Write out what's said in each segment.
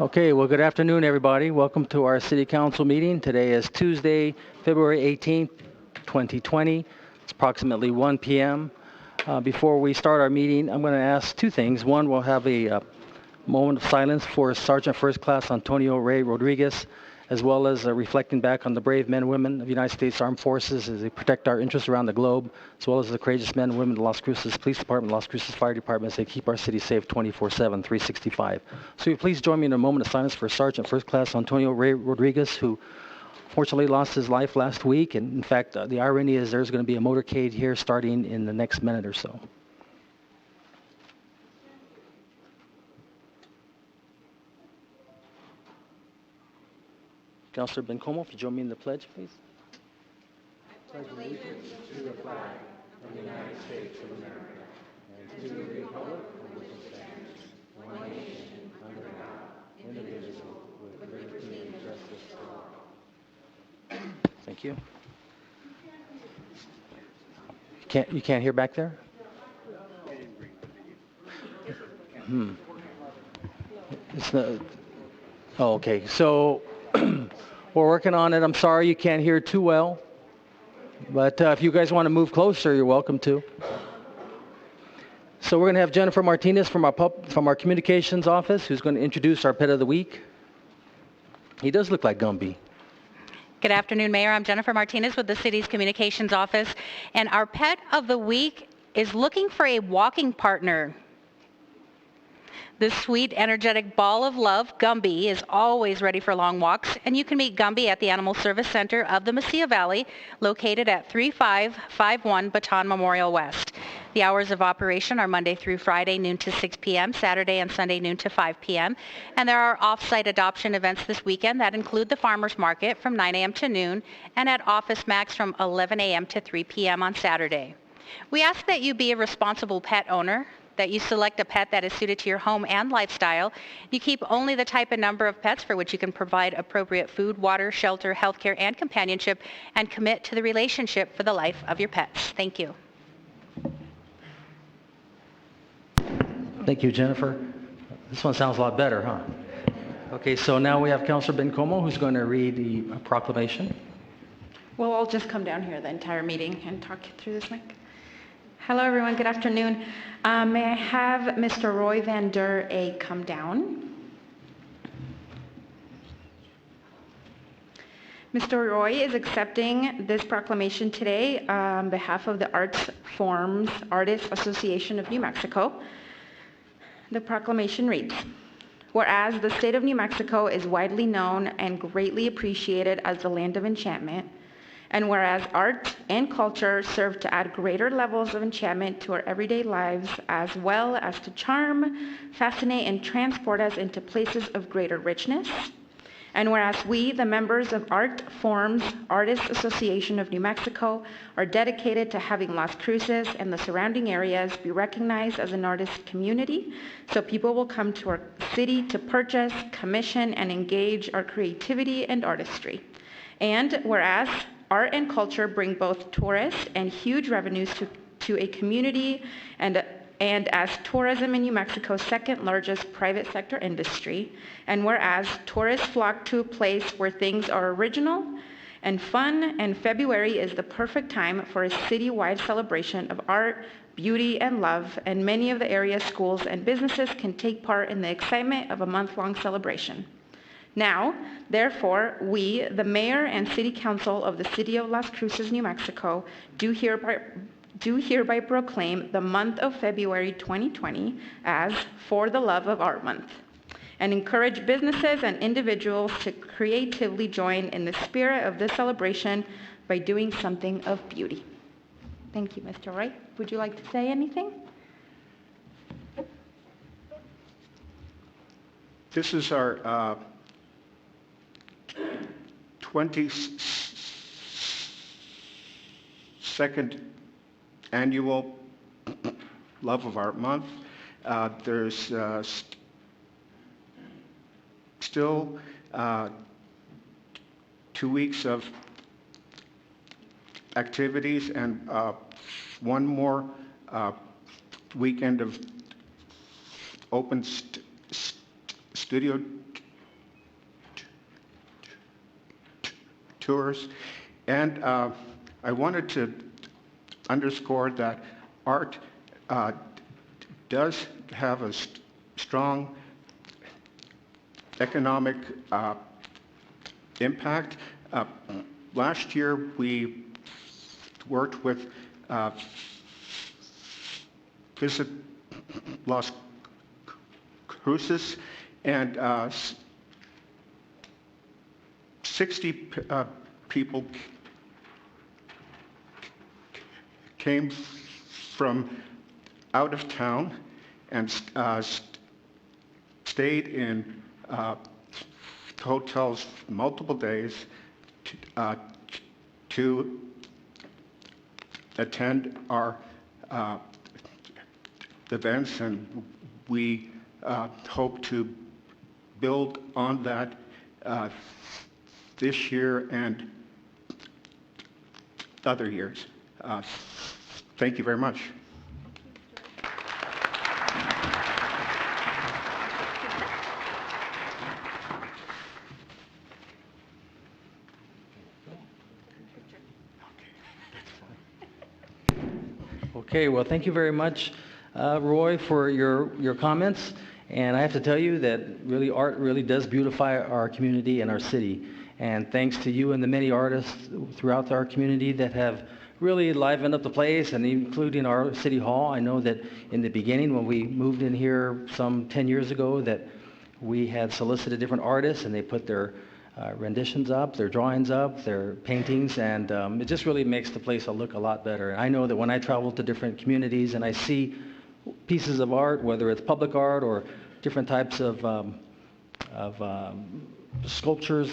Okay, well, good afternoon, everybody. Welcome to our City Council meeting. Today is Tuesday, February 18th, 2020. It's approximately 1 p.m. Before we start our meeting, I'm going to ask two things. One, we'll have a moment of silence for Sergeant First Class Antonio Ray Rodriguez, as well as reflecting back on the brave men and women of the United States Armed Forces as they protect our interests around the globe, as well as the courageous men and women of the Las Cruces Police Department, Las Cruces Fire Department, as they keep our city safe 24/7, 365. So will you please join me in a moment of silence for Sergeant First Class Antonio Ray Rodriguez, who fortunately lost his life last week. And in fact, the irony is there's going to be a motorcade here starting in the next minute or so. Councilor Bencomo, if you join me in the pledge, please. I pledge allegiance to the flag of the United States of America and to the republic for which it stands, one nation, under God, indivisible, with liberty and justice for all. Thank you. You can't hear back there? It's the. Oh, okay. So. We're working on it. I'm sorry you can't hear too well. But if you guys want to move closer, you're welcome to. So we're going to have Jennifer Martinez from our communications office, who's going to introduce our pet of the week. He does look like Gumby. Good afternoon, Mayor. I'm Jennifer Martinez with the city's communications office. And our pet of the week is looking for a walking partner. This sweet, energetic ball of love, Gumby, is always ready for long walks, and you can meet Gumby at the Animal Service Center of the Mesilla Valley, located at 3551 Baton Memorial West. The hours of operation are Monday through Friday, noon to 6 p.m., Saturday and Sunday, noon to 5 p.m., and there are off-site adoption events this weekend that include the Farmers Market from 9 a.m. to noon, and at Office Max from 11 a.m. to 3 p.m. on Saturday. We ask that you be a responsible pet owner, that you select a pet that is suited to your home and lifestyle. You keep only the type and number of pets for which you can provide appropriate food, water, shelter, healthcare, and companionship, and commit to the relationship for the life of your pets. Thank you. Thank you, Jennifer. This one sounds a lot better, huh? Okay, so now we have Councilor Bencomo, who's going to read the proclamation. Well, I'll just come down here the entire meeting and talk through this mic. Hello, everyone. Good afternoon. May I have Mr. Roy Van Der A come down? Mr. Roy is accepting this proclamation today on behalf of the Arts Forms Artists Association of New Mexico. The proclamation reads, whereas the state of New Mexico is widely known and greatly appreciated as the land of enchantment, and whereas art and culture serve to add greater levels of enchantment to our everyday lives, as well as to charm, fascinate, and transport us into places of greater richness, and whereas we, the members of Art Forms Artists Association of New Mexico, are dedicated to having Las Cruces and the surrounding areas be recognized as an artist community, so people will come to our city to purchase, commission, and engage our creativity and artistry. And whereas art and culture bring both tourists and huge revenues to a community, and as tourism in New Mexico's second largest private sector industry, and whereas tourists flock to a place where things are original and fun, and February is the perfect time for a citywide celebration of art, beauty, and love, and many of the area's schools and businesses can take part in the excitement of a month-long celebration. Now, therefore, we, the Mayor and City Council of the City of Las Cruces, New Mexico, do hereby proclaim the month of February 2020 as For the Love of Art Month, and encourage businesses and individuals to creatively join in the spirit of this celebration by doing something of beauty. Thank you, Mr. Wright. Would you like to say anything? This is our 22nd annual Love of Art Month. There's still 2 weeks of activities and one more weekend of open studio tours. And I wanted to underscore that art does have a strong economic impact. Last year, we worked with Visit Las Cruces, and 60 people came from out of town and stayed in hotels multiple days to attend our events, and we hope to build on that this year and other years. Thank you very much. Okay, well, thank you very much, Roy, for your comments. And I have to tell you that really art really does beautify our community and our city. And thanks to you and the many artists throughout our community that have really livened up the place, and including our city hall. I know that in the beginning when we moved in here some 10 years ago that we had solicited different artists, and they put their renditions up, their drawings up, their paintings, and it just really makes the place look a lot better. And I know that when I travel to different communities and I see pieces of art, whether it's public art or different types of sculptures,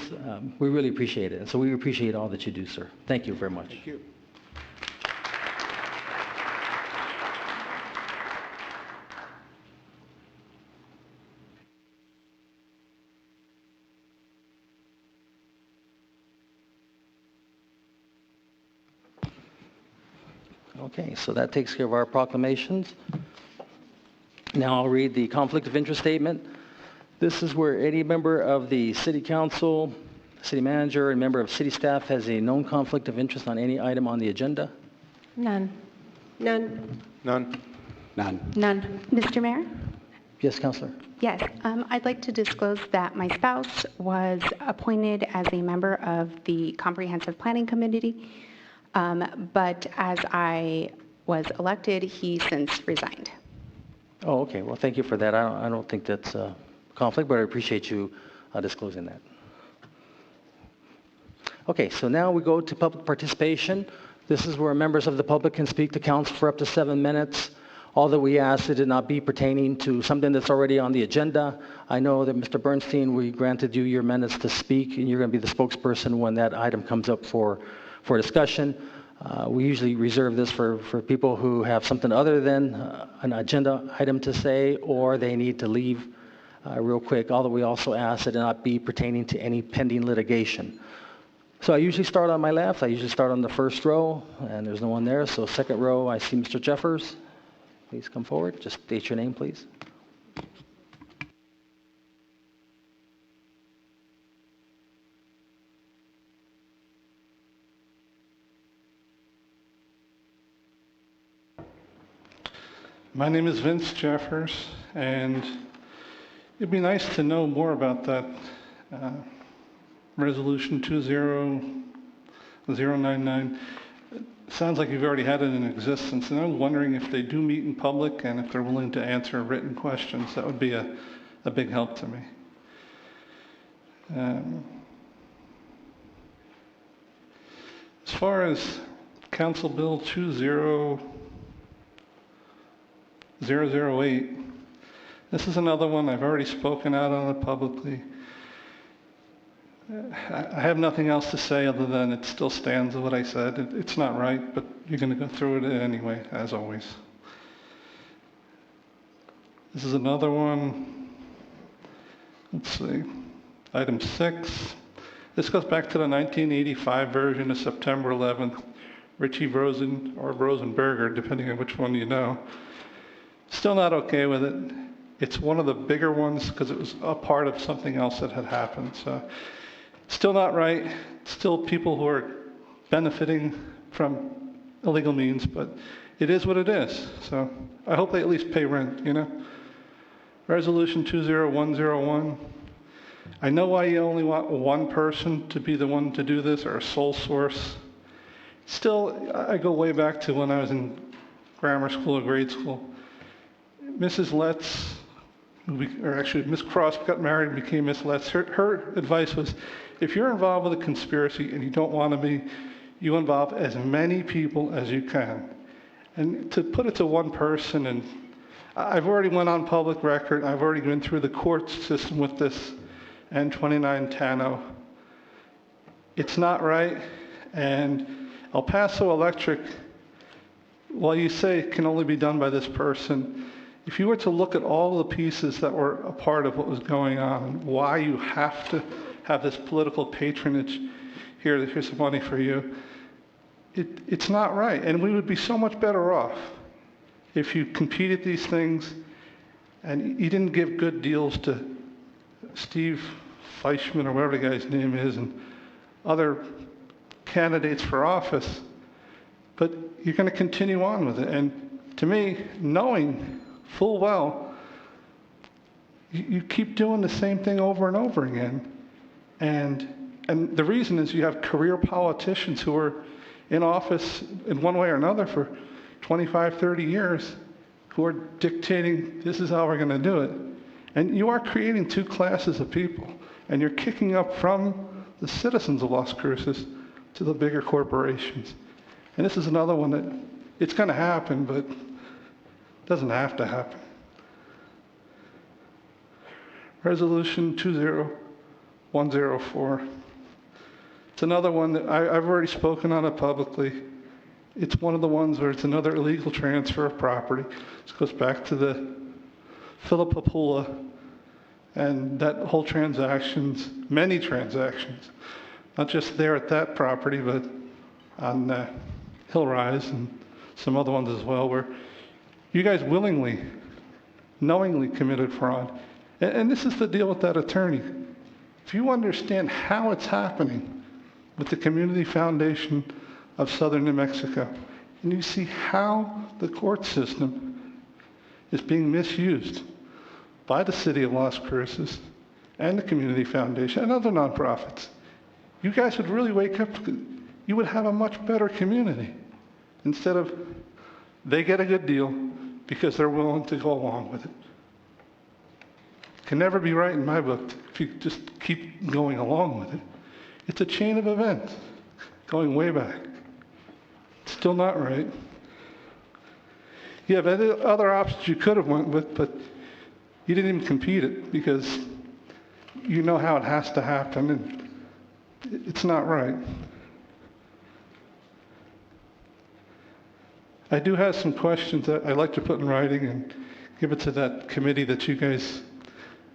we really appreciate it. And so we appreciate all that you do, sir. Thank you very much. Thank you. Okay, so that takes care of our proclamations. Now I'll read the conflict of interest statement. This is where any member of the city council, city manager, and member of city staff has a known conflict of interest on any item on the agenda. None. None. None. None. None. Mr. Mayor? Yes, Councilor. Yes, I'd like to disclose that my spouse was appointed as a member of the Comprehensive Planning Committee, but as I was elected, he since resigned. Oh, okay. Well, thank you for that. I don't think that's a conflict, but I appreciate you disclosing that. Okay, so now we go to public participation. This is where members of the public can speak to council for up to 7 minutes. All that we ask is it not be pertaining to something that's already on the agenda. I know that Mr. Bernstein, we granted you your minutes to speak, and you're going to be the spokesperson when that item comes up for discussion. We usually reserve this for people who have something other than an agenda item to say, or they need to leave real quick. Although we also ask that it not be pertaining to any pending litigation. So I usually start on my left. I usually start on the first row, and there's no one there. So second row, I see Mr. Jeffers. Please come forward. Just state your name, please. My name is Vince Jeffers, and it'd be nice to know more about that Resolution 20099. It sounds like you've already had it in existence, and I'm wondering if they do meet in public and if they're willing to answer written questions. That would be a big help to me. As far as Council Bill 20008, this is another one I've already spoken out on it publicly. I have nothing else to say other than it still stands what I said. It's not right, but you're going to go through it anyway, as always. This is another one. Let's see. Item 6. This goes back to the 1985 version of September 11th. Richie Rosen or Rosenberger, depending on which one you know. Still not okay with it. It's one of the bigger ones because it was a part of something else that had happened. So Still not right. Still people who are benefiting from illegal means, but it is what it is. So I hope they at least pay rent, you know? Resolution 20101. I know why you only want one person to be the one to do this, or a sole source. Still, I go way back to when I was in grammar school or grade school. Mrs. Letts, or actually Miss Cross, got married and became Miss Letts. Her advice was, if you're involved with a conspiracy and you don't want to be, you involve as many people as you can. And to put it to one person, and I've already went on public record, I've already been through the court system with this N29 Tano. It's not right, and El Paso Electric, while you say it can only be done by this person, if you were to look at all the pieces that were a part of what was going on, and why you have to have this political patronage, here's some money for you, it's not right. And we would be so much better off if you competed these things and you didn't give good deals to Steve Fleischman or whatever the guy's name is and other candidates for office, but you're going to continue on with it. And to me, knowing full well you keep doing the same thing over and over again, and the reason is you have career politicians who are in office in one way or another for 25, 30 years who are dictating this is how we're going to do it. And you are creating two classes of people, and you're kicking up from the citizens of Las Cruces to the bigger corporations. And this is another one that it's going to happen, but it doesn't have to happen. Resolution 20104. It's another one that I've already spoken on it publicly. It's one of the ones where it's another illegal transfer of property. This goes back to the Philip Papula and that whole transactions, many transactions, not just there at that property, but on Hillrise and some other ones as well, where you guys willingly, knowingly committed fraud. And this is the deal with that attorney. If you understand how it's happening with the Community Foundation of Southern New Mexico, and you see how the court system is being misused by the city of Las Cruces and the Community Foundation and other nonprofits, you guys would really wake up. You would have a much better community instead of they get a good deal because they're willing to go along with it. Can never be right in my book if you just keep going along with it. It's a chain of events going way back. It's still not right. You have other options you could have went with, but you didn't even compete it because you know how it has to happen, and it's not right. I do have some questions that I'd like to put in writing and give it to that committee that you guys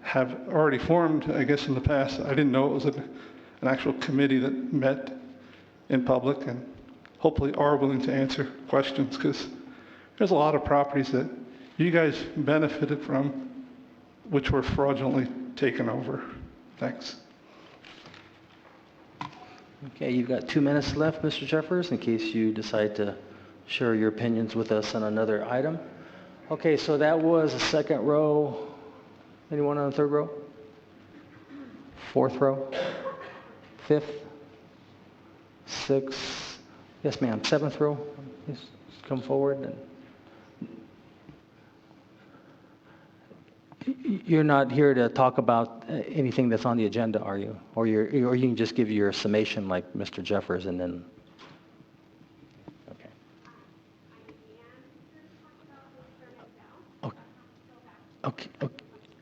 have already formed, I guess, in the past. I didn't know it was an actual committee that met in public and hopefully are willing to answer questions, because there's a lot of properties that you guys benefited from which were fraudulently taken over. Thanks. Okay, you've got 2 minutes left, Mr. Jeffers, in case you decide to share your opinions with us on another item. Okay, so that was the second row. Anyone on the third row? Fourth row? Fifth? Sixth? Yes, ma'am. Seventh row? Please come forward. And you're not here to talk about anything that's on the agenda, are you? Or you can just give your summation like Mr. Jeffers and then... Okay.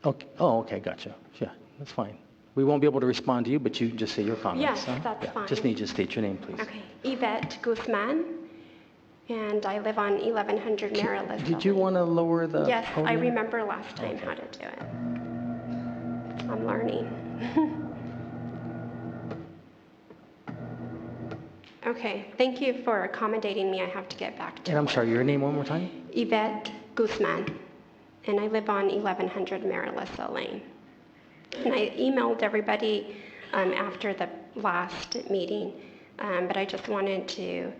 Okay. Oh, okay, gotcha. Yeah, that's fine. We won't be able to respond to you, but you can just say your comments. Yes, that's fine. Just need you to state your name, please. Okay, Yvette Guzman, and I live on 1100 Maryland. Did you want to lower the Yes, podium? I remember last time how to do it. I'm learning. Okay, thank you for accommodating me. I have to get back to And I'm work. sorry, your name one more time? Yvette Guzman, and I live on 1100 Marilisa Lane. And I emailed everybody after the last meeting, but I just wanted to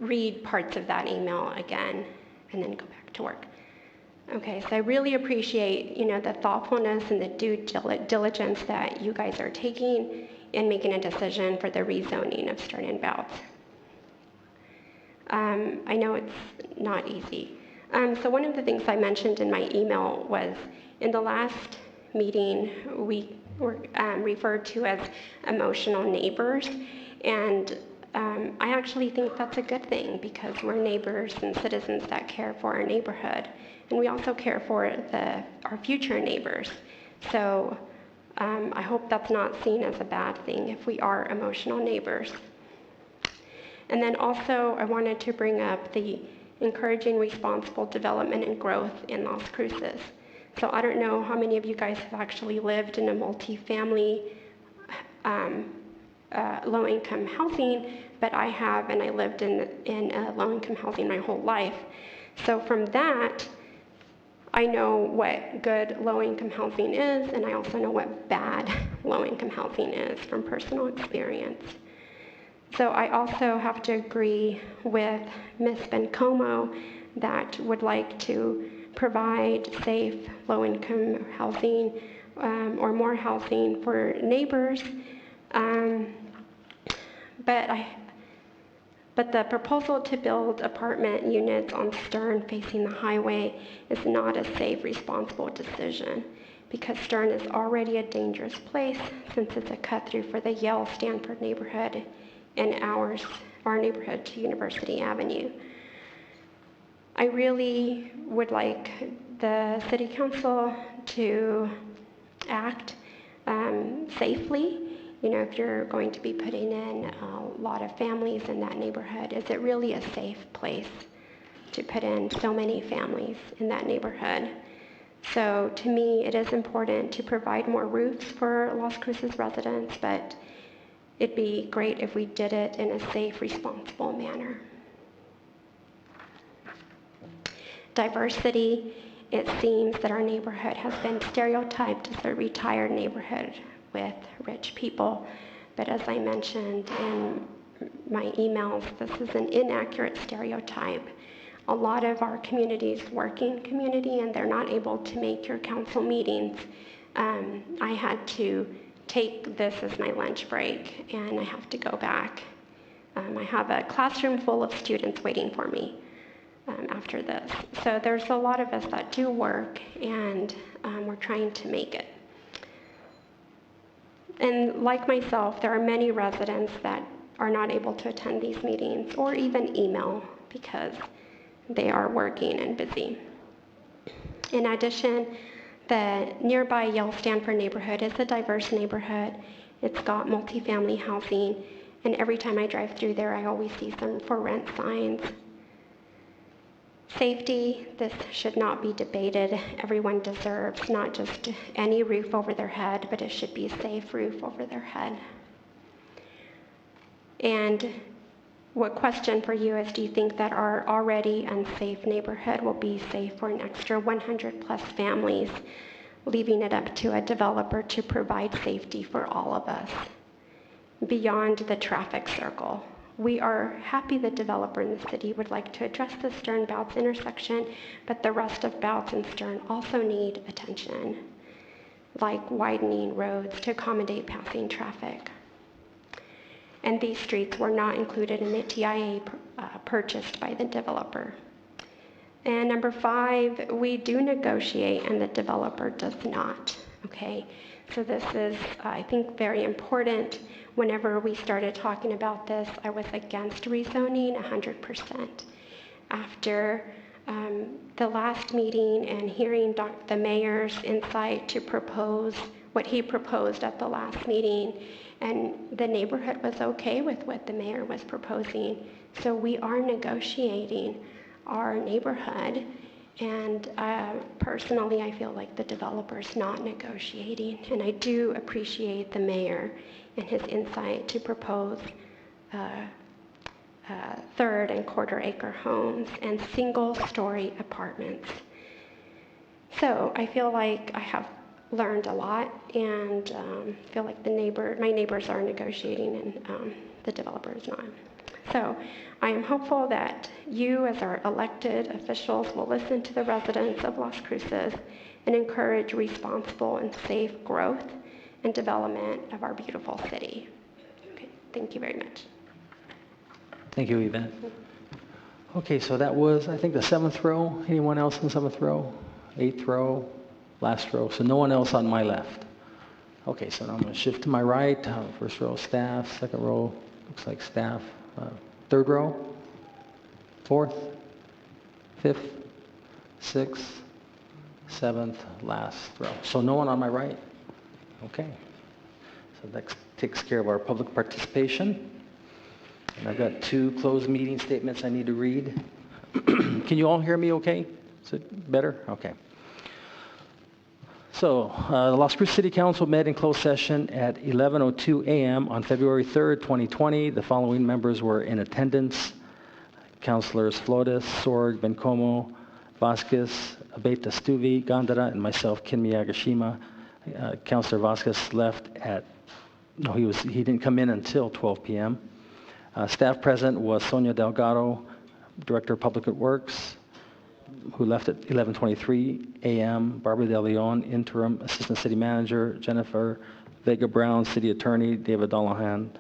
read parts of that email again and then go back to work. Okay, so I really appreciate, the thoughtfulness and the due diligence that you guys are taking in making a decision for the rezoning of Stern and Bouts. I know it's not easy. So one of the things I mentioned in my email was in the last meeting, we were referred to as emotional neighbors, and I actually think that's a good thing because we're neighbors and citizens that care for our neighborhood, and we also care for our future neighbors. So I hope that's not seen as a bad thing if we are emotional neighbors. And then also I wanted to bring up the encouraging responsible development and growth in Las Cruces. So I don't know how many of you guys have actually lived in a multi-family low-income housing, but I have, and I lived in low-income housing my whole life. So from that, I know what good low-income housing is, and I also know what bad low-income housing is from personal experience. So I also have to agree with Ms. Bencomo that would like to provide safe low-income housing or more housing for neighbors. But the proposal to build apartment units on Stern facing the highway is not a safe, responsible decision because Stern is already a dangerous place since it's a cut-through for the Yale-Stanford neighborhood and our neighborhood to University Avenue. I really would like the City Council to act safely. If you're going to be putting in a lot of families in that neighborhood, is it really a safe place to put in so many families in that neighborhood? So to me, it is important to provide more roofs for Las Cruces residents, but it'd be great if we did it in a safe, responsible manner. Diversity, it seems that our neighborhood has been stereotyped as a retired neighborhood with rich people, but as I mentioned in my emails, this is an inaccurate stereotype. A lot of our community is working community and they're not able to make your council meetings. I had to take this as my lunch break and I have to go back. I have a classroom full of students waiting for me after this. So there's a lot of us that do work and we're trying to make it. And like myself, there are many residents that are not able to attend these meetings or even email because they are working and busy. In addition, the nearby Yale-Stanford neighborhood is a diverse neighborhood. It's got multifamily housing, and every time I drive through there, I always see some for rent signs. Safety, this should not be debated. Everyone deserves not just any roof over their head, but it should be a safe roof over their head. And what question for you is, do you think that our already unsafe neighborhood will be safe for an extra 100 plus families, leaving it up to a developer to provide safety for all of us beyond the traffic circle? We are happy the developer in the city would like to address the Stern-Bouts intersection, but the rest of Bouts and Stern also need attention, like widening roads to accommodate passing traffic. And these streets were not included in the TIA purchased by the developer. And number 5, we do negotiate and the developer does not, okay? So this is, I think, very important. Whenever we started talking about this, I was against rezoning 100%. After the last meeting and hearing the mayor's insight to propose what he proposed at the last meeting, and the neighborhood was okay with what the mayor was proposing. So we are negotiating our neighborhood, and personally I feel like the developer's not negotiating, and I do appreciate the mayor and his insight to propose third and quarter acre homes and single story apartments. So I feel like I have learned a lot, and feel like my neighbors are negotiating, and the developer is not. So I am hopeful that you, as our elected officials, will listen to the residents of Las Cruces and encourage responsible and safe growth and development of our beautiful city. Okay, thank you very much. Thank you, Yvette. Okay, so that was, I think, the 7th row. Anyone else in the 7th row? 8th row? Last row? So no one else on my left. Okay, so now I'm going to shift to my right. First row, staff. Second row, looks like staff. Third row? 4th? 5th? 6th? 7th? Last row. So no one on my right? Okay. So that takes care of our public participation. And I've got 2 closed meeting statements I need to read. Can you all hear me okay? Is it better? Okay. So, the Las Cruces City Council met in closed session at 11:02 a.m. on February 3rd, 2020. The following members were in attendance: Councilors Flores, Sorg, Bencomo, Vasquez, Abeta Stuvi, Gandara, and myself, Ken Miyagashima. Councilor Vasquez left he didn't come in until 12 p.m. Staff present was Sonia Delgado, Director of Public Works, who left at 11:23 a.m., Barbara De Leon, Interim Assistant City Manager, Jennifer Vega Brown, City Attorney, David Dollahan,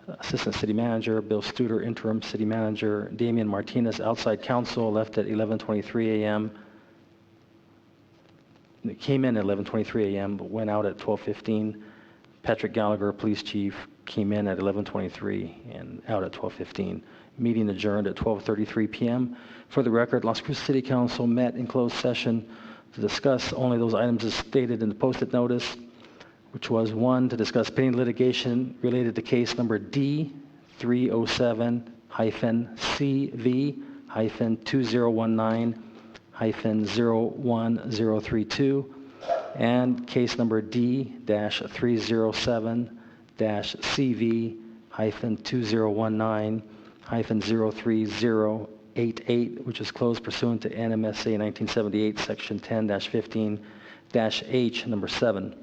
Assistant City Manager, Bill Studer, Interim City Manager, Damian Martinez, Outside Counsel, left at 11:23 a.m. It came in at 11:23 a.m., but went out at 12:15. Patrick Gallagher, Police Chief, came in at 11:23 and out at 12:15. Meeting adjourned at 12:33 p.m. For the record, Las Cruces City Council met in closed session to discuss only those items as stated in the posted notice, which was 1, to discuss pending litigation related to case number D307-CV-2019-01032, and case number D-307-CV-2019-03088, which is closed pursuant to NMSA 1978, Section 10-15-H, number 7.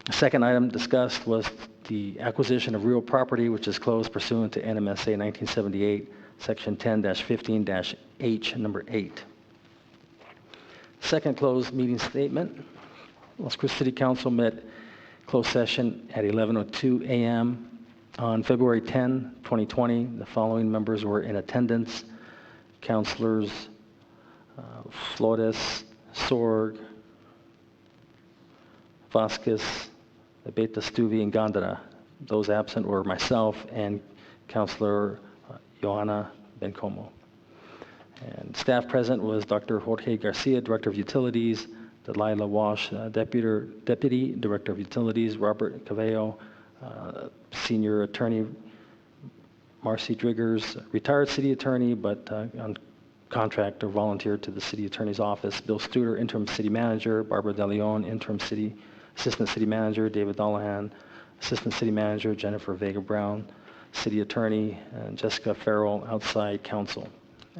The second item discussed was the acquisition of real property, which is closed pursuant to NMSA 1978, Section 10-15-H, number 8. Second closed meeting statement. Las Cruces City Council met closed session at 11:02 a.m. on February 10, 2020. The following members were in attendance: Councilors Flores, Sorg, Vasquez, Abeta Stuvi, and Gandara. Those absent were myself and Councilor Johanna Bencomo. And staff present was Dr. Jorge Garcia, Director of Utilities, Delilah Walsh, Deputy Director of Utilities, Robert Cavello, Senior Attorney Marcy Driggers, retired City Attorney, but on contract or volunteered to the City Attorney's Office, Bill Studer, Interim City Manager, Barbara De Leon, Interim Assistant City Manager, David Dollahan, Assistant City Manager, Jennifer Vega Brown, City Attorney, and Jessica Farrell, Outside Counsel.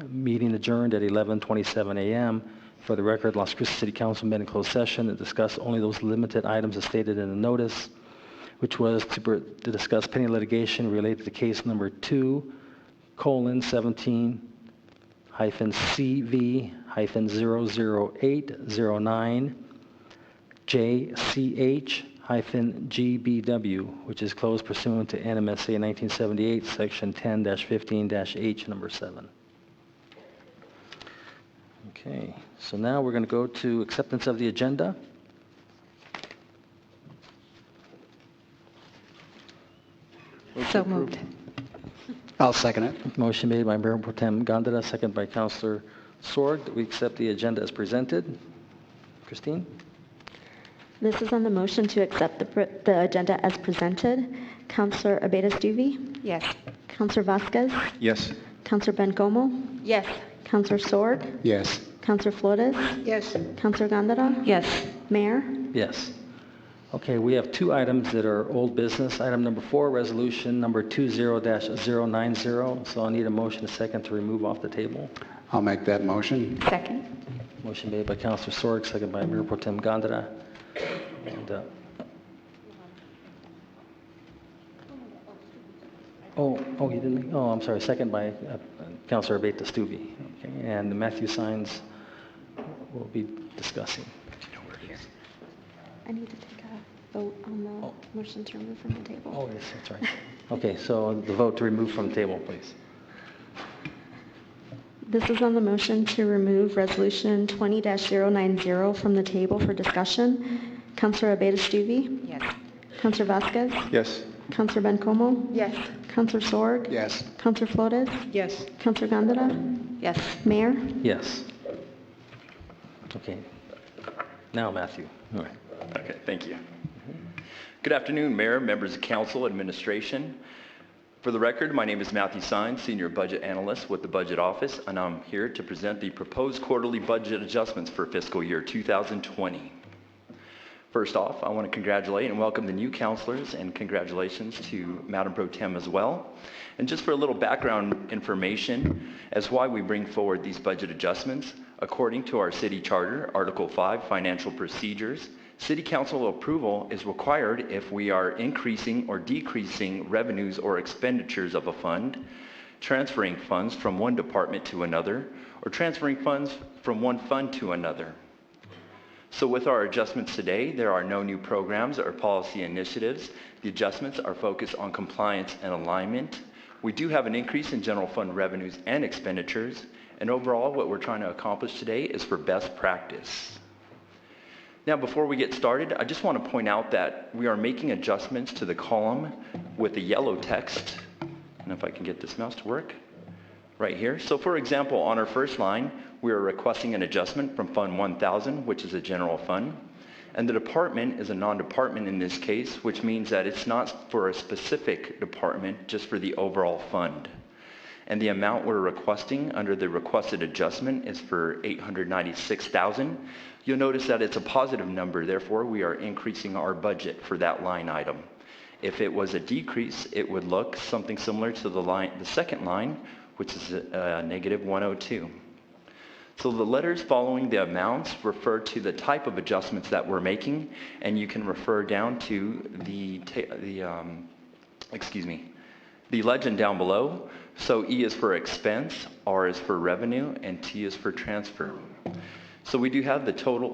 Meeting adjourned at 11:27 a.m. For the record, Las Cruces City Council met in closed session to discuss only those limited items as stated in the notice, which was to discuss pending litigation related to case number 2:CV-00809 JCH-GBW, which is closed pursuant to NMSA 1978, Section 10-15-H, number 7. Okay, so now we're going to go to acceptance of the agenda. So moved. I'll second it. Motion made by Mayor Pro Tem Gandara, second by Councilor Sorg, that we accept the agenda as presented. Christine? This is on the motion to accept the agenda as presented. Councilor Abeta Stuvi? Yes. Councilor Vasquez? Yes. Councilor Bencomo? Yes. Councilor Sorg? Yes. Councilor Flores? Yes. Councilor Gandara? Yes. Mayor? Yes. Okay, we have 2 items that are old business. Item number 4, resolution number 20-090. So I'll need a motion, a second, to remove off the table. I'll make that motion. Second. Motion made by Councilor Sorg, second by Mayor Pro Tem Gandara. And, you didn't? Oh, I'm sorry. Second by Councilor Abeta Stuvey. Okay, and the Matthew signs we'll be discussing. I need to take a vote on the motion to remove from the table. Oh, yes, that's right. Okay, so the vote to remove from the table, please. This is on the motion to remove Resolution 20-090 from the table for discussion. Councilor Abeta Stuvey? Yes. Councilor Vasquez? Yes. Councilor Bencomo? Yes. Councilor Sorg? Yes. Councilor Flores? Yes. Councilor Gondeta? Yes. Mayor? Yes. Okay. Now, Matthew. All right. Okay, thank you. Good afternoon, Mayor, members of Council, Administration. For the record, my name is Matthew Sines, Senior Budget Analyst with the Budget Office, and I'm here to present the proposed quarterly budget adjustments for fiscal year 2020. First off, I want to congratulate and welcome the new councilors, and congratulations to Madam Pro Tem as well. And just for a little background information as why we bring forward these budget adjustments, according to our city charter, Article 5, Financial Procedures, City Council approval is required if we are increasing or decreasing revenues or expenditures of a fund, transferring funds from one department to another, or transferring funds from one fund to another. So with our adjustments today, there are no new programs or policy initiatives. The adjustments are focused on compliance and alignment. We do have an increase in general fund revenues and expenditures, and overall what we're trying to accomplish today is for best practice. Now, before we get started, I just want to point out that we are making adjustments to the column with the yellow text. And if I can get this mouse to work, right here. So for example, on our first line, we are requesting an adjustment from Fund 1000, which is a general fund. And the department is a non-department in this case, which means that it's not for a specific department, just for the overall fund. And the amount we're requesting under the requested adjustment is for $896,000. You'll notice that it's a positive number, therefore we are increasing our budget for that line item. If it was a decrease, it would look something similar to the second line, which is negative 102. So the letters following the amounts refer to the type of adjustments that we're making, and you can refer down to the legend down below. So E is for expense, R is for revenue, and T is for transfer. So we do have the total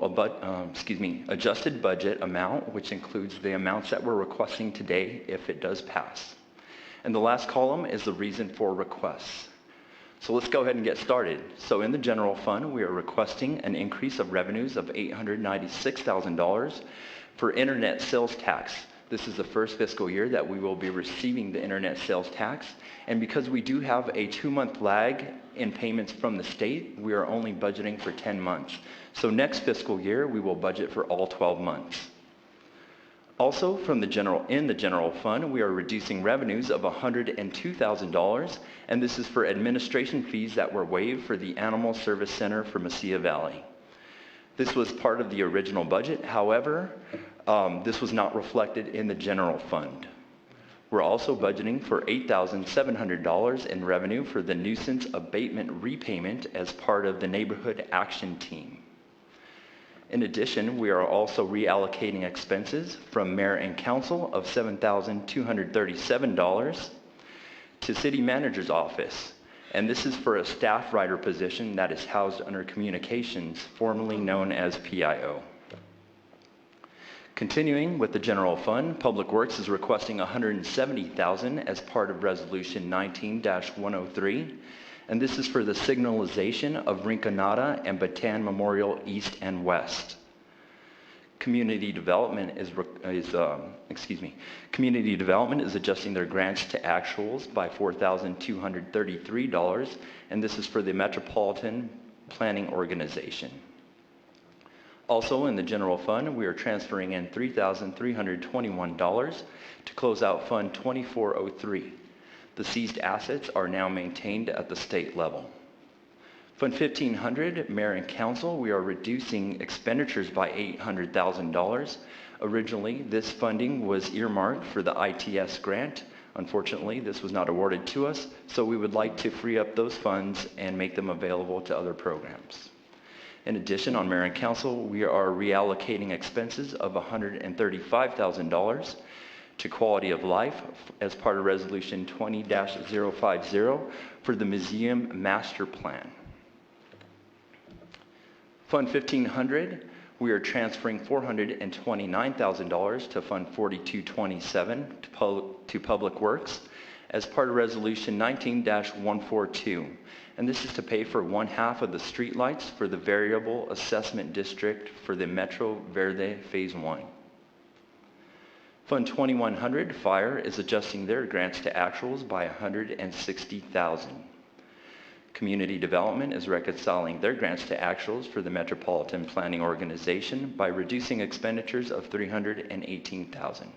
adjusted budget amount, which includes the amounts that we're requesting today if it does pass. And the last column is the reason for requests. So let's go ahead and get started. So in the general fund, we are requesting an increase of revenues of $896,000 for internet sales tax. This is the first fiscal year that we will be receiving the internet sales tax. And because we do have a 2-month lag in payments from the state, we are only budgeting for 10 months. So next fiscal year, we will budget for all 12 months. Also, in the general fund, we are reducing revenues of $102,000, and this is for administration fees that were waived for the Animal Service Center for Mesilla Valley. This was part of the original budget. However, this was not reflected in the general fund. We're also budgeting for $8,700 in revenue for the nuisance abatement repayment as part of the neighborhood action team. In addition, we are also reallocating expenses from mayor and council of $7,237 to city manager's office. And this is for a staff writer position that is housed under communications, formerly known as PIO. Continuing with the general fund, Public Works is requesting $170,000 as part of Resolution 19-103, and this is for the signalization of Rinconada and Bataan Memorial East and West. Community Development is adjusting their grants to actuals by $4,233, and this is for the Metropolitan Planning Organization. Also in the general fund, we are transferring in $3,321 to close out Fund 2403. The seized assets are now maintained at the state level. Fund 1500, Mayor and Council, we are reducing expenditures by $800,000. Originally, this funding was earmarked for the ITS grant. Unfortunately, this was not awarded to us, so we would like to free up those funds and make them available to other programs. In addition, on Mayor and Council, we are reallocating expenses of $135,000 to quality of life as part of Resolution 20-050 for the Museum Master Plan. Fund 1500, we are transferring $429,000 to Fund 4227 to Public Works as part of Resolution 19-142. And this is to pay for one half of the streetlights for the Variable Assessment District for the Metro Verde Phase 1. Fund 2100, Fire, is adjusting their grants to actuals by $160,000. Community Development is reconciling their grants to actuals for the Metropolitan Planning Organization by reducing expenditures of $318,000.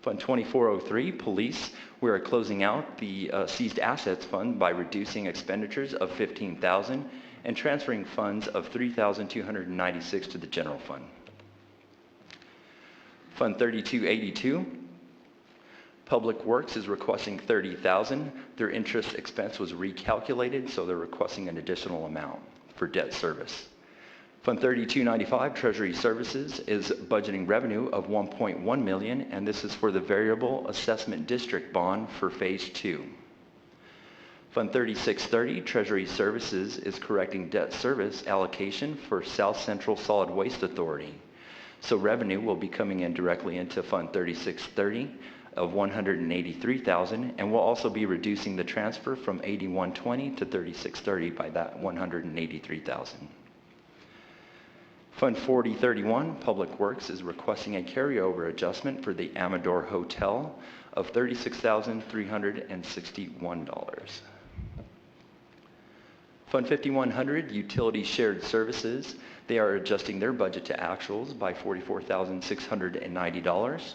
Fund 2403, Police, we are closing out the Seized Assets Fund by reducing expenditures of $15,000 and transferring funds of $3,296 to the General Fund. Fund 3282, Public Works is requesting $30,000. Their interest expense was recalculated, so they're requesting an additional amount for debt service. Fund 3295, Treasury Services, is budgeting revenue of $1.1 million, and this is for the Variable Assessment District bond for Phase 2. Fund 3630, Treasury Services, is correcting debt service allocation for South Central Solid Waste Authority. So revenue will be coming in directly into Fund 3630 of $183,000, and we'll also be reducing the transfer from 8120 to 3630 by that $183,000. Fund 4031, Public Works, is requesting a carryover adjustment for the Amador Hotel of $36,361. Fund 5100, Utility Shared Services, they are adjusting their budget to actuals by $44,690.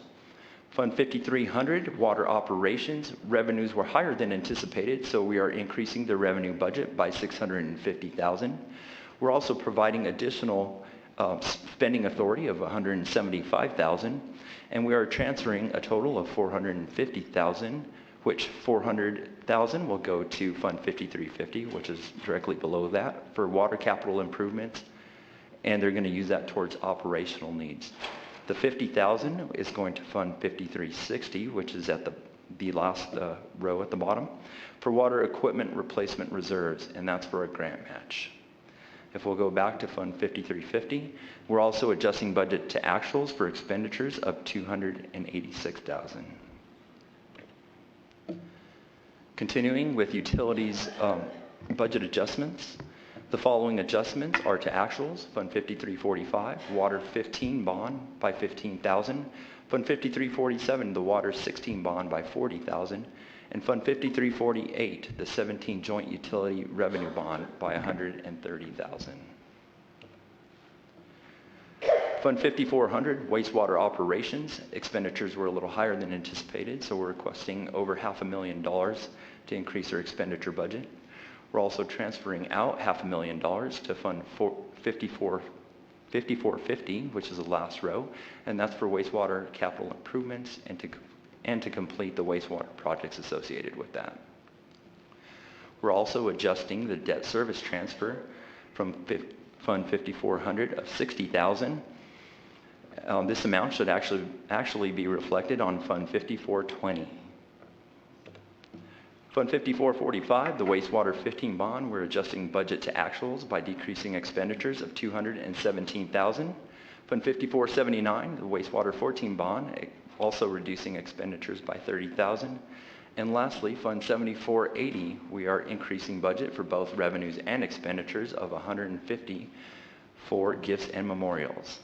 Fund 5300, Water Operations, revenues were higher than anticipated, so we are increasing the revenue budget by $650,000. We're also providing additional spending authority of $175,000, and we are transferring a total of $450,000, which $400,000 will go to Fund 5350, which is directly below that, for water capital improvements, and they're going to use that towards operational needs. The $50,000 is going to Fund 5360, which is at the last row at the bottom, for water equipment replacement reserves, and that's for a grant match. If we'll go back to Fund 5350, we're also adjusting budget to actuals for expenditures of $286,000. Continuing with utilities budget adjustments, the following adjustments are to actuals: Fund 5345, Water 15 bond by $15,000, Fund 5347, the Water 16 bond by $40,000, and Fund 5348, the 17 joint utility revenue bond by $130,000. Fund 5400, wastewater operations, expenditures were a little higher than anticipated, so we're requesting over $500,000 to increase our expenditure budget. We're also transferring out $500,000 to Fund 5450, which is the last row, and that's for wastewater capital improvements and to complete the wastewater projects associated with that. We're also adjusting the debt service transfer from Fund 5400 of $60,000. This amount should actually be reflected on Fund 5420. Fund 5445, the wastewater 15 bond, we're adjusting budget to actuals by decreasing expenditures of $217,000. Fund 5479, the wastewater 14 bond, also reducing expenditures by $30,000. And lastly, Fund 7480, we are increasing budget for both revenues and expenditures of $150 for gifts and memorials.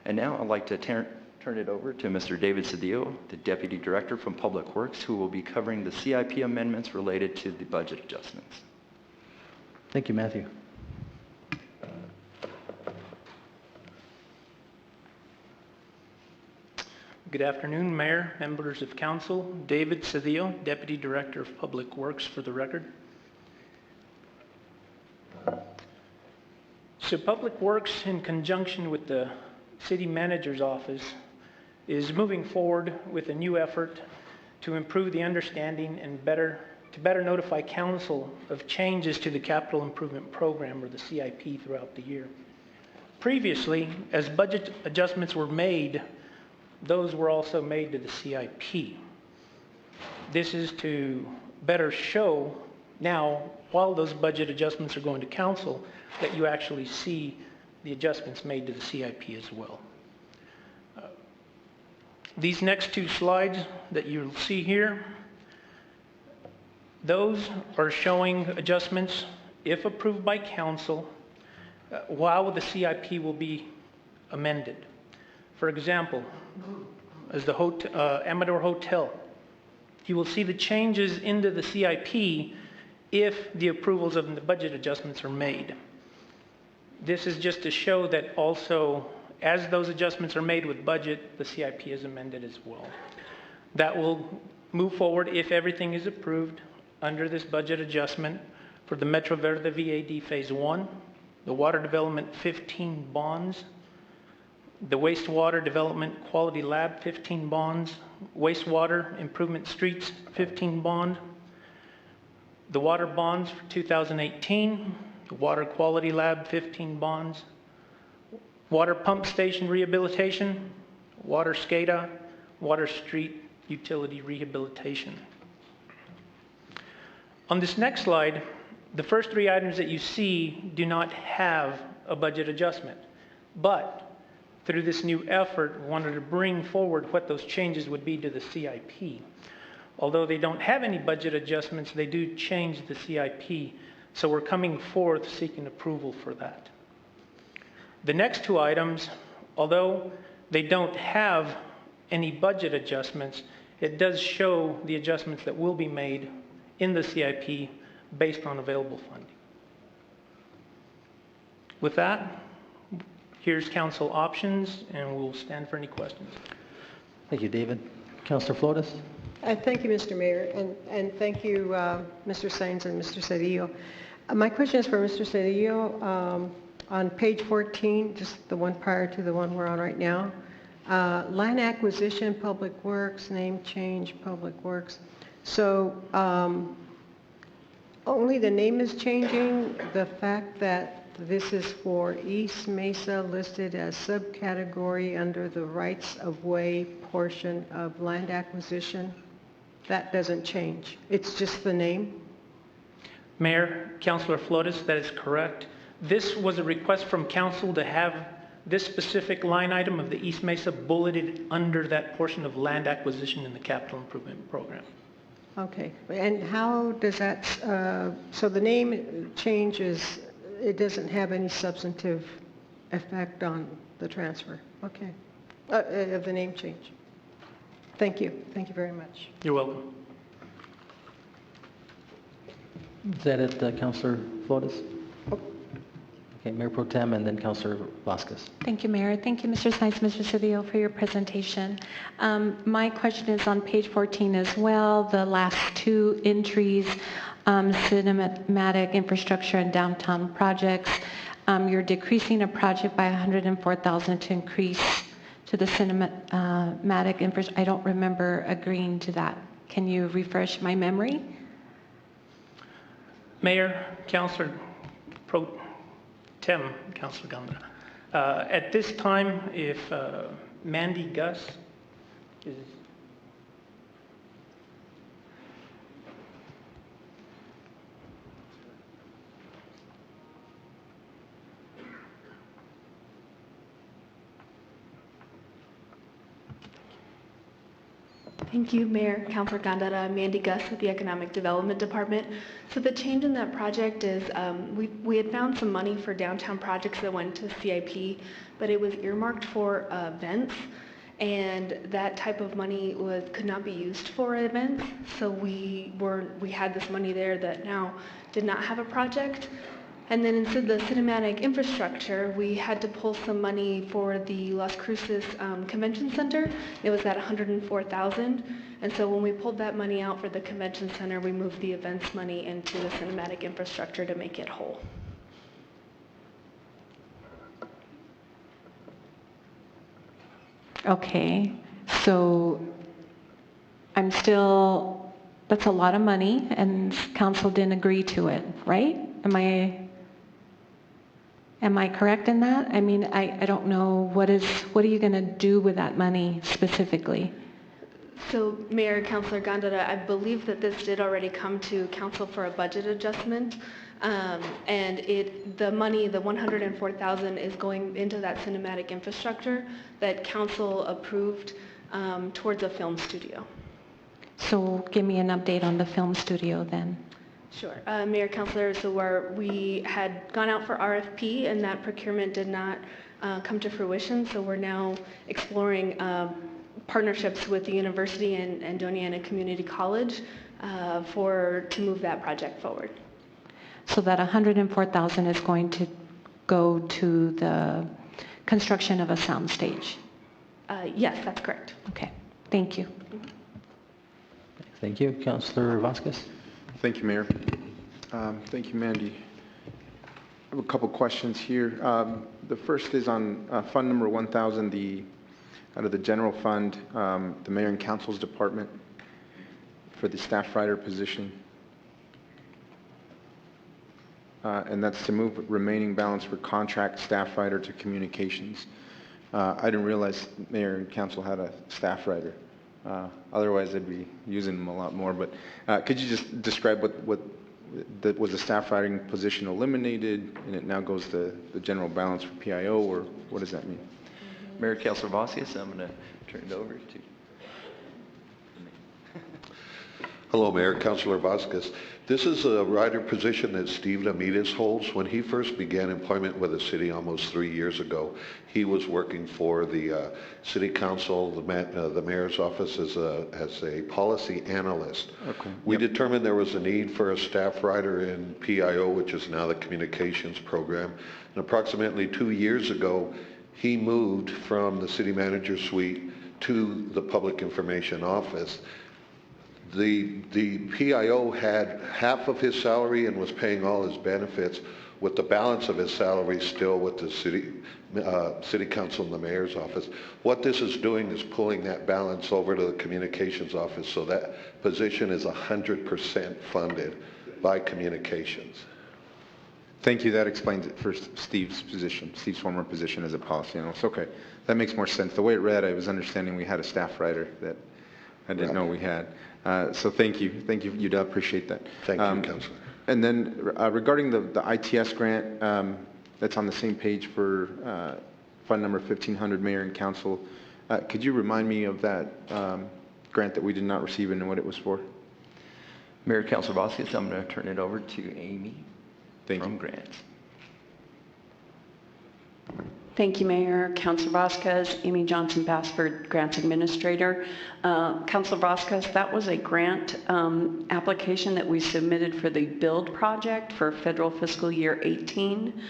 And now I'd like to turn it over to Mr. David Cedillo, the Deputy Director from Public Works, who will be covering the CIP amendments related to the budget adjustments. Thank you, Matthew. Good afternoon, Mayor, members of Council. David Cedillo, Deputy Director of Public Works, for the record. So Public Works, in conjunction with the City Manager's Office, is moving forward with a new effort to improve the understanding and better to better notify council of changes to the capital improvement program, or the CIP, throughout the year. Previously, as budget adjustments were made, those were also made to the CIP. This is to better show now, while those budget adjustments are going to council, that you actually see the adjustments made to the CIP as well. These next two slides that you'll see here, those are showing adjustments, if approved by council, while the CIP will be amended. For example, as the Amador Hotel, you will see the changes into the CIP if the approvals of the budget adjustments are made. This is just to show that also, as those adjustments are made with budget, the CIP is amended as well. That will move forward if everything is approved under this budget adjustment for the Metro Verde VAD Phase 1, the Water Development 15 bonds, the Wastewater Development Quality Lab 15 bonds, Wastewater Improvement Streets 15 bond, the water bonds for 2018, the Water Quality Lab 15 bonds, water pump station rehabilitation, water SCADA, water street utility rehabilitation. On this next slide, the first three items that you see do not have a budget adjustment, but through this new effort, we wanted to bring forward what those changes would be to the CIP. Although they don't have any budget adjustments, they do change the CIP, so we're coming forth seeking approval for that. The next two items, although they don't have any budget adjustments, it does show the adjustments that will be made in the CIP based on available funding. With that, here's council options, and we'll stand for any questions. Thank you, David. Councilor Flores? Thank you, Mr. Mayor, and thank you, Mr. Sainz and Mr. Cedillo. My question is for Mr. Cedillo. On page 14, just the one prior to the one we're on right now, line acquisition, Public Works, name change, Public Works. So only the name is changing. The fact that this is for East Mesa listed as subcategory under the rights of way portion of land acquisition, that doesn't change. It's just the name? Mayor, Councilor Flores, that is correct. This was a request from council to have this specific line item of the East Mesa bulleted under that portion of land acquisition in the capital improvement program. Okay, and how does that, so the name changes, it doesn't have any substantive effect on the transfer? Okay, of the name change. Thank you very much. You're welcome. Is that it, Councilor Flores? Okay, Mayor Pro Tem and then Councilor Vasquez. Thank you, Mayor. Thank you, Mr. Sainz, Mr. Cedillo, for your presentation. My question is on page 14 as well, the last two entries, cinematic infrastructure and downtown projects. You're decreasing a project by $104,000 to increase to the cinematic infrastructure. I don't remember agreeing to that. Can you refresh my memory? Mayor, Councilor Pro Tem, Councilor Gondra. At this time, if Mandy Gus is... Thank you, Mayor, Councilor Gandara, Mandy Gus with the Economic Development Department. So the change in that project is we had found some money for downtown projects that went to CIP, but it was earmarked for events, and that type of money could not be used for events. So we had this money there that now did not have a project. And then instead of the cinematic infrastructure, we had to pull some money for the Las Cruces Convention Center. It was at $104,000. And so when we pulled that money out for the convention center, we moved the events money into the cinematic infrastructure to make it whole. Okay, so I'm still That's a lot of money, and council didn't agree to it, right? Am I correct in that? I mean, I don't know, what are you going to do with that money specifically? So, Mayor, Councilor Gondeta, I believe that this did already come to council for a budget adjustment, and the money, the $104,000, is going into that cinematic infrastructure that council approved towards a film studio. So give me an update on the film studio then. Sure. Mayor, Councilor, so we had gone out for RFP, and that procurement did not come to fruition, so we're now exploring partnerships with the university and Doña Ana Community College to move that project forward. So that $104,000 is going to go to the construction of a soundstage? Yes, that's correct. Okay, thank you. Thank you. Councilor Vasquez. Thank you, Mayor. Thank you, Mandy. I have a couple questions here. The first is on fund number 1,000, out of the general fund, the Mayor and Council's department for the staff writer position. And that's to move remaining balance for contract staff writer to communications. I didn't realize Mayor and Council had a staff writer. Otherwise, I'd be using them a lot more. But could you just describe what was the staff writing position eliminated, and it now goes to the general balance for PIO, or what does that mean? Mayor, Councilor Vasquez, I'm going to turn it over to you. Hello, Mayor, Councilor Vasquez. This is a writer position that Steve Ramirez holds. When he first began employment with the city almost 3 years ago, he was working for the city council, the mayor's office as a policy analyst. Okay. We determined there was a need for a staff writer in PIO, which is now the communications program. And approximately 2 years ago, he moved from the city manager suite to the public information office. The PIO had half of his salary and was paying all his benefits, with the balance of his salary still with the city council and the mayor's office. What this is doing is pulling that balance over to the communications office, so that position is 100% funded by communications. Thank you. That explains it for Steve's position, Steve's former position as a policy analyst. Okay, that makes more sense. The way it read, I was understanding we had a staff writer that I didn't know we had. So thank you, UW, appreciate that. Thank you, Councilor. And then regarding the ITS grant, that's on the same page for fund number 1,500, Mayor and Council. Could you remind me of that grant that we did not receive and what it was for? Mayor, Councilor Vasquez, I'm going to turn it over to Amy from Grants. Thank you, Mayor. Councilor Vasquez, Amy Johnson Bassford, Grants Administrator. Councilor Vasquez, that was a grant application that we submitted for the build project for federal fiscal year 18.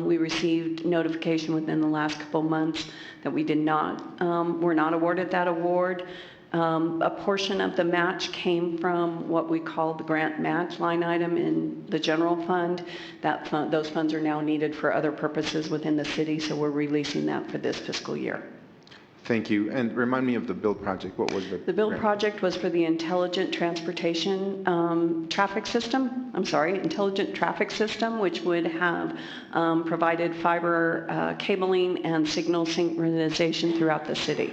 We received notification within the last couple months that we were not awarded that award. A portion of the match came from what we call the grant match line item in the general fund. Those funds are now needed for other purposes within the city, so we're releasing that for this fiscal year. Thank you. And remind me of the build project. What was the build project was for the Intelligent Transportation Traffic System. Intelligent Traffic System, which would have provided fiber cabling and signal synchronization throughout the city.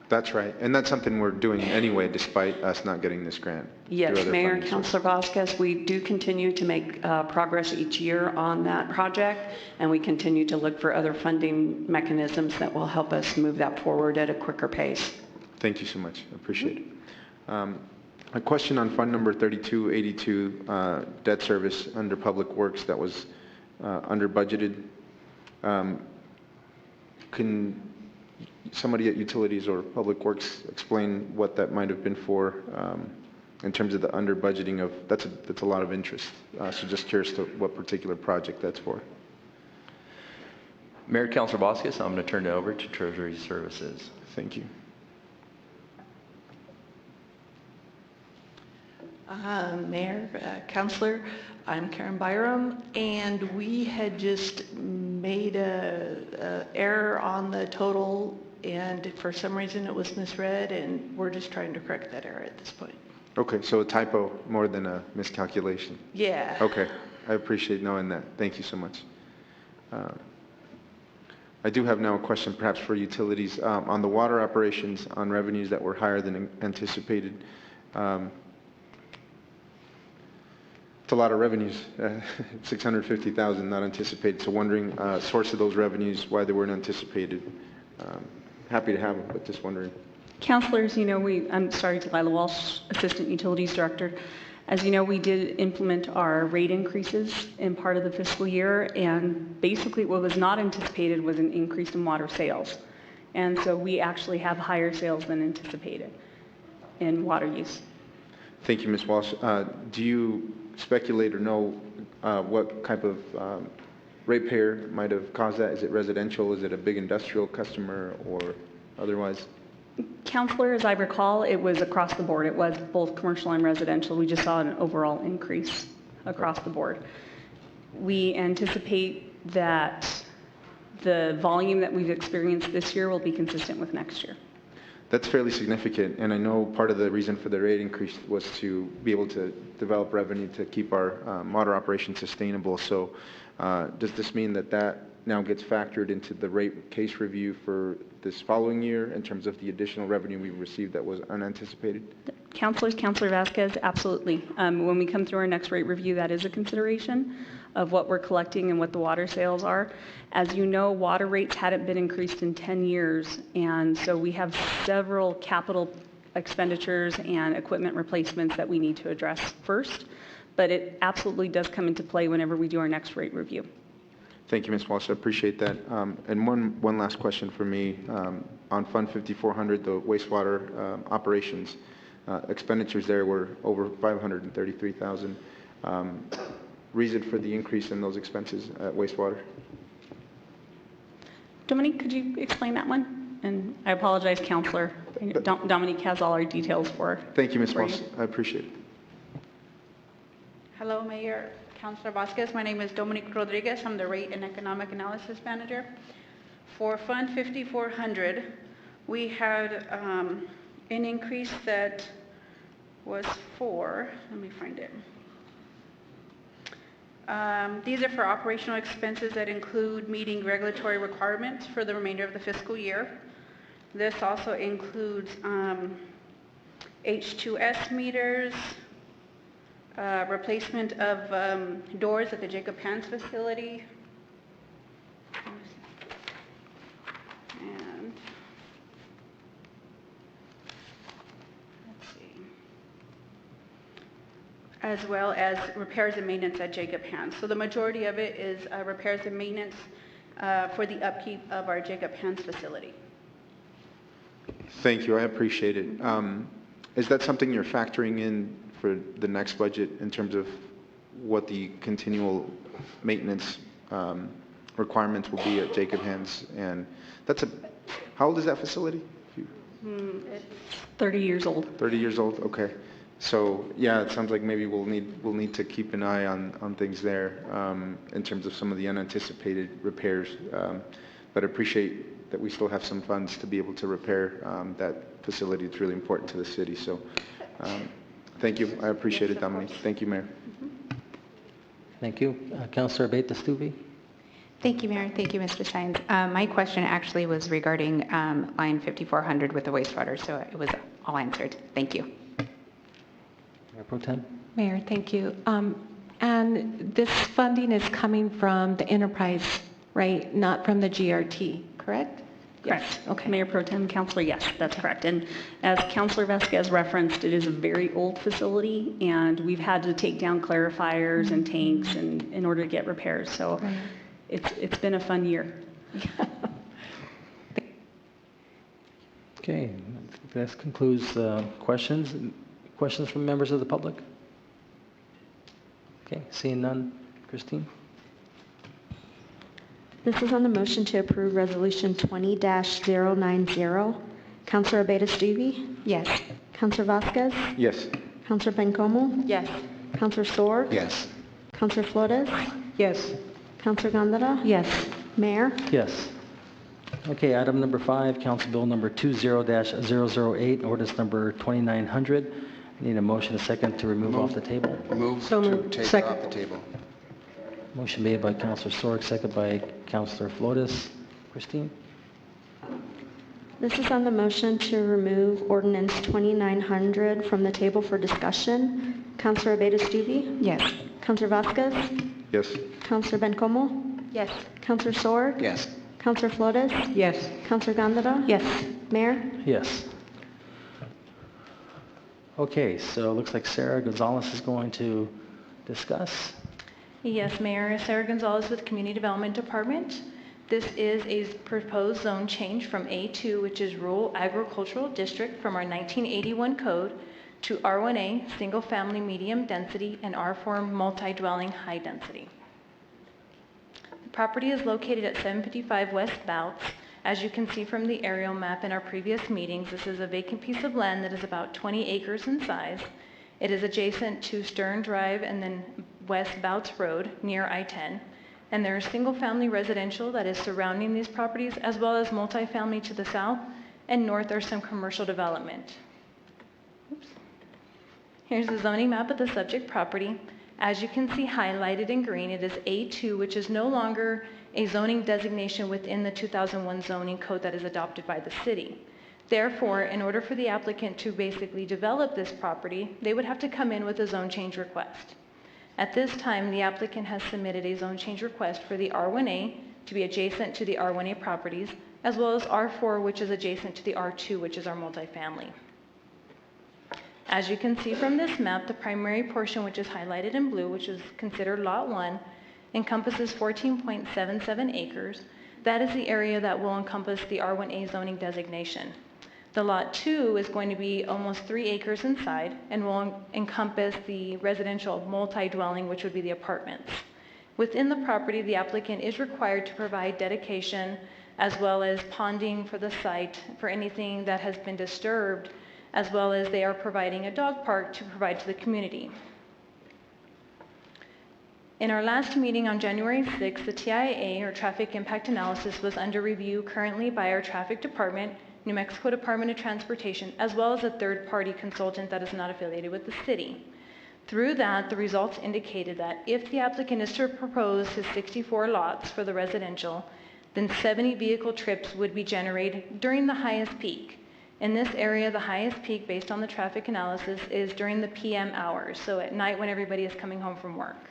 That's right. And that's something we're doing anyway, despite us not getting this grant. Yes, Mayor, Councilor Vasquez, we do continue to make progress each year on that project, and we continue to look for other funding mechanisms that will help us move that forward at a quicker pace. Thank you so much. I appreciate it. A question on fund number 3282, debt service under Public Works that was under budgeted. Can somebody at Utilities or Public Works explain what that might have been for in terms of the under budgeting of, that's a lot of interest. So just curious to what particular project that's for. Mayor, Councilor Vasquez, I'm going to turn it over to Treasury Services. Thank you. Mayor, Councilor, I'm Karen Byram, and we had just made a error on the total, and for some reason it was misread, and we're just trying to correct that error at this point. Okay, so a typo more than a miscalculation. Yeah. Okay, I appreciate knowing that. Thank you so much. I do have now a question perhaps for utilities. On the water operations, on revenues that were higher than anticipated, it's a lot of revenues, 650,000 not anticipated. So wondering source of those revenues, why they weren't anticipated. Happy to have them, but just wondering. Councilors, I'm Delilah Walsh, Assistant Utilities Director. As you know, we did implement our rate increases in part of the fiscal year, and basically what was not anticipated was an increase in water sales. And so we actually have higher sales than anticipated in water use. Thank you, Ms. Walsh. Do you speculate or know what type of ratepayer might have caused that? Is it residential? Is it a big industrial customer or otherwise? Councilor, as I recall, it was across the board. It was both commercial and residential. We just saw an overall increase across the board. We anticipate that the volume that we've experienced this year will be consistent with next year. That's fairly significant, and I know part of the reason for the rate increase was to be able to develop revenue to keep our water operation sustainable. So does this mean that that now gets factored into the rate case review for this following year in terms of the additional revenue we received that was unanticipated? Councilor Vasquez, absolutely. When we come through our next rate review, that is a consideration of what we're collecting and what the water sales are. As you know, water rates hadn't been increased in 10 years, and so we have several capital expenditures and equipment replacements that we need to address first, but it absolutely does come into play whenever we do our next rate review. Thank you, Ms. Walsh. I appreciate that. And one last question for me. On Fund 5400, the wastewater operations, expenditures there were over 533,000. Reason for the increase in those expenses at wastewater? Dominique, could you explain that one? And I apologize, Councilor. Dominique has all our details for. Thank you, Ms. Walsh. I appreciate it. Hello, Mayor, Councilor Vasquez. My name is Dominique Rodriguez. I'm the Rate and Economic Analysis Manager. For Fund 5400, we had an increase that was for, let me find it. These are for operational expenses that include meeting regulatory requirements for the remainder of the fiscal year. This also includes H2S meters, replacement of doors at the Jacob Hans facility, and let's see, as well as repairs and maintenance at Jacob Hans. So the majority of it is repairs and maintenance for the upkeep of our Jacob Hans facility. Thank you. I appreciate it. Is that something you're factoring in for the next budget in terms of what the continual maintenance requirements will be at Jacob Hans? And how old is that facility? It's 30 years old. 30 years old. Okay. So yeah, it sounds like maybe we'll need to keep an eye on things there in terms of some of the unanticipated repairs. But I appreciate that we still have some funds to be able to repair that facility. It's really important to the city. So thank you. I appreciate it, Dominique. Thank you, Mayor. Thank you. Councilor Abate-Stuvi. Thank you, Mayor. Thank you, Mr. Sines. My question actually was regarding line 5400 with the wastewater, so it was all answered. Thank you. Mayor Pro Tem. Mayor, thank you. And this funding is coming from the enterprise, right? Not from the GRT, correct? Correct. Okay. Mayor Pro Tem, Councilor, yes, that's correct. And as Councilor Vasquez referenced, it is a very old facility, and we've had to take down clarifiers and tanks in order to get repairs. So it's been a fun year. Okay, this concludes questions. Questions from members of the public? Okay, seeing none. Christine? This is on the motion to approve Resolution 20-090. Councilor Abate-Stuvi? Yes. Councilor Vasquez? Yes. Councilor Bencomo? Yes. Councilor Stohr? Yes. Councilor Flores? Yes. Councilor Gandara? Yes. Mayor? Yes. Okay, item number 5, Council Bill number 20-008, ordinance number 2900. Need a motion, a second to remove off the table. Move So to moved. take it Second. off the table. Motion made by Councilor Sorg, second by Councilor Flores. Christine? This is on the motion to remove Ordinance 2900 from the table for discussion. Councilor Abeyta-Stube? Yes. Councilor Vasquez? Yes. Councilor Bencomo? Yes. Councilor Sorg? Yes. Councilor Flores? Yes. Councilor Gandara? Yes. Mayor? Yes. Okay, so it looks like Sarah Gonzalez is going to discuss. Yes, Mayor. Sarah Gonzalez with Community Development Department. This is a proposed zone change from A2, which is Rural Agricultural District, from our 1981 code, to R1A, Single Family Medium Density, and R4, Multi-Dwelling High Density. The property is located at 755 West Bouts. As you can see from the aerial map in our previous meetings, this is a vacant piece of land that is about 20 acres in size. It is adjacent to Stern Drive and then West Bouts Road near I-10. And there is single-family residential that is surrounding these properties, as well as multifamily to the south, and north are some commercial development. Oops. Here's the zoning map of the subject property. As you can see highlighted in green, it is A2, which is no longer a zoning designation within the 2001 zoning code that is adopted by the city. Therefore, in order for the applicant to basically develop this property, they would have to come in with a zone change request. At this time, the applicant has submitted a zone change request for the R1A to be adjacent to the R1A properties, as well as R4, which is adjacent to the R2, which is our multifamily. As you can see from this map, the primary portion, which is highlighted in blue, which is considered Lot 1, encompasses 14.77 acres. That is the area that will encompass the R1A zoning designation. The Lot 2 is going to be almost 3 acres inside and will encompass the residential multi-dwelling, which would be the apartments. Within the property, the applicant is required to provide dedication as well as ponding for the site for anything that has been disturbed, as well as they are providing a dog park to provide to the community. In our last meeting on January 6th, the TIA, or Traffic Impact Analysis, was under review currently by our Traffic Department, New Mexico Department of Transportation, as well as a third-party consultant that is not affiliated with the city. Through that, the results indicated that if the applicant is to propose his 64 lots for the residential, then 70 vehicle trips would be generated during the highest peak. In this area, the highest peak, based on the traffic analysis, is during the PM hours, so at night when everybody is coming home from work.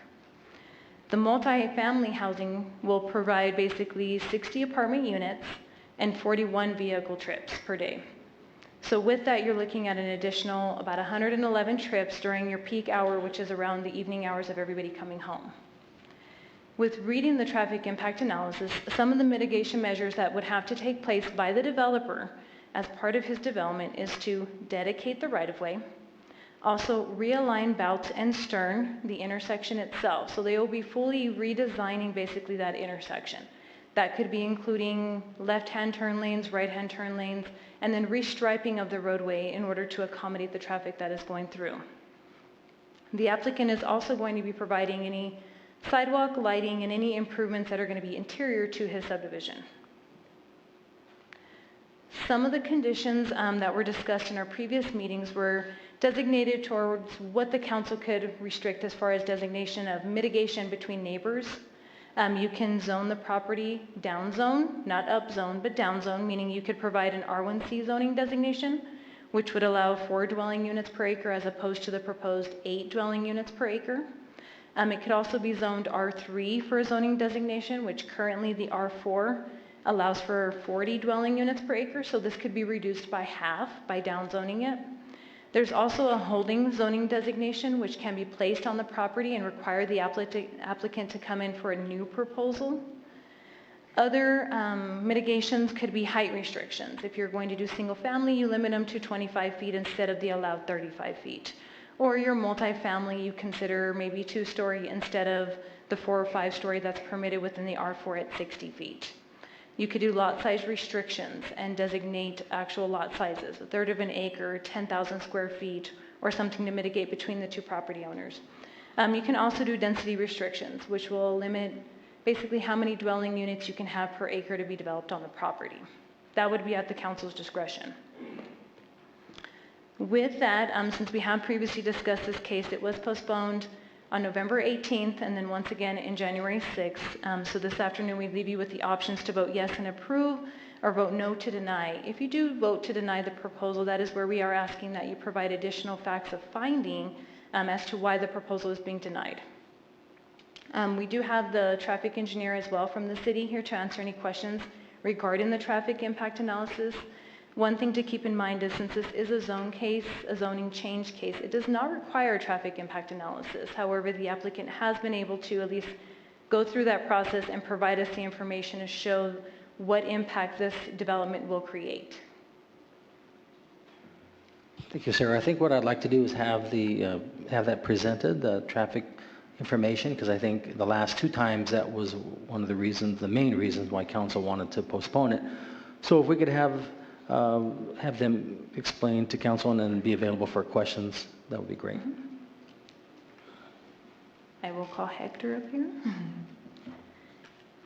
The multi-family housing will provide basically 60 apartment units and 41 vehicle trips per day. So with that, you're looking at an additional about 111 trips during your peak hour, which is around the evening hours of everybody coming home. With reading the traffic impact analysis, some of the mitigation measures that would have to take place by the developer as part of his development is to dedicate the right-of-way, also realign Bouts and Stern, the intersection itself. So they will be fully redesigning basically that intersection. That could be including left-hand turn lanes, right-hand turn lanes, and then restriping of the roadway in order to accommodate the traffic that is going through. The applicant is also going to be providing any sidewalk lighting and any improvements that are going to be interior to his subdivision. Some of the conditions that were discussed in our previous meetings were designated towards what the council could restrict as far as designation of mitigation between neighbors. You can zone the property down zone, not up zone, but down zone, meaning you could provide an R1C zoning designation, which would allow 4 dwelling units per acre as opposed to the proposed 8 dwelling units per acre. It could also be zoned R3 for a zoning designation, which currently the R4 allows for 40 dwelling units per acre, so this could be reduced by half by downzoning it. There's also a holding zoning designation, which can be placed on the property and require the applicant to come in for a new proposal. Other mitigations could be height restrictions. If you're going to do single family, you limit them to 25 feet instead of the allowed 35 feet. Or your multifamily, you consider maybe 2-story instead of the 4 or 5-story that's permitted within the R4 at 60 feet. You could do lot size restrictions and designate actual lot sizes, 1/3 of an acre, 10,000 square feet, or something to mitigate between the two property owners. You can also do density restrictions, which will limit basically how many dwelling units you can have per acre to be developed on the property. That would be at the council's discretion. With that, since we have previously discussed this case, it was postponed on November 18th and then once again in January 6th. So this afternoon we leave you with the options to vote yes and approve or vote no to deny. If you do vote to deny the proposal, that is where we are asking that you provide additional facts of finding as to why the proposal is being denied. We do have the traffic engineer as well from the city here to answer any questions regarding the traffic impact analysis. One thing to keep in mind is since this is a zone case, a zoning change case, it does not require a traffic impact analysis. However, the applicant has been able to at least go through that process and provide us the information to show what impact this development will create. Thank you, Sarah. I think what I'd like to do is have that presented, the traffic information, because I think the last two times that was one of the reasons, the main reasons why council wanted to postpone it. So if we could have them explain to council and then be available for questions, that would be great. I will call Hector up here. Do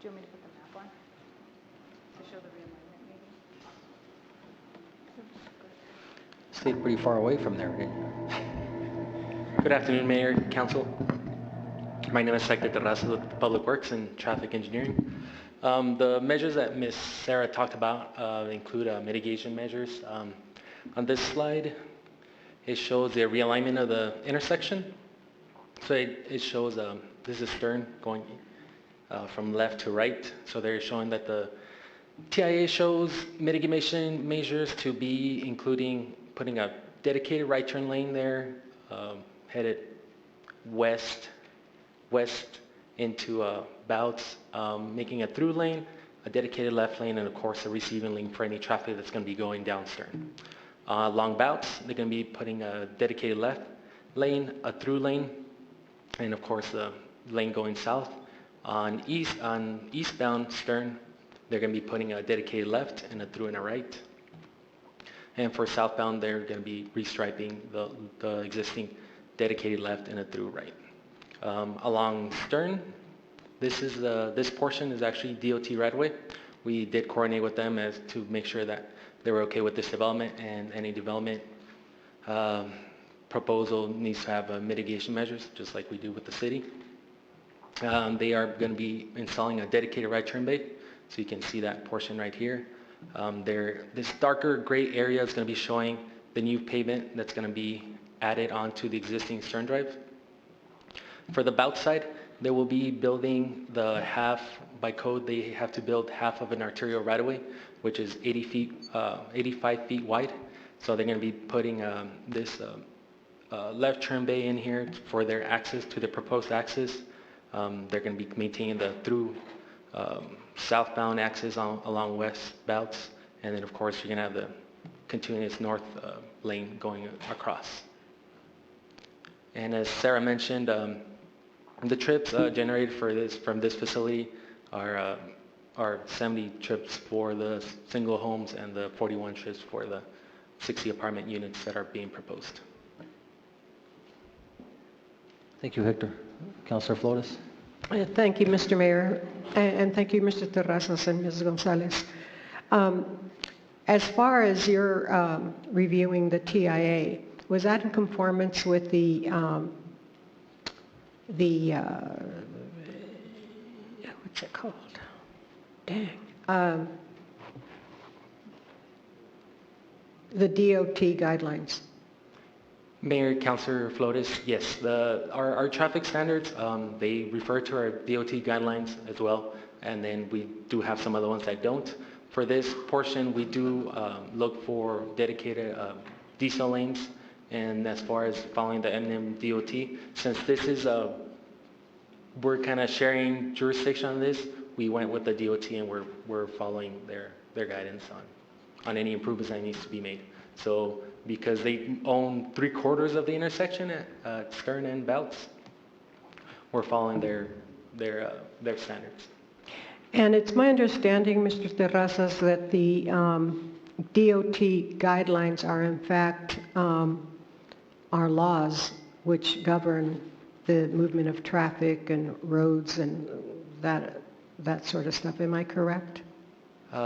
you want me to put the map on to show the realignment maybe? Stayed pretty far away from there, didn't you? Good afternoon, Mayor, Council. My name is Hector Terraza with Public Works and Traffic Engineering. The measures that Ms. Sarah talked about include mitigation measures. On this slide, it shows the realignment of the intersection. So it shows, this is Stern going from left to right. So they're showing that the TIA shows mitigation measures to be including putting a dedicated right turn lane there, headed west into Bouts, making a through lane, a dedicated left lane, and of course a receiving lane for any traffic that's going to be going down Stern. Along Bouts, they're going to be putting a dedicated left lane, a through lane, and of course a lane going south. On eastbound Stern, they're going to be putting a dedicated left and a through and a right. And for southbound, they're going to be restriping the existing dedicated left and a through right. Along Stern, this portion is actually DOT right-of-way. We did coordinate with them as to make sure that they were okay with this development, and any development proposal needs to have mitigation measures, just like we do with the city. They are going to be installing a dedicated right turn bay, so you can see that portion right here. This darker gray area is going to be showing the new pavement that's going to be added onto the existing Stern Drive. For the Bout side, they will be building the half, by code, they have to build half of an arterial right-of-way, which is 85 feet wide. So they're going to be putting this left turn bay in here for their access to the proposed access. They're going to be maintaining the through southbound access along West Bouts. And then, of course, you're going to have the continuous north lane going across. And as Sarah mentioned, the trips generated from this facility are 70 trips for the single homes and the 41 trips for the 60 apartment units that are being proposed. Thank you, Hector. Councilor Flores. Thank you, Mr. Mayor, and thank you, Mr. Terrazas and Ms. Gonzalez. As far as your reviewing the TIA, was that in conformance with the what's it called? Dang. The DOT guidelines? Mayor, Councilor Flores, yes. Our traffic standards, they refer to our DOT guidelines as well, and then we do have some other ones that don't. For this portion, we do look for dedicated diesel lanes, and as far as following the MDOT, since this is we're kind of sharing jurisdiction on this, we went with the DOT and we're following their guidance on any improvements that needs to be made. So because they own 3/4 of the intersection at Stern and Bouts, we're following their standards. And it's my understanding, Mr. Terrazas, that the DOT guidelines are in fact our laws which govern the movement of traffic and roads and that sort of stuff. Am I correct?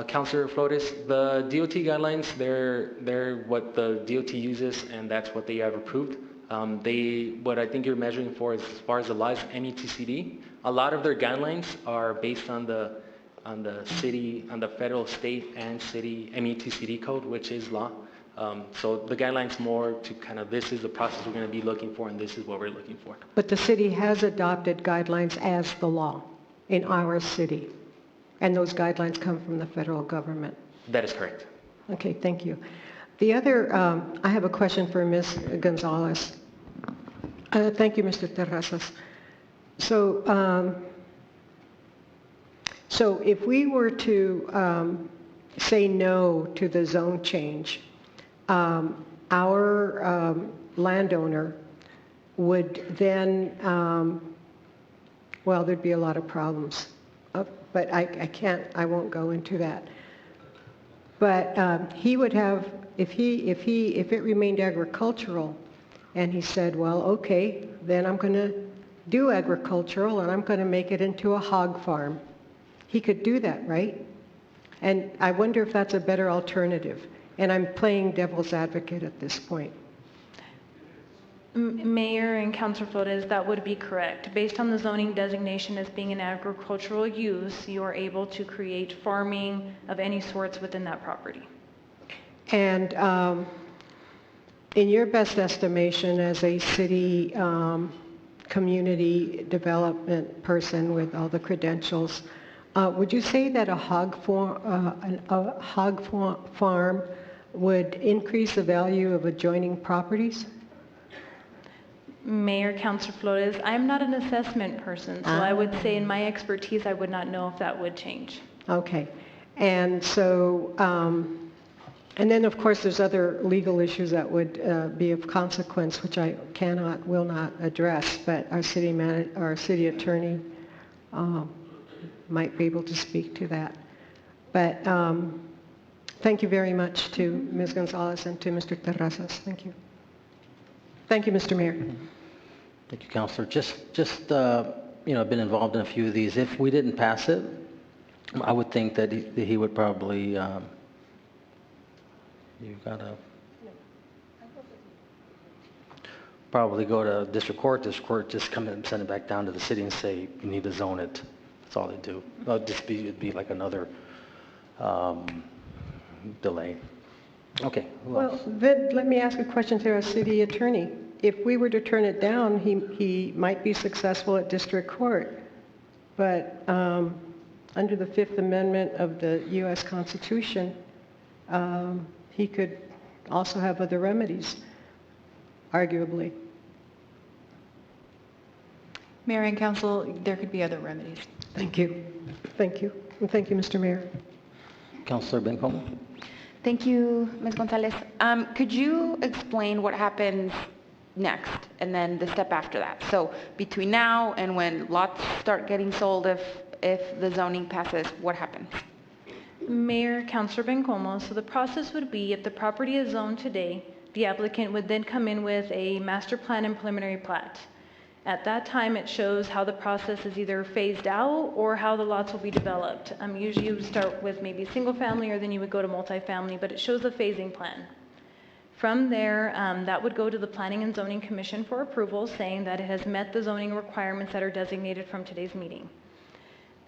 Councilor Flores, the DOT guidelines, they're what the DOT uses, and that's what they have approved. What I think you're measuring for is as far as the live METCD. A lot of their guidelines are based on the city, on the federal, state, and city METCD code, which is law. So the guidelines more to kind of, this is the process we're going to be looking for, and this is what we're looking for. But the city has adopted guidelines as the law in our city, and those guidelines come from the federal government. That is correct. Okay, thank you. The other, I have a question for Ms. Gonzalez. Thank you, Mr. Terrazas. So if we were to say no to the zone change, our landowner would then, well, there'd be a lot of problems, but I won't go into that. But he would have, if it remained agricultural, and he said, well, okay, then I'm going to do agricultural and I'm going to make it into a hog farm. He could do that, right? And I wonder if that's a better alternative. And I'm playing devil's advocate at this point. Mayor and Councilor Flores, that would be correct. Based on the zoning designation as being an agricultural use, you are able to create farming of any sorts within that property. And in your best estimation as a city community development person with all the credentials, would you say that a hog farm would increase the value of adjoining properties? Mayor, Councilor Flores, I'm not an assessment person, so I would say in my expertise, I would not know if that would change. Okay. And so, and then of course there's other legal issues that would be of consequence, which I will not address, but our city attorney might be able to speak to that. But thank you very much to Ms. Gonzalez and to Mr. Terrazas. Thank you. Thank you, Mr. Mayor. Thank you, Councilor. I've been involved in a few of these. If we didn't pass it, I would think that he would probably, probably go to district court. District court just come in and send it back down to the city and say, you need to zone it. That's all they do. It'd be like another delay. Okay. Well, then let me ask a question to our city attorney. If we were to turn it down, he might be successful at district court. But under the Fifth Amendment of the U.S. Constitution, he could also have other remedies, arguably. Mayor and Council, there could be other remedies. Thank you. Thank you. And thank you, Mr. Mayor. Councilor Bencomo. Thank you, Ms. Gonzalez. Could you explain what happens next and then the step after that? So between now and when lots start getting sold, if the zoning passes, what happens? Mayor, Councilor Bencomo, so the process would be if the property is zoned today, the applicant would then come in with a master plan and preliminary plat. At that time, it shows how the process is either phased out or how the lots will be developed. Usually you would start with maybe single family or then you would go to multifamily, but it shows a phasing plan. From there, that would go to the Planning and Zoning Commission for approval, saying that it has met the zoning requirements that are designated from today's meeting.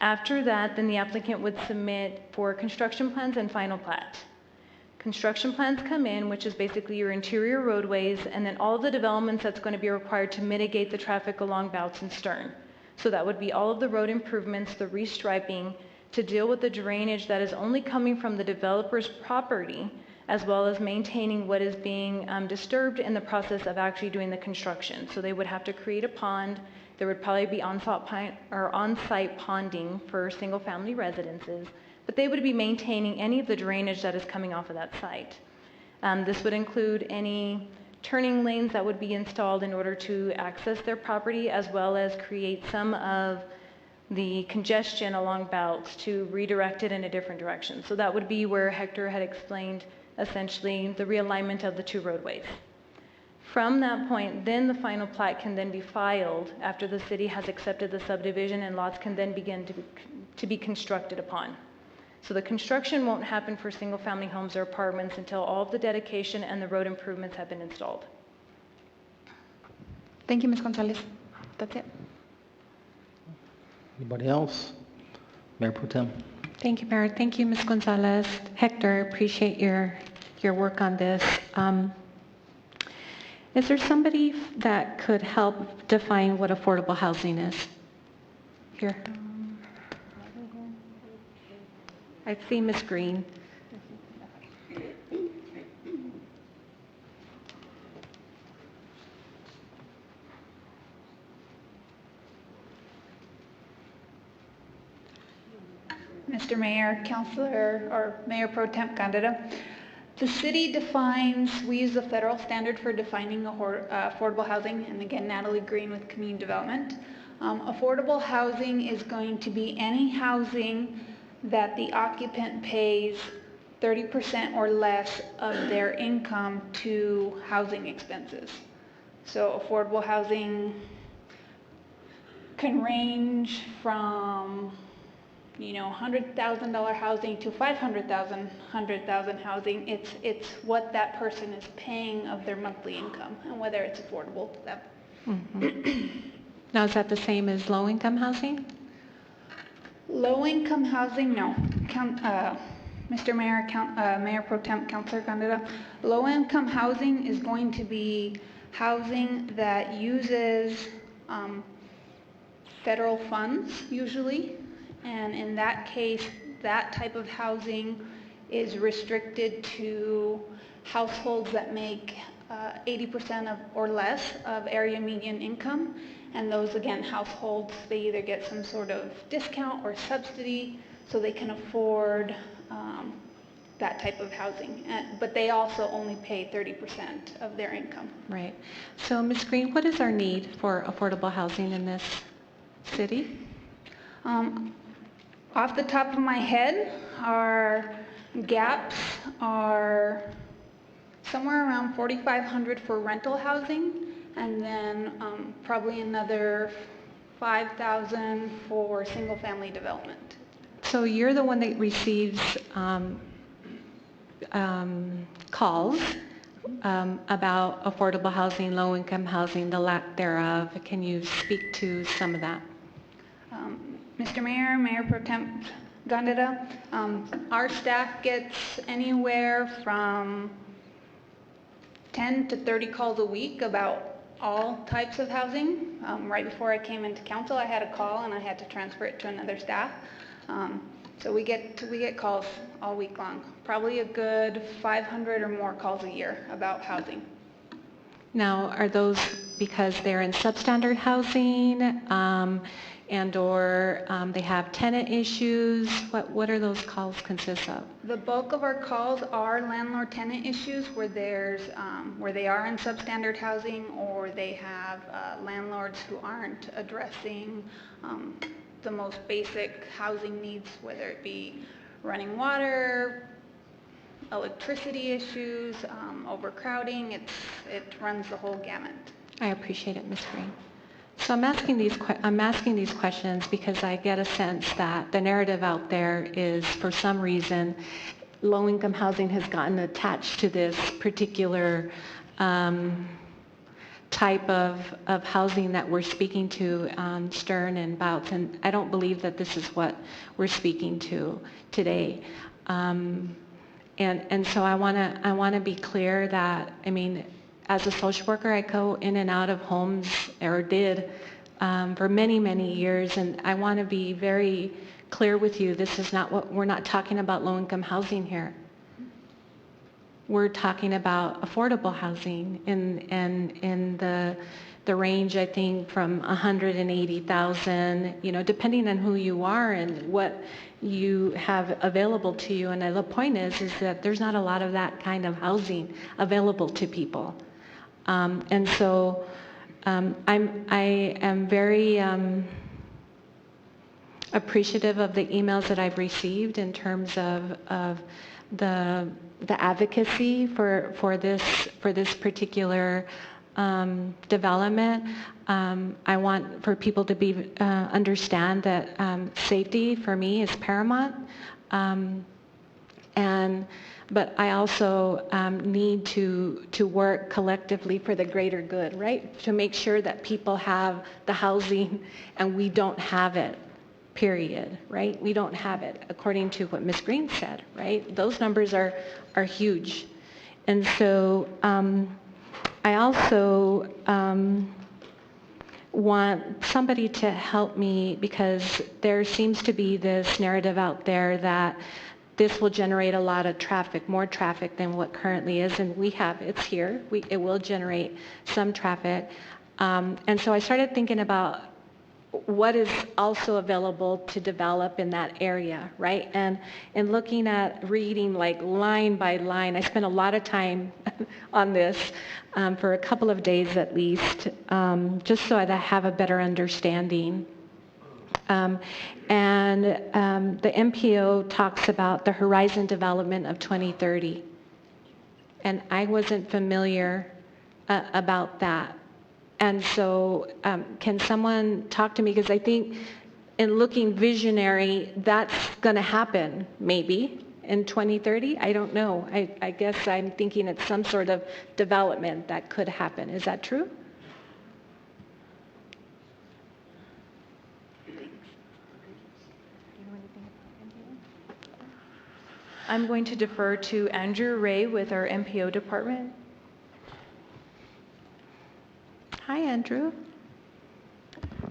After that, then the applicant would submit for construction plans and final plat. Construction plans come in, which is basically your interior roadways, and then all of the developments that's going to be required to mitigate the traffic along Bouts and Stern. So that would be all of the road improvements, the restriping, to deal with the drainage that is only coming from the developer's property, as well as maintaining what is being disturbed in the process of actually doing the construction. So they would have to create a pond. There would probably be on-site ponding for single-family residences, but they would be maintaining any of the drainage that is coming off of that site. This would include any turning lanes that would be installed in order to access their property, as well as create some of the congestion along Bouts to redirect it in a different direction. So that would be where Hector had explained essentially the realignment of the two roadways. From that point, then the final plat can then be filed after the city has accepted the subdivision, and lots can then begin to be constructed upon. So the construction won't happen for single-family homes or apartments until all of the dedication and the road improvements have been installed. Thank you, Ms. Gonzalez. That's it. Anybody else? Mayor Pro Tem. Thank you, Mayor. Thank you, Ms. Gonzalez. Hector, appreciate your work on this. Is there somebody that could help define what affordable housing is? Here. I see Ms. Green. Mr. Mayor, Councilor, or Mayor Pro Temp Candida, the city defines, we use the federal standard for defining affordable housing, and again, Natalie Green with Community Development. Affordable housing is going to be any housing that the occupant pays 30% or less of their income to housing expenses. So affordable housing can range from $100,000 housing to $100,000 housing. It's what that person is paying of their monthly income and whether it's affordable to them. Mm-hmm. Now, is that the same as low-income housing? Low-income housing, no. Mr. Mayor, Mayor Pro Temp, Councilor Candida, low-income housing is going to be housing that uses federal funds usually. And in that case, that type of housing is restricted to households that make 80% or less of area median income. And those, again, households, they either get some sort of discount or subsidy so they can afford that type of housing. But they also only pay 30% of their income. Right. So, Ms. Green, what is our need for affordable housing in this city? Off the top of my head, our gaps are somewhere around 4,500 for rental housing, and then probably another 5,000 for single-family development. So you're the one that receives calls about affordable housing, low-income housing, the lack thereof. Can you speak to some of that? Mr. Mayor, Mayor Pro Temp Candida, our staff gets anywhere from 10 to 30 calls a week about all types of housing. Right before I came into council, I had a call and I had to transfer it to another staff. So we get calls all week long. Probably a good 500 or more calls a year about housing. Now, are those because they're in substandard housing and or they have tenant issues? What are those calls consist of? The bulk of our calls are landlord-tenant issues where they are in substandard housing or they have landlords who aren't addressing the most basic housing needs, whether it be running water, electricity issues, overcrowding. It runs the whole gamut. I appreciate it, Ms. Green. So I'm asking these questions because I get a sense that the narrative out there is, for some reason, low-income housing has gotten attached to this particular type of housing that we're speaking to on Stern and Bouts, and I don't believe that this is what we're speaking to today. And so I want to be clear that, I mean, as a social worker, I go in and out of homes, or did, for many, many years, and I want to be very clear with you. This is not what, we're not talking about low-income housing here. We're talking about affordable housing in the range, I think, from 180,000, depending on who you are and what you have available to you. And the point is that there's not a lot of that kind of housing available to people. And so I am very appreciative of the emails that I've received in terms of the advocacy for this particular development. I want for people to be understand that safety for me is paramount. But I also need to work collectively for the greater good, right? To make sure that people have the housing and we don't have it, period, right? We don't have it, according to what Ms. Green said, right? Those numbers are huge. And so I also want somebody to help me, because there seems to be this narrative out there that this will generate a lot of traffic, more traffic than what currently is, and it's here. It will generate some traffic. And so I started thinking about what is also available to develop in that area, right? And looking at reading like line by line, I spent a lot of time on this for a couple of days at least, just so that I have a better understanding. The MPO talks about the horizon development of 2030. And I wasn't familiar about that. And so can someone talk to me? Because I think in looking visionary, that's going to happen maybe in 2030. I don't know. I guess I'm thinking it's some sort of development that could happen. Is that true? I'm going to defer to Andrew Ray with our MPO department. Hi, Andrew.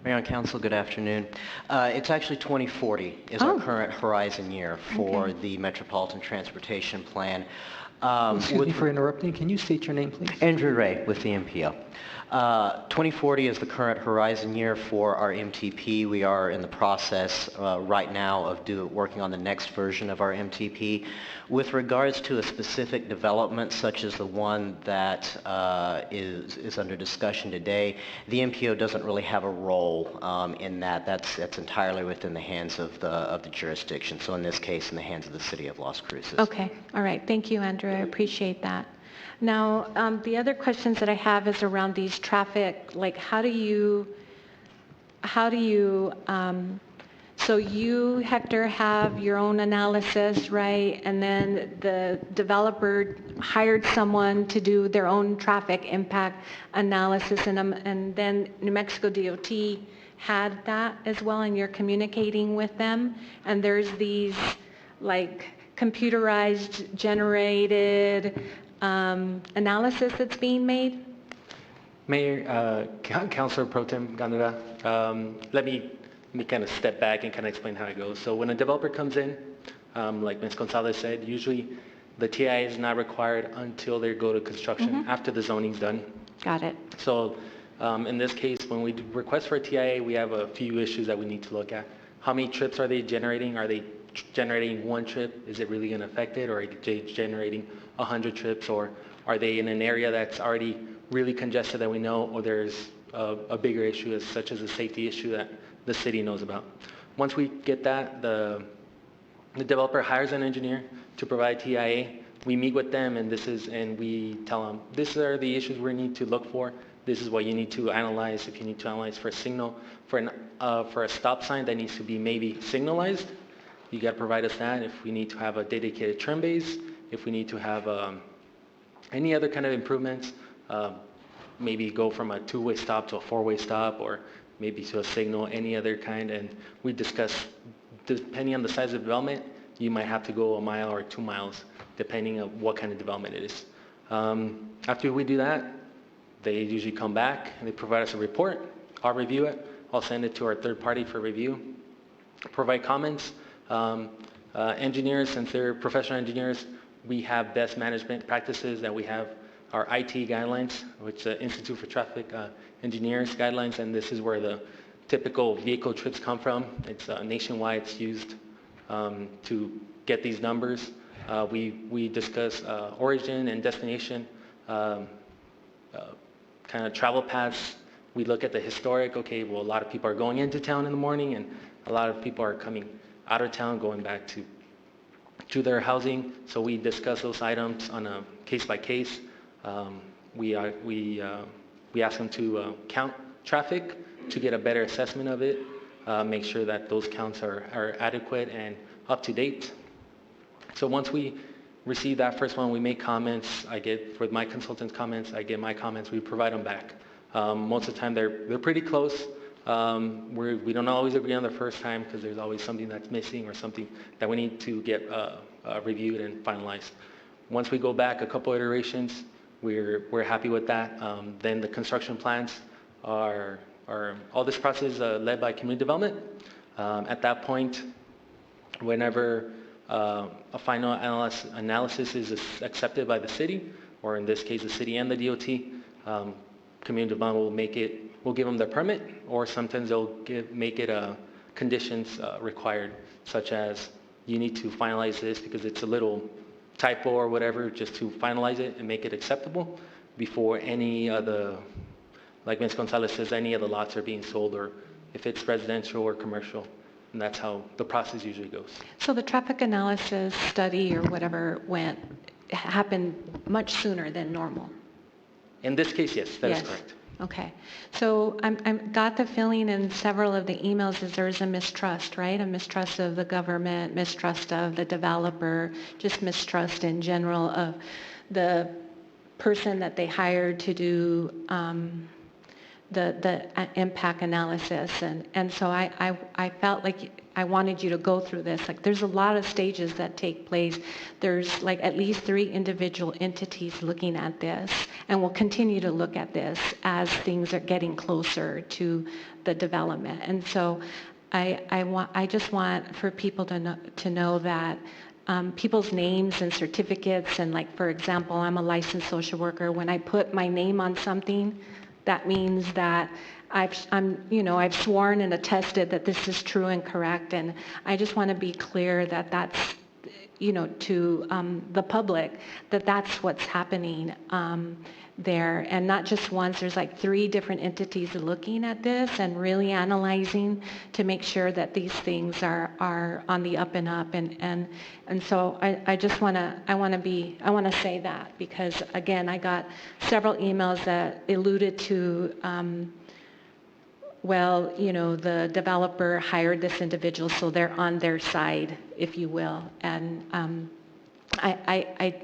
Mayor and Council, good afternoon. It's actually 2040 is our current horizon year for the Metropolitan Transportation Plan. Excuse me for interrupting. Can you state your name, please? Andrew Ray with the MPO. 2040 is the current horizon year for our MTP. We are in the process right now of working on the next version of our MTP. With regards to a specific development such as the one that is under discussion today, the MPO doesn't really have a role in that. That's entirely within the hands of the jurisdiction. So in this case, in the hands of the city of Las Cruces. Okay. All right. Thank you, Andrew. I appreciate that. Now, the other questions that I have is around these traffic, like how do you, so you, Hector, have your own analysis, right? And then the developer hired someone to do their own traffic impact analysis, and then New Mexico DOT had that as well, and you're communicating with them, and there's these like computerized, generated analysis that's being made? Mayor, Councilor Pro Tem Ganura, let me kind of step back and kind of explain how it goes. So when a developer comes in, like Ms. Gonzalez said, usually the TIA is not required until they go to construction after the zoning's done. Got it. So in this case, when we request for a TIA, we have a few issues that we need to look at. How many trips are they generating? Are they generating one trip? Is it really going to affect it? Or are they generating 100 trips? Or are they in an area that's already really congested that we know, or there's a bigger issue such as a safety issue that the city knows about? Once we get that, the developer hires an engineer to provide TIA. We meet with them, and we tell them, these are the issues we need to look for. This is what you need to analyze. If you need to analyze for a signal, for a stop sign that needs to be maybe signalized, you got to provide us that. If we need to have a dedicated turn base, if we need to have any other kind of improvements, maybe go from a two-way stop to a four-way stop, or maybe to a signal, any other kind. And we discuss, depending on the size of development, you might have to go a mile or 2 miles, depending on what kind of development it is. After we do that, they usually come back and they provide us a report. I'll review it. I'll send it to our third party for review, provide comments. Engineers, since they're professional engineers, we have best management practices that we have our IT guidelines, which the Institute for Traffic Engineers guidelines, and this is where the typical vehicle trips come from. It's nationwide. It's used to get these numbers. We discuss origin and destination, kind of travel paths. We look at the historic. Okay, well, a lot of people are going into town in the morning, and a lot of people are coming out of town, going back to their housing. So we discuss those items on a case by case. We ask them to count traffic to get a better assessment of it, make sure that those counts are adequate and up to date. So once we receive that first one, we make comments. For my consultant's comments, I get my comments. We provide them back. Most of the time, they're pretty close. We don't always agree on the first time because there's always something that's missing or something that we need to get reviewed and finalized. Once we go back a couple iterations, we're happy with that. Then the construction plans are all this process is led by community development. At that point, whenever a final analysis is accepted by the city, or in this case the city and the DOT, community development will give them their permit, or sometimes they'll make it conditions required, such as you need to finalize this because it's a little typo or whatever, just to finalize it and make it acceptable before any of the, like Ms. Gonzalez says, any of the lots are being sold, or if it's residential or commercial. And that's how the process usually goes. So the traffic analysis study or whatever happened much sooner than normal? In this case, yes, that is correct. Okay. So I got the feeling in several of the emails is there's a mistrust, right? A mistrust of the government, mistrust of the developer, just mistrust in general of the person that they hired to do the impact analysis. And so I felt like I wanted you to go through this. Like there's a lot of stages that take place. There's like at least 3 individual entities looking at this, and we'll continue to look at this as things are getting closer to the development. And so I just want for people to know that people's names and certificates, and like, for example, I'm a licensed social worker. When I put my name on something, that means that I've sworn and attested that this is true and correct, and I just want to be clear that that's, to the public, that that's what's happening there, and not just once. There's like 3 different entities looking at this and really analyzing to make sure that these things are on the up and up, and so I want to say that, because again, I got several emails that alluded to the developer hired this individual, so they're on their side, if you will. And I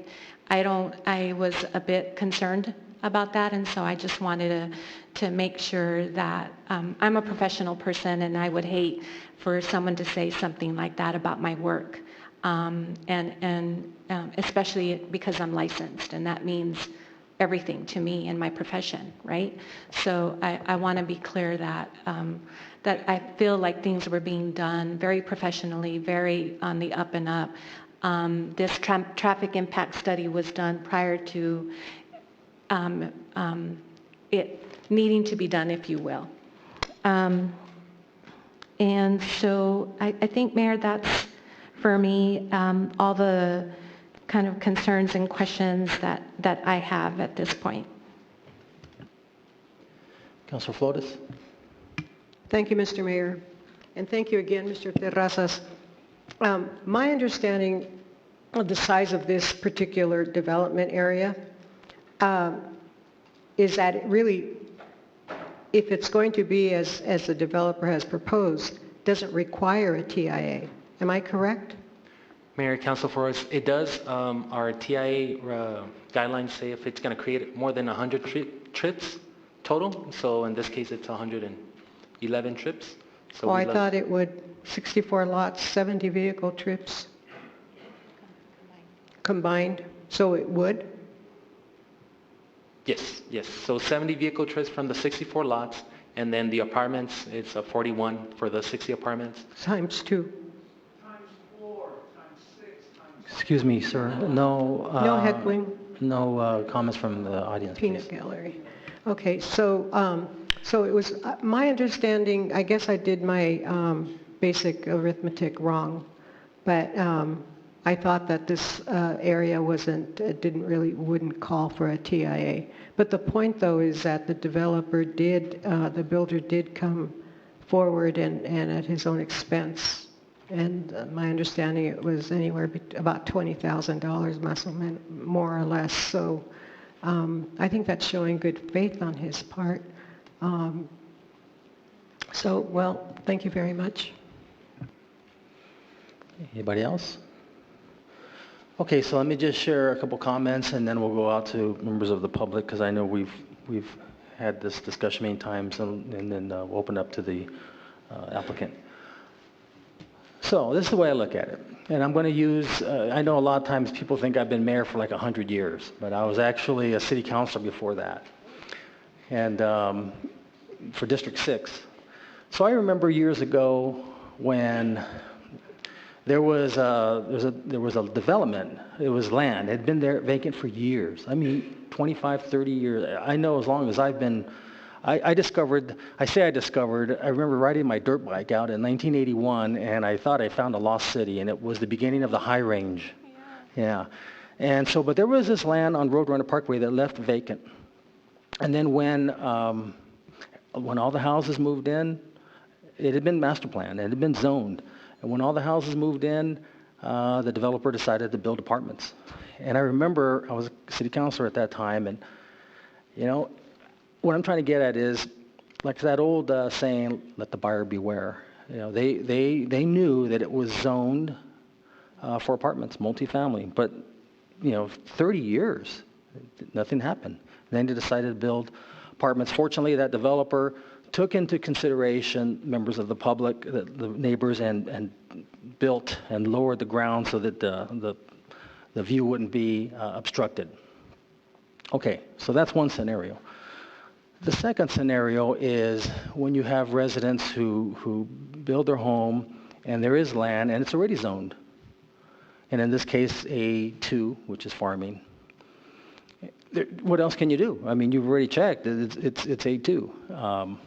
was a bit concerned about that, and so I just wanted to make sure that I'm a professional person, and I would hate for someone to say something like that about my work, and especially because I'm licensed, and that means everything to me in my profession, right? So I want to be clear that that I feel like things were being done very professionally, very on the up and up. This traffic impact study was done prior to it needing to be done, if you will. And so I think, Mayor, that's for me all the kind of concerns and questions that I have at this point. Councilor Flores? Thank you, Mr. Mayor. And thank you again, Mr. Terrazas. My understanding of the size of this particular development area is that it really, if it's going to be as the developer has proposed, doesn't require a TIA. Am I correct? Mayor, Council, for us, it does. Our TIA guidelines say if it's going to create more than 100 trips total. So in this case, it's 111 trips. So I thought it would 64 lots, 70 vehicle trips combined. So it would? Yes. So 70 vehicle trips from the 64 lots, and then the apartments, it's 41 for the 60 apartments. Times 2. Excuse me, sir. No. No heckling? No comments from the audience, Peanut please. gallery. Okay, so it was my understanding. I guess I did my basic arithmetic wrong, but I thought that this area wouldn't call for a TIA. But the point, though, is that the builder did come forward and at his own expense. And my understanding, it was anywhere about $20,000, more or less. So I think that's showing good faith on his part. Thank you very much. Anybody else? Okay, so let me just share a couple comments, and then we'll go out to members of the public, because I know we've had this discussion many times, and then we'll open up to the applicant. So this is the way I look at it, and I'm going to use, I know a lot of times people think I've been mayor for like 100 years, but I was actually a city councilor before that, and for District 6. So I remember years ago when there was a development. It was land. It had been there vacant for years. I mean, 25, 30 years. I know as long as I've been, I discovered, I remember riding my dirt bike out in 1981, and I thought I found a lost city, and it was the beginning of the High Range. Yeah. And so, but there was this land on Roadrunner Parkway that left vacant. And then when all the houses moved in, it had been master planned, it had been zoned. And when all the houses moved in, the developer decided to build apartments. And I remember I was a city councilor at that time, and you know, what I'm trying to get at is, like that old saying, "Let the buyer beware." You know, they knew that it was zoned for apartments, multifamily, but you know, 30 years, nothing happened. Then they decided to build apartments. Fortunately, that developer took into consideration members of the public, the neighbors, and built and lowered the ground so that the view wouldn't be obstructed. Okay, so that's one scenario. The second scenario is when you have residents who build their home and there is land and it's already zoned. And in this case, A2, which is farming. What else can you do? I mean, you've already checked. It's A2.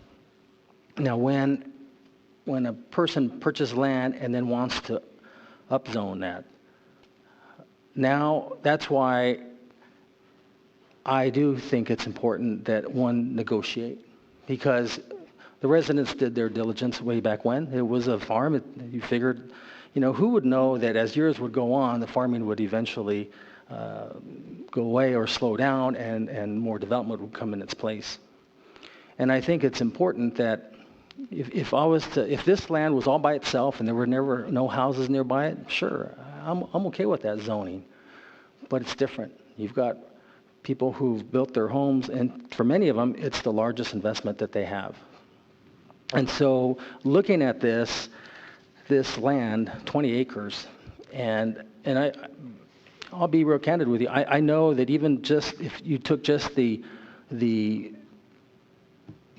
Now, when a person purchases land and then wants to upzone that, now that's why I do think it's important that one negotiate, because the residents did their diligence way back when. It was a farm. You figured, you know, who would know that as years would go on, the farming would eventually go away or slow down, and more development would come in its place. And I think it's important that if this land was all by itself and there were never no houses nearby it, sure, I'm okay with that zoning. But it's different. You've got people who've built their homes, and for many of them, it's the largest investment that they have. And so, looking at this land, 20 acres, and I'll be real candid with you. I know that even just if you took just the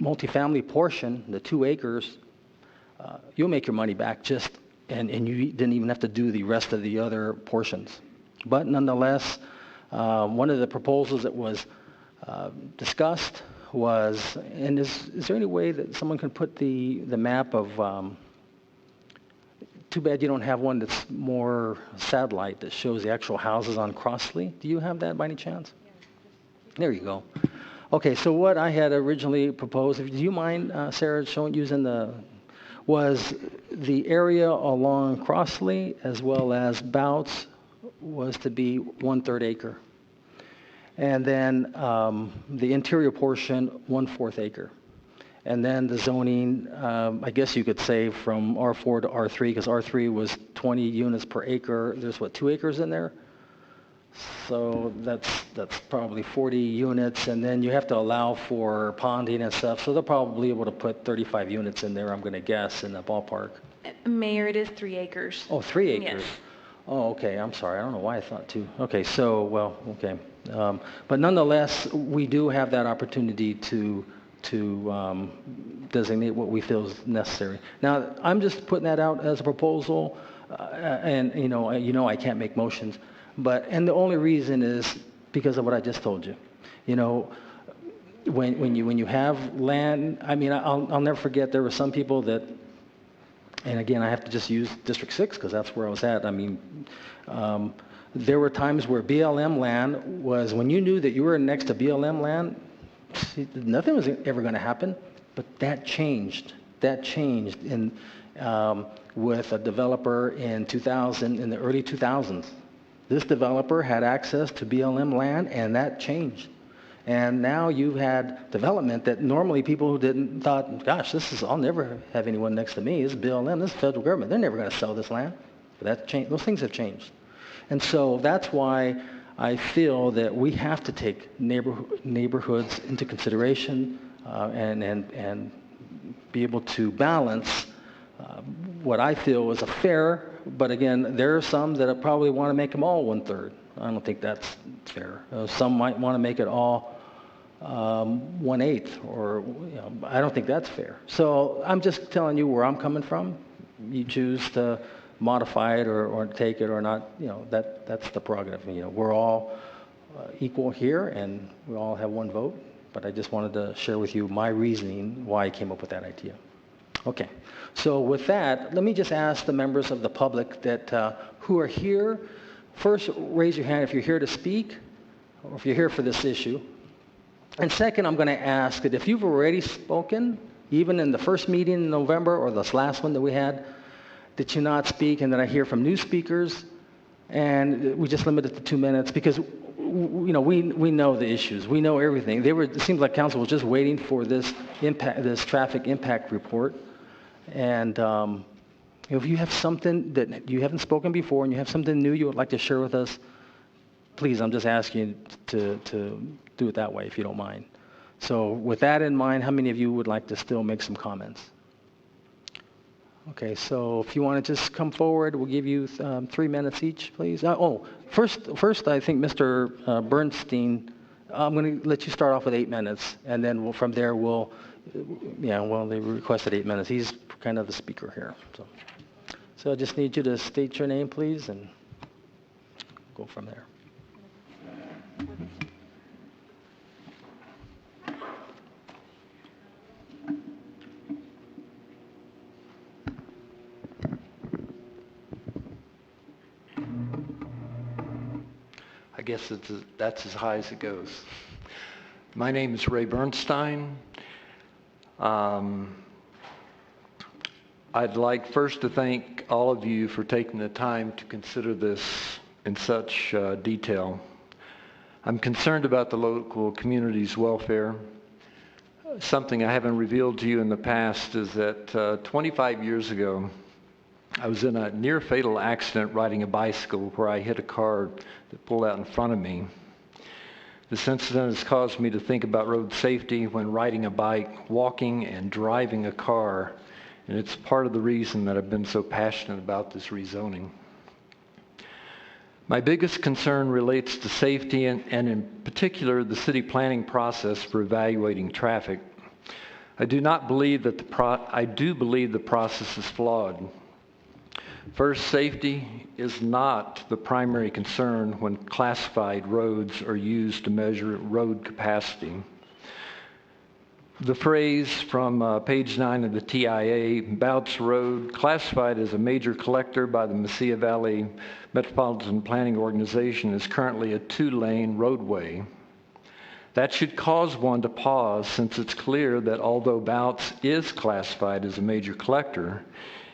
multifamily portion, the 2 acres, you'll make your money back and you didn't even have to do the rest of the other portions. But nonetheless, one of the proposals that was discussed was, and is there any way that someone can put the map of, too bad you don't have one that's more satellite that shows the actual houses on Crossley. Do you have that by any chance? There you go. Okay, so what I had originally proposed, do you mind, Sarah, using was the area along Crossley as well as Bouts was to be 1/3 acre. And then the interior portion, 1/4 acre. And then the zoning, I guess you could say from R4 to R3, because R3 was 20 units per acre. There's 2 acres in there? So that's probably 40 units, and then you have to allow for ponding and stuff. So they'll probably be able to put 35 units in there, I'm going to guess, in the ballpark. Mayor, it is 3 acres. Oh, 3 acres. Yes. Oh, okay. I'm sorry. I don't know why I thought 2. Okay, so, well, okay. But nonetheless, we do have that opportunity to designate what we feel is necessary. Now, I'm just putting that out as a proposal, and you know I can't make motions. And the only reason is because of what I just told you. You know, when you have land, I mean, I'll never forget there were some people that, and again, I have to just use District 6 because that's where I was at. I mean, there were times where BLM land was, when you knew that you were next to BLM land, nothing was ever going to happen. But that changed. That changed with a developer in the early 2000s. This developer had access to BLM land, and that changed. And now you've had development that normally people who thought, gosh, I'll never have anyone next to me. This is BLM, this is federal government. They're never going to sell this land. But that changed. Those things have changed. And so that's why I feel that we have to take neighborhoods into consideration and be able to balance what I feel is a fair, but again, there are some that probably want to make them all 1/3. I don't think that's fair. Some might want to make it all 1/8, or I don't think that's fair. So I'm just telling you where I'm coming from. You choose to modify it or take it or not. That's the prerogative. We're all equal here, and we all have one vote. But I just wanted to share with you my reasoning why I came up with that idea. Okay. So with that, let me just ask the members of the public that who are here. First, raise your hand if you're here to speak, or if you're here for this issue. And second, I'm going to ask that if you've already spoken, even in the first meeting in November or this last one that we had, that you not speak, and that I hear from new speakers, and we just limit it to 2 minutes, because we know the issues, we know everything. It seems like council was just waiting for this traffic impact report, and if you have something that you haven't spoken before and you have something new you would like to share with us, please, I'm just asking you to do it that way, if you don't mind. So with that in mind, how many of you would like to still make some comments? Okay, so if you want to just come forward, we'll give you 3 minutes each, please. First, I think Mr. Bernstein, I'm going to let you start off with 8 minutes, and then from there they requested 8 minutes. He's kind of the speaker here. So I just need you to state your name, please, and go from there. I guess that's as high as it goes. My name is Ray Bernstein. I'd like first to thank all of you for taking the time to consider this in such detail. I'm concerned about the local community's welfare. Something I haven't revealed to you in the past is that 25 years ago, I was in a near-fatal accident riding a bicycle where I hit a car that pulled out in front of me. This incident has caused me to think about road safety when riding a bike, walking, and driving a car, and it's part of the reason that I've been so passionate about this rezoning. My biggest concern relates to safety and in particular the city planning process for evaluating traffic. I do believe the process is flawed. First, safety is not the primary concern when classified roads are used to measure road capacity. The phrase from page 9 of the TIA, Bouts Road, classified as a major collector by the Mesilla Valley Metropolitan Planning Organization, is currently a 2-lane roadway. That should cause one to pause, since it's clear that although Bouts is classified as a major collector,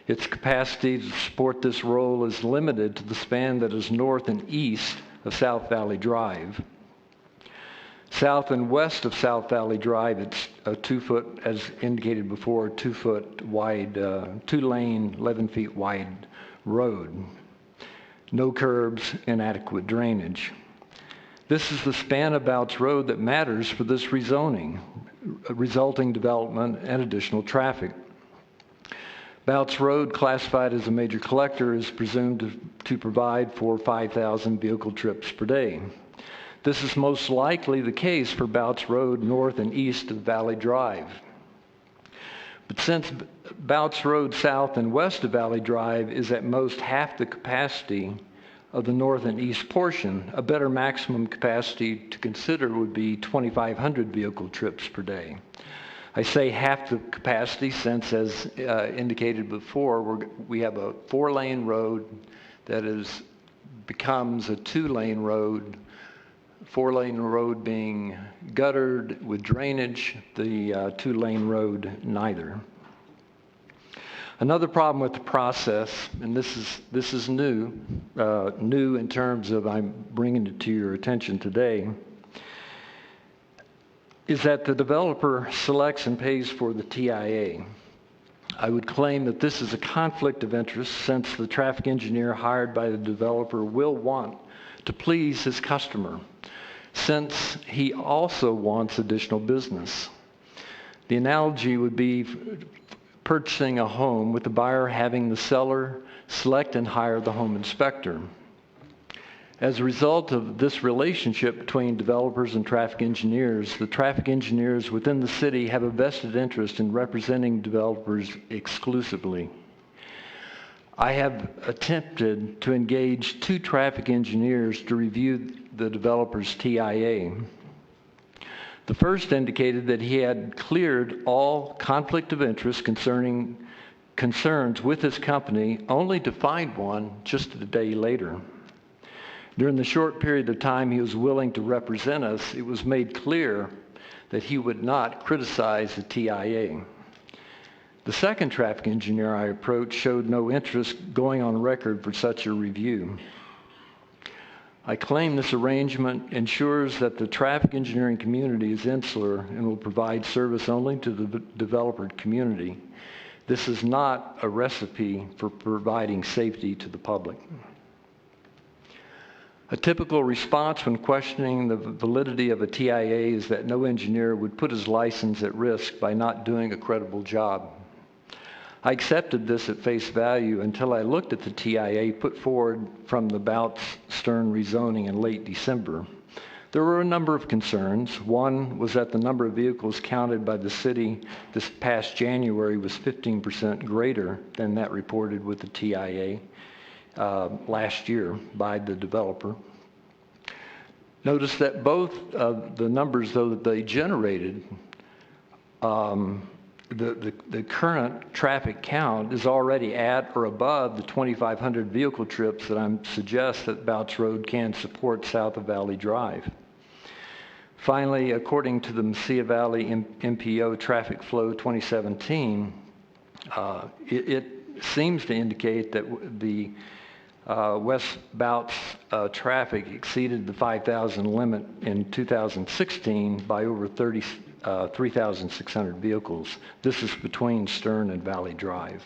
its capacity to support this role is limited to the span that is north and east of South Valley Drive. South and west of South Valley Drive, it's a 2-foot, as indicated before, 2-foot wide, 2-lane, 11 feet wide road. No curbs, inadequate drainage. This is the span of Bouts Road that matters for this rezoning, resulting development and additional traffic. Bouts Road, classified as a major collector, is presumed to provide for 5,000 vehicle trips per day. This is most likely the case for Bouts Road north and east of Valley Drive. But since Bouts Road south and west of Valley Drive is at most half the capacity of the north and east portion, a better maximum capacity to consider would be 2,500 vehicle trips per day. I say half the capacity since, as indicated before, we have a 4-lane road that becomes a 2-lane road, 4-lane road being guttered with drainage, the 2-lane road neither. Another problem with the process, and this is new in terms of I'm bringing it to your attention today, is that the developer selects and pays for the TIA. I would claim that this is a conflict of interest since the traffic engineer hired by the developer will want to please his customer, since he also wants additional business. The analogy would be purchasing a home with the buyer having the seller select and hire the home inspector. As a result of this relationship between developers and traffic engineers, the traffic engineers within the city have a vested interest in representing developers exclusively. I have attempted to engage 2 traffic engineers to review the developer's TIA. The first indicated that he had cleared all conflict of interest concerns with his company, only to find one just a day later. During the short period of time he was willing to represent us, it was made clear that he would not criticize the TIA. The second traffic engineer I approached showed no interest going on record for such a review. I claim this arrangement ensures that the traffic engineering community is insular and will provide service only to the developer community. This is not a recipe for providing safety to the public. A typical response when questioning the validity of a TIA is that no engineer would put his license at risk by not doing a credible job. I accepted this at face value until I looked at the TIA put forward from the Bouts Stern rezoning in late December. There were a number of concerns. One was that the number of vehicles counted by the city this past January was 15% greater than that reported with the TIA last year by the developer. Notice that both of the numbers, though, that they generated, the current traffic count is already at or above the 2,500 vehicle trips that I suggest that Bouts Road can support south of Valley Drive. Finally, according to the Mesilla Valley MPO Traffic Flow 2017, it seems to indicate that the West Bouts traffic exceeded the 5,000 limit in 2016 by over 3,600 vehicles. This is between Stern and Valley Drive.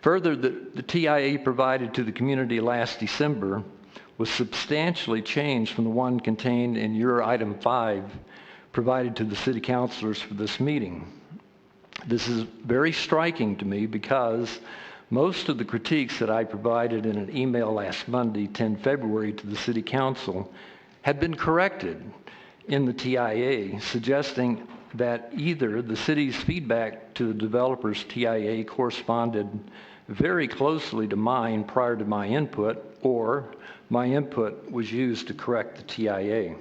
Further, the TIA provided to the community last December was substantially changed from the one contained in your item 5 provided to the city councilors for this meeting. This is very striking to me because most of the critiques that I provided in an email last Monday, 10 February, to the City Council had been corrected in the TIA, suggesting that either the city's feedback to the developer's TIA corresponded very closely to mine prior to my input, or my input was used to correct the TIA.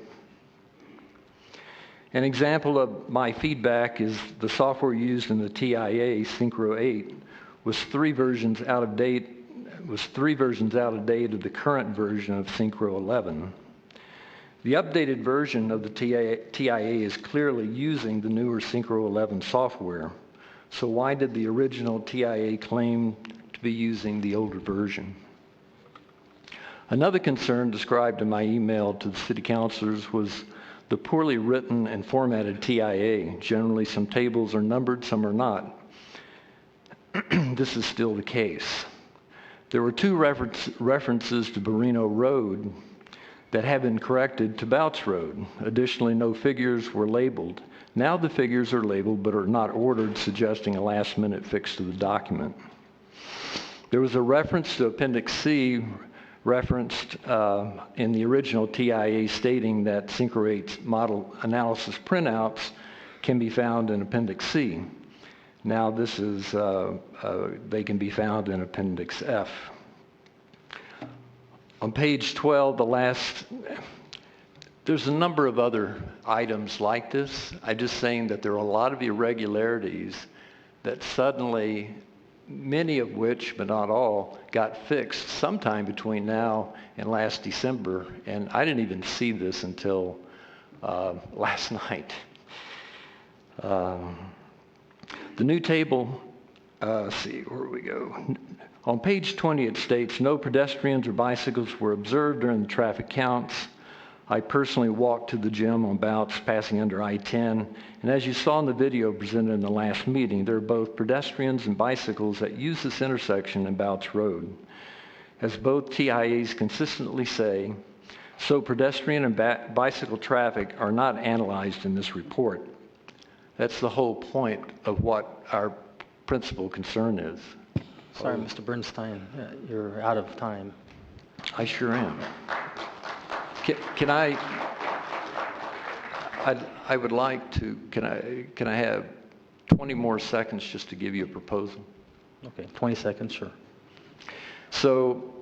An example of my feedback is the software used in the TIA, Synchro 8, was 3 versions out of date of the current version of Synchro 11. The updated version of the TIA is clearly using the newer Synchro 11 software. So why did the original TIA claim to be using the older version? Another concern described in my email to the city councilors was the poorly written and formatted TIA. Generally, some tables are numbered, some are not. This is still the case. There were 2 references to Barino Road that have been corrected to Bouts Road. Additionally, no figures were labeled. Now the figures are labeled but are not ordered, suggesting a last-minute fix to the document. There was a reference to Appendix C referenced in the original TIA stating that Synchro 8's model analysis printouts can be found in Appendix C. Now this is, they can be found in Appendix F. On page 12, there's a number of other items like this. I'm just saying that there are a lot of irregularities that suddenly, many of which, but not all, got fixed sometime between now and last December. And I didn't even see this until last night. The new table, let's see, where we go. On page 20, it states, no pedestrians or bicycles were observed during the traffic counts. I personally walk to the gym on Bouts passing under I-10, and as you saw in the video presented in the last meeting, there are both pedestrians and bicycles that use this intersection in Bouts Road. As both TIAs consistently say, so pedestrian and bicycle traffic are not analyzed in this report. That's the whole point of what our principal concern is. Sorry, Mr. Bernstein, you're out of time. I sure am. Can I would like to, can I have 20 more seconds just to give you a proposal? Okay, 20 seconds, sure. So,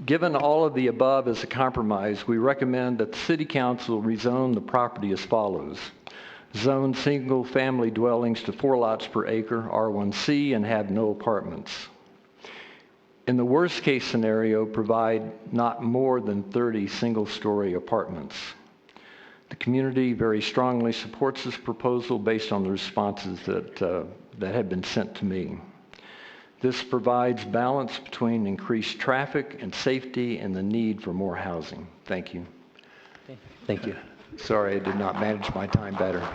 given all of the above as a compromise, we recommend that the City Council rezone the property as follows. Zone single-family dwellings to 4 lots per acre, R1C, and have no apartments. In the worst-case scenario, provide not more than 30 single-story apartments. The community very strongly supports this proposal based on the responses that have been sent to me. This provides balance between increased traffic and safety and the need for more housing. Thank you. Okay. Thank you. Sorry, I did not manage my time better.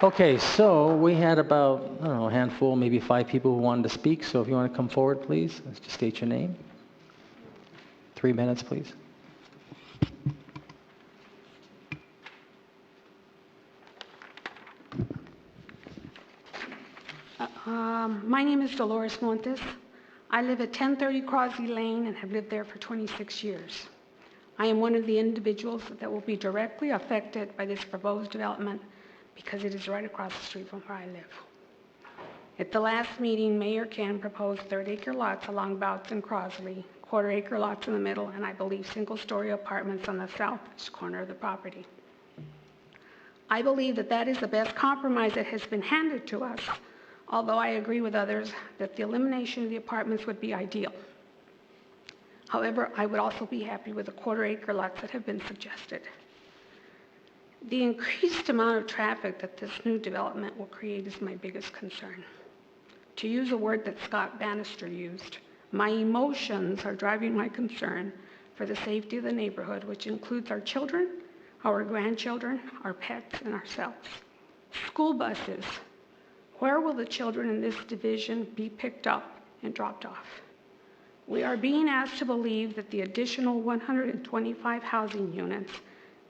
Okay, so we had about, I don't know, a handful, maybe 5 people who wanted to speak. So if you want to come forward, please, just state your name. 3 minutes, please. My name is Dolores Montes. I live at 1030 Crosby Lane and have lived there for 26 years. I am one of the individuals that will be directly affected by this proposed development because it is right across the street from where I live. At the last meeting, Mayor Ken proposed third-acre lots along Bouts and Crosby, quarter-acre lots in the middle, and I believe single-story apartments on the southwest corner of the property. I believe that that is the best compromise that has been handed to us, although I agree with others that the elimination of the apartments would be ideal. However, I would also be happy with the quarter-acre lots that have been suggested. The increased amount of traffic that this new development will create is my biggest concern. To use a word that Scott Bannister used, my emotions are driving my concern for the safety of the neighborhood, which includes our children, our grandchildren, our pets, and ourselves. School buses. Where will the children in this division be picked up and dropped off? We are being asked to believe that the additional 125 housing units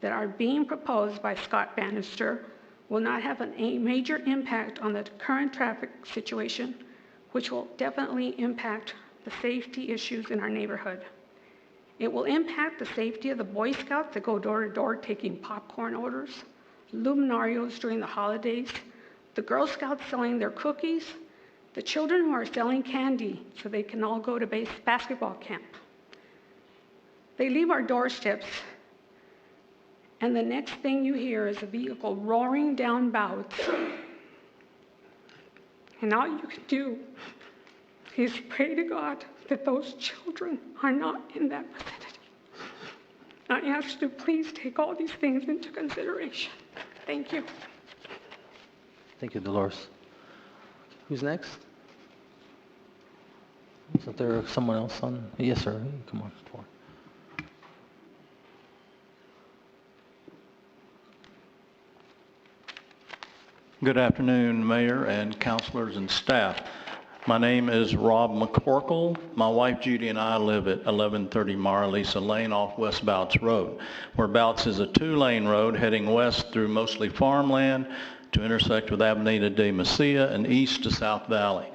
that are being proposed by Scott Bannister will not have a major impact on the current traffic situation, which will definitely impact the safety issues in our neighborhood. It will impact the safety of the Boy Scouts that go door to door taking popcorn orders, luminarios during the holidays, the Girl Scouts selling their cookies, the children who are selling candy so they can all go to basketball camp. They leave our doorsteps, and the next thing you hear is a vehicle roaring down Bouts. And all you can do is pray to God that those children are not in that vicinity. I ask you to please take all these things into consideration. Thank you. Thank you, Dolores. Who's next? Isn't there someone else on? Yes, sir. Come on forward. Good afternoon, Mayor and councilors and staff. My name is Rob McCorkle. My wife Judy and I live at 1130 Marlisa Lane off West Bouts Road, where Bouts is a 2-lane road heading west through mostly farmland to intersect with Avenida de Mesilla and east to South Valley.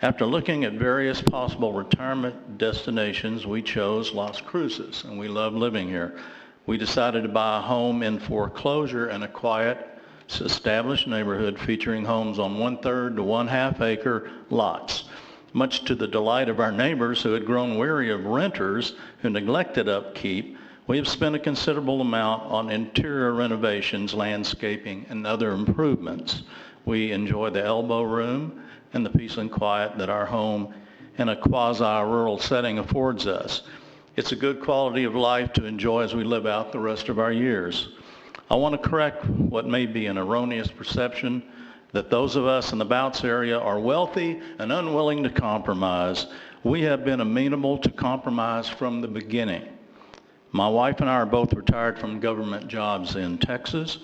After looking at various possible retirement destinations, we chose Las Cruces, and we love living here. We decided to buy a home in foreclosure in a quiet, established neighborhood featuring homes on 1/3 to 1/2 acre lots. Much to the delight of our neighbors who had grown weary of renters who neglected upkeep, we have spent a considerable amount on interior renovations, landscaping, and other improvements. We enjoy the elbow room and the peace and quiet that our home in a quasi-rural setting affords us. It's a good quality of life to enjoy as we live out the rest of our years. I want to correct what may be an erroneous perception that those of us in the Bouts area are wealthy and unwilling to compromise. We have been amenable to compromise from the beginning. My wife and I are both retired from government jobs in Texas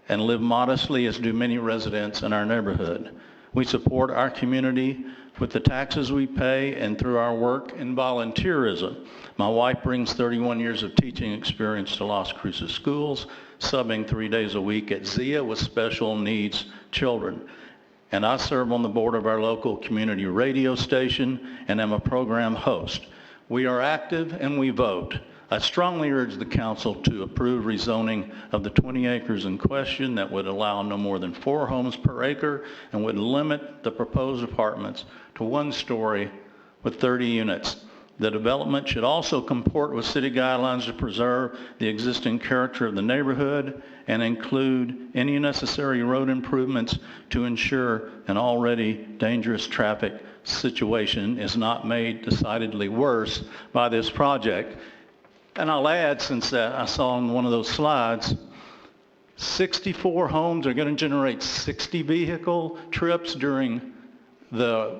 and live modestly, as do many residents in our neighborhood. We support our community with the taxes we pay and through our work and volunteerism. My wife brings 31 years of teaching experience to Las Cruces schools, subbing 3 days a week at ZIA with special needs children. And I serve on the board of our local community radio station and am a program host. We are active and we vote. I strongly urge the council to approve rezoning of the 20 acres in question that would allow no more than 4 homes per acre and would limit the proposed apartments to 1 story with 30 units. The development should also comport with city guidelines to preserve the existing character of the neighborhood and include any necessary road improvements to ensure an already dangerous traffic situation is not made decidedly worse by this project. And I'll add, since I saw on one of those slides, 64 homes are going to generate 60 vehicle trips during the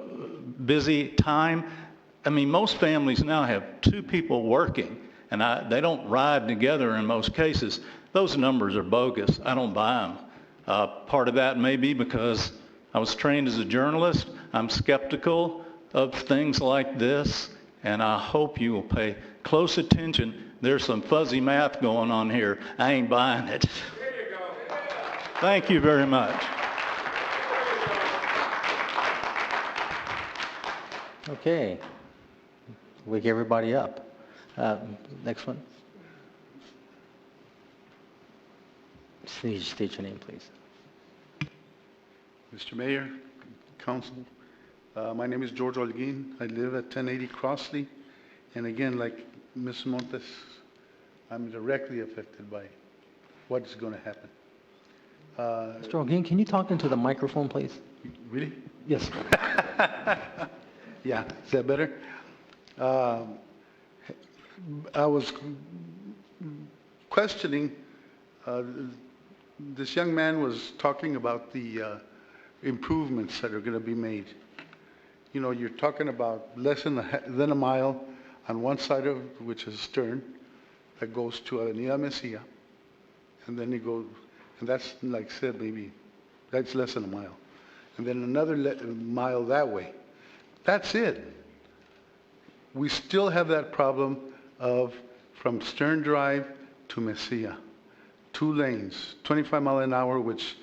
busy time. I mean, most families now have 2 people working, and they don't ride together in most cases. Those numbers are bogus. I don't buy them. Part of that may be because I was trained as a journalist. I'm skeptical of things like this, and I hope you will pay close attention. There's some fuzzy math going on here. I ain't buying it. There you go. Thank you very much. Okay. Wake everybody up. Next one. Please state your name, please. Mr. Mayor, Council, my name is George Olguin. I live at 1080 Crossley. And again, like Ms. Montes, I'm directly affected by what's going to happen. Mr. Olguin, can you talk into the microphone, please? Really? Yes. Yeah, is that better? I was questioning, this young man was talking about the improvements that are going to be made. You know, you're talking about less than a mile on one side of which is Stern, that goes to Avenida Mesilla, and then it goes, and that's, like I said, maybe, that's less than a mile. And then another mile that way. That's it. We still have that problem of from Stern Drive to Mesilla. 2 lanes, 25 mile an hour, which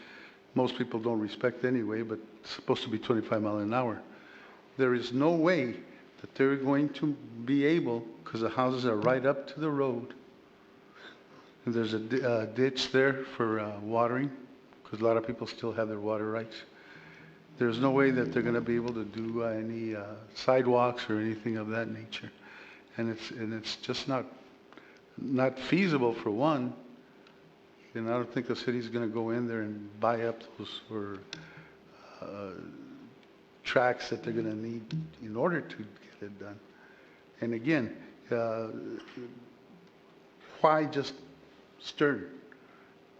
most people don't respect anyway, but it's supposed to be 25 mile an hour. There is no way that they're going to be able, because the houses are right up to the road, and there's a ditch there for watering, because a lot of people still have their water rights. There's no way that they're going to be able to do any sidewalks or anything of that nature, and it's just not feasible for one. And I don't think the city's going to go in there and buy up those or tracks that they're going to need in order to get it done. And again, why just Stern?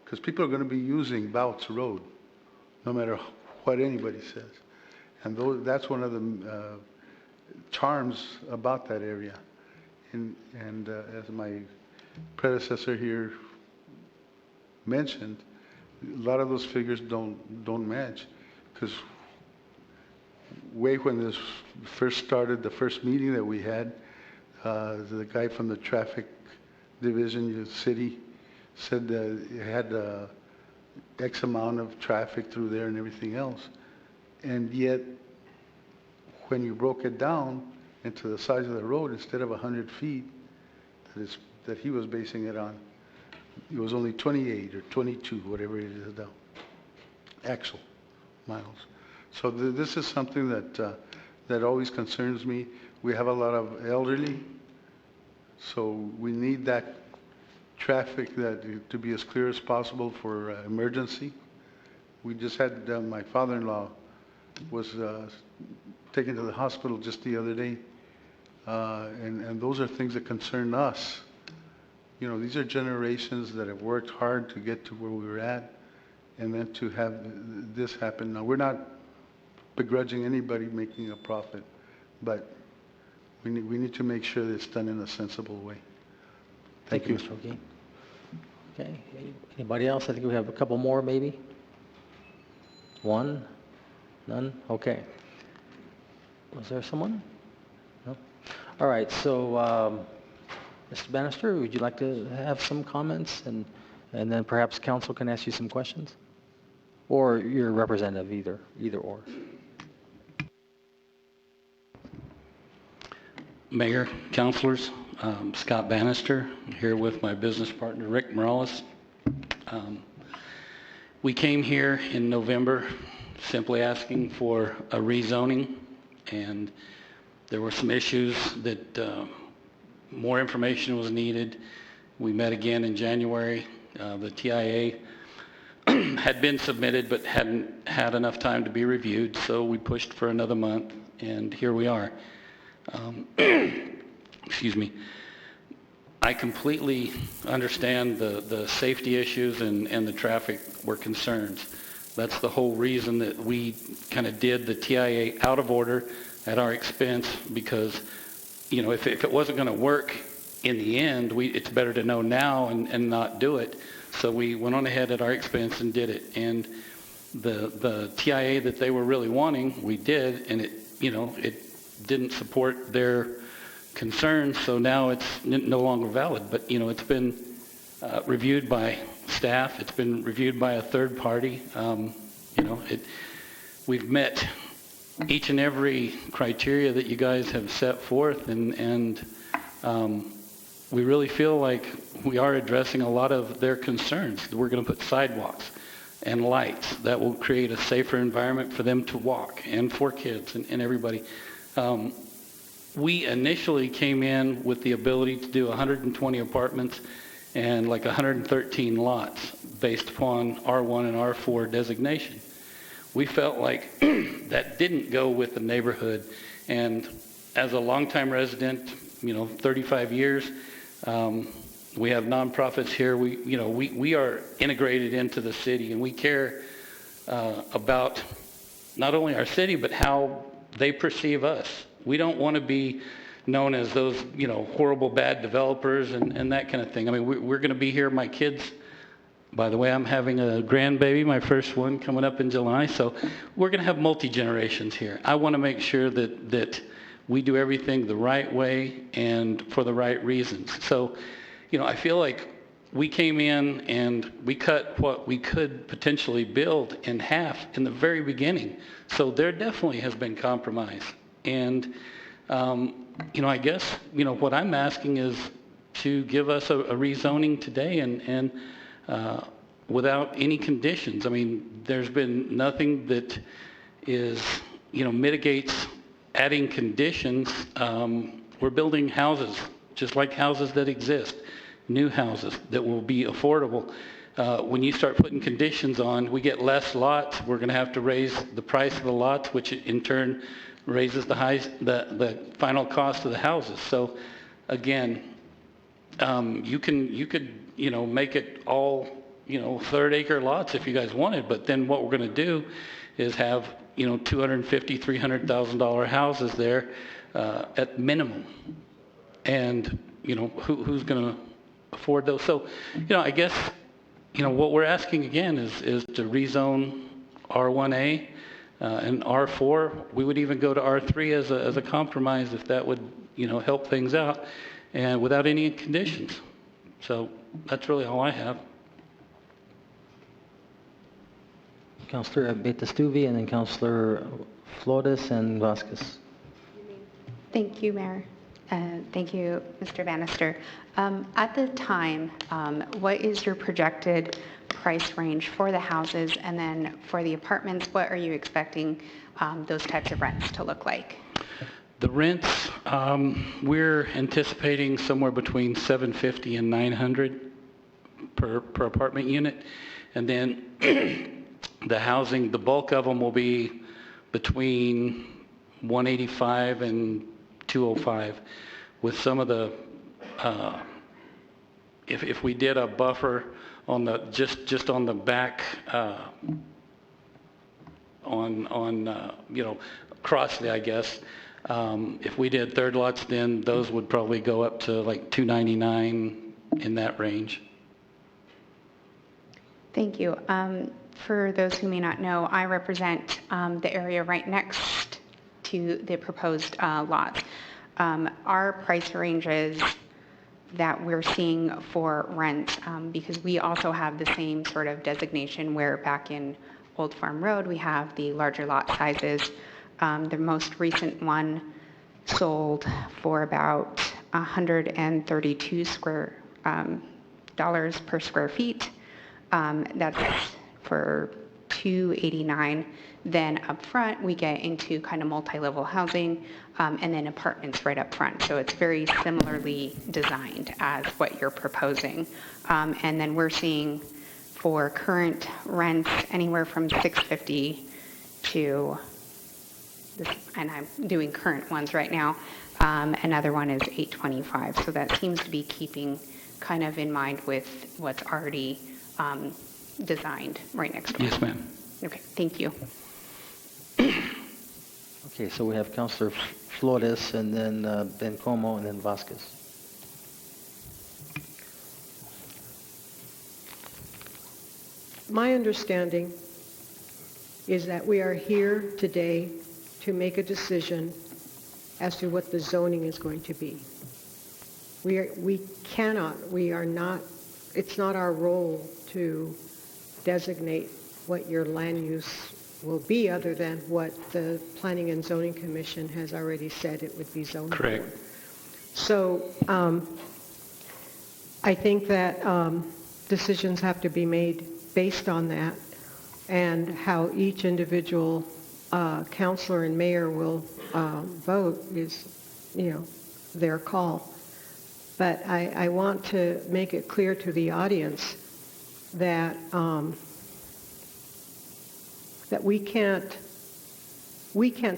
Because people are going to be using Bouts Road, no matter what anybody says. And that's one of the charms about that area. And as my predecessor here mentioned, a lot of those figures don't match, because way when this first started, the first meeting that we had, the guy from the traffic division, the city, said that it had X amount of traffic through there and everything else. And yet, when you broke it down into the size of the road, instead of 100 feet that he was basing it on, it was only 28 or 22, whatever it is now, actual miles. So this is something that always concerns me. We have a lot of elderly, so we need that traffic to be as clear as possible for emergency. We just had my father-in-law was taken to the hospital just the other day, and those are things that concern us. You know, these are generations that have worked hard to get to where we were at, and then to have this happen. Now, we're not begrudging anybody making a profit, but We need to make sure that it's done in a sensible way. Thank you, Mr. O'Keefe. Okay, anybody else? I think we have a couple more, maybe? One? None? Okay. Was there someone? No? All right, so, Mr. Bannister, would you like to have some comments? And then perhaps council can ask you some questions? Or your representative, either or. Mayor, councilors, Scott Bannister, here with my business partner, Rick Morales. We came here in November simply asking for a rezoning, and there were some issues that more information was needed. We met again in January. The TIA had been submitted but hadn't had enough time to be reviewed, so we pushed for another month, and here we are. Excuse me. I completely understand the safety issues and the traffic were concerns. That's the whole reason that we kind of did the TIA out of order at our expense, because, you know, if it wasn't going to work in the end, it's better to know now and not do it. So we went on ahead at our expense and did it. And the TIA that they were really wanting, we did, and it didn't support their concerns, so now it's no longer valid. But it's been reviewed by staff. It's been reviewed by a third party. We've met each and every criteria that you guys have set forth, and we really feel like we are addressing a lot of their concerns. We're going to put sidewalks and lights that will create a safer environment for them to walk and for kids and everybody. We initially came in with the ability to do 120 apartments and like 113 lots based upon R1 and R4 designation. We felt like that didn't go with the neighborhood, and as a longtime resident, 35 years, we have nonprofits here. We are integrated into the city, and we care about not only our city but how they perceive us. We don't want to be known as those, horrible, bad developers and that kind of thing. I mean, we're going to be here. My kids, by the way, I'm having a grandbaby, my first one, coming up in July. So we're going to have multi-generations here. I want to make sure that we do everything the right way and for the right reasons. So, I feel like we came in and we cut what we could potentially build in half in the very beginning. So there definitely has been compromise. And, I guess, what I'm asking is to give us a rezoning today and without any conditions. I mean, there's been nothing that is, mitigates adding conditions. We're building houses, just like houses that exist, new houses that will be affordable. When you start putting conditions on, we get less lots. We're going to have to raise the price of the lots, which in turn raises the final cost of the houses. So again, you could make it all third acre lots if you guys wanted, but then what we're going to do is have $250,000, $300,000 houses there at minimum, and who's going to afford those? So I guess what we're asking again is to rezone R1A. And R4, we would even go to R3 as a compromise if that would, help things out, and without any conditions. So that's really all I have. Councilor Betastuvi, and then Councilor Flores and Vasquez. Thank you, Mayor. Thank you, Mr. Bannister. At the time, what is your projected price range for the houses, and then for the apartments, what are you expecting those types of rents to look like? The rents, we're anticipating somewhere between $750 and $900 per apartment unit, and then the housing, the bulk of them will be between $185 and $205, with some of the if we did a buffer on the just on the back Crossley, I guess, If we did third lots, then those would probably go up to like $299 in that range. Thank you. For those who may not know, I represent the area right next to the proposed lots. Our price ranges that we're seeing for rent, because we also have the same sort of designation where back in Old Farm Road, we have the larger lot sizes. The most recent one sold for about $132 dollars per square feet. That's for $289. Then up front, we get into kind of multi-level housing, and then apartments right up front. So it's very similarly designed as what you're proposing. And then we're seeing for current rents anywhere from $650 to, and I'm doing current ones right now, another one is $825. So that seems to be keeping kind of in mind with what's already designed right next door. Yes, ma'am. Okay, thank you. Okay, so we have Councilor Flores and then Bencomo and then Vasquez. My understanding is that we are here today to make a decision as to what the zoning is going to be. It's not our role to designate what your land use will be other than what the Planning and Zoning Commission has already said it would be zoned for. Correct. So I think that decisions have to be made based on that, and how each individual councilor and mayor will vote is, their call. But I want to make it clear to the audience that that we can't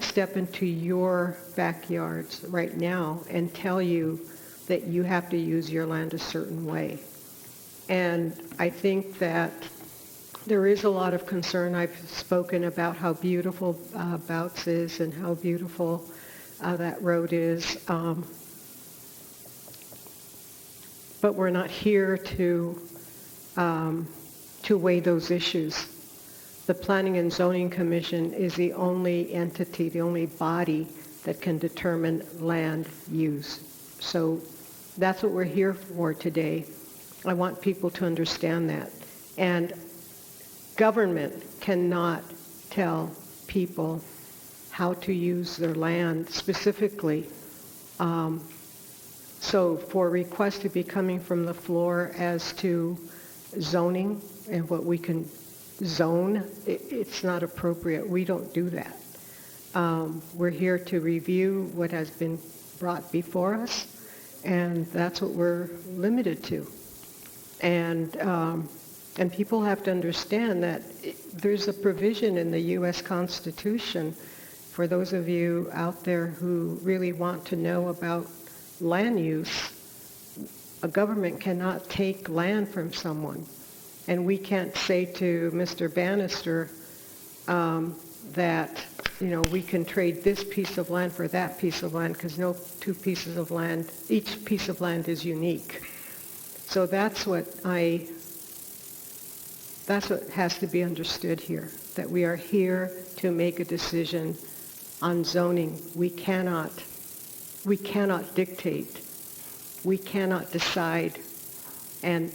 step into your backyards right now and tell you that you have to use your land a certain way. And I think that there is a lot of concern. I've spoken about how beautiful Bouts is and how beautiful that road is. But we're not here to weigh those issues. The Planning and Zoning Commission is the only entity, the only body that can determine land use. So that's what we're here for today. I want people to understand that. And government cannot tell people how to use their land specifically. So for requests to be coming from the floor as to zoning and what we can zone, it's not appropriate. We don't do that. We're here to review what has been brought before us, and that's what we're limited to. And people have to understand that there's a provision in the U.S. Constitution, for those of you out there who really want to know about land use. A government cannot take land from someone. And we can't say to Mr. Bannister that, we can trade this piece of land for that piece of land, because no two pieces of land, each piece of land is unique. So that's what has to be understood here, that we are here to make a decision on zoning. We cannot dictate, we cannot decide and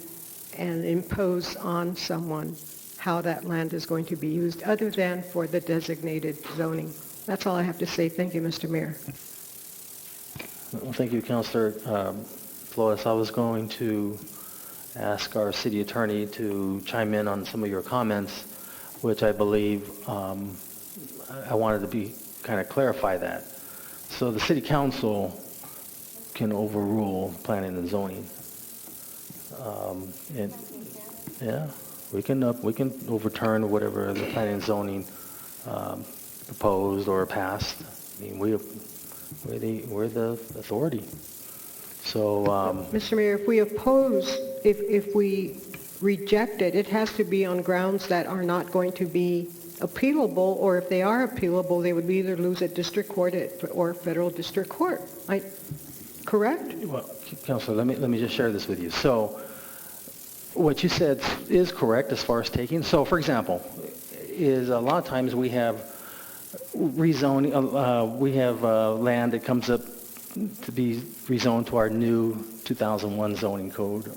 impose on someone how that land is going to be used, other than for the designated zoning. That's all I have to say. Thank you, Mr. Mayor. Well, thank you, Councilor Flores. I was going to ask our city attorney to chime in on some of your comments, which I believe I wanted to be kind of clarify that. So the city council can overrule planning and zoning. We can overturn whatever the planning and zoning proposed or passed. I mean, we're the authority. So, Mr. Mayor, if we oppose, if we reject it, it has to be on grounds that are not going to be appealable, or if they are appealable, they would either lose at district court or federal district court. Correct? Well, Councilor, let me just share this with you. So what you said is correct as far as taking. So, for example, is a lot of times we have rezoning, we have land that comes up to be rezoned to our new 2001 zoning code,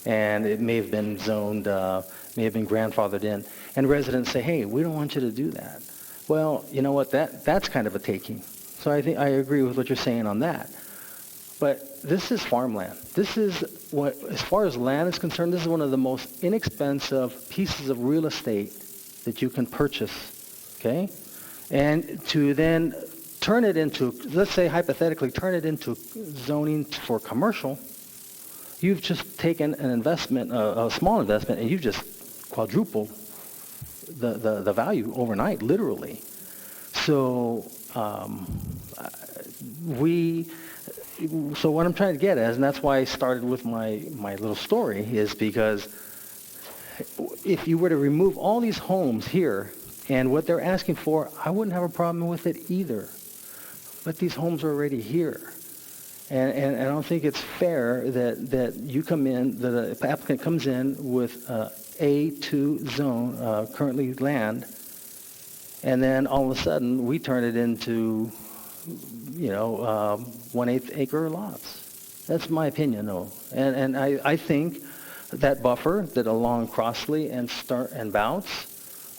and it may have been zoned, may have been grandfathered in, and residents say, hey, we don't want you to do that. Well, you know what, that's kind of a taking. So I think I agree with what you're saying on that. But this is farmland. This is what, as far as land is concerned, this is one of the most inexpensive pieces of real estate that you can purchase, okay? And to then turn it into, let's say hypothetically, turn it into zoning for commercial, you've just taken an investment, a small investment, and you've just quadrupled the value overnight, literally. So so what I'm trying to get at, and that's why I started with my little story, is because if you were to remove all these homes here and what they're asking for, I wouldn't have a problem with it either. But these homes are already here. And I don't think it's fair that you come in, that the applicant comes in with A2 zone, currently land, and then all of a sudden we turn it into, 1/8 acre lots. That's my opinion, though. And I think that buffer that along Crossley and Start and Bounce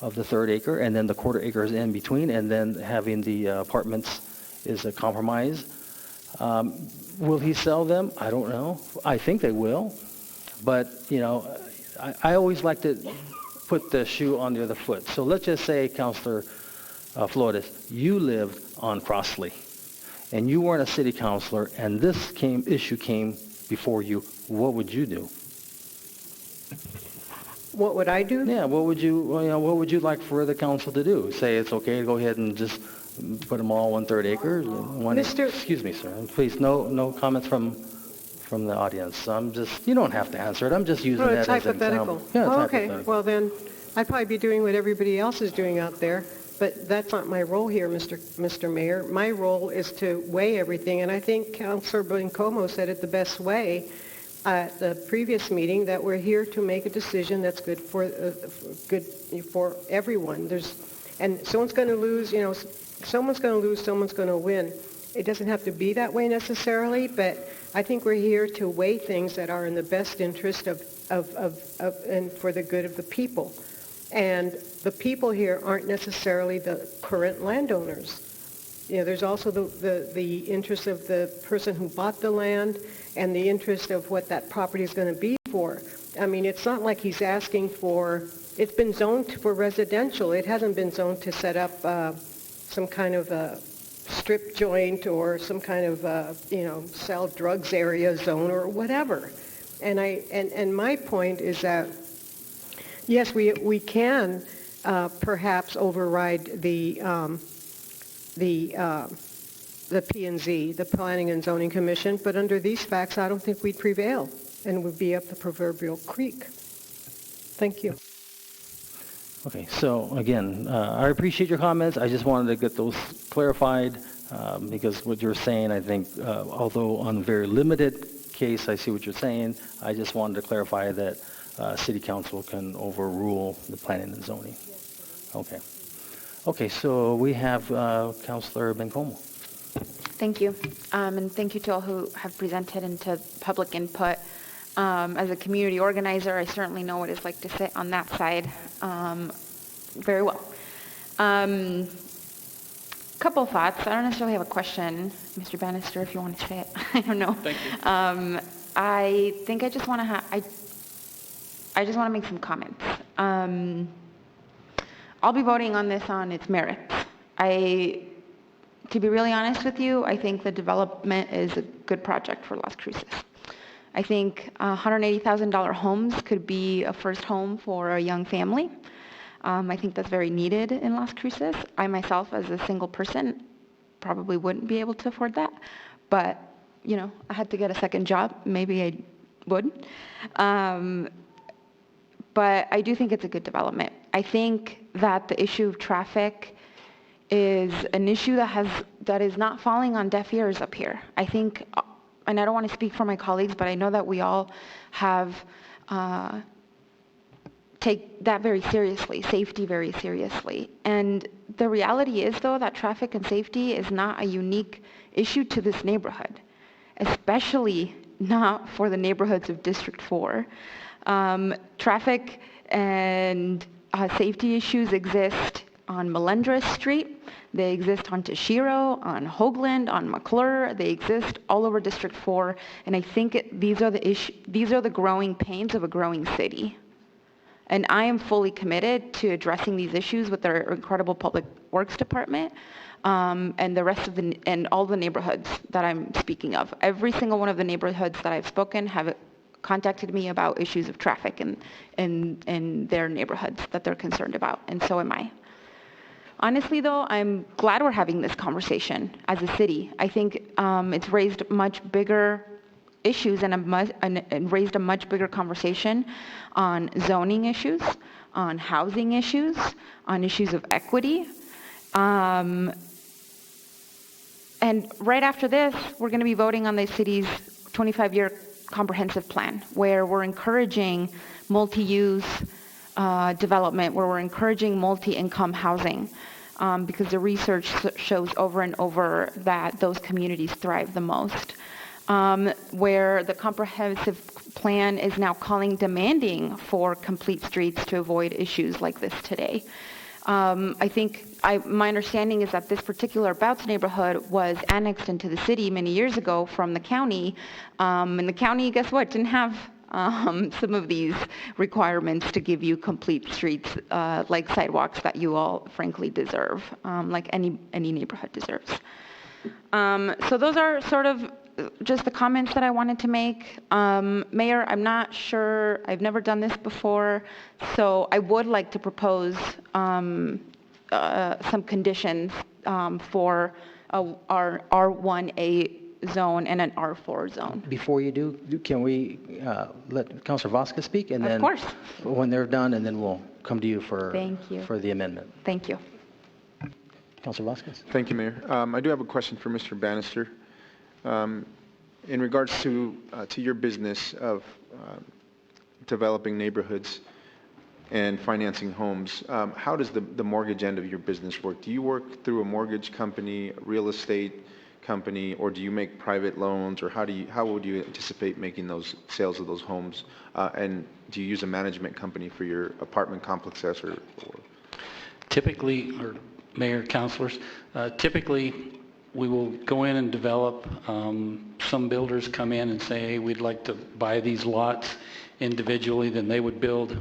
of the 3rd acre, and then the 1/4 acres in between, and then having the apartments is a compromise. Will he sell them? I don't know. I think they will. But, I always like to put the shoe on the other foot. So let's just say, Councilor Flores, you lived on Crossley, and you weren't a city councilor, and this issue came before you. What would you do? What would I do? Yeah, what would you like for the council to do? Say it's okay to go ahead and just put them all 1/3 acres? Excuse me, sir. Please, no comments from the audience. You don't have to answer it. I'm just using that as an example. Yeah, it's okay. hypothetical. Well, then I'd probably be doing what everybody else is doing out there, but that's not my role here, Mr. Mayor. My role is to weigh everything, and I think Councilor Bencomo said it the best way at the previous meeting, that we're here to make a decision that's good for everyone. And someone's going to lose, someone's going to lose, someone's going to win. It doesn't have to be that way necessarily, but I think we're here to weigh things that are in the best interest of and for the good of the people. And the people here aren't necessarily the current landowners. There's also the interest of the person who bought the land and the interest of what that property is going to be for. I mean, it's not like he's asking for, it's been zoned for residential. It hasn't been zoned to set up some kind of a strip joint or some kind of, sell drugs area zone or whatever. And my point is that, yes, we can perhaps override the P&Z, the Planning and Zoning Commission, but under these facts, I don't think we'd prevail and would be up the proverbial creek. Thank you. Okay, so again, I appreciate your comments. I just wanted to get those clarified because what you're saying, I think, although on a very limited case, I see what you're saying. I just wanted to clarify that City Council can overrule the planning and zoning. Okay. Okay, so we have Councilor Bencomo. Thank you. And thank you to all who have presented and to public input. As a community organizer, I certainly know what it's like to sit on that side very well. Couple thoughts. I don't necessarily have a question. Mr. Bannister, if you want to say it. I don't know. Thank you. I think I just want to I just want to make some comments. I'll be voting on this on its merits. To be really honest with you, I think the development is a good project for Las Cruces. I think $180,000 homes could be a first home for a young family. I think that's very needed in Las Cruces. I myself, as a single person, probably wouldn't be able to afford that. But, I had to get a second job. Maybe I would. but I do think it's a good development. I think that the issue of traffic is an issue that is not falling on deaf ears up here. I think, and I don't want to speak for my colleagues, but I know that we all have take that very seriously, safety very seriously. And the reality is, though, that traffic and safety is not a unique issue to this neighborhood, especially not for the neighborhoods of District 4. Traffic and safety issues exist on Melendres Street. They exist on Toshiro, on Hoagland, on McClure. They exist all over District 4. And I think these are the growing pains of a growing city. And I am fully committed to addressing these issues with our incredible Public Works Department and the rest of and all the neighborhoods that I'm speaking of. Every single one of the neighborhoods that I've spoken have contacted me about issues of traffic in their neighborhoods that they're concerned about, and so am I. Honestly, though, I'm glad we're having this conversation as a city. I think it's raised much bigger issues and raised a much bigger conversation on zoning issues, on housing issues, on issues of equity. And right after this, we're going to be voting on the city's 25-year comprehensive plan, where we're encouraging multi-use development, where we're encouraging multi-income housing, because the research shows over and over that those communities thrive the most. Where the comprehensive plan is now demanding for complete streets to avoid issues like this today. I think my understanding is that this particular Bouts neighborhood was annexed into the city many years ago from the county, and the county, guess what, didn't have some of these requirements to give you complete streets like sidewalks that you all frankly deserve, like any neighborhood deserves. So those are sort of just the comments that I wanted to make. Mayor, I'm not sure, I've never done this before, so I would like to propose some conditions for our R1A zone and an R4 zone. Before you do, can we let Councilor Vasquez speak? And then, of course. When they're done, and then we'll come to you for the amendment. Thank you. Councilor Vasquez. Thank you, Mayor. I do have a question for Mr. Bannister. In regards to your business of developing neighborhoods and financing homes, how does the mortgage end of your business work? Do you work through a mortgage company, real estate company, or do you make private loans, or how would you anticipate making those sales of those homes? And do you use a management company for your apartment complexes or? Typically, or Mayor, councilors, typically we will go in and develop. Some builders come in and say, hey, we'd like to buy these lots individually. Then they would build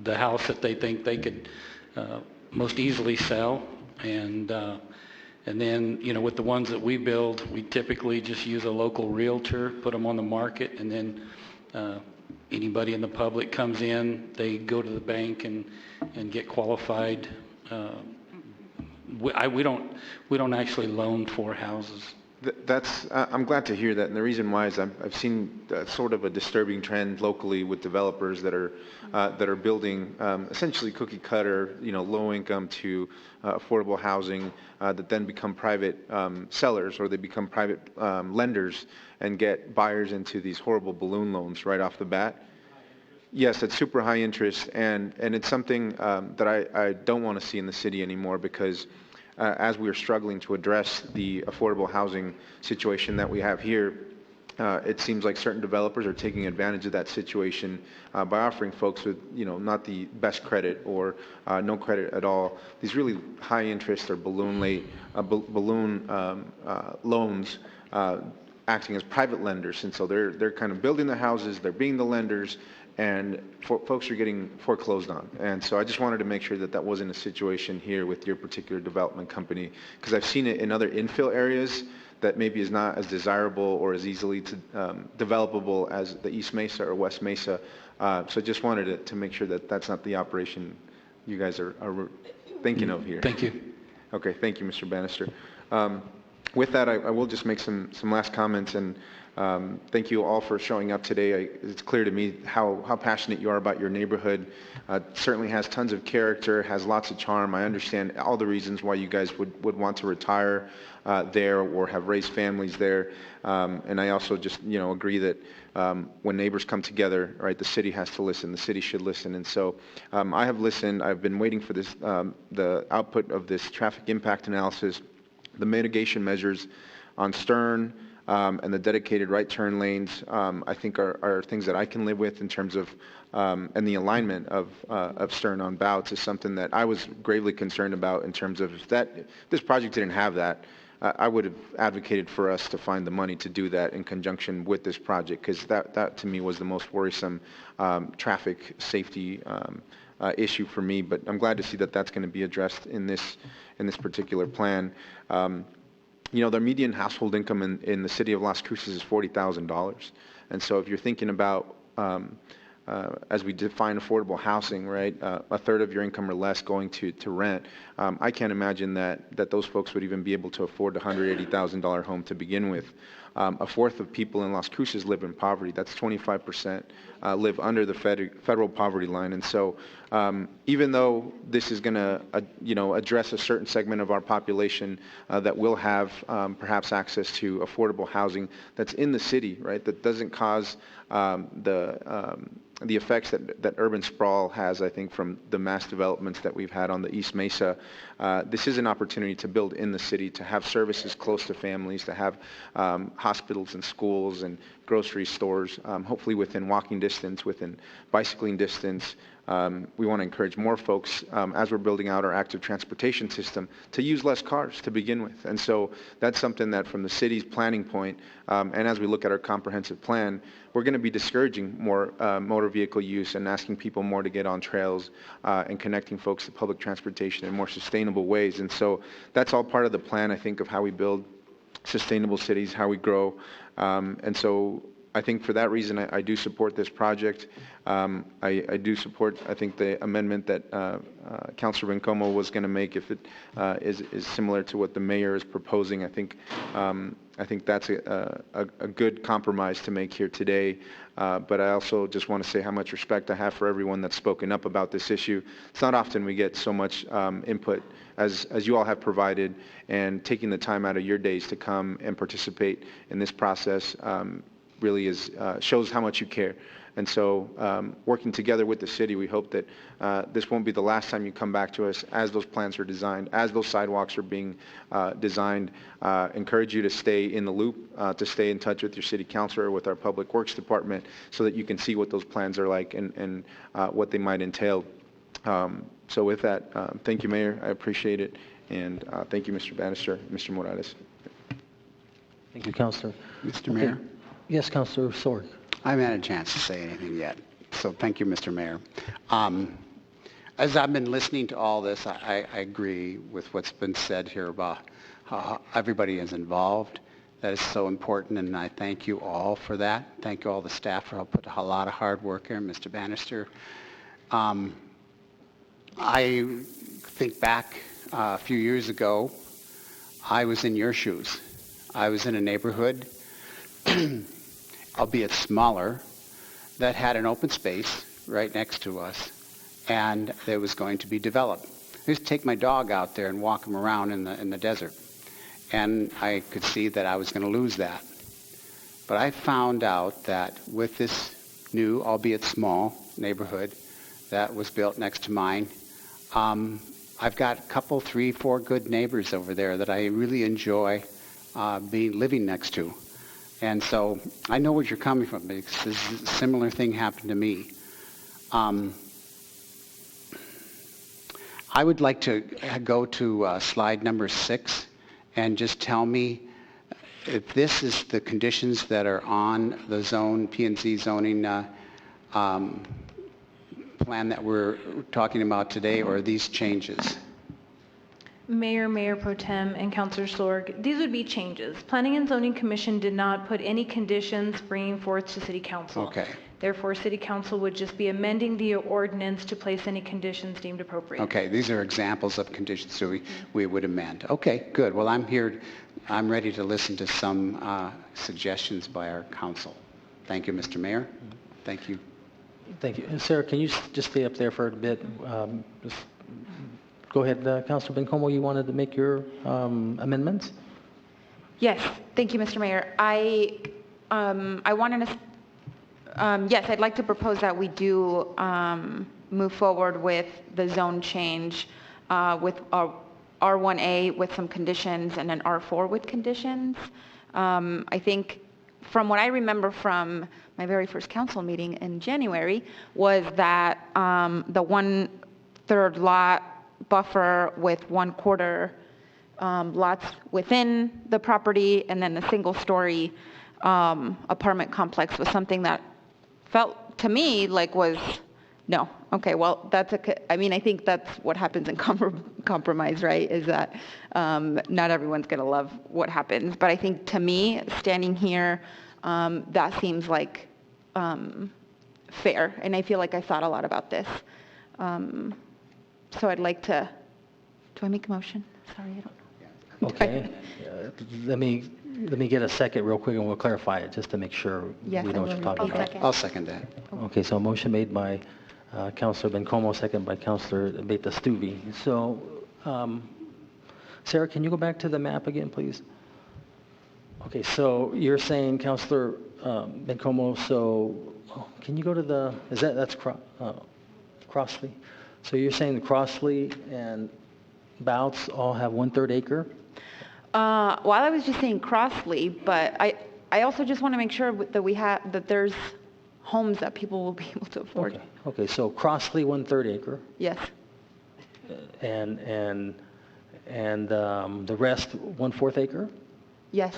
the house that they think they could most easily sell. And then, with the ones that we build, we typically just use a local realtor, put them on the market, and then anybody in the public comes in, they go to the bank and get qualified. We don't actually loan for houses. I'm glad to hear that, and the reason why is I've seen sort of a disturbing trend locally with developers that are building essentially cookie cutter, low income to affordable housing that then become private sellers, or they become private lenders and get buyers into these horrible balloon loans right off the bat. Yes, it's super high interest, and it's something that I don't want to see in the city anymore, because as we are struggling to address the affordable housing situation that we have here, it seems like certain developers are taking advantage of that situation by offering folks with, not the best credit or no credit at all, these really high interest or balloon loans, acting as private lenders. And so they're kind of building the houses, they're being the lenders, and folks are getting foreclosed on. And so I just wanted to make sure that wasn't a situation here with your particular development company, because I've seen it in other infill areas that maybe is not as desirable or as easily developable as the East Mesa or West Mesa. So I just wanted to make sure that that's not the operation you guys are thinking of here. Thank you. Okay, thank you, Mr. Bannister. With that, I will just make some last comments, and thank you all for showing up today. It's clear to me how passionate you are about your neighborhood. Certainly has tons of character, has lots of charm. I understand all the reasons why you guys would want to retire there or have raised families there. And I also just agree that when neighbors come together, right, the city has to listen. The city should listen. And so I have listened. I've been waiting for this, the output of this traffic impact analysis, the mitigation measures on Stern, and the dedicated right turn lanes, I think are things that I can live with in terms of, and the alignment of Stern on Bouts is something that I was gravely concerned about in terms of if this project didn't have that, I would have advocated for us to find the money to do that in conjunction with this project, because that to me was the most worrisome traffic safety issue for me. But I'm glad to see that that's going to be addressed in this particular plan. Their median household income in the city of Las Cruces is $40,000. And so if you're thinking about, as we define affordable housing, right, a third of your income or less going to rent, I can't imagine that those folks would even be able to afford a $180,000 home to begin with. A fourth of people in Las Cruces live in poverty. That's 25% live under the federal poverty line. And so even though this is going to address a certain segment of our population that will have perhaps access to affordable housing that's in the city, right, that doesn't cause the effects that urban sprawl has, I think, from the mass developments that we've had on the East Mesa. This is an opportunity to build in the city, to have services close to families, to have hospitals and schools and grocery stores, hopefully within walking distance, within bicycling distance. We want to encourage more folks, as we're building out our active transportation system, to use less cars to begin with. And so that's something that from the city's planning point, and as we look at our comprehensive plan, we're going to be discouraging more motor vehicle use and asking people more to get on trails and connecting folks to public transportation in more sustainable ways. And so that's all part of the plan, I think, of how we build sustainable cities, how we grow. And so I think for that reason, I do support this project. I do support, I think, the amendment that Councilor Bencomo was going to make, if it is similar to what the mayor is proposing. I think that's a good compromise to make here today. But I also just want to say how much respect I have for everyone that's spoken up about this issue. It's not often we get so much input as you all have provided, and taking the time out of your days to come and participate in this process really shows how much you care. And so working together with the city, we hope that this won't be the last time you come back to us as those plans are designed, as those sidewalks are being designed. Encourage you to stay in the loop, to stay in touch with your city councilor, with our public works department, so that you can see what those plans are like and what they might entail. So with that, thank you, Mayor. I appreciate it. And thank you, Mr. Bannister, Mr. Morales. Thank you, Councilor. Mr. Mayor? Yes, Councilor Sorg. I haven't had a chance to say anything yet, so thank you, Mr. Mayor. As I've been listening to all this, I agree with what's been said here about how everybody is involved. That is so important, and I thank you all for that. Thank you all the staff for put a lot of hard work in, Mr. Bannister. I think back a few years ago, I was in your shoes. I was in a neighborhood, albeit smaller, that had an open space right next to us, and it was going to be developed. I used to take my dog out there and walk him around in the desert, and I could see that I was going to lose that. But I found out that with this new, albeit small, neighborhood that was built next to mine, I've got a couple, 3, 4 good neighbors over there that I really enjoy living next to. And so I know where you're coming from, because a similar thing happened to me. I would like to go to slide number 6 and just tell me if this is the conditions that are on the P&Z zoning plan that we're talking about today, or are these changes? Mayor Pro Tem, and Councilor Sorg, these would be changes. Planning and Zoning Commission did not put any conditions bringing forth to City Council. Okay. Therefore, City Council would just be amending the ordinance to place any conditions deemed appropriate. Okay, these are examples of conditions, so we would amend. Okay, good. Well, I'm here I'm ready to listen to some suggestions by our council. Thank you, Mr. Mayor. Thank you. Thank you. Sarah, can you just stay up there for a bit? Just go ahead, Councilor Bencomo, you wanted to make your amendments? Yes, thank you, Mr. Mayor. I wanted to, yes, I'd like to propose that we do move forward with the zone change with R1A with some conditions and an R4 with conditions. I think from what I remember from my very first council meeting in January was that the 1/3 lot buffer with 1/4 lots within the property and then the single-story apartment complex was something that felt to me like was, no. Okay, well, I mean, I think that's what happens in compromise, right, is that not everyone's going to love what happens. But I think to me, standing here, that seems like fair. And I feel like I thought a lot about this. So I'd like to, do I make a motion? Sorry, I don't know. Okay. Let me get a second real quick and we'll clarify it just to make sure Yes, we know what you're talking about. I'll second that. Okay, so a motion made by Councilor Bencomo, second by Councilor Beta-Stuvi. So, Sarah, can you go back to the map again, please? Okay, so you're saying, Councilor Bencomo, so can you go to the, that's Crossley? So you're saying the Crossley and Bouts all have 1/3 acre? Well, I was just saying Crossley, but I also just want to make sure that there's homes that people will be able to afford. Okay, so Crossley 1/3 acre. Yes. And the rest 1/4 acre? Yes.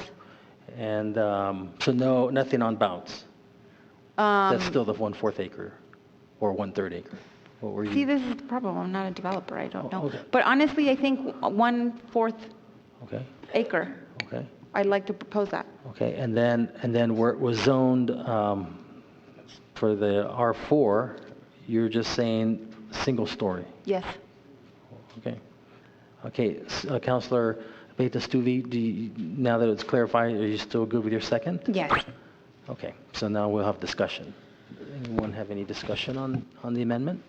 And so nothing on Bouts? That's still the 1/4 acre or 1/3 acre? What were you? See, this is the problem. I'm not a developer. I don't know. Okay. But honestly, I think 1/4 Okay. acre. Okay. I'd like to propose that. Okay, and then where it was zoned for the R4, you're just saying single story? Yes. Okay. Okay, Councilor Beta-Stuvi, now that it's clarified, are you still good with your second? Yes. Okay, so now we'll have discussion. Anyone have any discussion on the amendment?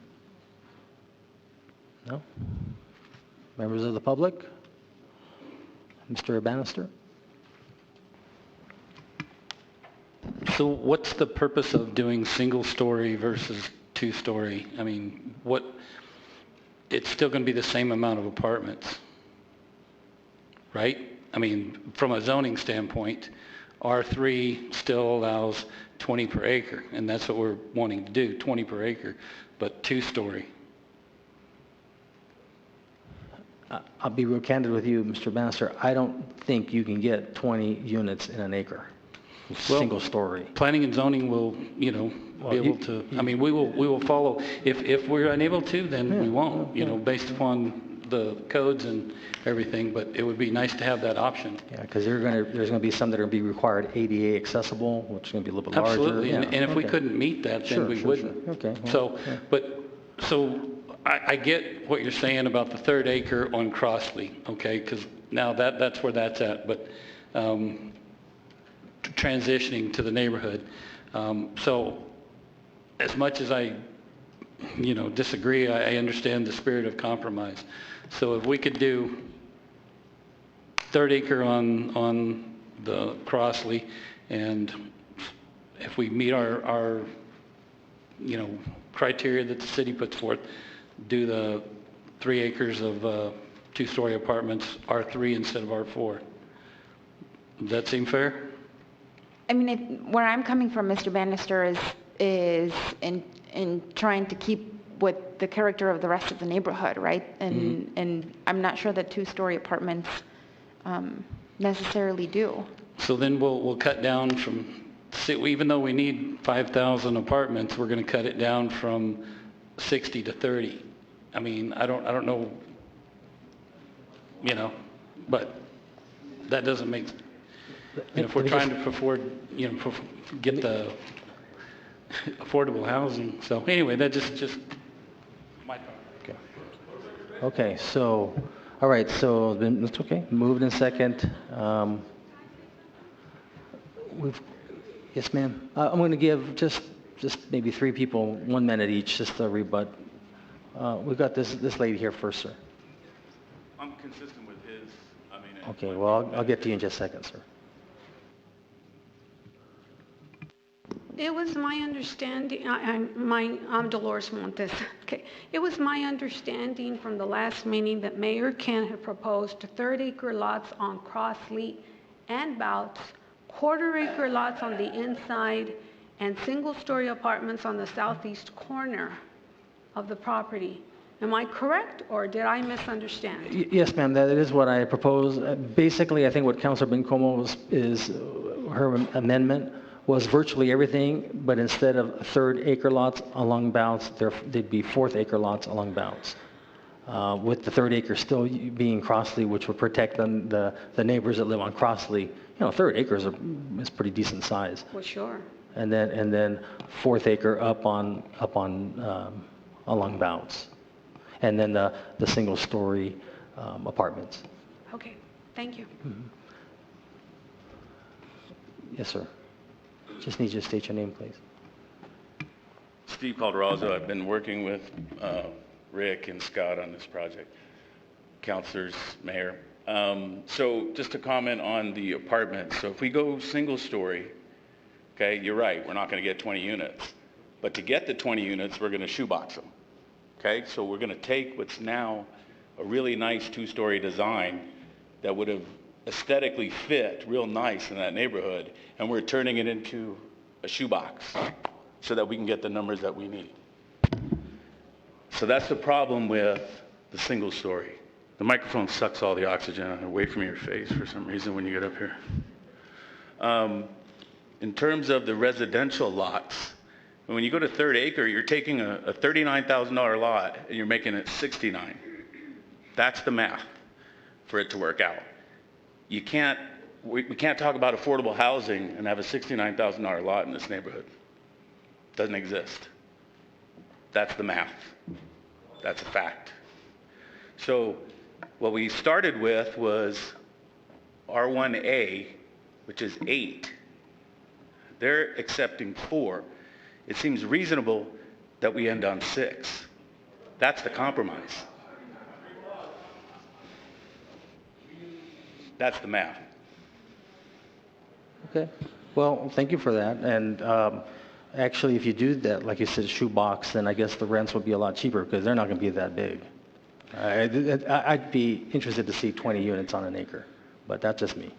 No? Members of the public? Mr. Bannister? So what's the purpose of doing single-story versus two-story? I mean, it's still going to be the same amount of apartments, right? I mean, from a zoning standpoint, R3 still allows 20 per acre, and that's what we're wanting to do, 20 per acre, but two-story. I'll be real candid with you, Mr. Bannister. I don't think you can get 20 units in an acre, single story. Planning and zoning will, be able to, I mean, we will follow. If we're unable to, then we won't, based upon the codes and everything, but it would be nice to have that option. Yeah, because there's going to be some that are going to be required ADA accessible, which is going to be a little bit larger. Absolutely, and if we couldn't meet that, then we wouldn't. Okay. So I get what you're saying about the 1/3 acre on Crossley, okay, because now that's where that's at, but transitioning to the neighborhood. So as much as I, disagree, I understand the spirit of compromise. So if we could do 1/3 acre on the Crossley, and if we meet our criteria that the city puts forth, do the 3 acres of 2-story apartments R3 instead of R4. Does that seem fair? I mean, where I'm coming from, Mr. Bannister, is in trying to keep with the character of the rest of the neighborhood, right? And I'm not sure that 2-story apartments necessarily do. So then we'll cut down from, even though we need 5,000 apartments, we're going to cut it down from 60 to 30. I mean, I don't know, but that doesn't make, if we're trying to afford, get the affordable housing. So anyway, that just my thought. Okay, so All right, so then, that's okay. Moved in second. We've, yes, ma'am. I'm going to give just maybe 3 people 1 minute each, just to rebut. We've got this lady here first, sir. I'm consistent with his, Okay, well, I'll get to you in just a second, sir. It was my understanding, I'm Dolores Montes. Okay. It was my understanding from the last meeting that Mayor Kent had proposed 3rd-acre lots on Crossley and Bouts, 1/4-acre lots on the inside, and single-story apartments on the southeast corner of the property. Am I correct, or did I misunderstand? Yes, ma'am, that is what I propose. Basically, I think what Councilor Bencomo is her amendment was virtually everything, but instead of 3rd-acre lots along Bouts, they'd be 4th-acre lots along Bouts. With the 3rd acre still being Crossley, which would protect the neighbors that live on Crossley. 3rd acre is pretty decent size. Well, sure. And then 4th acre up on along Bouts, and then the single-story apartments. Okay, thank you. Mm-hmm. Yes, sir. Just need you to state your name, please. Steve Calderazzo. I've been working with Rick and Scott on this project. Councilors, Mayor. So just to comment on the apartments. So if we go single story, okay, you're right, we're not going to get 20 units. But to get the 20 units, we're going to shoebox them. Okay, so we're going to take what's now a really nice 2-story design that would have aesthetically fit real nice in that neighborhood, and we're turning it into a shoebox so that we can get the numbers that we need. So that's the problem with the single story. The microphone sucks all the oxygen away from your face for some reason when you get up here. In terms of the residential lots, when you go to 3rd acre, you're taking a $39,000 lot and you're making it 69. That's the math for it to work out. We can't talk about affordable housing and have a $69,000 lot in this neighborhood. Doesn't exist. That's the math. That's a fact. So what we started with was R1A, which is 8. They're accepting 4. It seems reasonable that we end on 6. That's the compromise. That's the math. Okay. Well, thank you for that. And actually, if you do that, like you said, shoebox, then I guess the rents would be a lot cheaper because they're not going to be that big. I'd be interested to see 20 units on an acre, but that's just me.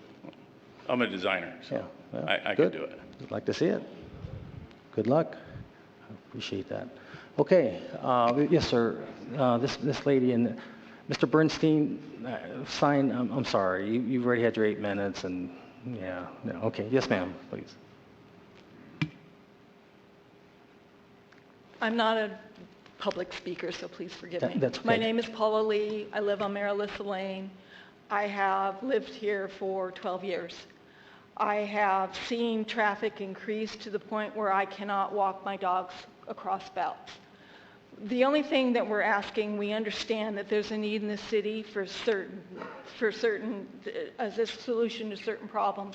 I'm a designer, so Yeah. Well, I good. can do it. I'd like to see it. Good luck. I appreciate that. Okay. Yes, sir. This lady and Mr. Bernstein, sign. I'm sorry. You've already had your 8 minutes, and yeah. No. Okay. Yes, ma'am. Please. I'm not a public speaker, so please forgive me. That's okay. My name is Paula Lee. I live on Marilisa Lane. I have lived here for 12 years. I have seen traffic increase to the point where I cannot walk my dogs across Bouts. The only thing that we're asking, we understand that there's a need in the city for certain as a solution to certain problems.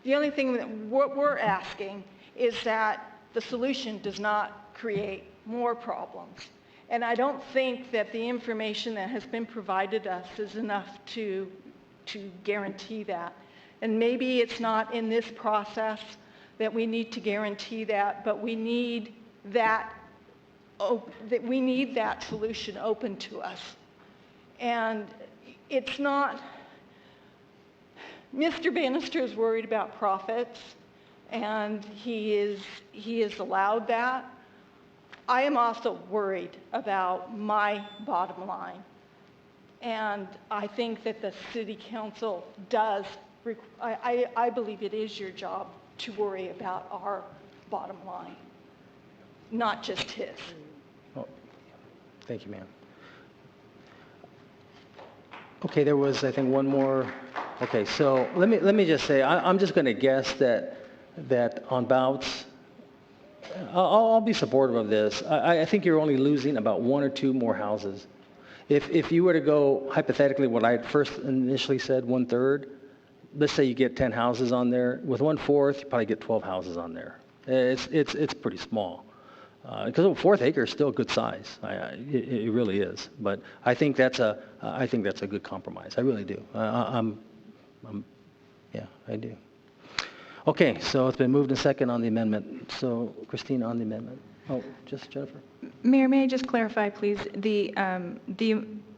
The only thing that what we're asking is that the solution does not create more problems. And I don't think that the information that has been provided us is enough to guarantee that. And maybe it's not in this process that we need to guarantee that, but we need that solution open to us. And it's not, Mr. Bannister is worried about profits, and he is allowed that. I am also worried about my bottom line. And I think that the city council does, I believe it is your job to worry about our bottom line, not just his. Oh, thank you, ma'am. Okay, there was, I think, one more. Okay, so let me just say, I'm just going to guess that on Bouts, I'll be supportive of this. I think you're only losing about 1 or 2 more houses. If you were to go hypothetically, what I had first initially said, 1/3, let's say you get 10 houses on there. With 1/4, you probably get 12 houses on there. It's pretty small. Because a fourth acre is still a good size. It really is. But I think that's a good compromise. I really do. Yeah, I do. Okay, so it's been moved and second on the amendment. So Christine on the amendment. Oh, just Jennifer. Mayor, may I just clarify, please? The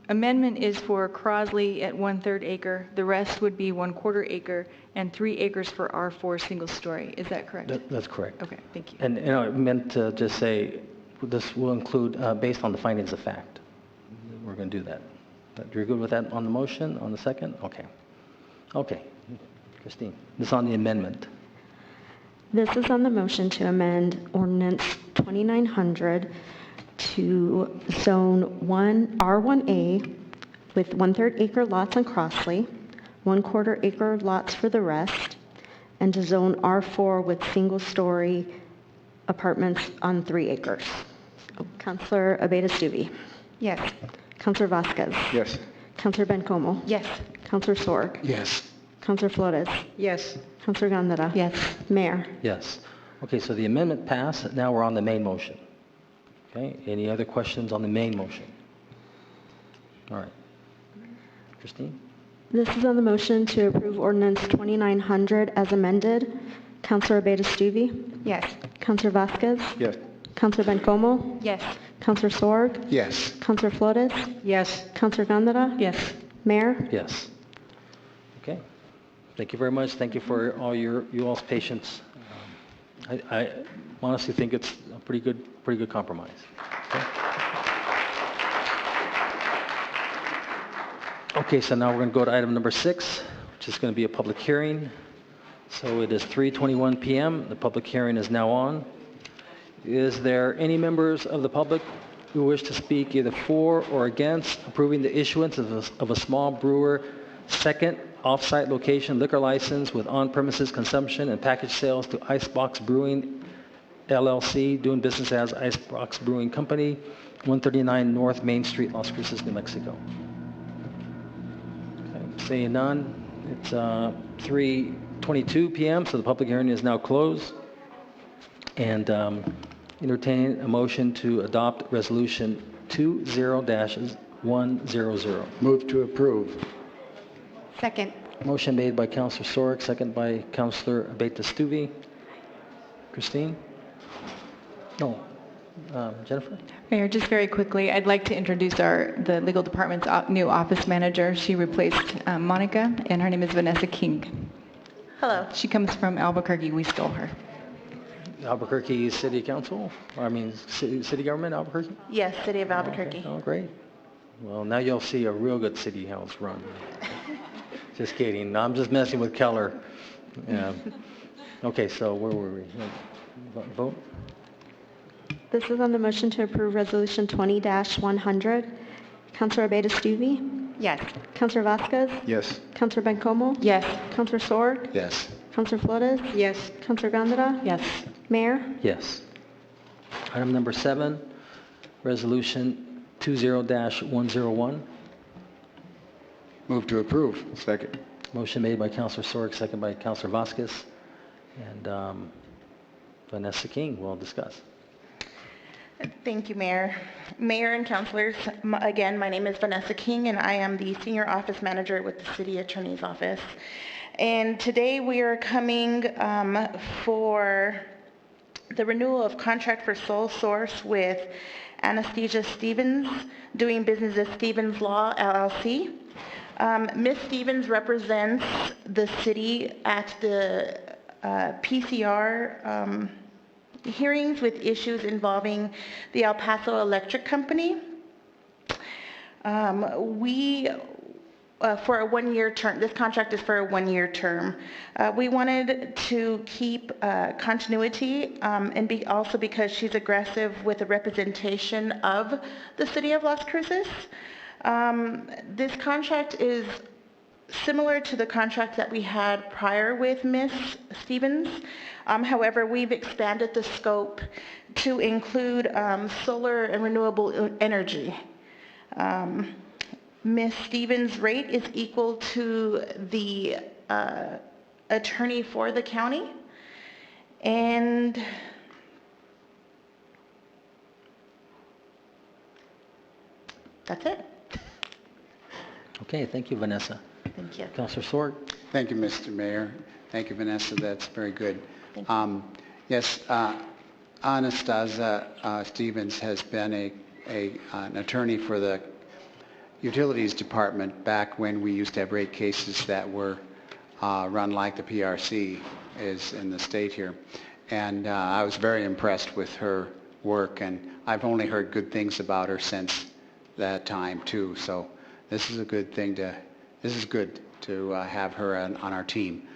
amendment is for Crosley at 1/3 acre. The rest would be 1/4 acre and 3 acres for R4 single story. Is that correct? That's correct. Okay, thank you. And I meant to just say this will include based on the findings of fact. We're going to do that. You're good with that on the motion, on the second? Okay. Okay. Christine, this is on the amendment. This is on the motion to amend Ordinance 2900 to zone R1A with 1/3 acre lots on Crossley, 1/4 acre lots for the rest, and to zone R4 with single-story apartments on 3 acres. Councilor Abeyta-Stubbe. Yes. Councilor Vasquez. Yes. Councilor Bencomo. Yes. Councilor Sorg. Yes. Councilor Flores. Yes. Councilor Gandara. Yes. Mayor. Yes. Okay, so the amendment passed. Now we're on the main motion. Okay, any other questions on the main motion? All right. Christine? This is on the motion to approve Ordinance 2900 as amended. Councilor Abeyta-Stubbe. Yes. Councilor Vasquez. Yes. Councilor Bencomo. Yes. Councilor Sorg. Yes. Councilor Flores. Yes. Councilor Gandara. Yes. Mayor. Yes. Okay. Thank you very much. Thank you for all you all's patience. I honestly think it's a pretty good compromise. Okay. Okay, so now we're going to go to item number 6, which is going to be a public hearing. So it is 3:21 p.m. The public hearing is now on. Is there any members of the public who wish to speak either for or against approving the issuance of a small brewer second off-site location liquor license with on-premises consumption and package sales to Icebox Brewing LLC, doing business as Icebox Brewing Company, 139 North Main Street, Las Cruces, New Mexico? Okay, seeing none, it's 3:22 p.m., so the public hearing is now closed. And entertain a motion to adopt Resolution 20-100. Move to approve. Second. Motion made by Councilor Sorg, second by Councilor Abeyta-Stubbe. Christine? No. Jennifer? Mayor, just very quickly, I'd like to introduce the legal department's new office manager. She replaced Monica, and her name is Vanessa King. Hello. She comes from Albuquerque. We stole her. Albuquerque City Council? City government, Albuquerque? Yes, City of Albuquerque. Okay. Oh, great. Well, now you'll see a real good city house run. Just kidding. No, I'm just messing with Keller. Yeah. Okay, so where were we? Vote? This is on the motion to approve Resolution 20-100. Councilor Abeyta-Stubbe. Yes. Councilor Vasquez. Yes. Councilor Bencomo. Yes. Councilor Sorg. Yes. Councilor Flores. Yes. Councilor Gandara. Yes. Mayor. Yes. Item number 7, Resolution 20-101. Move to approve. Second. Motion made by Councilor Sorg, second by Councilor Vasquez. And Vanessa King will discuss. Thank you, Mayor. Mayor and councilors, again, my name is Vanessa King, and I am the Senior Office Manager with the City Attorney's Office. And today we are coming for the renewal of contract for sole source with Anastasia Stevens, doing business as Stevens Law, LLC. Ms. Stevens represents the city at the PCR hearings with issues involving the El Paso Electric Company. For a one-year term, this contract is for a one-year term. We wanted to keep continuity and also because she's aggressive with the representation of the city of Las Cruces. This contract is similar to the contract that we had prior with Ms. Stevens. However, we've expanded the scope to include solar and renewable energy. Ms. Stevens' rate is equal to the attorney for the county. And that's it. Okay, thank you, Vanessa. Thank you. Councilor Sword? Thank you, Mr. Mayor. Thank you, Vanessa. That's very good. Thank you. Yes, Anastasia Stevens has been an attorney for the Utilities Department back when we used to have rate cases that were run like the PRC is in the state here. And I was very impressed with her work, and I've only heard good things about her since that time too. So this is a good thing this is good to have her on our team.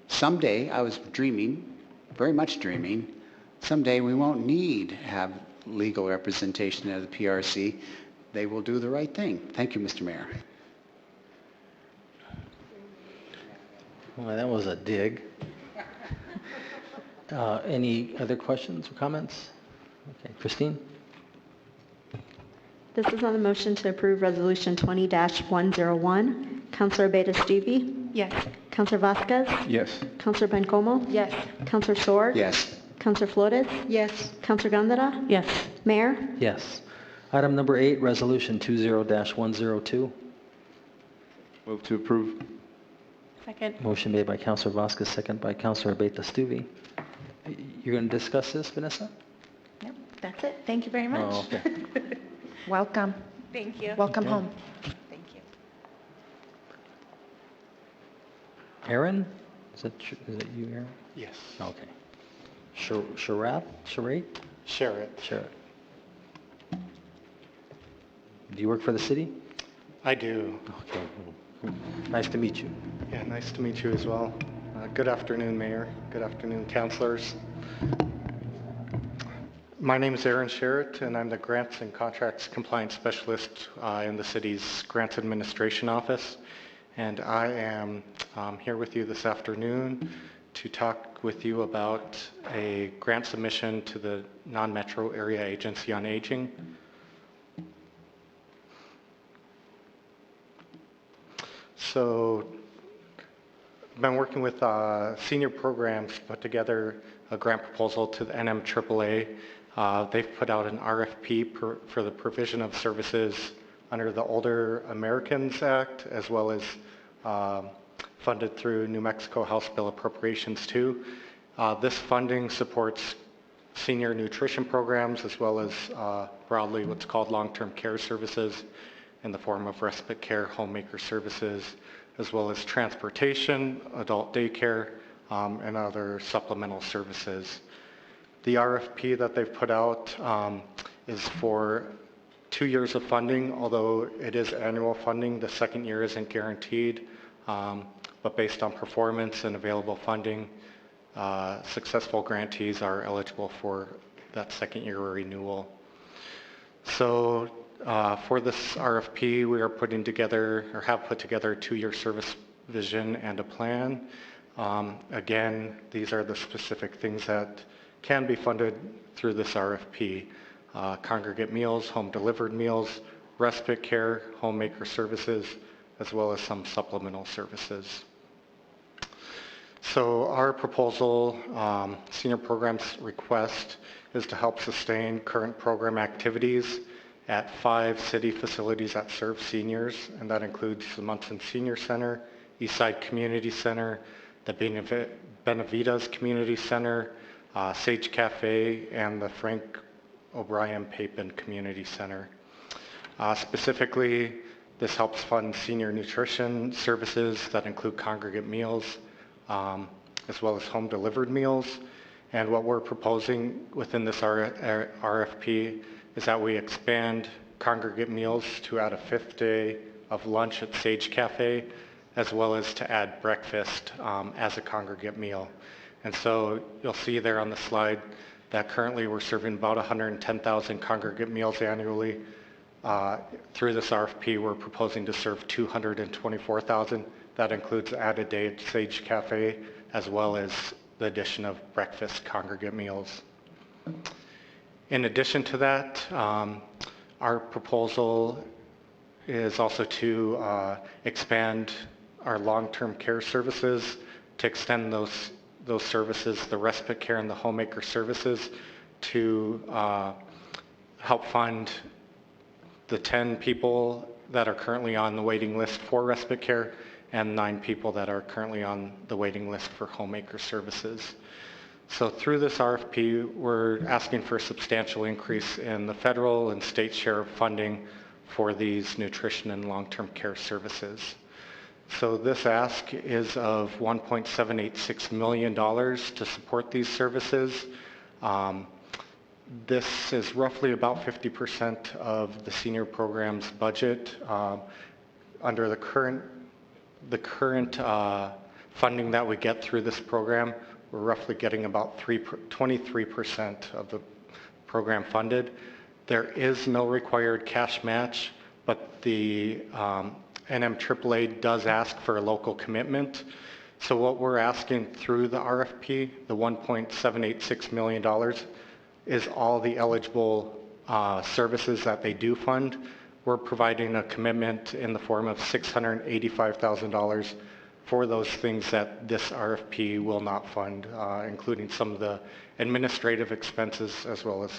Someday, I was dreaming, very much dreaming, someday we won't need to have legal representation of the PRC. They will do the right thing. Thank you, Mr. Mayor. Well, that was a dig. Any other questions or comments? Okay, Christine? This is on the motion to approve Resolution 20-101. Councilor Beta-Stevie? Yes. Councilor Vasquez? Yes. Councilor Bencomo? Yes. Councilor Sword? Yes. Councilor Flores? Yes. Councilor Gandara? Yes. Mayor? Yes. Item number 8, Resolution 20-102. Move to approve. Second. Motion made by Councilor Vasquez, second by Councilor Beta-Stuvie. You're going to discuss this, Vanessa? Yep, that's it. Thank you very much. Oh, okay. Welcome. Thank you. Welcome Okay. home. Thank you. Aaron? Is that you, Aaron? Yes. Okay. Sharad? Sharad? Share it. Sharad. Do you work for the city? I do. Okay. Nice to meet you. Yeah, nice to meet you as well. Good afternoon, Mayor. Good afternoon, councilors. My name is Aaron Sherritt, and I'm the Grants and Contracts Compliance Specialist in the city's Grants Administration Office. And I am here with you this afternoon to talk with you about a grant submission to the Non-Metro Area Agency on Aging. So I've been working with senior programs to put together a grant proposal to the NMAAA. They've put out an RFP for the provision of services under the Older Americans Act, as well as funded through New Mexico House Bill Appropriations 2. This funding supports senior nutrition programs, as well as broadly what's called long-term care services in the form of respite care, homemaker services, as well as transportation, adult daycare, and other supplemental services. The RFP that they've put out is for 2 years of funding, although it is annual funding. The second year isn't guaranteed, but based on performance and available funding, successful grantees are eligible for that second year renewal. So for this RFP, we are putting together, or have put together, a 2-year service vision and a plan. Again, these are the specific things that can be funded through this RFP. Congregate meals, home delivered meals, respite care, homemaker services, as well as some supplemental services. So our proposal, senior programs request, is to help sustain current program activities at 5 city facilities that serve seniors, and that includes the Munson Senior Center, Eastside Community Center, the Benavides Community Center, Sage Cafe, and the Frank O'Brien Papin Community Center. Specifically, this helps fund senior nutrition services that include congregate meals, as well as home delivered meals. And what we're proposing within this RFP is that we expand congregate meals to add a 5th day of lunch at Sage Cafe, as well as to add breakfast as a congregate meal. And so you'll see there on the slide that currently we're serving about 110,000 congregate meals annually. Through this RFP, we're proposing to serve 224,000. That includes added day at Sage Cafe, as well as the addition of breakfast congregate meals. In addition to that, Our proposal is also to expand our long-term care services, to extend those services, the respite care and the homemaker services, to help fund the 10 people that are currently on the waiting list for respite care and 9 people that are currently on the waiting list for homemaker services. So through this RFP, we're asking for a substantial increase in the federal and state share of funding for these nutrition and long-term care services. So this ask is of $1.786 million to support these services. This is roughly about 50% of the senior program's budget. Under the current funding that we get through this program, we're roughly getting about 23% of the program funded. There is no required cash match, but the NMAAA does ask for a local commitment. So what we're asking through the RFP, the $1.786 million, is all the eligible services that they do fund. We're providing a commitment in the form of $685,000 for those things that this RFP will not fund, including some of the administrative expenses as well as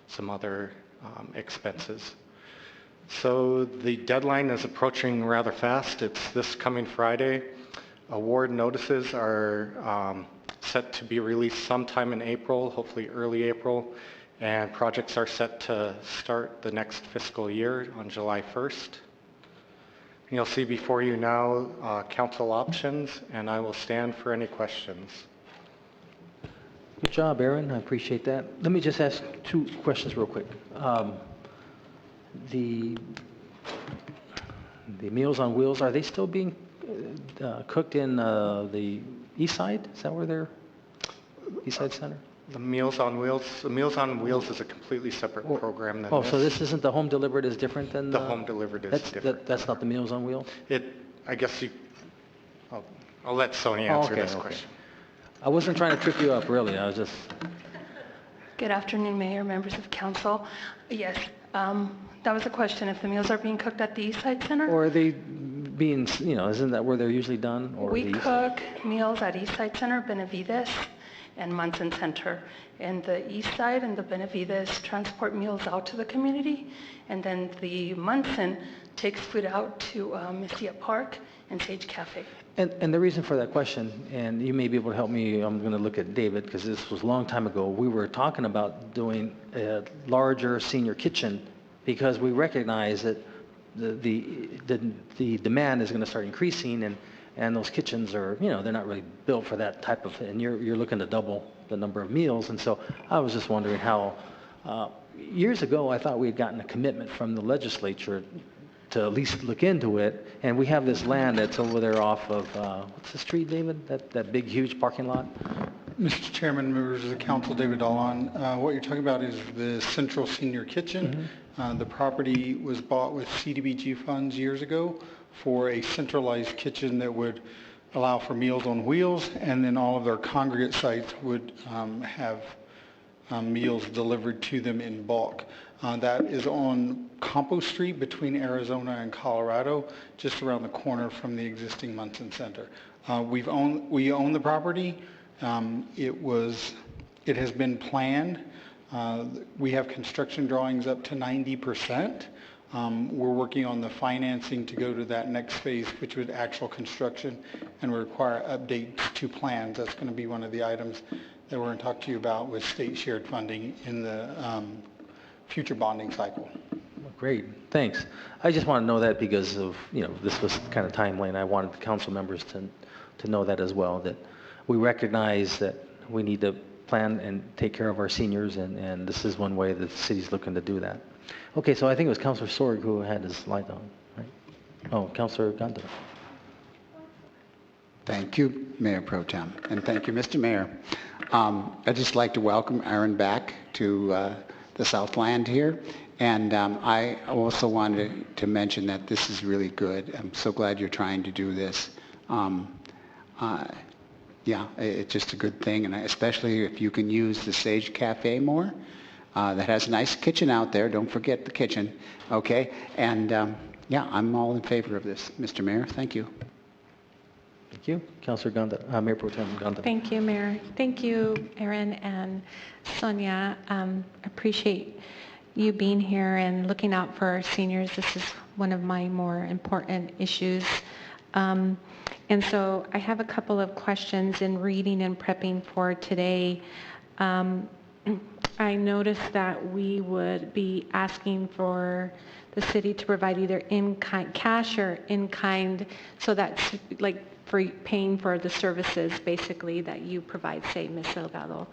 some other expenses. So the deadline is approaching rather fast. It's this coming Friday. Award notices are set to be released sometime in April, hopefully early April, and projects are set to start the next fiscal year on July 1st. You'll see before you now council options, and I will stand for any questions. Good job, Aaron. I appreciate that. Let me just ask 2 questions real quick. The Meals on Wheels, are they still being cooked in the East Side? Is that where they're? East Side Center? The Meals on Wheels is a completely separate program than this. So this isn't the home delivered is different than the home delivered is different. That's not the Meals on Wheels? I guess I'll let Sonia answer this question. I wasn't trying to trip you up, really. I was just... Good afternoon, Mayor, members of council. Yes, that was a question. If the meals are being cooked at the East Side Center? Or are they being, isn't that where they're usually done? Or we cook meals at East Side Center, Benavides, and Munson Center. And the East Side and the Benavides transport meals out to the community, and then the Munson takes food out to Mesilla Park and Sage Cafe. And the reason for that question, and you may be able to help me, I'm going to look at David, because this was a long time ago. We were talking about doing a larger senior kitchen because we recognize that the demand is going to start increasing, and those kitchens are, they're not really built for that type of, and you're looking to double the number of meals. And so I was just wondering how, years ago, I thought we had gotten a commitment from the legislature to at least look into it, and we have this land that's over there off of, what's the street, David? That big, huge parking lot? Mr. Chairman, members of the council, David Dolan. What you're talking about is the Central Senior Kitchen. Mm-hmm. The property was bought with CDBG funds years ago for a centralized kitchen that would allow for Meals on Wheels, and then all of their congregate sites would have meals delivered to them in bulk. That is on Compost Street between Arizona and Colorado, just around the corner from the existing Munson Center. We own the property. It has been planned. We have construction drawings up to 90%. We're working on the financing to go to that next phase, which would actual construction and require updates to plans. That's going to be one of the items that we're going to talk to you about with state shared funding in the future bonding cycle. Great, thanks. I just want to know that because of, this was kind of timely, and I wanted the council members to know that as well, that we recognize that we need to plan and take care of our seniors, and this is one way that the city's looking to do that. Okay, so I think it was Councilor Sorg who had his light on, right? Oh, Councilor Gonda. Thank you, Mayor Pro Tem, and thank you, Mr. Mayor. I'd just like to welcome Aaron back to the Southland here, and I also wanted to mention that this is really good. I'm so glad you're trying to do this. Yeah, it's just a good thing, and especially if you can use the Sage Cafe more. that has a nice kitchen out there. Don't forget the kitchen, okay? And yeah, I'm all in favor of this, Mr. Mayor. Thank you. Thank you. Councilor Gonda, Mayor Pro Tem Gonda. Thank you, Mayor. Thank you, Aaron and Sonia. Appreciate you being here and looking out for our seniors. This is one of my more important issues. And so I have a couple of questions in reading and prepping for today. I noticed that we would be asking for the city to provide either in-kind cash or in-kind, so that's like for paying for the services basically that you provide, say, Ms. Delgado.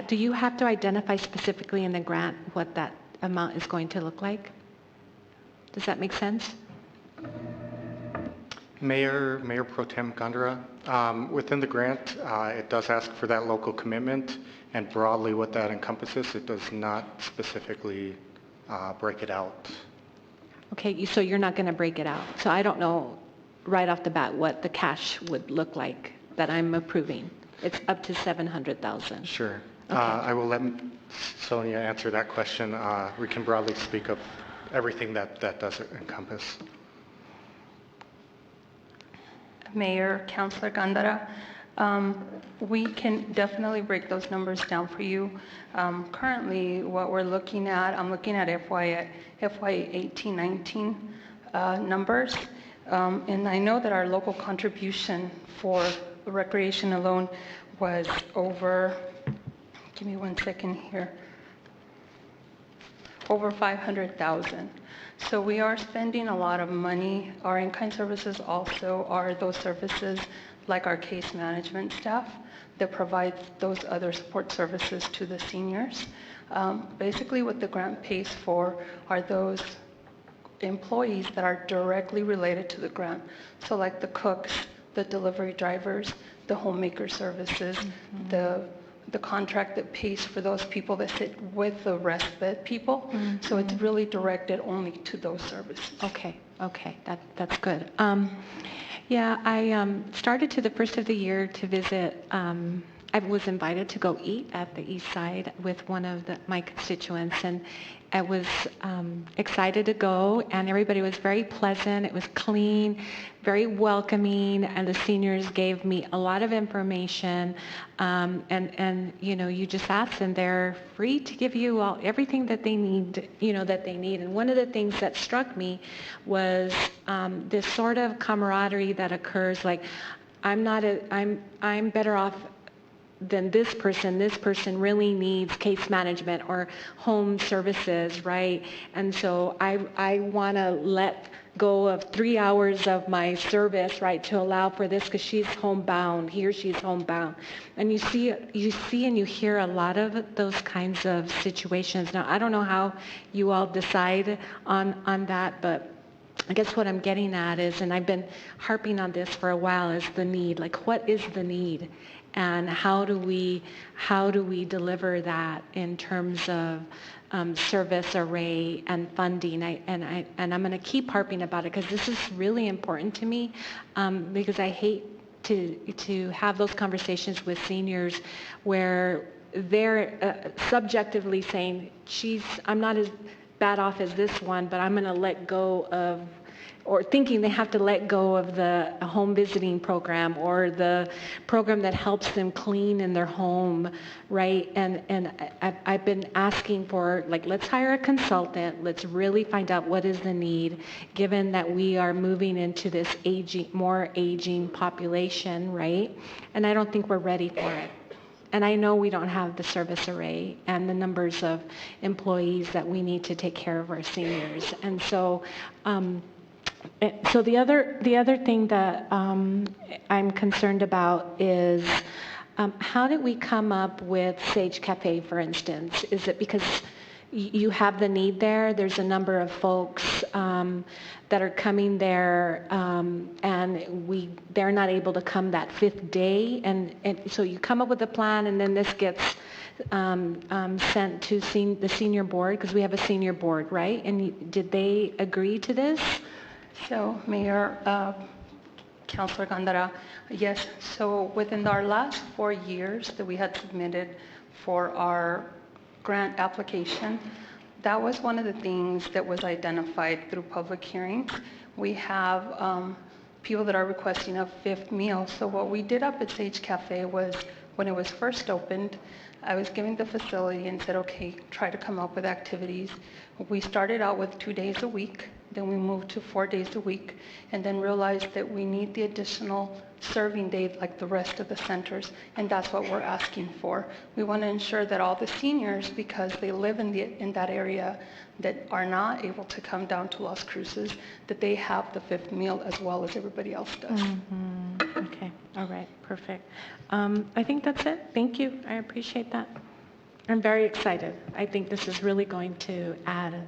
Do you have to identify specifically in the grant what that amount is going to look like? Does that make sense? Mayor Pro Tem Gondara, within the grant, it does ask for that local commitment, and broadly what that encompasses, it does not specifically break it out. Okay, so you're not going to break it out. So I don't know right off the bat what the cash would look like that I'm approving. It's up to $700,000. Sure. Okay. I will let Sonia answer that question. We can broadly speak of everything that does encompass. Mayor, Councilor Gandara, we can definitely break those numbers down for you. Currently, what we're looking at, I'm looking at FY 18-19 numbers, and I know that our local contribution for recreation alone was over, give me 1 second here, over 500,000. So we are spending a lot of money. Our in-kind services also are those services like our case management staff that provides those other support services to the seniors. Basically what the grant pays for are those employees that are directly related to the grant. So like the cooks, the delivery drivers, the homemaker services, the contract that pays for those people that sit with the respite people. So it's really directed only to those services. Okay, that's good. Yeah, I started to the first of the year to visit. I was invited to go eat at the East Side with one of my constituents, and I was excited to go, and everybody was very pleasant. It was clean, very welcoming, and the seniors gave me a lot of information. And you know, you just ask them; they're free to give you everything that they need. And one of the things that struck me was this sort of camaraderie that occurs. Like, I'm better off than this person really needs case management or home services, right? And so I want to let go of 3 hours of my service, right, to allow for this because she's homebound, he or she's homebound. And you see and you hear a lot of those kinds of situations. Now, I don't know how you all decide on that, but I guess what I'm getting at is, and I've been harping on this for a while, is the need. Like, what is the need? And how do we deliver that in terms of service array and funding? And I'm going to keep harping about it because this is really important to me, because I hate to have those conversations with seniors where they're subjectively saying, I'm not as bad off as this one, but I'm going to let go of, or thinking they have to let go of the home visiting program or the program that helps them clean in their home, right? And I've been asking for, like, let's hire a consultant. Let's really find out what is the need, given that we are moving into this more aging population, right? And I don't think we're ready for it. And I know we don't have the service array and the numbers of employees that we need to take care of our seniors. And so, so the other thing that I'm concerned about is how did we come up with Sage Cafe, for instance? Is it because you have the need there? There's a number of folks that are coming there, and they're not able to come that fifth day, and so you come up with a plan, and then this gets sent to the senior board, because we have a senior board, right? And did they agree to this? So, Mayor, Councilor Gandara, yes. So within our last 4 years that we had submitted for our grant application. That was one of the things that was identified through public hearings. We have people that are requesting a fifth meal. So what we did up at Sage Cafe was, when it was first opened, I was giving the facility and said, okay, try to come up with activities. We started out with 2 days a week, then we moved to 4 days a week, and then realized that we need the additional serving day like the rest of the centers, and that's what we're asking for. We want to ensure that all the seniors, because they live in that area, that are not able to come down to Las Cruces, that they have the fifth meal as well as everybody else does. Okay, all right, perfect. I think that's it. Thank you. I appreciate that. I'm very excited. I think this is really going to add.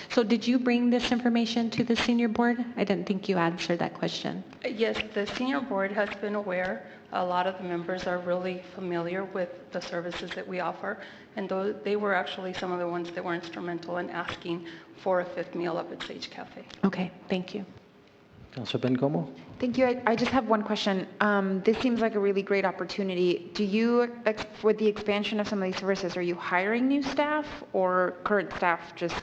So did you bring this information to the senior board? I didn't think you answered that question. Yes, the senior board has been aware. A lot of the members are really familiar with the services that we offer, and they were actually some of the ones that were instrumental in asking for a fifth meal up at Sage Cafe. Okay, thank you. Councilor Bencomo? Thank you. I just have one question. This seems like a really great opportunity. Do you, with the expansion of some of these services, are you hiring new staff or current staff just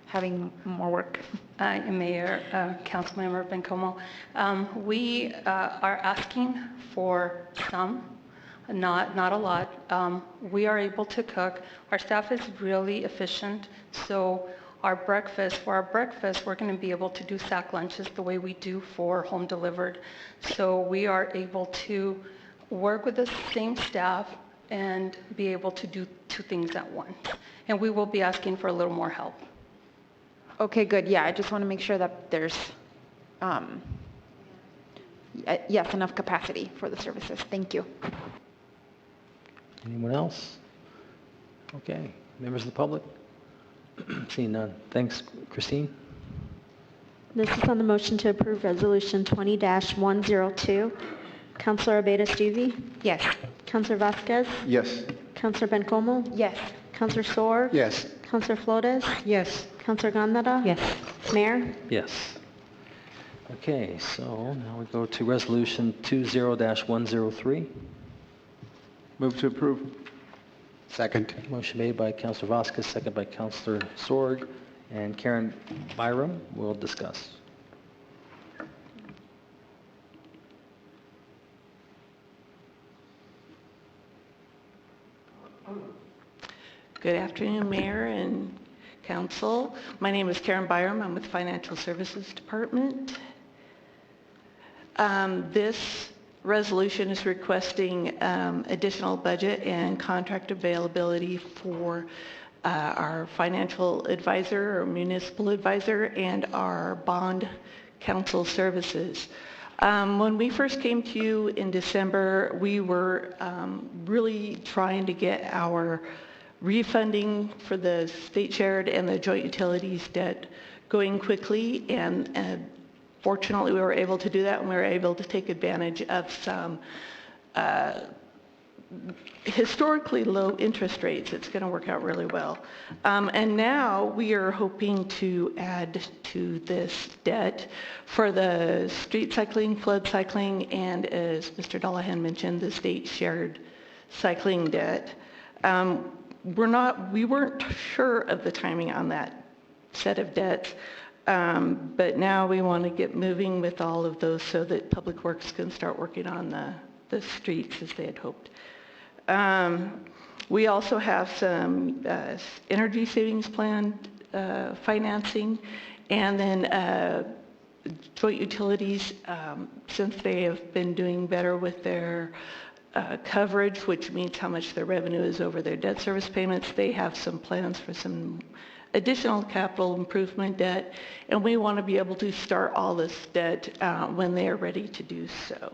having more work? Mayor, Councilmember Bencomo, we are asking for some, not a lot. We are able to cook. Our staff is really efficient, so for our breakfast, we're going to be able to do sack lunches the way we do for home delivered. So we are able to work with the same staff and be able to do two things at once. And we will be asking for a little more help. Okay, good. Yeah, I just want to make sure that there's, yes, enough capacity for the services. Thank you. Anyone else? Okay, members of the public? Seeing none. Thanks, Christine. This is on the motion to approve Resolution 20-102. Councilor Abeyta-Stevie? Yes. Councilor Vasquez? Yes. Councilor Bencomo? Yes. Councilor Soar? Yes. Councilor Flores? Yes. Councilor Gondara? Yes. Mayor? Yes. Okay, so now we go to Resolution 20-103. Move to approve. Second. Motion made by Councilor Vasquez, second by Councilor Sorg, and Karen Byram will discuss. Good afternoon, Mayor and Council. My name is Karen Byram. I'm with Financial Services Department. This resolution is requesting additional budget and contract availability for our financial advisor or municipal advisor and our bond counsel services. When we first came to you in December, we were really trying to get our refunding for the state shared and the joint utilities debt going quickly, and fortunately we were able to do that, and we were able to take advantage of some historically low interest rates. It's going to work out really well. And now we are hoping to add to this debt for the street cycling, flood cycling, and as Mr. Dullahan mentioned, the state shared cycling debt. We weren't sure of the timing on that set of debts, but now we want to get moving with all of those so that Public Works can start working on the streets as they had hoped. We also have some energy savings plan financing, and then joint utilities, since they have been doing better with their coverage, which means how much their revenue is over their debt service payments, they have some plans for some additional capital improvement debt, and we want to be able to start all this debt when they are ready to do so.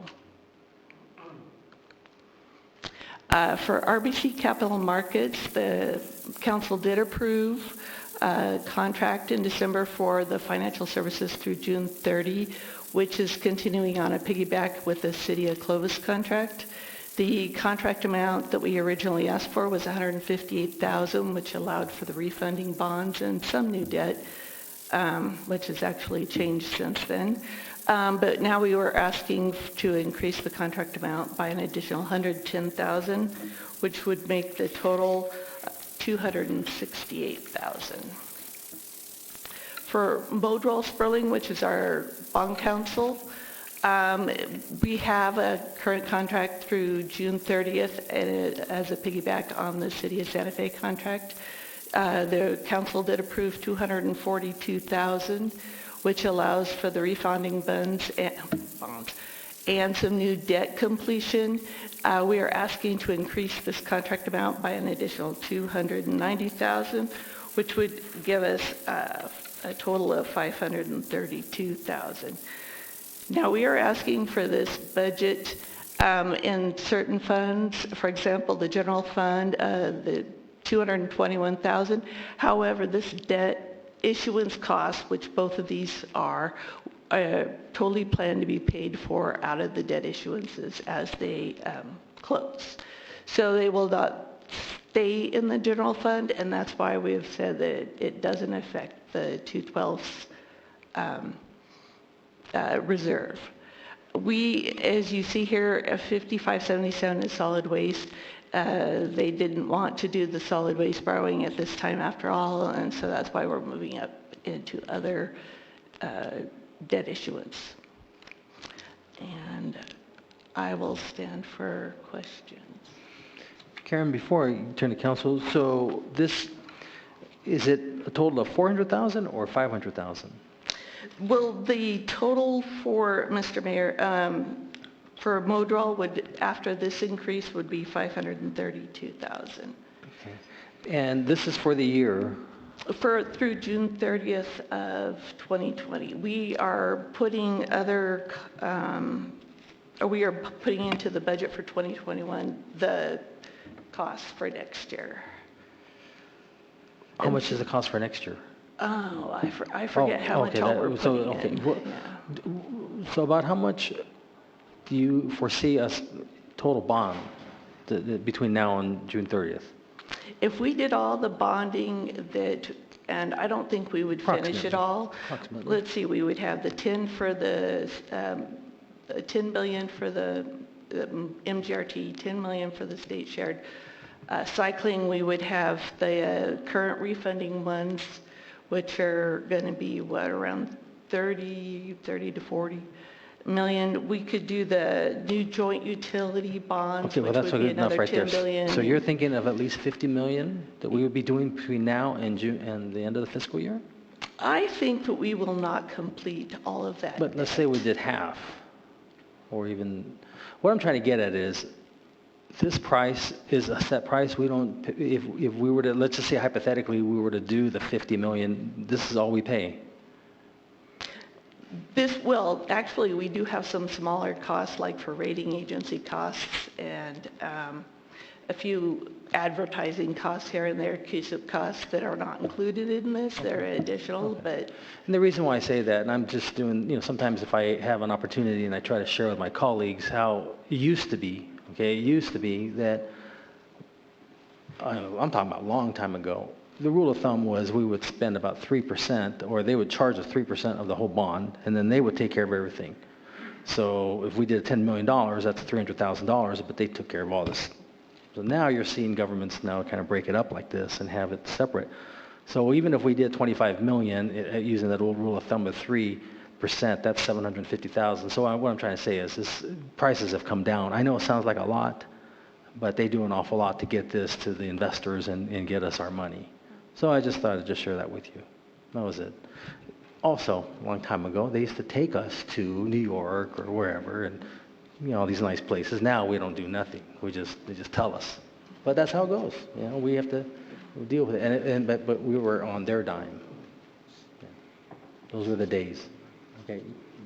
For RBC Capital Markets, the council did approve a contract in December for the financial services through June 30, which is continuing on a piggyback with the City of Clovis contract. The contract amount that we originally asked for was $158,000, which allowed for the refunding bonds and some new debt, which has actually changed since then. But now we were asking to increase the contract amount by an additional $110,000, which would make the total $268,000. For Modrell Sperling, which is our bond counsel, we have a current contract through June 30th as a piggyback on the City of Santa Fe contract. The council did approve $242,000, which allows for the refunding bonds and some new debt completion. We are asking to increase this contract amount by an additional $290,000, which would give us a total of $532,000. Now we are asking for this budget in certain funds, for example, the general fund, the $221,000. However, this debt issuance cost, which both of these are, totally planned to be paid for out of the debt issuances as they close. So they will not stay in the general fund, and that's why we have said that it doesn't affect the 212's reserve. We, as you see here, 5577 is solid waste. They didn't want to do the solid waste borrowing at this time after all, and so that's why we're moving up into other debt issuance. And I will stand for questions. Karen, before I turn to council, so this, is it a total of 400,000 or 500,000? Well, the total for, Mr. Mayor, for Modrell would, after this increase, would be $532,000. Okay. And this is for the year? Through June 30th of 2020. We are putting putting into the budget for 2021 the costs for next year. How much is the cost for next year? Oh, I forget how much all we're putting in. So about how much do you foresee us total bond between now and June 30th? If we did all the bonding and I don't think we would finish it all. Let's see, we would have the 10 for the 10 billion for the MGRT, 10 million for the state shared. Cycling, we would have the current refunding ones, which are going to be around 30 to 40 million. We could do the new joint utility bonds, okay, well, which that's would be another right 10 billion. So you're thinking of at least 50 million that we would be doing between now and June and the end of the fiscal year? I think that we will not complete all of that. But let's say we did half, or even, what I'm trying to get at is, this price is a set price. We don't, if we were to, let's just say hypothetically, we were to do the 50 million, this is all we pay. Well, actually, we do have some smaller costs, like for rating agency costs and a few advertising costs here and there, CUSIP costs that are not included in this. They're additional, but... And the reason why I say that, and I'm just doing, sometimes if I have an opportunity and I try to share with my colleagues how it used to be, okay, it used to be that, I'm talking about a long time ago, the rule of thumb was we would spend about 3%, or they would charge us 3% of the whole bond, and then they would take care of everything. So if we did $10 million, that's $300,000, but they took care of all this. So now you're seeing governments now kind of break it up like this and have it separate. So even if we did 25 million, using that old rule of thumb of 3%, that's 750,000. So what I'm trying to say is prices have come down. I know it sounds like a lot, but they do an awful lot to get this to the investors and get us our money. So I just thought I'd just share that with you. That was it. Also, a long time ago, they used to take us to New York or wherever, and all these nice places. Now we don't do nothing. They just tell us. But that's how it goes. We have to deal with it. But we were on their dime. Yeah. Those were the days. Okay.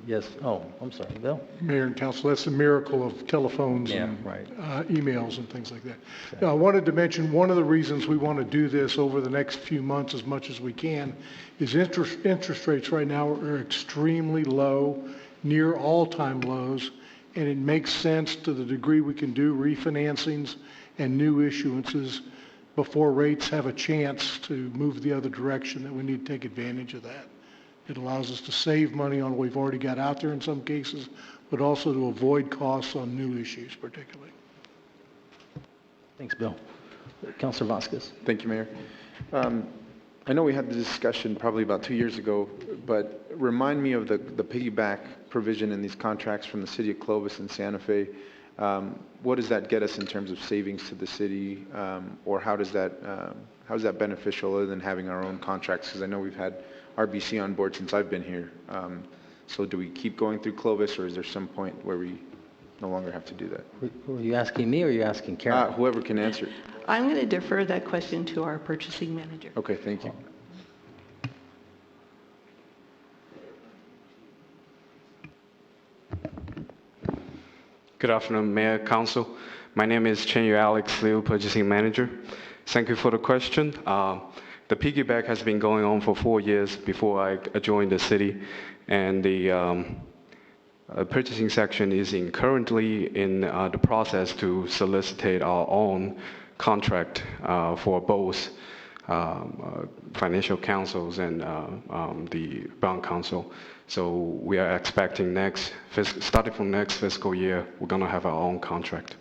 Yes. Oh, I'm sorry, Bill. Mayor and Council, that's the miracle of telephones and emails and things like that. Now, I wanted to mention one of the reasons we want to do this over the next few months as much as we can is interest rates right now are extremely low, near all-time lows, and it makes sense to the degree we can do refinancings and new issuances before rates have a chance to move the other direction, that we need to take advantage of that. It allows us to save money on what we've already got out there in some cases, but also to avoid costs on new issues particularly. Thanks, Bill. Councilor Vasquez. Thank you, Mayor. I know we had the discussion probably about 2 years ago, but remind me of the piggyback provision in these contracts from the city of Clovis and Santa Fe. What does that get us in terms of savings to the city, or how is that beneficial other than having our own contracts? Because I know we've had RBC on board since I've been here. So do we keep going through Clovis, or is there some point where we no longer have to do that? Were you asking me or are you asking Karen? Whoever can answer. I'm going to defer that question to our purchasing manager. Okay, thank you. Good afternoon, Mayor, Council. My name is Chenyu Alex Liu, Purchasing Manager. Thank you for the question. The piggyback has been going on for 4 years before I joined the city, and the purchasing section is currently in the process to solicit our own contract for both financial councils and the bond council. So we are expecting starting from next fiscal year, we're going to have our own contract.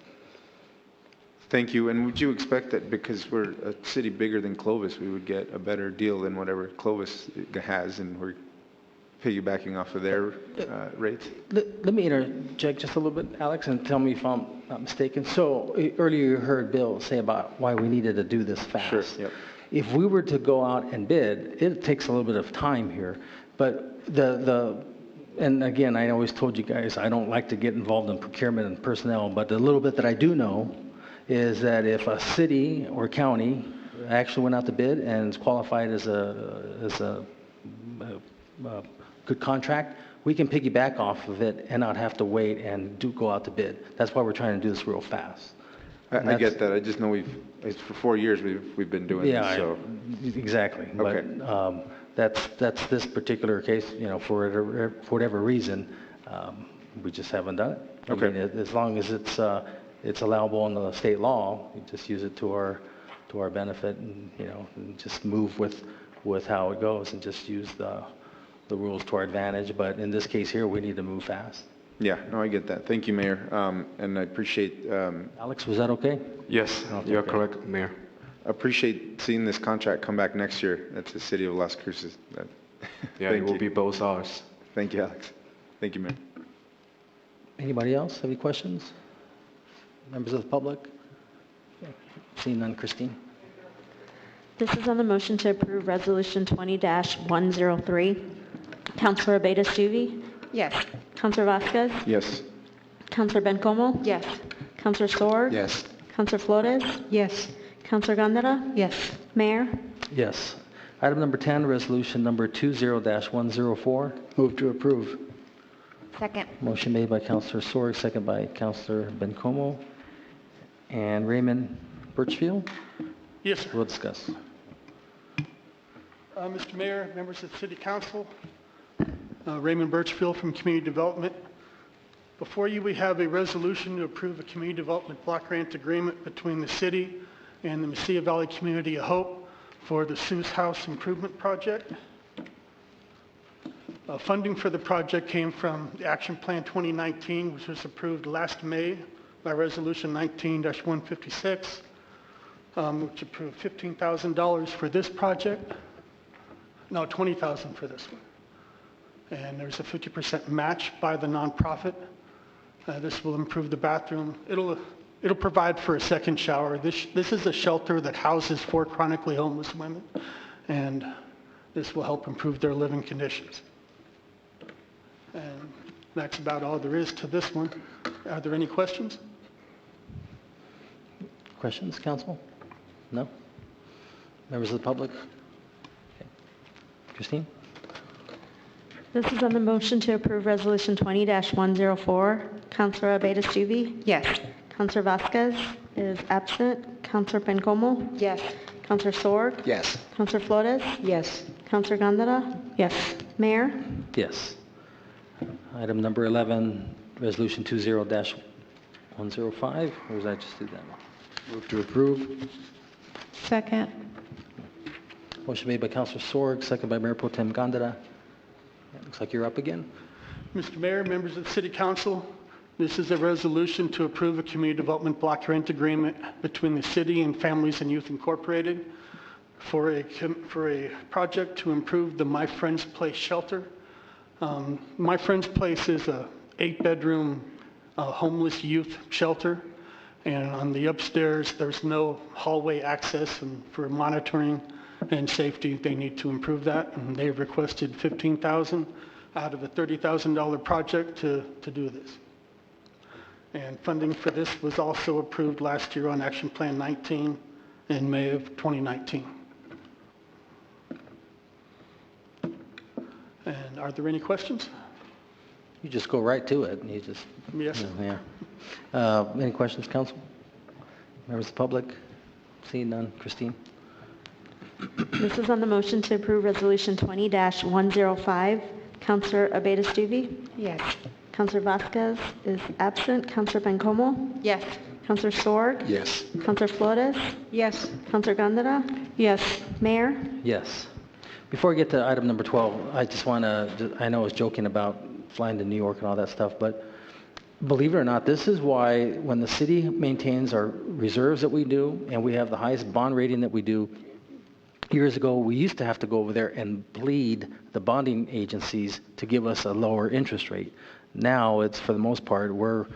Thank you. And would you expect that because we're a city bigger than Clovis, we would get a better deal than whatever Clovis has, and we're piggybacking off of their rates? Let me interject just a little bit, Alex, and tell me if I'm not mistaken. So earlier you heard Bill say about why we needed to do this fast. Sure, yep. If we were to go out and bid, it takes a little bit of time here. But and again, I always told you guys, I don't like to get involved in procurement and personnel, but the little bit that I do know is that if a city or county actually went out to bid and is qualified as a good contract, we can piggyback off of it and not have to wait and go out to bid. That's why we're trying to do this real fast. I get that. I just know for 4 years we've been doing this. So. Exactly. Okay. But that's this particular case. For whatever reason, we just haven't done it. Okay. I mean, as long as it's allowable in the state law, we just use it to our benefit, and and just move with how it goes, and just use the rules to our advantage. But in this case here, we need to move fast. Yeah, no, I get that. Thank you, Mayor. And I appreciate... Alex, was that okay? Yes, you're correct, Mayor. Appreciate seeing this contract come back next year. That's the city of Las Cruces. Yeah, it will be both ours. Thank you, Alex. Thank you, Mayor. Anybody else have any questions? Members of the public? Seeing none, Christine. This is on the motion to approve Resolution 20-103. Councilor Abeyta-Stuvey? Yes. Councilor Vasquez? Yes. Councilor Bencomo? Yes. Councilor Sorg? Yes. Councilor Flores? Yes. Councilor Gandara? Yes. Mayor? Yes. Item number 10, resolution number 20-104. Move to approve. Second. Motion made by Councilor Sorg, second by Councilor Bencomo. And Raymond Birchfield? Yes, sir. We'll discuss. Mr. Mayor, members of the City Council, Raymond Birchfield from Community Development. Before you, we have a resolution to approve a community development block grant agreement between the city and the Mesilla Valley Community of Hope for the Seuss House Improvement Project. Funding for the project came from the Action Plan 2019, which was approved last May by Resolution 19-156, which approved $15,000 for this project. No, $20,000 for this one. And there's a 50% match by the nonprofit. This will improve the bathroom. It'll provide for a second shower. This is a shelter that houses 4 chronically homeless women, and this will help improve their living conditions. And that's about all there is to this one. Are there any questions? Questions, council? No? Members of the public? Okay. Christine? This is on the motion to approve Resolution 20-104. Councilor Abeyta-Stuvey? Yes. Councilor Vasquez is absent. Councilor Bencomo? Yes. Councilor Sorg? Yes. Councilor Flores? Yes. Councilor Gandara? Yes. Mayor? Yes. Item number 11, resolution 20-105, or was I just do that one? Move to approve. Second. Motion made by Councilor Sorg, second by Mayor Pro Tem Gandara. Looks like you're up again. Mr. Mayor, members of the City Council, This is a resolution to approve a community development block grant agreement between the city and Families and Youth Incorporated for a project to improve the My Friend's Place shelter. My Friend's Place is a 8-bedroom homeless youth shelter, and on the upstairs there's no hallway access, and for monitoring and safety they need to improve that, and they've requested $15,000 out of a $30,000 project to do this. And funding for this was also approved last year on Action Plan 19 in May of 2019. And are there any questions? You just go right to it. You just, Yes. yeah. Any questions, council? Members of the public? Seeing none. Christine? This is on the motion to approve Resolution 20-105. Councilor Abeyta-Stuvey? Yes. Councilor Vasquez is absent. Councilor Bencomo? Yes. Councilor Sorg? Yes. Councilor Flores? Yes. Councilor Gondara? Yes. Mayor? Yes. Before we get to item number 12, I just want to, I know I was joking about flying to New York and all that stuff, but believe it or not, this is why when the city maintains our reserves that we do, and we have the highest bond rating that we do, years ago we used to have to go over there and plead the bonding agencies to give us a lower interest rate. Now it's, for the most part, we're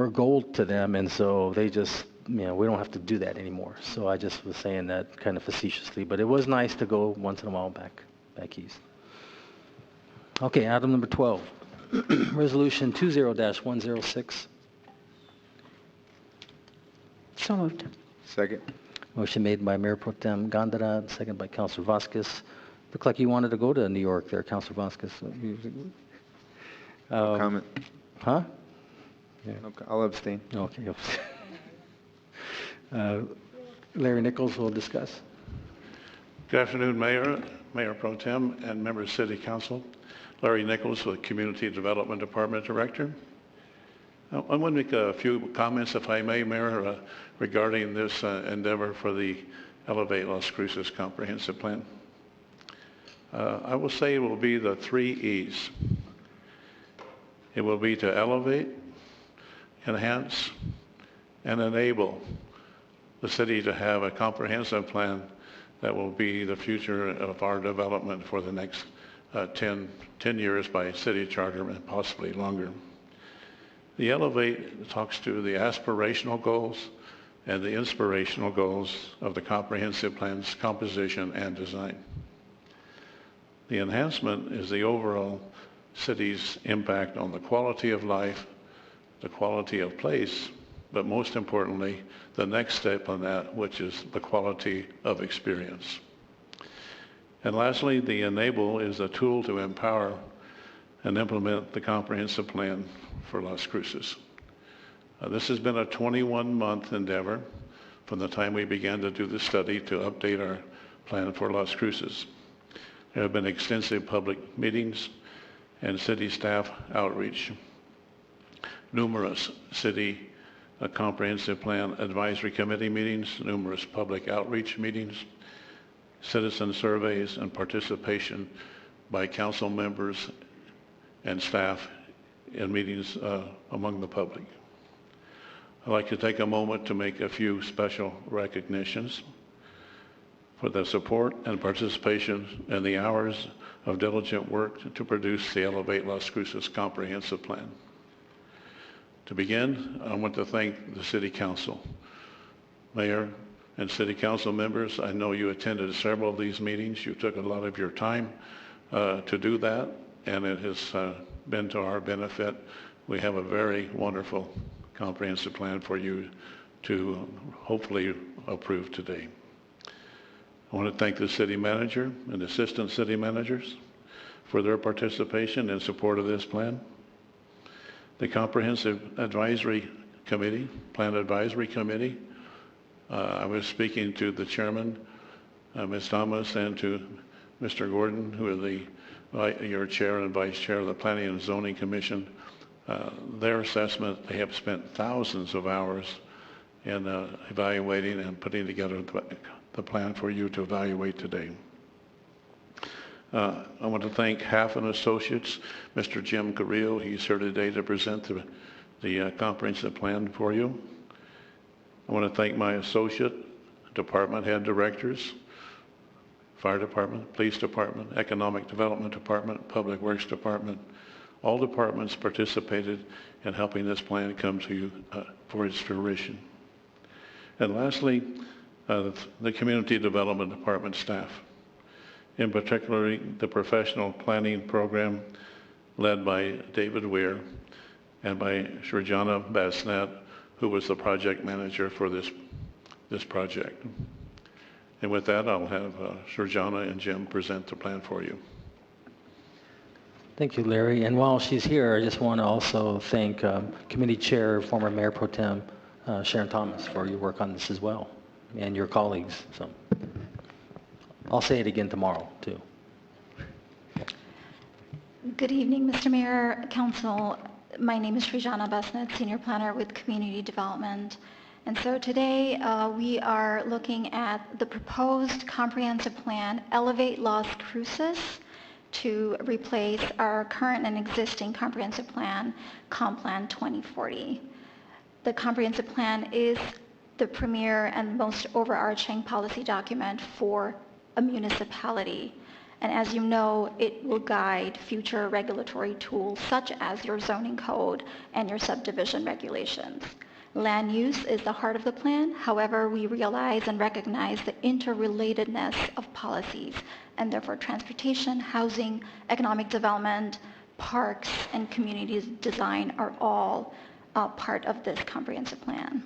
gold to them, and so they just, we don't have to do that anymore. So I just was saying that kind of facetiously, but it was nice to go once in a while back east. Okay, item number 12, resolution 20-106. So moved. Second. Motion made by Mayor Pro Tem Gondara, second by Councilor Vasquez. Looked like you wanted to go to New York there, Councilor Vasquez. No comment. Huh? Yeah. I'll abstain. Okay. Larry Nichols will discuss. Good afternoon, Mayor, Mayor Pro Tem, and members of City Council. Larry Nichols with Community Development Department Director. I want to make a few comments, if I may, Mayor, regarding this endeavor for the Elevate Las Cruces Comprehensive Plan. I will say it will be the 3 E's. It will be to elevate, enhance, and enable the city to have a comprehensive plan that will be the future of our development for the next 10 years by city charter and possibly longer. The Elevate talks to the aspirational goals and the inspirational goals of the comprehensive plan's composition and design. The enhancement is the overall city's impact on the quality of life, the quality of place, but most importantly, the next step on that, which is the quality of experience. And lastly, the enable is a tool to empower and implement the comprehensive plan for Las Cruces. This has been a 21-month endeavor from the time we began to do the study to update our plan for Las Cruces. There have been extensive public meetings and city staff outreach, numerous city comprehensive plan advisory committee meetings, numerous public outreach meetings, citizen surveys, and participation by council members and staff in meetings among the public. I'd like to take a moment to make a few special recognitions for the support and participation and the hours of diligent work to produce the Elevate Las Cruces Comprehensive Plan. To begin, I want to thank the City Council, Mayor, and City Council members. I know you attended several of these meetings. You took a lot of your time to do that, and it has been to our benefit. We have a very wonderful comprehensive plan for you to hopefully approve today. I want to thank the city manager and assistant city managers for their participation and support of this plan. The Comprehensive Advisory Committee, Plan Advisory Committee, I was speaking to the chairman, Ms. Thomas, and to Mr. Gordon, who are your chair and vice chair of the Planning and Zoning Commission. Their assessment, they have spent thousands of hours in evaluating and putting together the plan for you to evaluate today. I want to thank Half and Associates, Mr. Jim Carrillo. He's here today to present the comprehensive plan for you. I want to thank my associate department head directors, fire department, police department, economic development department, public works department. All departments participated in helping this plan come to you for its fruition. And lastly, the community development department staff, in particular the professional planning program led by David Weir and by Srijana Basnet, who was the project manager for this project. And with that, I'll have Srijana and Jim present the plan for you. Thank you, Larry. And while she's here, I just want to also thank Committee Chair, former Mayor Pro Tem Sharon Thomas, for your work on this as well, and your colleagues. So I'll say it again tomorrow, too. Good evening, Mr. Mayor, Council. My name is Srijana Basnet, Senior Planner with Community Development. And so today we are looking at the proposed comprehensive plan, Elevate Las Cruces, to replace our current and existing comprehensive plan, Comp Plan 2040. The comprehensive plan is the premier and most overarching policy document for a municipality. And as you know, it will guide future regulatory tools such as your zoning code and your subdivision regulations. Land use is the heart of the plan. However, we realize and recognize the interrelatedness of policies, and therefore transportation, housing, economic development, parks, and community design are all part of this comprehensive plan.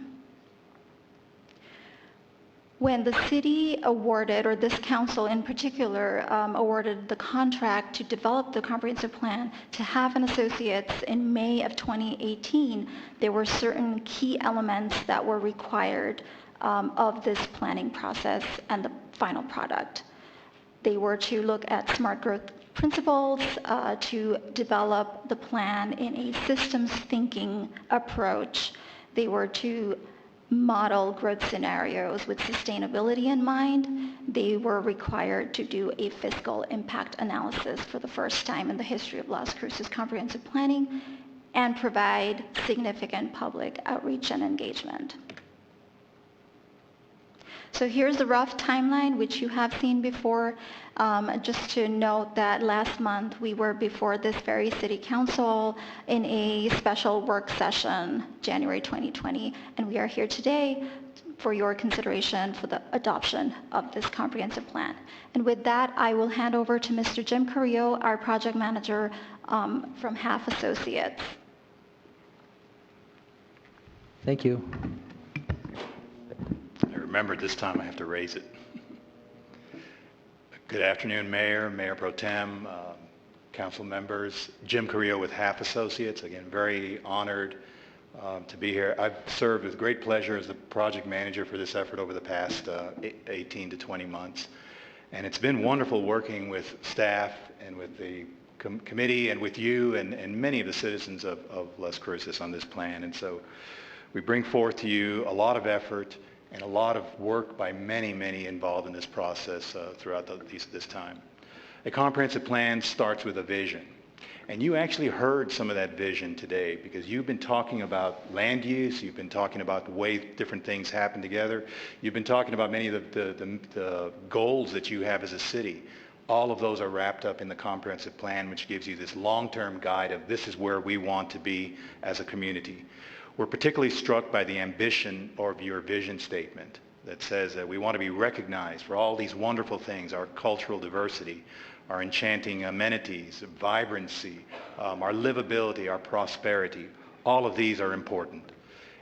When the city awarded, or this council in particular, awarded the contract to develop the comprehensive plan to Halfin Associates in May of 2018, there were certain key elements that were required of this planning process and the final product. They were to look at smart growth principles, to develop the plan in a systems thinking approach. They were to model growth scenarios with sustainability in mind. They were required to do a fiscal impact analysis for the first time in the history of Las Cruces comprehensive planning, and provide significant public outreach and engagement. So here's the rough timeline, which you have seen before. Just to note that last month we were before this very city council in a special work session, January 2020, and we are here today for your consideration for the adoption of this comprehensive plan. And with that, I will hand over to Mr. Jim Carrillo, our project manager from Half Associates. Thank you. I remembered this time I have to raise it. Good afternoon, Mayor, Mayor Pro Tem, council members. Jim Carrillo with Half Associates. Again, very honored to be here. I've served with great pleasure as the project manager for this effort over the past 18 to 20 months. And it's been wonderful working with staff and with the committee and with you and many of the citizens of Las Cruces on this plan. And so we bring forth to you a lot of effort and a lot of work by many involved in this process throughout this time. A comprehensive plan starts with a vision. And you actually heard some of that vision today because you've been talking about land use, you've been talking about the way different things happen together, you've been talking about many of the goals that you have as a city. All of those are wrapped up in the comprehensive plan, which gives you this long-term guide of this is where we want to be as a community. We're particularly struck by the ambition of your vision statement that says that we want to be recognized for all these wonderful things, our cultural diversity, our enchanting amenities, vibrancy, our livability, our prosperity. All of these are important.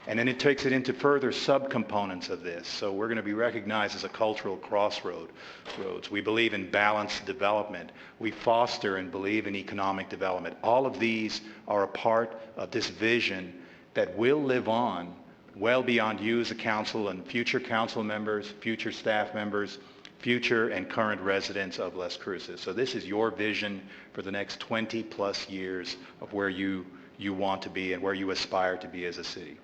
And then it takes it into further subcomponents of this. So we're going to be recognized as a cultural crossroads. We believe in balanced development. We foster and believe in economic development. All of these are a part of this vision that will live on well beyond you as a council and future council members, future staff members, future and current residents of Las Cruces. So this is your vision for the next 20 plus years of where you want to be and where you aspire to be as a city.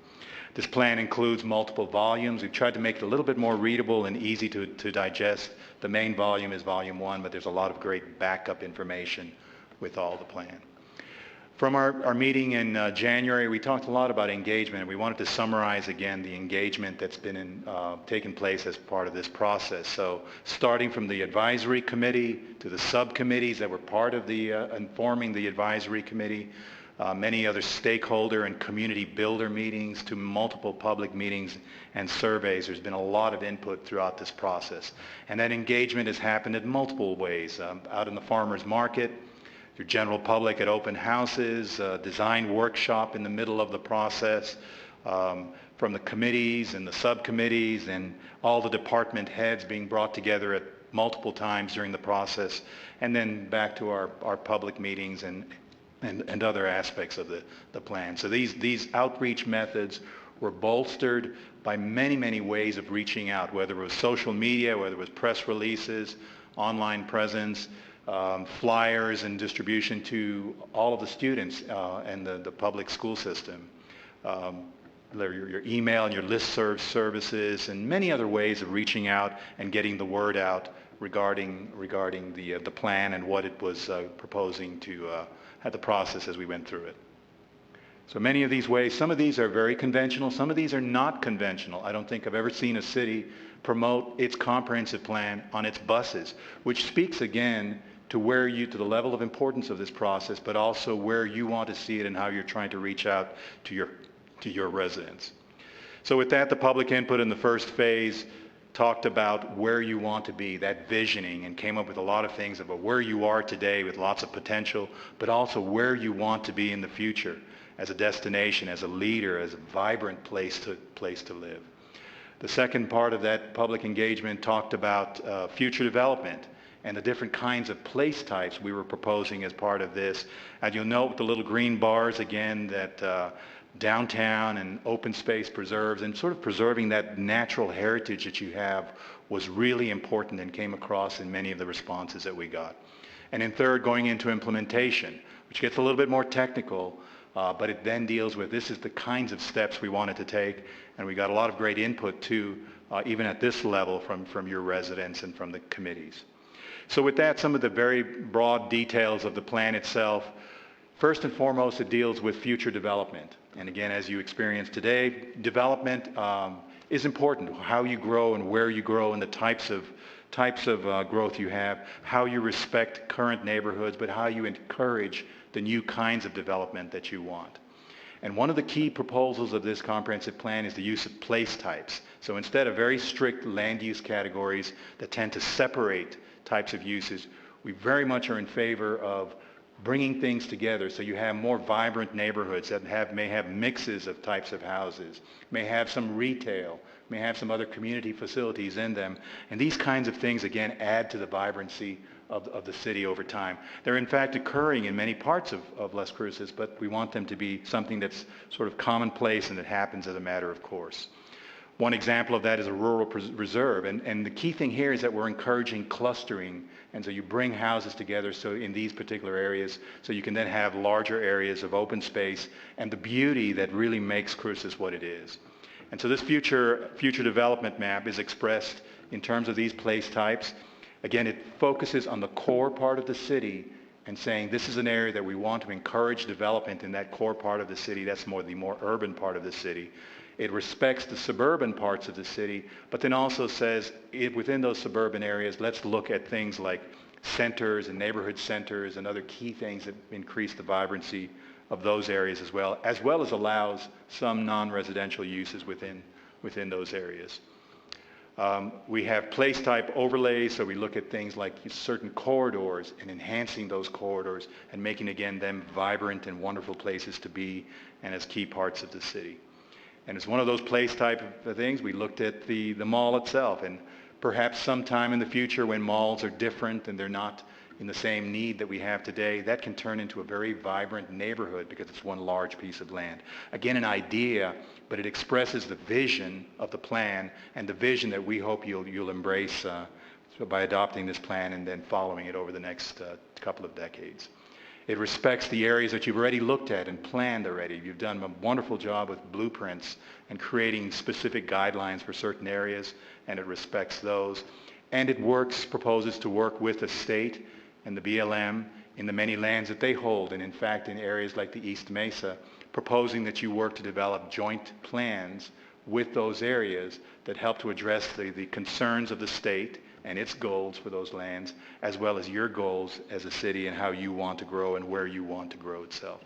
This plan includes multiple volumes. We've tried to make it a little bit more readable and easy to digest. The main volume is volume 1, but there's a lot of great backup information with all the plan. From our meeting in January, we talked a lot about engagement. We wanted to summarize again the engagement that's been taken place as part of this process. So starting from the advisory committee to the subcommittees that were part of the informing the advisory committee, many other stakeholder and community builder meetings to multiple public meetings and surveys. There's been a lot of input throughout this process. And that engagement has happened in multiple ways. Out in the farmers market, through general public at open houses, design workshop in the middle of the process, from the committees and the subcommittees and all the department heads being brought together at multiple times during the process, and then back to our public meetings and other aspects of the plan. So these outreach methods were bolstered by many, many ways of reaching out, whether it was social media, whether it was press releases, online presence, flyers and distribution to all of the students and the public school system, your email and your listserv services, and many other ways of reaching out and getting the word out regarding the plan and what it was proposing to have the process as we went through it. So many of these ways, some of these are very conventional, some of these are not conventional. I don't think I've ever seen a city promote its comprehensive plan on its buses, which speaks again to the level of importance of this process, but also where you want to see it and how you're trying to reach out to your residents. So with that, the public input in the first phase talked about where you want to be, that visioning, and came up with a lot of things about where you are today with lots of potential, but also where you want to be in the future as a destination, as a leader, as a vibrant place to live. The second part of that public engagement talked about future development and the different kinds of place types we were proposing as part of this. And you'll note the little green bars again that downtown and open space preserves, and sort of preserving that natural heritage that you have was really important and came across in many of the responses that we got. And in third, going into implementation, which gets a little bit more technical, but it then deals with this is the kinds of steps we wanted to take, and we got a lot of great input too, even at this level from your residents and from the committees. So with that, some of the very broad details of the plan itself. First and foremost, it deals with future development. And again, as you experience today, development is important. How you grow and where you grow and the types of growth you have, how you respect current neighborhoods, but how you encourage the new kinds of development that you want. And one of the key proposals of this comprehensive plan is the use of place types. So instead of very strict land use categories that tend to separate types of uses, we very much are in favor of bringing things together so you have more vibrant neighborhoods that may have mixes of types of houses, may have some retail, may have some other community facilities in them. And these kinds of things, again, add to the vibrancy of the city over time. They're in fact occurring in many parts of Las Cruces, but we want them to be something that's sort of commonplace and that happens as a matter of course. One example of that is a rural reserve. And the key thing here is that we're encouraging clustering. And so you bring houses together so in these particular areas so you can then have larger areas of open space and the beauty that really makes Cruces what it is. And so this future development map is expressed in terms of these place types. Again, it focuses on the core part of the city and saying this is an area that we want to encourage development in that core part of the city. That's the more urban part of the city. It respects the suburban parts of the city, but then also says within those suburban areas, let's look at things like centers and neighborhood centers and other key things that increase the vibrancy of those areas as well as allows some non-residential uses within those areas. We have place type overlays, so we look at things like certain corridors and enhancing those corridors and making, again, them vibrant and wonderful places to be and as key parts of the city. And as one of those place type of things, we looked at the mall itself, and perhaps sometime in the future when malls are different and they're not in the same need that we have today, that can turn into a very vibrant neighborhood because it's one large piece of land. Again, an idea, but it expresses the vision of the plan and the vision that we hope you'll embrace by adopting this plan and then following it over the next couple of decades. It respects the areas that you've already looked at and planned already. You've done a wonderful job with blueprints and creating specific guidelines for certain areas, and it respects those. And it proposes to work with the state and the BLM in the many lands that they hold, and in fact in areas like the East Mesa, proposing that you work to develop joint plans with those areas that help to address the concerns of the state and its goals for those lands, as well as your goals as a city and how you want to grow and where you want to grow itself.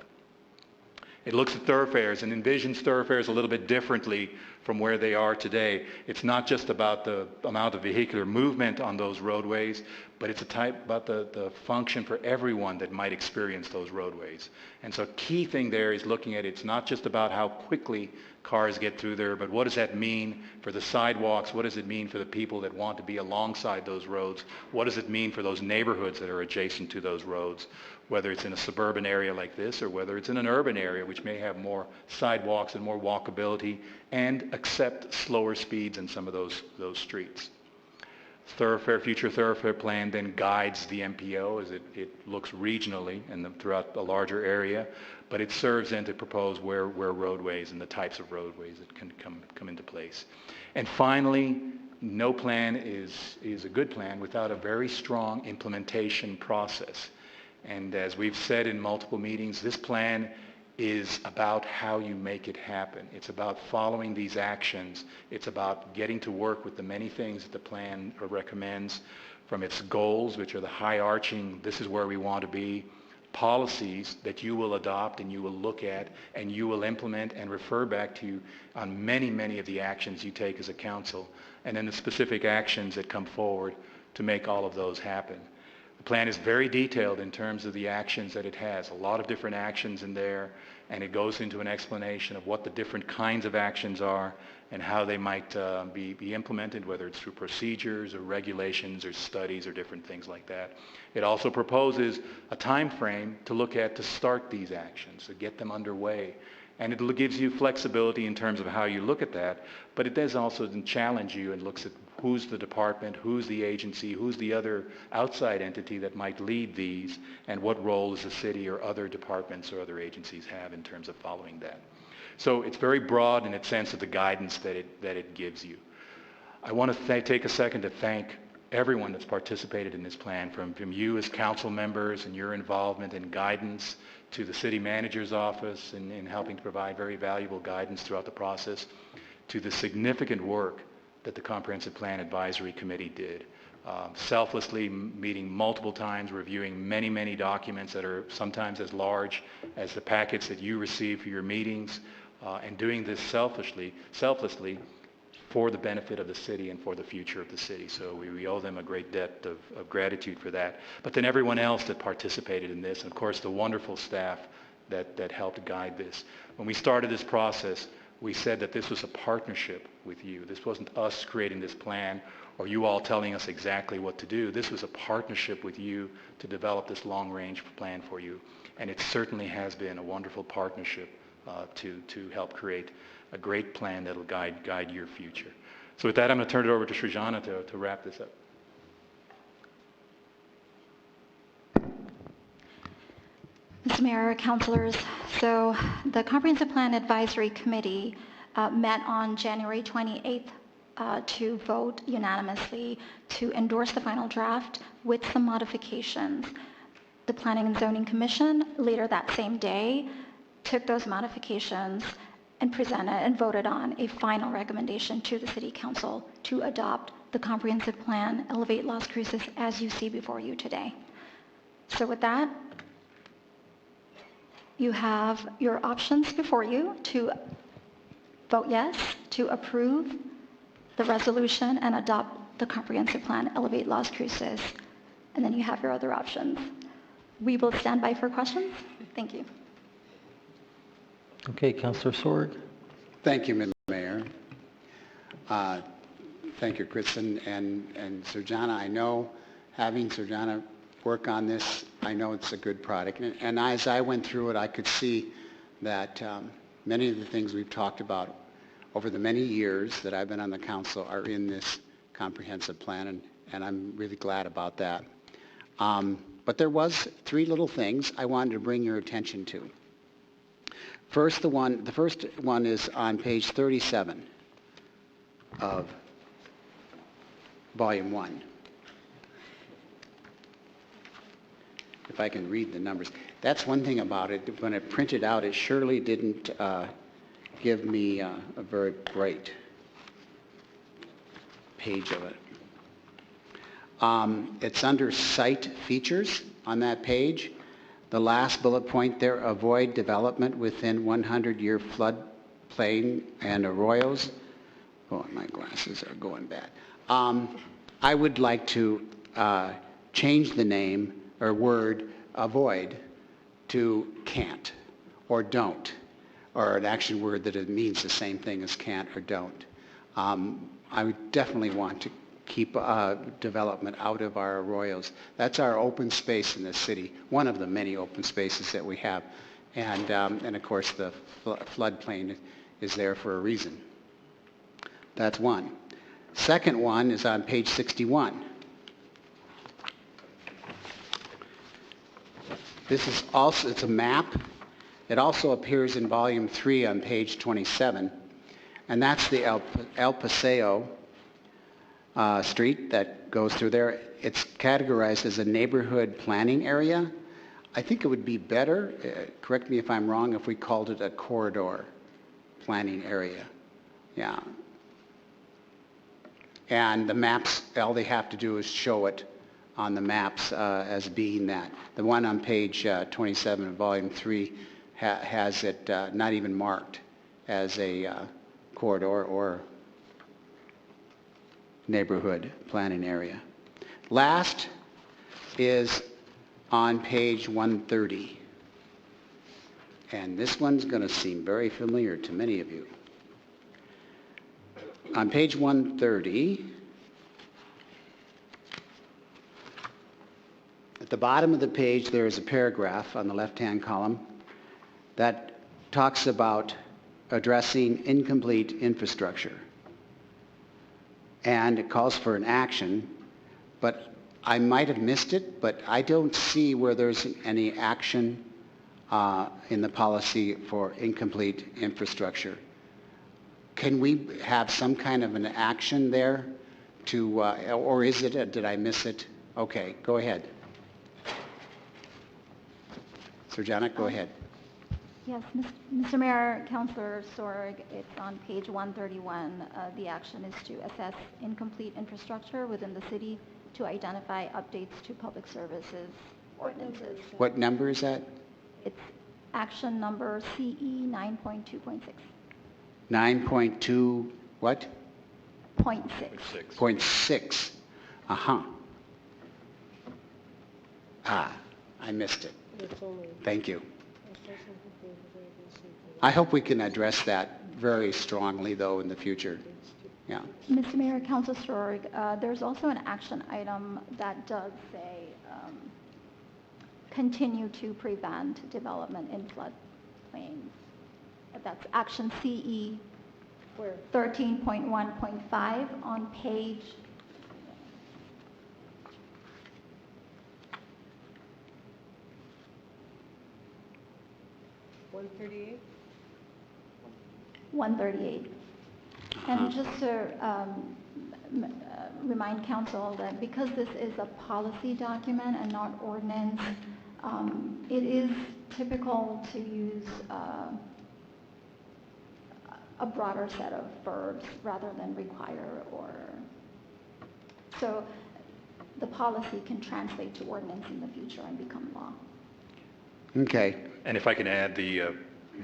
It looks at thoroughfares and envisions thoroughfares a little bit differently from where they are today. It's not just about the amount of vehicular movement on those roadways, but it's about the function for everyone that might experience those roadways. And so a key thing there is looking at it's not just about how quickly cars get through there, but what does that mean for the sidewalks? What does it mean for the people that want to be alongside those roads? What does it mean for those neighborhoods that are adjacent to those roads, whether it's in a suburban area like this or whether it's in an urban area which may have more sidewalks and more walkability and accept slower speeds in some of those streets. Future thoroughfare plan then guides the MPO as it looks regionally and throughout a larger area, but it serves then to propose where roadways and the types of roadways that can come into place. And finally, no plan is a good plan without a very strong implementation process. And as we've said in multiple meetings, this plan is about how you make it happen. It's about following these actions. It's about getting to work with the many things that the plan recommends, from its goals, which are the high-arching, this is where we want to be, policies that you will adopt and you will look at and you will implement and refer back to you on many, many of the actions you take as a council, and then the specific actions that come forward to make all of those happen. The plan is very detailed in terms of the actions that it has, a lot of different actions in there, and it goes into an explanation of what the different kinds of actions are and how they might be implemented, whether it's through procedures or regulations or studies or different things like that. It also proposes a time frame to look at to start these actions, to get them underway. And it gives you flexibility in terms of how you look at that, but it does also challenge you and looks at who's the department, who's the agency, who's the other outside entity that might lead these, and what role does the city or other departments or other agencies have in terms of following that. So it's very broad in its sense of the guidance that it gives you. I want to take a second to thank everyone that's participated in this plan, from you as council members and your involvement and guidance, to the city manager's office in helping to provide very valuable guidance throughout the process, to the significant work that the Comprehensive Plan Advisory Committee did. Selflessly meeting multiple times, reviewing many, many documents that are sometimes as large as the packets that you receive for your meetings, and doing this selflessly for the benefit of the city and for the future of the city. So we owe them a great debt of gratitude for that. But then everyone else that participated in this, and of course the wonderful staff that helped guide this. When we started this process, we said that this was a partnership with you. This wasn't us creating this plan or you all telling us exactly what to do. This was a partnership with you to develop this long-range plan for you. And it certainly has been a wonderful partnership to help create a great plan that will guide your future. So with that, I'm going to turn it over to Srijana to wrap this up. Mr. Mayor, councilors, so the Comprehensive Plan Advisory Committee met on January 28th to vote unanimously to endorse the final draft with some modifications. The Planning and Zoning Commission later that same day took those modifications and presented and voted on a final recommendation to the City Council to adopt the Comprehensive Plan Elevate Las Cruces as you see before you today. So with that, you have your options before you to vote yes, to approve the resolution and adopt the Comprehensive Plan Elevate Las Cruces, and then you have your other options. We will stand by for questions. Thank you. Okay, Councilor Sorg. Thank you, Mr. Mayor. Thank you, Kristen and Srijana. I know, having Srijana work on this, I know it's a good product. And as I went through it, I could see that many of the things we've talked about over the many years that I've been on the council are in this comprehensive plan, and I'm really glad about that. But there was three little things I wanted to bring your attention to. First, the first one is on page 37 of Volume 1. if I can read the numbers. That's one thing about it. When it printed out, it surely didn't give me a very bright page of it. It's under site features on that page. The last bullet point there, avoid development within 100-year floodplain and arroyos. Oh, my glasses are going bad. I would like to change the name or word avoid to can't or don't, or an action word that it means the same thing as can't or don't. I would definitely want to keep development out of our arroyos. That's our open space in the city, one of the many open spaces that we have. And of course, the floodplain is there for a reason. That's one. Second one is on page 61. This is also, it's a map. It also appears in volume 3 on page 27. And that's the El Paseo street that goes through there. It's categorized as a neighborhood planning area. I think it would be better, correct me if I'm wrong, if we called it a corridor planning area. Yeah. And the maps, all they have to do is show it on the maps as being that. The one on page 27 of volume 3 has it not even marked as a corridor or neighborhood planning area. Last is on page 130. And this one's going to seem very familiar to many of you. On page 130, at the bottom of the page, there is a paragraph on the left-hand column that talks about addressing incomplete infrastructure. And it calls for an action, but I might have missed it, but I don't see where there's any action in the policy for incomplete infrastructure. Can we have some kind of an action there to, or is it, did I miss it? Okay, go ahead. Sir Janet, go ahead. Yes, Mr. Mayor, Councilor Sorg, it's on page 131. The action is to assess incomplete infrastructure within the city to identify updates to public services ordinances. What number is that? It's action number CE 9.2.6. 9.2 what? 0.6. 0.6. Uh-huh. I missed it. Thank you. I hope we can address that very strongly, though, in the future. Yeah. Mr. Mayor, Councilor Sorg, there's also an action item that does say continue to prevent development in floodplains. That's action CE 13.1.5 on page 138. 138. And just to remind council that because this is a policy document and not ordinance, it is typical to use a broader set of verbs rather than require or... So the policy can translate to ordinance in the future and become law. Okay. And if I can add,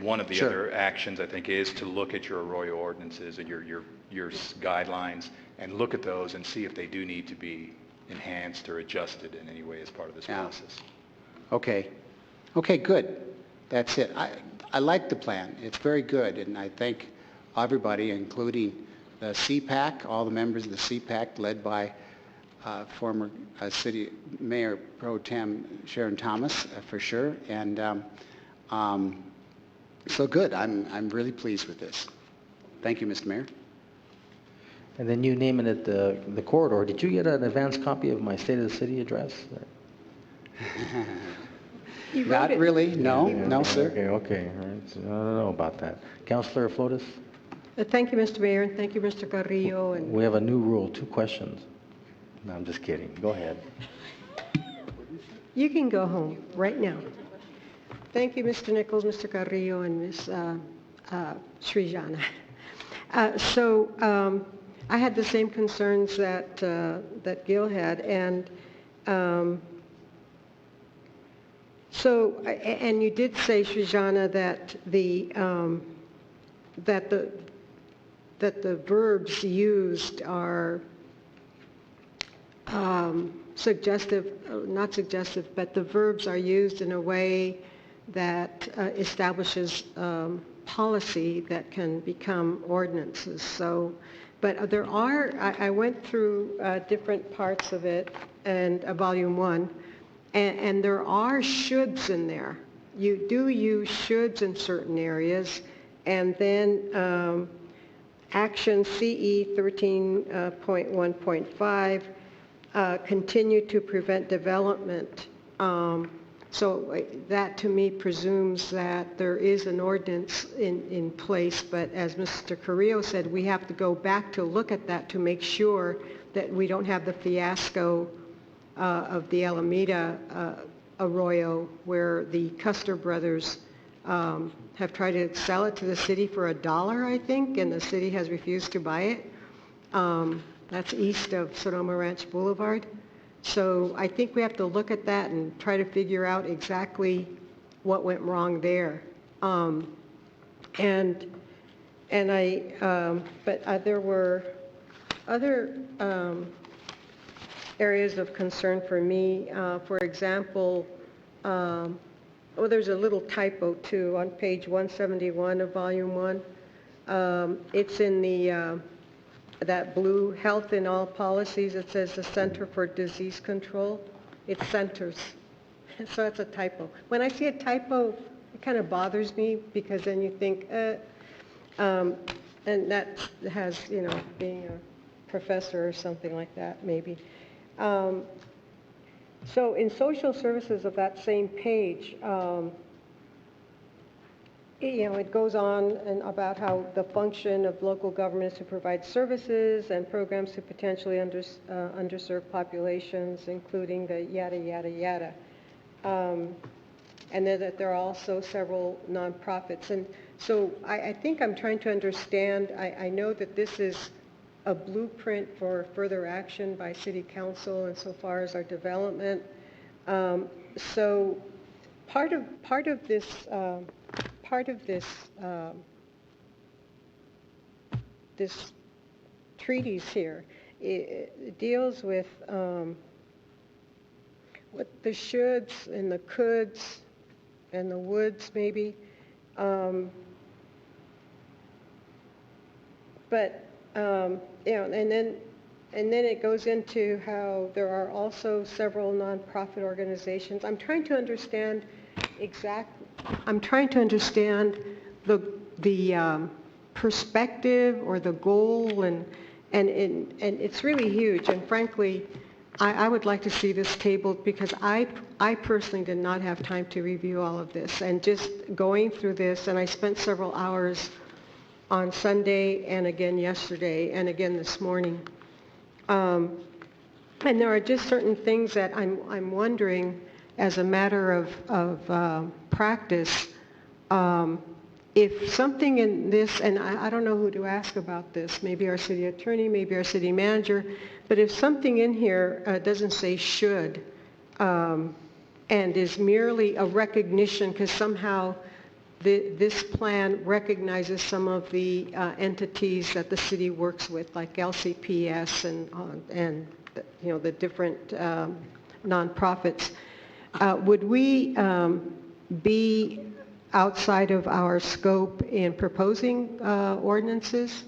one of the Sure. other actions, I think, is to look at your arroyo ordinances and your guidelines and look at those and see if they do need to be enhanced or adjusted in any way as part of this process. Okay. Okay, good. That's it. I like the plan. It's very good, and I thank everybody, including the CPAC, all the members of the CPAC, led by former City Mayor Pro Tem Sharon Thomas, for sure. And so good. I'm really pleased with this. Thank you, Mr. Mayor. And then you naming it the corridor. Did you get an advance copy of my State of the City address? Not really. No, sir. Okay. All right. So I don't know about that. Councilor Flotis? Thank you, Mr. Mayor, and thank you, Mr. Carrillo. And We have a new rule, 2 questions. No, I'm just kidding. Go ahead. You can go home right now. Thank you, Mr. Nichols, Mr. Carrillo, and Ms. Srijana. I had the same concerns that Gil had, and and you did say, Srijana, that the verbs used are suggestive, not suggestive, but the verbs are used in a way that establishes policy that can become ordinances. So, but there are, I went through different parts of it, and volume 1, and there are shoulds in there. You do use shoulds in certain areas, and then action CE 13.1.5, continue to prevent development. So that to me presumes that there is an ordinance in place, but as Mr. Carrillo said, we have to go back to look at that to make sure that we don't have the fiasco of the Alameda Arroyo, where the Custer brothers have tried to sell it to the city for $1, I think, and the city has refused to buy it. That's east of Sonoma Ranch Boulevard. So I think we have to look at that and try to figure out exactly what went wrong there. There were other areas of concern for me. For example, there's a little typo too on page 171 of volume 1. It's in the that blue health in all policies. It says the Center for Disease Control. It's centers. So that's a typo. When I see a typo, it kind of bothers me, because then you think, and that has, being a professor or something like that, maybe. So in social services of that same page, it goes on and about how the function of local government is to provide services and programs to potentially underserved populations, including the yada, yada, yada. And then that there are also several nonprofits. And so I think I'm trying to understand, I know that this is a blueprint for further action by City Council insofar as our development. So part of this this treatise here, it deals with what the shoulds and the coulds and the woulds maybe, and then it goes into how there are also several nonprofit organizations. I'm trying to understand the perspective or the goal, and it's really huge. And frankly, I would like to see this tabled, because I personally did not have time to review all of this. And just going through this, and I spent several hours on Sunday and again yesterday and again this morning. And there are just certain things that I'm wondering, as a matter of practice, if something in this, and I don't know who to ask about this, maybe our city attorney, maybe our city manager, but if something in here doesn't say should, and is merely a recognition, because somehow this plan recognizes some of the entities that the city works with, like LCPS and the different nonprofits. Would we be outside of our scope in proposing ordinances?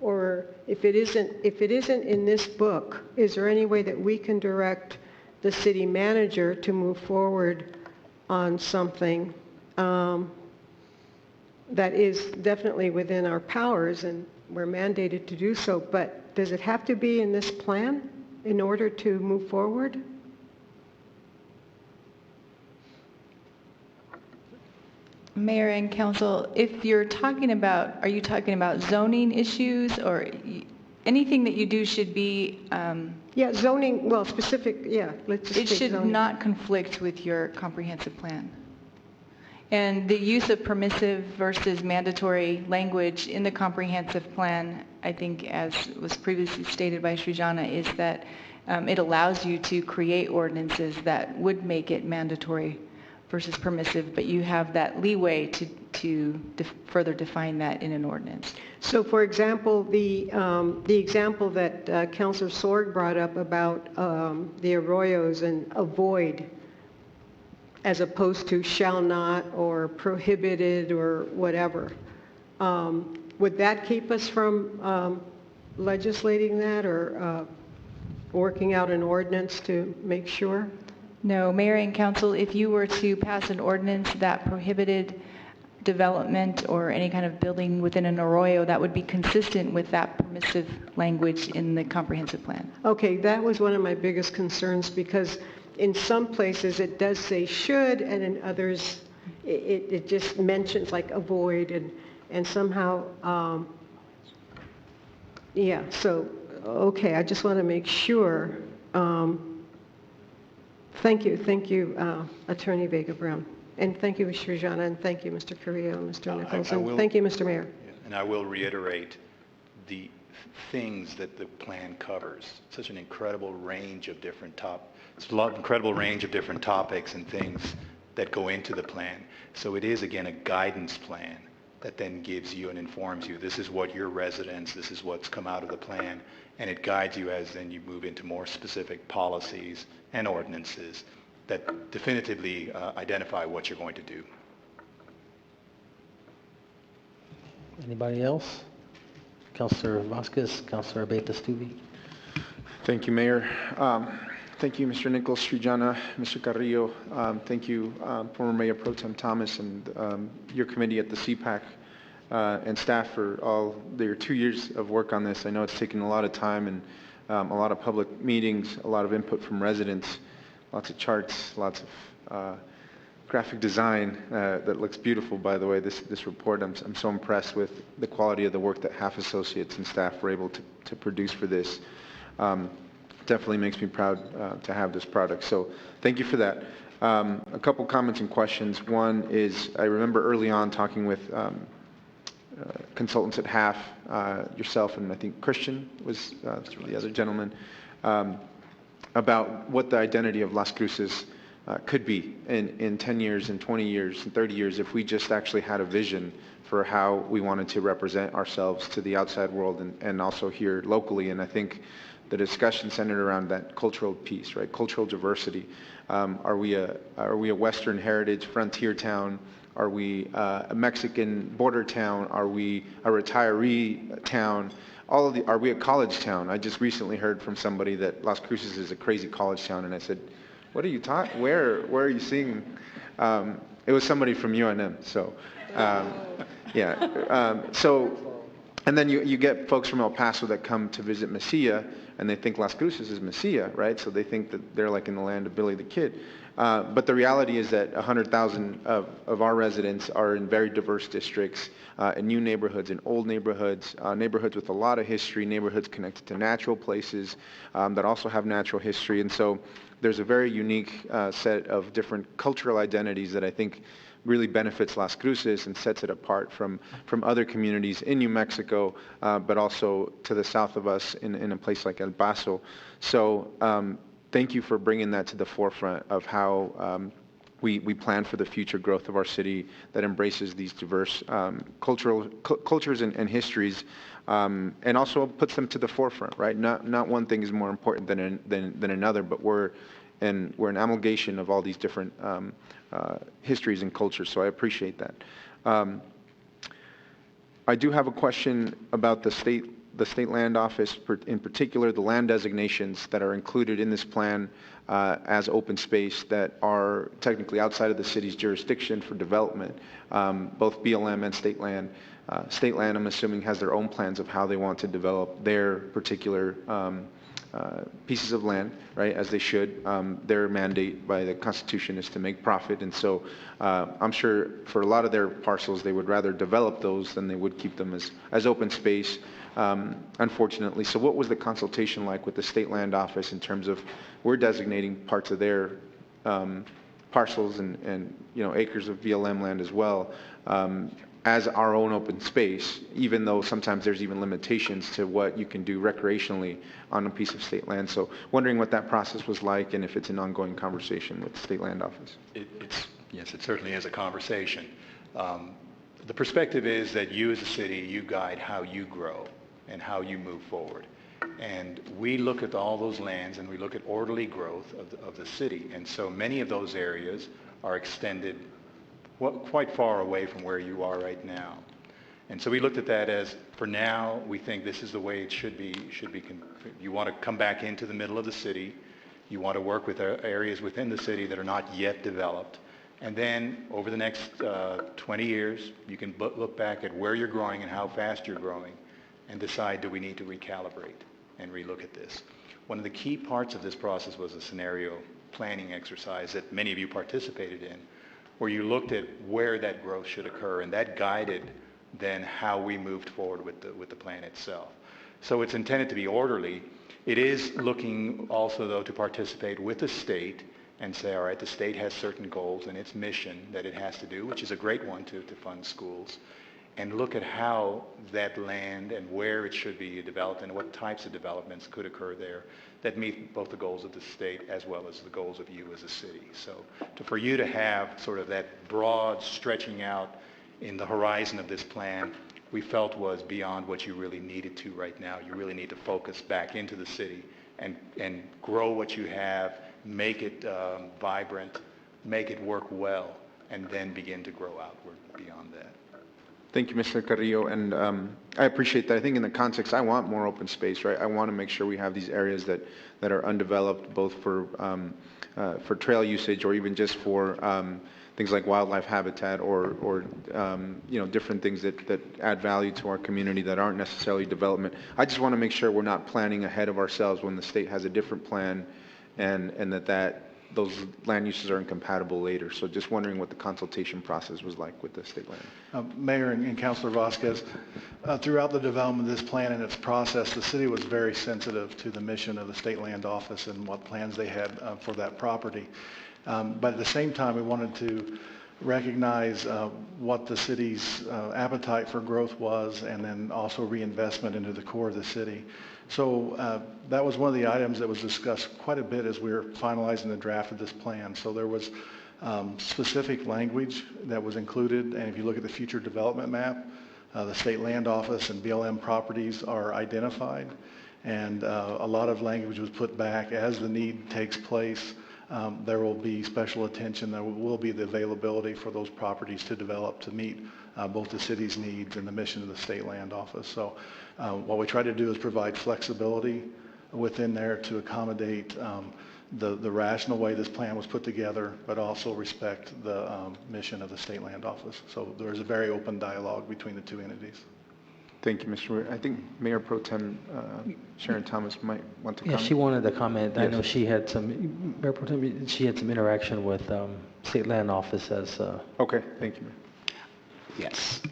Or if it isn't in this book, is there any way that we can direct the city manager to move forward on something that is definitely within our powers, and we're mandated to do so, but does it have to be in this plan in order to move forward? Mayor and Council, if you're talking about, are you talking about zoning issues, or anything that you do should be, Yeah, zoning, well, specific, yeah, let's just it take should zoning. not conflict with your comprehensive plan. And the use of permissive versus mandatory language in the comprehensive plan, I think, as was previously stated by Srijana, is that it allows you to create ordinances that would make it mandatory versus permissive, but you have that leeway to further define that in an ordinance. So, for example, the example that Councilor Sorg brought up about the arroyos and avoid, as opposed to shall not or prohibited or whatever, would that keep us from legislating that or working out an ordinance to make sure? No, Mayor and Council, if you were to pass an ordinance that prohibited development or any kind of building within an arroyo, that would be consistent with that permissive language in the comprehensive plan. Okay, that was one of my biggest concerns because in some places it does say should, and in others it just mentions like avoid and somehow, yeah, so, okay, I just want to make sure. Thank you, Attorney Vega-Brown. And thank you, Srijana, and thank you, Mr. Carrillo, and Mr. Nichols, and thank you, Mr. Mayor. And I will reiterate the things that the plan covers. Such an incredible range of different topics and things that go into the plan. So it is, again, a guidance plan that then gives you and informs you, this is what your residents, this is what's come out of the plan, and it guides you as then you move into more specific policies and ordinances that definitively identify what you're going to do. Anybody else? Councilor Vasquez, Councilor Abeyta-Stubbe. Thank you, Mayor. Thank you, Mr. Nichols, Srijana, Mr. Carrillo. Thank you, former Mayor Pro Tem Thomas and your committee at the CPAC and staff for all their 2 years of work on this. I know it's taken a lot of time and a lot of public meetings, a lot of input from residents, lots of charts, lots of graphic design that looks beautiful, by the way, this report. I'm so impressed with the quality of the work that Half Associates and staff were able to produce for this. Definitely makes me proud to have this product. So thank you for that. A couple comments and questions. One is, I remember early on talking with consultants at Half, yourself and I think Christian was the other gentleman, about what the identity of Las Cruces could be in 10 years, in 20 years, in 30 years, if we just actually had a vision for how we wanted to represent ourselves to the outside world and also here locally. And I think the discussion centered around that cultural piece, right? Cultural diversity. Are we a Western heritage frontier town? Are we a Mexican border town? Are we a retiree town? Are we a college town? I just recently heard from somebody that Las Cruces is a crazy college town, and I said, what are you talking? Where are you seeing? It was somebody from UNM. So, yeah. And then you get folks from El Paso that come to visit Mesilla, and they think Las Cruces is Mesilla, right? So they think that they're like in the land of Billy the Kid. But the reality is that 100,000 of our residents are in very diverse districts, in new neighborhoods, in old neighborhoods, neighborhoods with a lot of history, neighborhoods connected to natural places that also have natural history. And so there's a very unique set of different cultural identities that I think really benefits Las Cruces and sets it apart from other communities in New Mexico, but also to the south of us in a place like El Paso. So thank you for bringing that to the forefront of how we plan for the future growth of our city that embraces these diverse cultures and histories, and also puts them to the forefront, right? Not one thing is more important than another, but we're an amalgamation of all these different histories and cultures, so I appreciate that. I do have a question about the state land office, in particular the land designations that are included in this plan as open space that are technically outside of the city's jurisdiction for development, both BLM and state land. State land, I'm assuming, has their own plans of how they want to develop their particular pieces of land, right, as they should. Their mandate by the Constitution is to make profit, and so I'm sure for a lot of their parcels, they would rather develop those than they would keep them as open space, unfortunately. So what was the consultation like with the State Land Office in terms of we're designating parts of their parcels and acres of BLM land as well, as our own open space, even though sometimes there's even limitations to what you can do recreationally on a piece of state land. So wondering what that process was like and if it's an ongoing conversation with the State Land Office. Yes, it certainly is a conversation. The perspective is that you as a city, you guide how you grow and how you move forward. And we look at all those lands and we look at orderly growth of the city. And so many of those areas are extended quite far away from where you are right now. And so we looked at that as, for now, we think this is the way it should be. You want to come back into the middle of the city. You want to work with areas within the city that are not yet developed. And then over the next 20 years, you can look back at where you're growing and how fast you're growing and decide, do we need to recalibrate and relook at this? One of the key parts of this process was a scenario planning exercise that many of you participated in, where you looked at where that growth should occur, and that guided then how we moved forward with the plan itself. So it's intended to be orderly. It is looking also, though, to participate with the state and say, all right, the state has certain goals and its mission that it has to do, which is a great one to fund schools, and look at how that land and where it should be developed and what types of developments could occur there that meet both the goals of the state as well as the goals of you as a city. So for you to have sort of that broad stretching out in the horizon of this plan, we felt was beyond what you really needed to right now. You really need to focus back into the city and grow what you have, make it vibrant, make it work well, and then begin to grow outward beyond that. Thank you, Mr. Carrillo, and I appreciate that. I think in the context, I want more open space, right? I want to make sure we have these areas that are undeveloped, both for trail usage or even just for things like wildlife habitat or different things that add value to our community that aren't necessarily development. I just want to make sure we're not planning ahead of ourselves when the state has a different plan and that those land uses are incompatible later. So just wondering what the consultation process was like with the state land. Mayor and Councilor Vasquez, throughout the development of this plan and its process, the city was very sensitive to the mission of the State Land Office and what plans they had for that property. But at the same time, we wanted to recognize what the city's appetite for growth was, and then also reinvestment into the core of the city. So that was one of the items that was discussed quite a bit as we were finalizing the draft of this plan. So there was specific language that was included, and if you look at the future development map, the State Land Office and BLM properties are identified, and a lot of language was put back as the need takes place. There will be special attention. There will be the availability for those properties to develop to meet both the city's needs and the mission of the State Land Office. So what we try to do is provide flexibility within there to accommodate the rational way this plan was put together, but also respect the mission of the State Land Office. So there's a very open dialogue between the two entities. Thank you, Mr. Brewer. I think Mayor Pro Tem Sharon Thomas might want to comment. Yeah, she wanted to comment. Yes. I know she had Mayor Pro Tem, she had some interaction with State Land Office as... Okay, thank you, Mayor. Yes.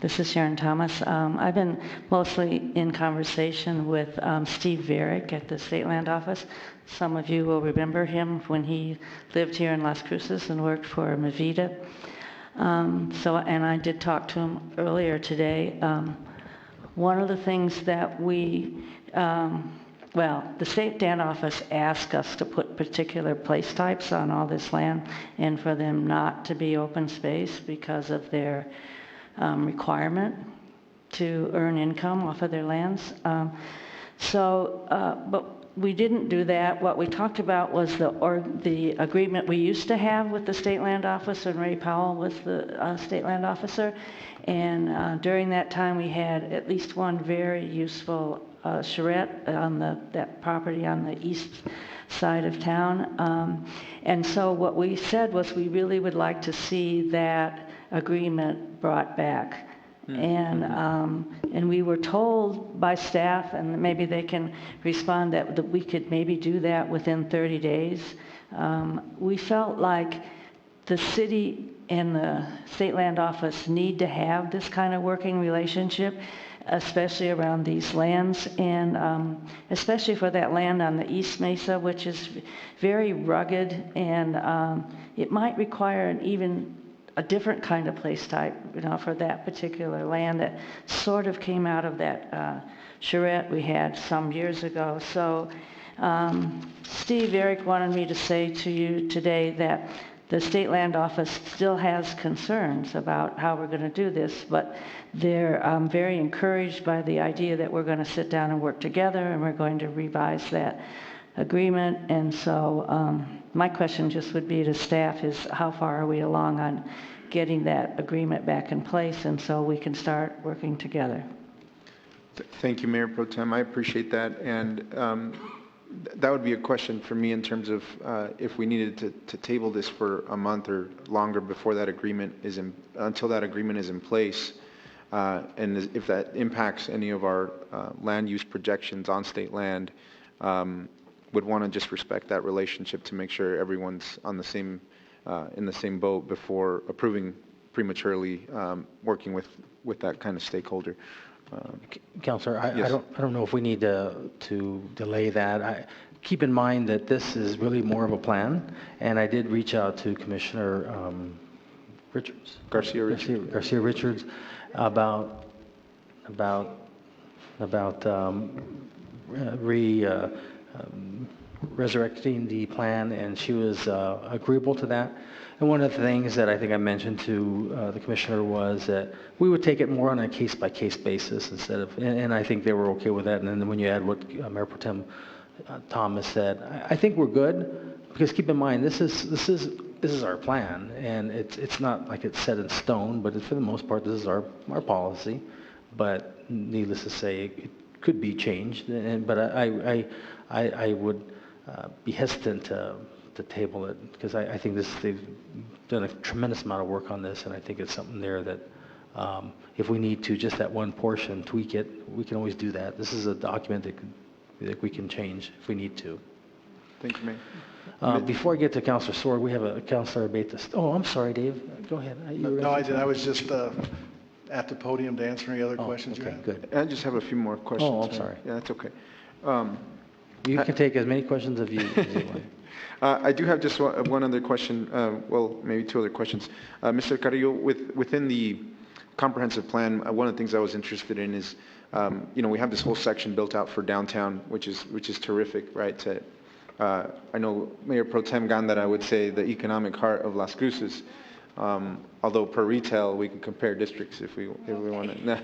This is Sharon Thomas. I've been mostly in conversation with Steve Varick at the State Land Office. Some of you will remember him when he lived here in Las Cruces and worked for Mesilla. And I did talk to him earlier today. One of the things that the State Land Office asked us to put particular place types on all this land and for them not to be open space because of their requirement to earn income off of their lands. But we didn't do that. What we talked about was the agreement we used to have with the State Land Office, and Ray Powell was the State Land Officer. And during that time, we had at least one very useful charrette on that property on the east side of town. And so what we said was we really would like to see that agreement brought back. And we were told by staff, and maybe they can respond, that we could maybe do that within 30 days. We felt like the city and the State Land Office need to have this kind of working relationship, especially around these lands, and especially for that land on the East Mesa, which is very rugged, and it might require a different kind of place type, for that particular land that sort of came out of that charrette we had some years ago. So Steve Eric wanted me to say to you today that the State Land Office still has concerns about how we're going to do this, but they're very encouraged by the idea that we're going to sit down and work together, and we're going to revise that agreement. And so my question just would be to staff is, how far are we along on getting that agreement back in place, and so we can start working together? Thank you, Mayor Pro Tem. I appreciate that. And that would be a question for me in terms of if we needed to table this for a month or longer before that agreement until that agreement is in place, and if that impacts any of our land use projections on state land, would want to just respect that relationship to make sure everyone's on the same in the same boat before approving prematurely, working with that kind of stakeholder. Councilor, Yes. I don't know if we need to delay that. Keep in mind that this is really more of a plan, and I did reach out to Commissioner Garcia Richards about resurrecting the plan, and she was agreeable to that. And one of the things that I think I mentioned to the commissioner was that we would take it more on a case-by-case basis instead of, and I think they were okay with that. And then when you add what Mayor Pro Tem Thomas said, I think we're good, because keep in mind this is our plan, and it's not like it's set in stone, but for the most part this is our policy. But needless to say, it could be changed. But I would be hesitant to table it, because I think they've done a tremendous amount of work on this, and I think it's something there that if we need to, just that one portion, tweak it, we can always do that. This is a document that we can change if we need to. Thank you, Mayor. Before I get to Councilor Sword, we have a Councilor Abetas. Oh, I'm sorry, Dave. Go ahead. No, I didn't. I was just at the podium to answer any other questions you okay, had. good. I just have a few more questions. Oh, I'm sorry. Yeah, that's okay. You can take as many questions as you want. I do have just one other question, well, maybe two other questions. Mr. Carrillo, within the comprehensive plan, one of the things I was interested in is, we have this whole section built out for downtown, which is terrific, right? I know Mayor Pro Tem Gandara would say the economic heart of Las Cruces, although per retail we can compare districts if we want to.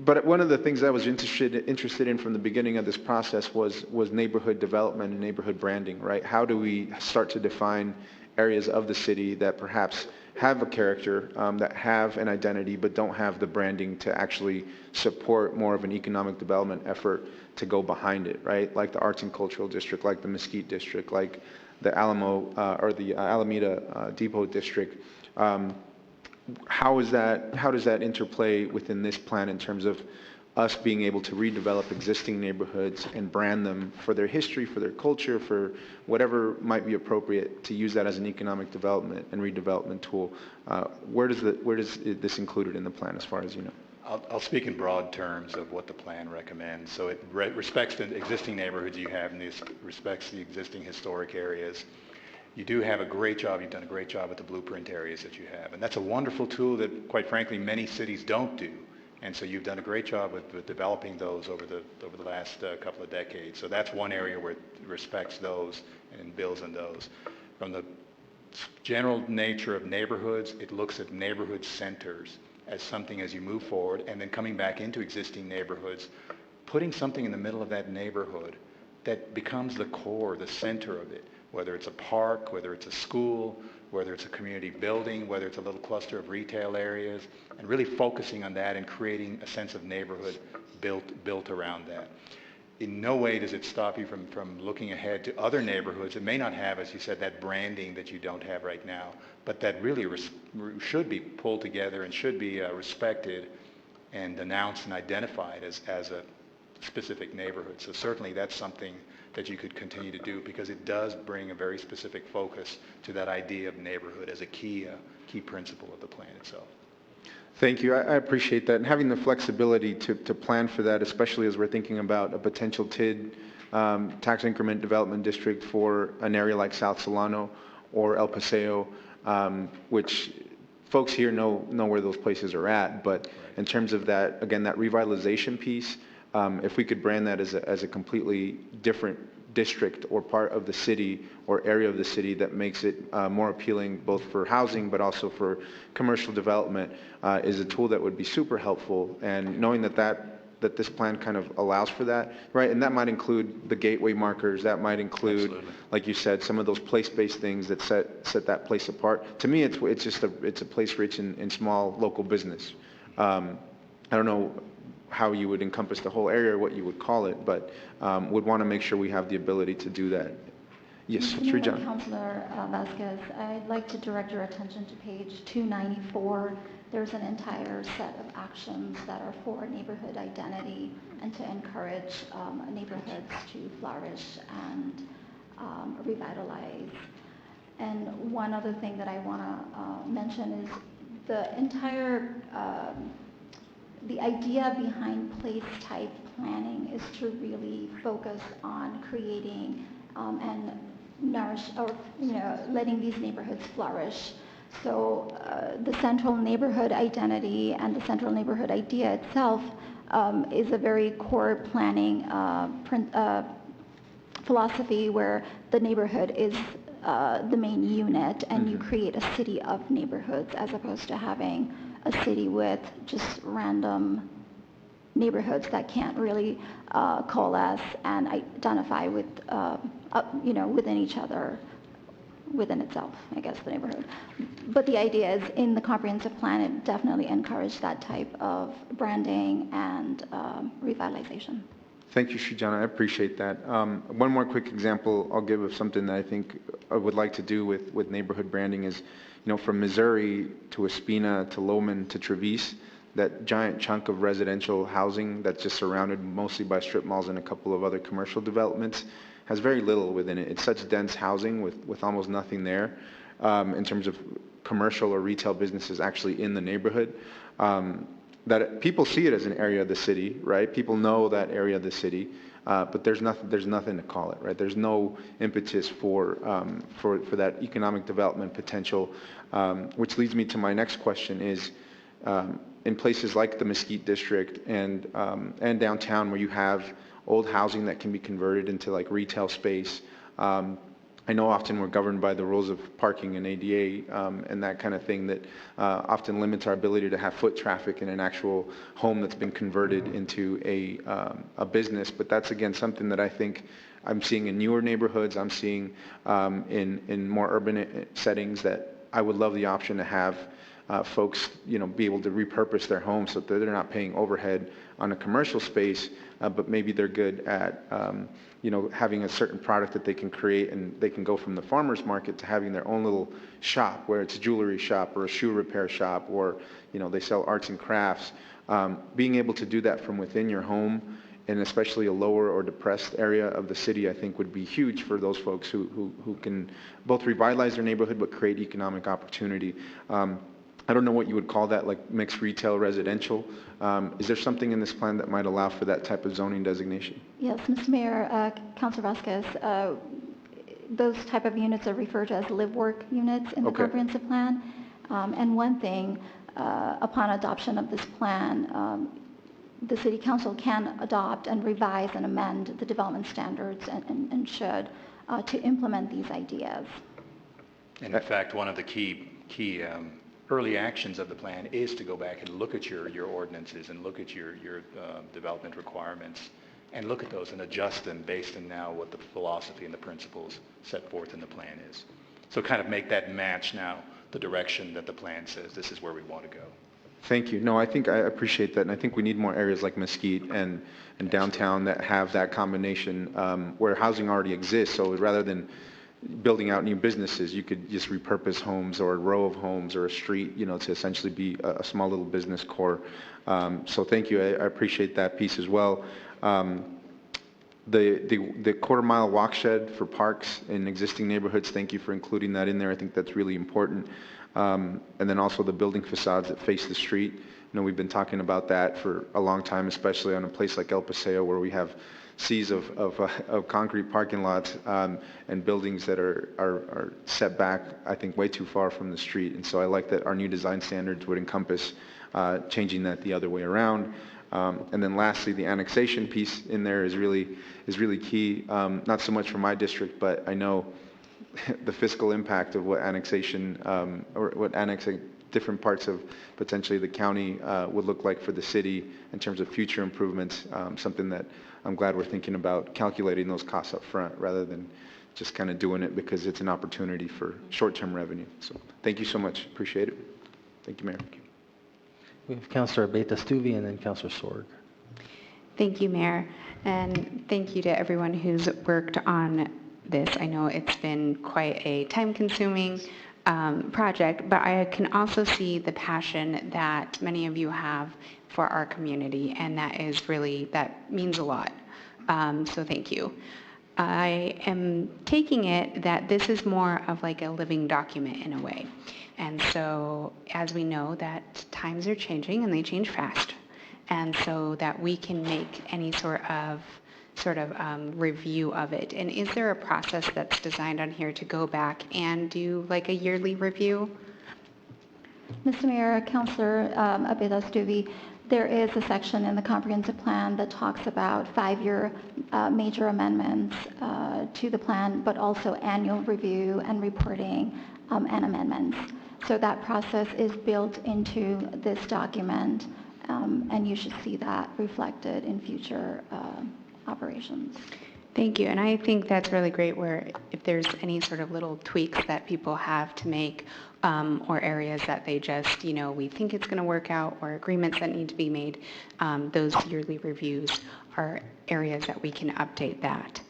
But one of the things I was interested in from the beginning of this process was neighborhood development and neighborhood branding, right? How do we start to define areas of the city that perhaps have a character, that have an identity, but don't have the branding to actually support more of an economic development effort to go behind it, right? Like the Arts and Cultural District, like the Mesquite District, like the Alameda Depot District. How does that interplay within this plan in terms of us being able to redevelop existing neighborhoods and brand them for their history, for their culture, for whatever might be appropriate, to use that as an economic development and redevelopment tool? Where does this included in the plan, as far as you know? I'll speak in broad terms of what the plan recommends. So it respects the existing neighborhoods you have, and it respects the existing historic areas. You do have a great job. You've done a great job with the blueprint areas that you have. And that's a wonderful tool that, quite frankly, many cities don't do. And so you've done a great job with developing those over the last couple of decades. So that's one area where it respects those and builds on those. From the general nature of neighborhoods, it looks at neighborhood centers as something as you move forward, and then coming back into existing neighborhoods, putting something in the middle of that neighborhood that becomes the core, the center of it. Whether it's a park, whether it's a school, whether it's a community building, whether it's a little cluster of retail areas, and really focusing on that and creating a sense of neighborhood built around that. in no way does it stop you from looking ahead to other neighborhoods that may not have, as you said, that branding that you don't have right now, but that really should be pulled together and should be respected and announced and identified as a specific neighborhood. So certainly that's something that you could continue to do, because it does bring a very specific focus to that idea of neighborhood as a key principle of the plan itself. Thank you. I appreciate that. And having the flexibility to plan for that, especially as we're thinking about a potential TID, tax increment development district for an area like South Solano or El Paseo, which folks here know where those places are at. But in terms of that, again, that revitalization piece, if we could brand that as a completely different district or part of the city or area of the city that makes it more appealing both for housing but also for commercial development, is a tool that would be super helpful. And knowing that this plan kind of allows for that, right? And that might include the gateway markers, that might include, absolutely, like you said, some of those place-based things that set that place apart. To me, it's a place rich in small local business. I don't know how you would encompass the whole area or what you would call it, but would want to make sure we have the ability to do that. Yes, Srijana. Councilor Vasquez, I'd like to direct your attention to page 294. There's an entire set of actions that are for neighborhood identity and to encourage neighborhoods to flourish and revitalize. And one other thing that I want to mention is the entire the idea behind place-type planning is to really focus on creating and nourish, or letting these neighborhoods flourish. So the central neighborhood identity and the central neighborhood idea itself is a very core planning philosophy where the neighborhood is the main unit, and you create a city of neighborhoods as opposed to having a city with just random neighborhoods that can't really coalesce and identify with, within each other, within itself, I guess, the neighborhood. But the idea is, in the comprehensive plan, it definitely encouraged that type of branding and revitalization. Thank you, Srijana. I appreciate that. One more quick example I'll give of something that I think I would like to do with neighborhood branding is, from Missouri to Espina to Lowman to Treviso, that giant chunk of residential housing that's just surrounded mostly by strip malls and a couple of other commercial developments has very little within it. It's such dense housing with almost nothing there in terms of commercial or retail businesses actually in the neighborhood. That people see it as an area of the city, right? People know that area of the city, but there's nothing to call it, right? There's no impetus for that economic development potential, which leads me to my next question is, in places like the Mesquite District and downtown where you have old housing that can be converted into like retail space, I know often we're governed by the rules of parking and ADA and that kind of thing that often limits our ability to have foot traffic in an actual home that's been converted into a business. But that's, again, something that I think I'm seeing in newer neighborhoods. I'm seeing in more urban settings that I would love the option to have folks, be able to repurpose their homes so that they're not paying overhead on a commercial space, but maybe they're good at having a certain product that they can create, and they can go from the farmer's market to having their own little shop, where it's a jewelry shop or a shoe repair shop, or they sell arts and crafts. Being able to do that from within your home, and especially a lower or depressed area of the city, I think would be huge for those folks who can both revitalize their neighborhood but create economic opportunity. I don't know what you would call that, like mixed retail residential. Is there something in this plan that might allow for that type of zoning designation? Yes, Mr. Mayor, Councilor Vasquez, those type of units are referred to as live-work units in the comprehensive plan. And one thing, upon adoption of this plan, the City Council can adopt and revise and amend the development standards and should to implement these ideas. And in fact, one of the key early actions of the plan is to go back and look at your ordinances and look at your development requirements and look at those and adjust them based on now what the philosophy and the principles set forth in the plan is. So kind of make that match now the direction that the plan says this is where we want to go. Thank you. No, I think I appreciate that, and I think we need more areas like Mesquite and downtown that have that combination where housing already exists. So rather than building out new businesses, you could just repurpose homes or a row of homes or a street, to essentially be a small little business core. So thank you. I appreciate that piece as well. The quarter-mile walk shed for parks in existing neighborhoods, thank you for including that in there. I think that's really important. And then also the building facades that face the street. We've been talking about that for a long time, especially on a place like El Paseo where we have seas of concrete parking lots and buildings that are set back, I think, way too far from the street. And so I like that our new design standards would encompass changing that the other way around. And then lastly, the annexation piece in there is really key, not so much for my district, but I know the fiscal impact of what annexation or what annexing different parts of potentially the county would look like for the city in terms of future improvements, something that I'm glad we're thinking about calculating those costs up front rather than just kind of doing it because it's an opportunity for short-term revenue. So thank you so much. Appreciate it. Thank you, Mayor. We have Councilor Beta-Stuvi and then Councilor Sorg. Thank you, Mayor, and thank you to everyone who's worked on this. I know it's been quite a time-consuming project, but I can also see the passion that many of you have for our community, and that means a lot. So thank you. I am taking it that this is more of like a living document in a way. And so as we know that times are changing and they change fast, and so that we can make any sort of review of it. And is there a process that's designed on here to go back and do like a yearly review? Mr. Mayor, Councilor Abeda-Stuvi, there is a section in the comprehensive plan that talks about 5-year major amendments to the plan, but also annual review and reporting and amendments. So that process is built into this document, and you should see that reflected in future operations. Thank you, and I think that's really great where if there's any sort of little tweaks that people have to make or areas that they just, we think it's going to work out or agreements that need to be made, those yearly reviews are areas that we can update that.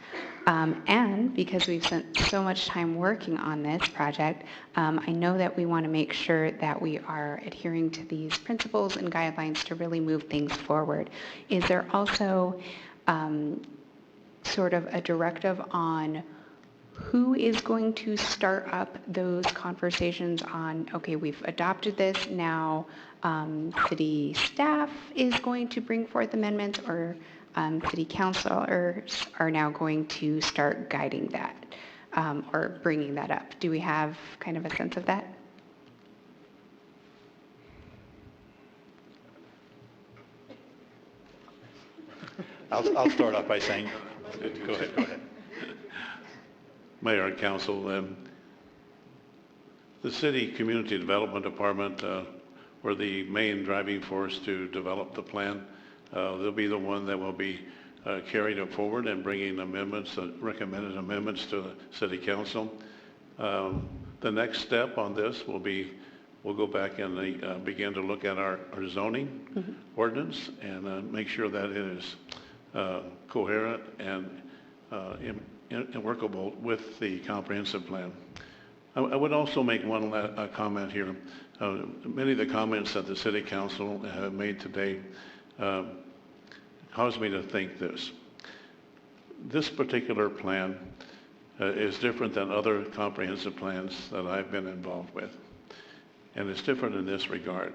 And because we've spent so much time working on this project, I know that we want to make sure that we are adhering to these principles and guidelines to really move things forward. Is there also sort of a directive on who is going to start up those conversations on, okay, we've adopted this, now city staff is going to bring forth amendments, or city councilors are now going to start guiding that or bringing that up? Do we have kind of a sense of that? I'll start off by saying, go ahead. Mayor and Council, the City Community Development Department were the main driving force to develop the plan. They'll be the one that will be carrying it forward and bringing amendments, recommended amendments to the City Council. The next step on this will be, we'll go back and begin to look at our zoning ordinance and make sure that it is coherent and workable with the comprehensive plan. I would also make one comment here. Many of the comments that the City Council have made today caused me to think this. This particular plan is different than other comprehensive plans that I've been involved with. And it's different in this regard.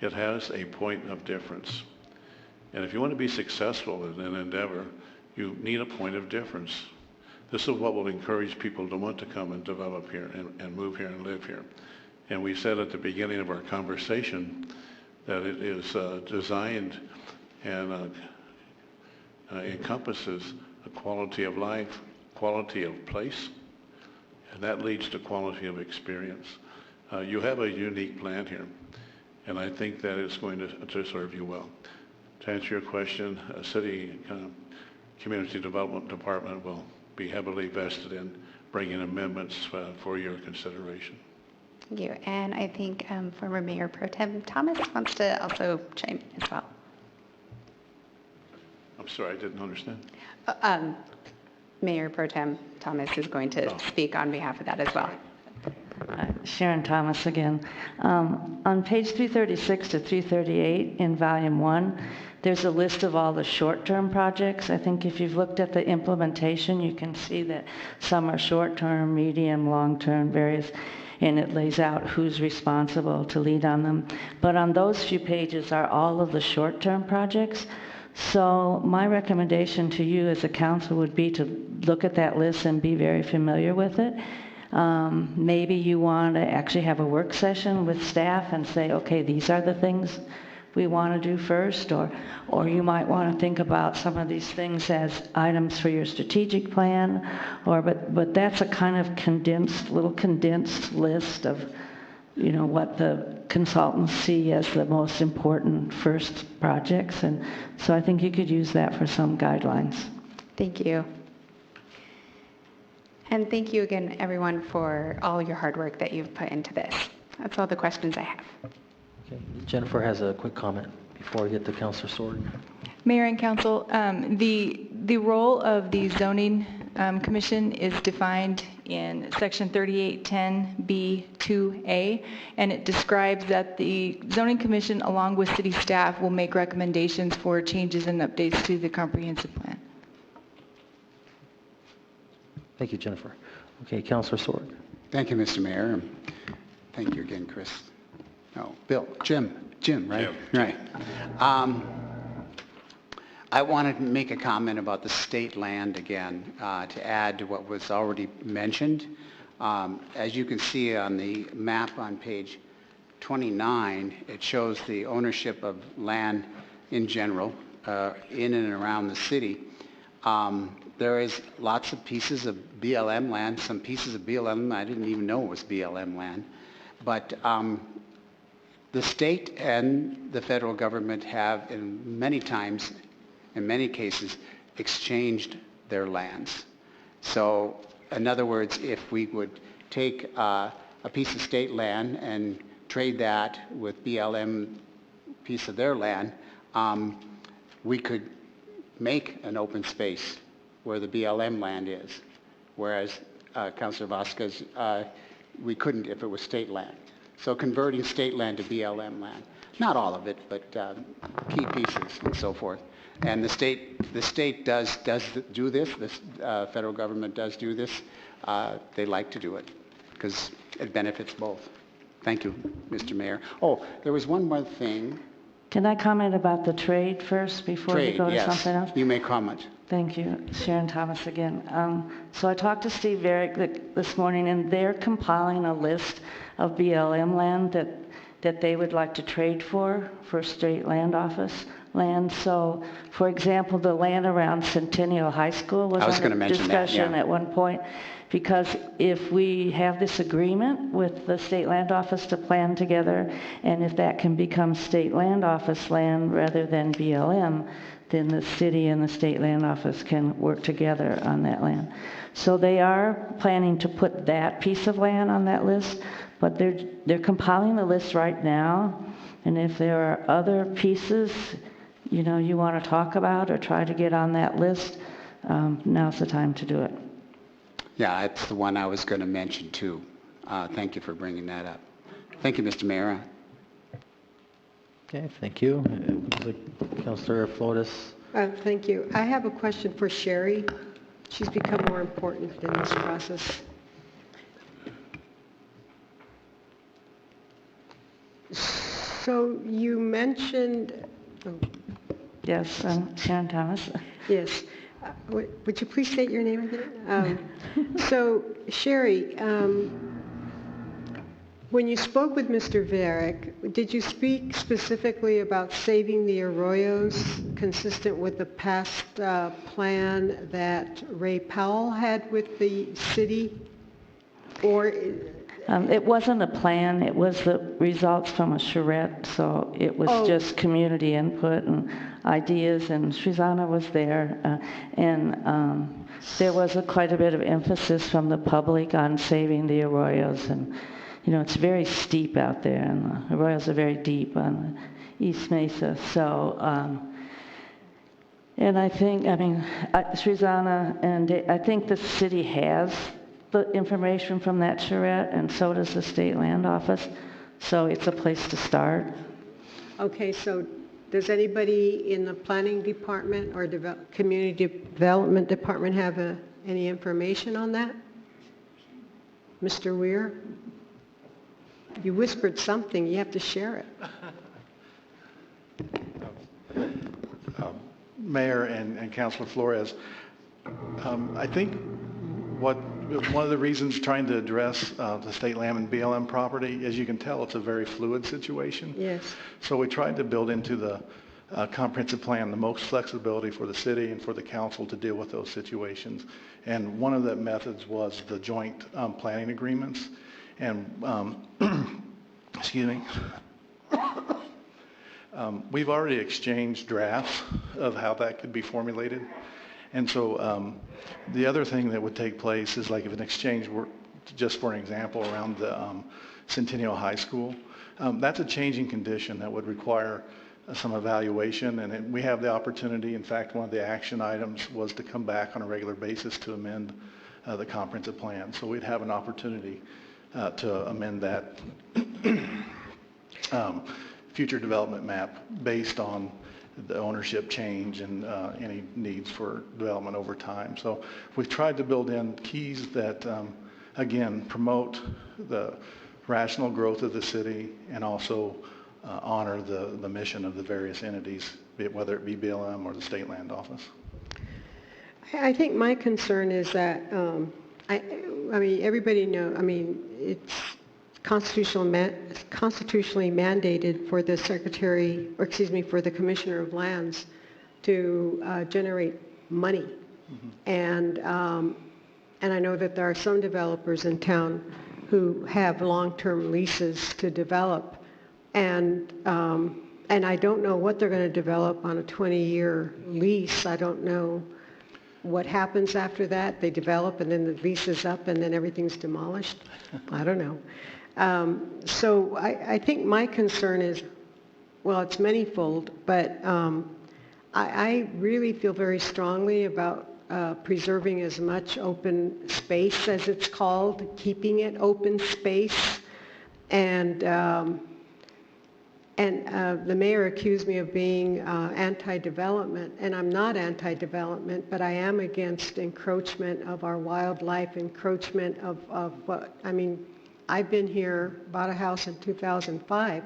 It has a point of difference. And if you want to be successful in an endeavor, you need a point of difference. This is what will encourage people to want to come and develop here and move here and live here. And we said at the beginning of our conversation that it is designed and encompasses a quality of life, quality of place, and that leads to quality of experience. You have a unique plan here, and I think that it's going to serve you well. To answer your question, City Community Development Department will be heavily vested in bringing amendments for your consideration. Thank you. And I think former Mayor Pro Tem Thomas wants to also chime in as well. I'm sorry, I didn't understand. Mayor Pro Tem Thomas is going to speak on behalf of that as well. Sharon Thomas again. On page 336 to 338 in volume 1, there's a list of all the short-term projects. I think if you've looked at the implementation, you can see that some are short-term, medium, long-term, various, and it lays out who's responsible to lead on them. But on those few pages are all of the short-term projects. So my recommendation to you as a council would be to look at that list and be very familiar with it. Maybe you want to actually have a work session with staff and say, okay, these are the things we want to do first, or you might want to think about some of these things as items for your strategic plan, but that's a kind of condensed list of, you know, what the consultants see as the most important first projects, and so I think you could use that for some guidelines. Thank you. And thank you again, everyone, for all your hard work that you've put into this. That's all the questions I have. Okay. Jennifer has a quick comment before we get to Councilor Sword. Mayor and Council, the role of the Zoning Commission is defined in Section 3810B2A, and it describes that the Zoning Commission, along with city staff, will make recommendations for changes and updates to the comprehensive plan. Thank you, Jennifer. Okay, Councilor Sword. Thank you, Mr. Mayor. Thank you again, Chris. No, Bill, Jim, right? Jim. Right. I wanted to make a comment about the state land again, to add to what was already mentioned. As you can see on the map on page 29, it shows the ownership of land in general in and around the city. There is lots of pieces of BLM land, some pieces of BLM I didn't even know it was BLM land. But the state and the federal government have in many times, in many cases, exchanged their lands. So in other words, if we would take a piece of state land and trade that with BLM piece of their land, we could make an open space where the BLM land is, whereas Councilor Vasquez, we couldn't if it was state land. So converting state land to BLM land, not all of it, but key pieces and so forth. And the state does do this. The federal government does do this. They like to do it because it benefits both. Thank you, Mr. Mayor. Oh, there was one more thing. Can I comment about the trade first before you go to something else? You may comment. Thank you. Sharon Thomas again. So I talked to Steve Varick this morning, and they're compiling a list of BLM land that they would like to trade for state land office land. So, for example, the land around Centennial High School was under discussion at one point, because if we have this agreement with the state land office to plan together, and if that can become state land office land rather than BLM, then the city and the state land office can work together on that land. So they are planning to put that piece of land on that list, but they're compiling the list right now, and if there are other pieces, you know, you want to talk about or try to get on that list, now's the time to do it. Yeah, that's the one I was going to mention too. Thank you for bringing that up. Thank you, Mr. Mayor. Okay, thank you. Councilor Flores. Thank you. I have a question for Sherry. She's become more important in this process. So you mentioned... Yes, Sharon Thomas. Yes. Would you please state your name again? So, Sherry, when you spoke with Mr. Varick, did you speak specifically about saving the arroyos consistent with the past plan that Ray Powell had with the city? Or... it wasn't a plan, it was the results from a charrette, so it was just community input and ideas, and Shrizana was there, and there was quite a bit of emphasis from the public on saving the arroyos, and it's very steep out there, and the arroyos are very deep on East Mesa. So, and I think, Srizana, and I think the city has the information from that charrette, and so does the State Land Office. So it's a place to start. Okay, so does anybody in the planning department or community development department have any information on that? Mr. Weir? You whispered something, you have to share it. Mayor and Councilor Flores, I think one of the reasons trying to address the state land and BLM property, as you can tell, it's a very fluid situation. Yes. So we tried to build into the comprehensive plan the most flexibility for the city and for the council to deal with those situations. And one of the methods was the joint planning agreements. And, excuse me, we've already exchanged drafts of how that could be formulated. And so the other thing that would take place is like if an exchange were, just for an example, around the Centennial High School, that's a changing condition that would require some evaluation, and we have the opportunity. In fact, one of the action items was to come back on a regular basis to amend the comprehensive plan. So we'd have an opportunity to amend that future development map based on the ownership change and any needs for development over time. So we've tried to build in keys that, again, promote the rational growth of the city and also honor the mission of the various entities, whether it be BLM or the State Land Office. I think my concern is that, I mean, everybody knows, I mean, it's constitutionally mandated for the Secretary, or excuse me, for the Commissioner of Lands to generate money. Mm-hmm. And I know that there are some developers in town who have long-term leases to develop, and I don't know what they're going to develop on a 20-year lease. I don't know what happens after that. They develop and then the lease is up and then everything's demolished. I don't know. So I think my concern is, well, it's manyfold, but I really feel very strongly about preserving as much open space as it's called, keeping it open space. And the mayor accused me of being anti-development, and I'm not anti-development, but I am against encroachment of our wildlife, encroachment of what, I mean, I've been here, bought a house in 2005,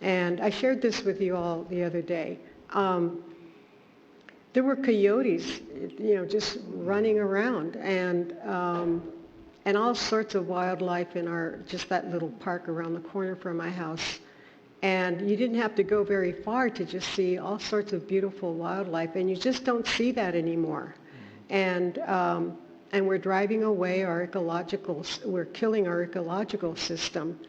and I shared this with you all the other day. There were coyotes, just running around, and all sorts of wildlife in just that little park around the corner from my house. And you didn't have to go very far to just see all sorts of beautiful wildlife, and you just don't see that anymore. And we're driving away we're killing our ecological system.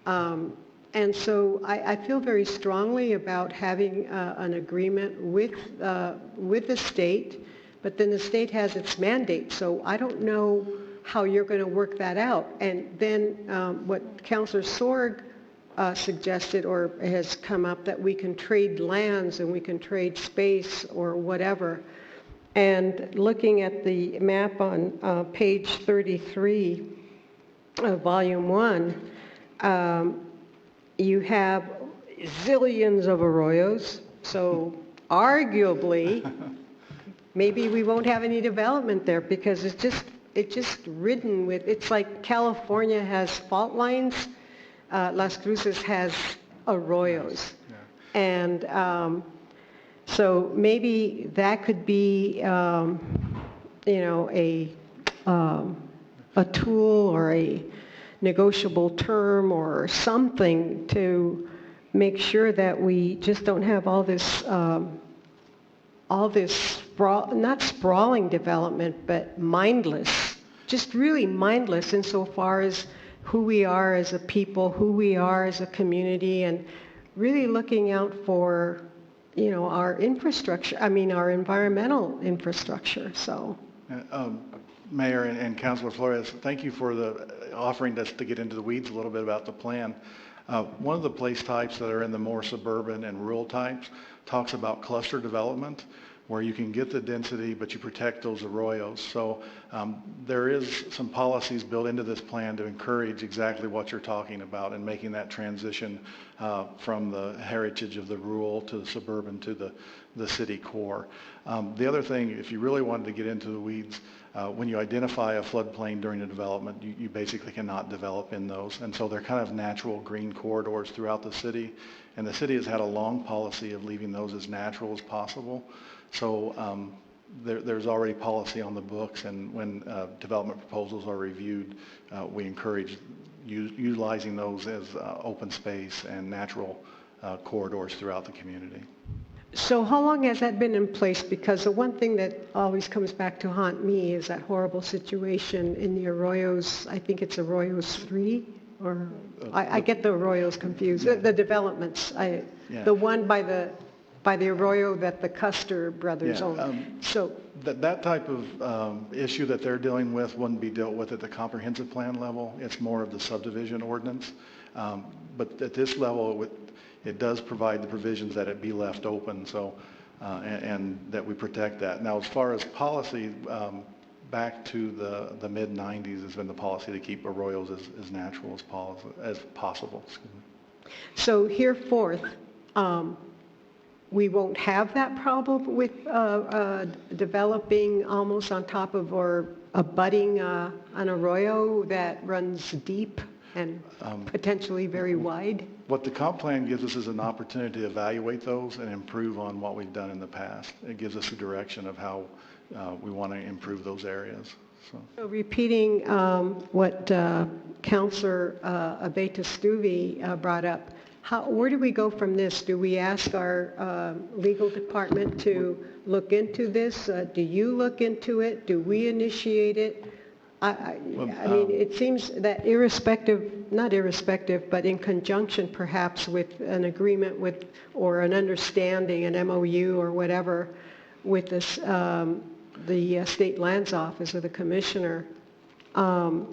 And so I feel very strongly about having an agreement with the state, but then the state has its mandate, so I don't know how you're going to work that out. And then what Councilor Sorg suggested or has come up, that we can trade lands and we can trade space or whatever. And looking at the map on page 33 of volume 1, you have zillions of arroyos, so arguably maybe we won't have any development there because it's just ridden with, it's like California has fault lines, Las Cruces has arroyos. Yeah. And so maybe that could be, a tool or a negotiable term or something to make sure that we just don't have all this not sprawling development, but mindless, just really mindless insofar as who we are as a people, who we are as a community, and really looking out for, our infrastructure, our environmental infrastructure, so. Mayor and Councilor Flores, thank you for offering us to get into the weeds a little bit about the plan. One of the place types that are in the more suburban and rural types talks about cluster development, where you can get the density, but you protect those arroyos. So there is some policies built into this plan to encourage exactly what you're talking about and making that transition from the heritage of the rural to the suburban to the city core. The other thing, if you really wanted to get into the weeds, when you identify a floodplain during a development, you basically cannot develop in those. And so they're kind of natural green corridors throughout the city. And the city has had a long policy of leaving those as natural as possible. So there's already policy on the books, and when development proposals are reviewed, we encourage utilizing those as open space and natural corridors throughout the community. So how long has that been in place? Because the one thing that always comes back to haunt me is that horrible situation in the Arroyos. I think it's Arroyos 3, or I get the Arroyos confused. The developments. The one by the Arroyo that the Custer brothers own. So that type of issue that they're dealing with wouldn't be dealt with at the comprehensive plan level. It's more of the subdivision ordinance. But at this level, it does provide the provisions that it be left open, so and that we protect that. Now, as far as policy, back to the mid-90s has been the policy to keep arroyos as natural as possible. So hereforth, we won't have that problem with developing almost on top of or abutting an arroyo that runs deep and potentially very wide? What the comp plan gives us is an opportunity to evaluate those and improve on what we've done in the past. It gives us a direction of how we want to improve those areas. So repeating what Councilor Abeyta-Stuvey brought up, where do we go from this? Do we ask our legal department to look into this? Do you look into it? Do we initiate it? I mean, it seems that not irrespective, but in conjunction perhaps with an agreement with, or an understanding, an MOU or whatever, with this, the State Lands Office or the Commissioner, how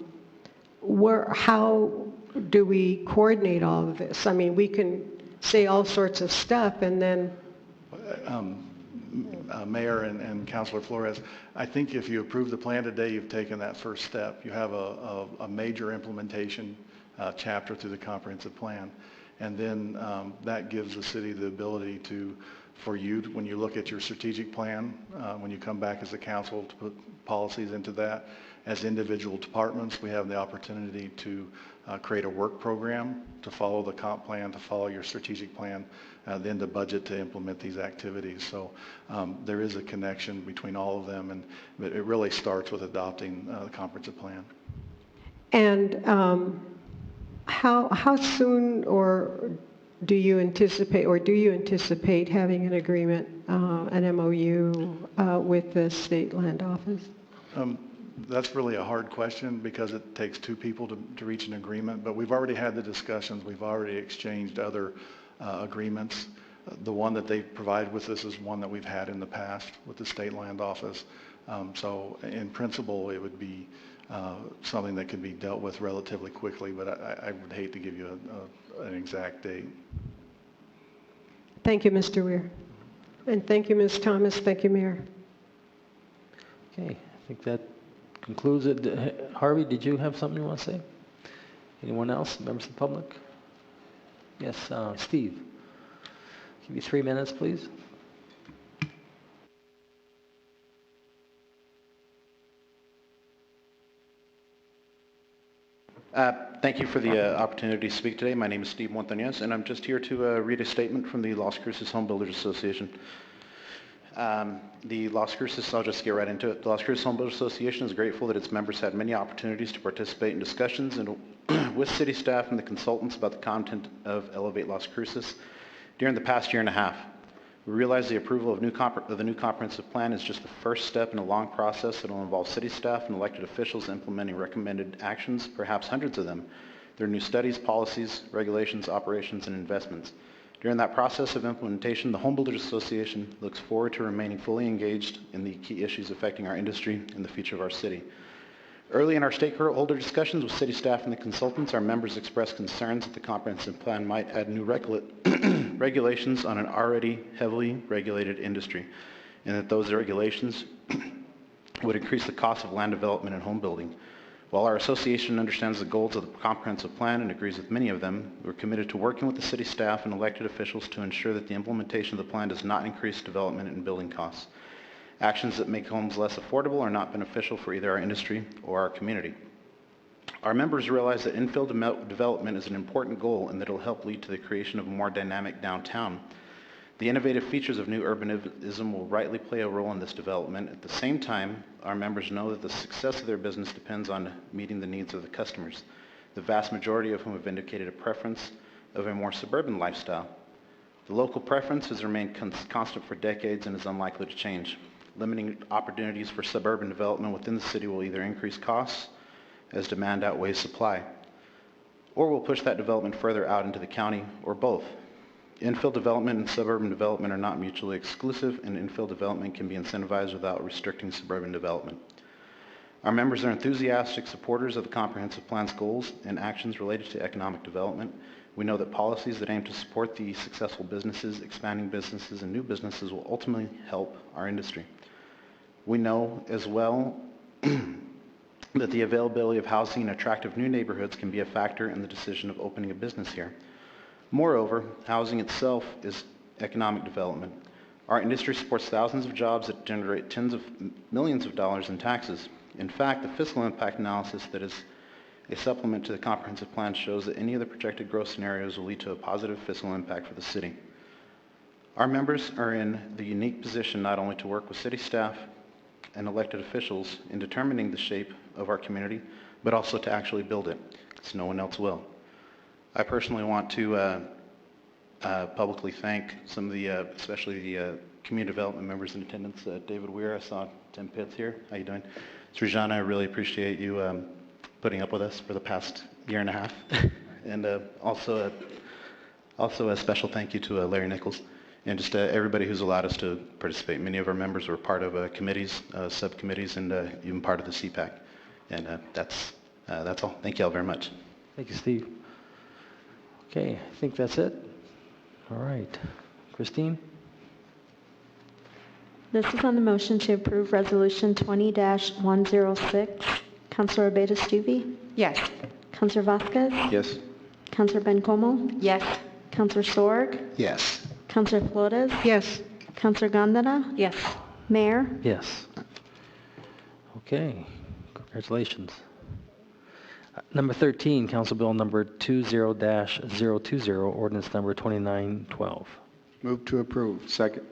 do we coordinate all of this? I mean, we can say all sorts of stuff and then... Mayor and Councilor Flores, I think if you approve the plan today, you've taken that first step. You have a major implementation chapter through the comprehensive plan. And then that gives the city the ability for you, when you look at your strategic plan, when you come back as a council to put policies into that, as individual departments, we have the opportunity to create a work program to follow the comp plan, to follow your strategic plan, then the budget to implement these activities. So there is a connection between all of them, but it really starts with adopting the comprehensive plan. And how soon do you anticipate having an agreement, an MOU with the State Land Office? That's really a hard question because it takes two people to reach an agreement, but we've already had the discussions. We've already exchanged other agreements. The one that they provide with us is one that we've had in the past with the State Land Office. So in principle, it would be something that could be dealt with relatively quickly, but I would hate to give you an exact date. Thank you, Mr. Weir. And thank you, Ms. Thomas. Thank you, Mayor. Okay, I think that concludes it. Harvey, did you have something you want to say? Anyone else? Members of the public? Yes, Steve. Give you 3 minutes, please. Thank you for the opportunity to speak today. My name is Steve Montañez, and I'm just here to read a statement from the Las Cruces Home Builders Association. The Las Cruces, I'll just get right into it. The Las Cruces Home Builders Association is grateful that its members had many opportunities to participate in discussions with city staff and the consultants about the content of Elevate Las Cruces during the past year and a half. We realize the approval of the new comprehensive plan is just the first step in a long process that will involve city staff and elected officials implementing recommended actions, perhaps hundreds of them, through new studies, policies, regulations, operations, and investments. During that process of implementation, the Home Builders Association looks forward to remaining fully engaged in the key issues affecting our industry and the future of our city. Early in our stakeholder discussions with city staff and the consultants, our members expressed concerns that the comprehensive plan might add new regulations on an already heavily regulated industry, and that those regulations would increase the cost of land development and home building. While our association understands the goals of the comprehensive plan and agrees with many of them, we're committed to working with the city staff and elected officials to ensure that the implementation of the plan does not increase development and building costs. Actions that make homes less affordable are not beneficial for either our industry or our community. Our members realize that infill development is an important goal and that it will help lead to the creation of a more dynamic downtown. The innovative features of new urbanism will rightly play a role in this development. At the same time, our members know that the success of their business depends on meeting the needs of the customers, the vast majority of whom have indicated a preference of a more suburban lifestyle. The local preference has remained constant for decades and is unlikely to change. Limiting opportunities for suburban development within the city will either increase costs as demand outweighs supply, or will push that development further out into the county, or both. Infill development and suburban development are not mutually exclusive, and infill development can be incentivized without restricting suburban development. Our members are enthusiastic supporters of the comprehensive plan's goals and actions related to economic development. We know that policies that aim to support the successful businesses, expanding businesses, and new businesses will ultimately help our industry. We know as well that the availability of housing in attractive new neighborhoods can be a factor in the decision of opening a business here. Moreover, housing itself is economic development. Our industry supports thousands of jobs that generate tens of millions of dollars in taxes. In fact, the fiscal impact analysis that is a supplement to the comprehensive plan shows that any of the projected growth scenarios will lead to a positive fiscal impact for the city. Our members are in the unique position not only to work with city staff and elected officials in determining the shape of our community, but also to actually build it, because no one else will. I personally want to publicly thank some of the, especially the community development members in attendance. David Weir, I saw Tim Pitts here. How you doing? Srijana, I really appreciate you putting up with us for the past year and a half. And also a special thank you to Larry Nichols and just everybody who's allowed us to participate. Many of our members were part of committees, subcommittees, and even part of the CPAC. And that's all. Thank you all very much. Thank you, Steve. Okay, I think that's it. All right. Christine? This is on the motion to approve Resolution 20-106. Councilor Abeyta-Stuvey? Yes. Councilor Vasquez? Yes. Councilor Bencomo? Yes. Councilor Sorg? Yes. Councilor Flores? Yes. Councilor Gondara? Yes. Mayor? Yes. Okay, congratulations. Number 13, Council Bill number 20-020, ordinance number 2912. Move to approve. Second.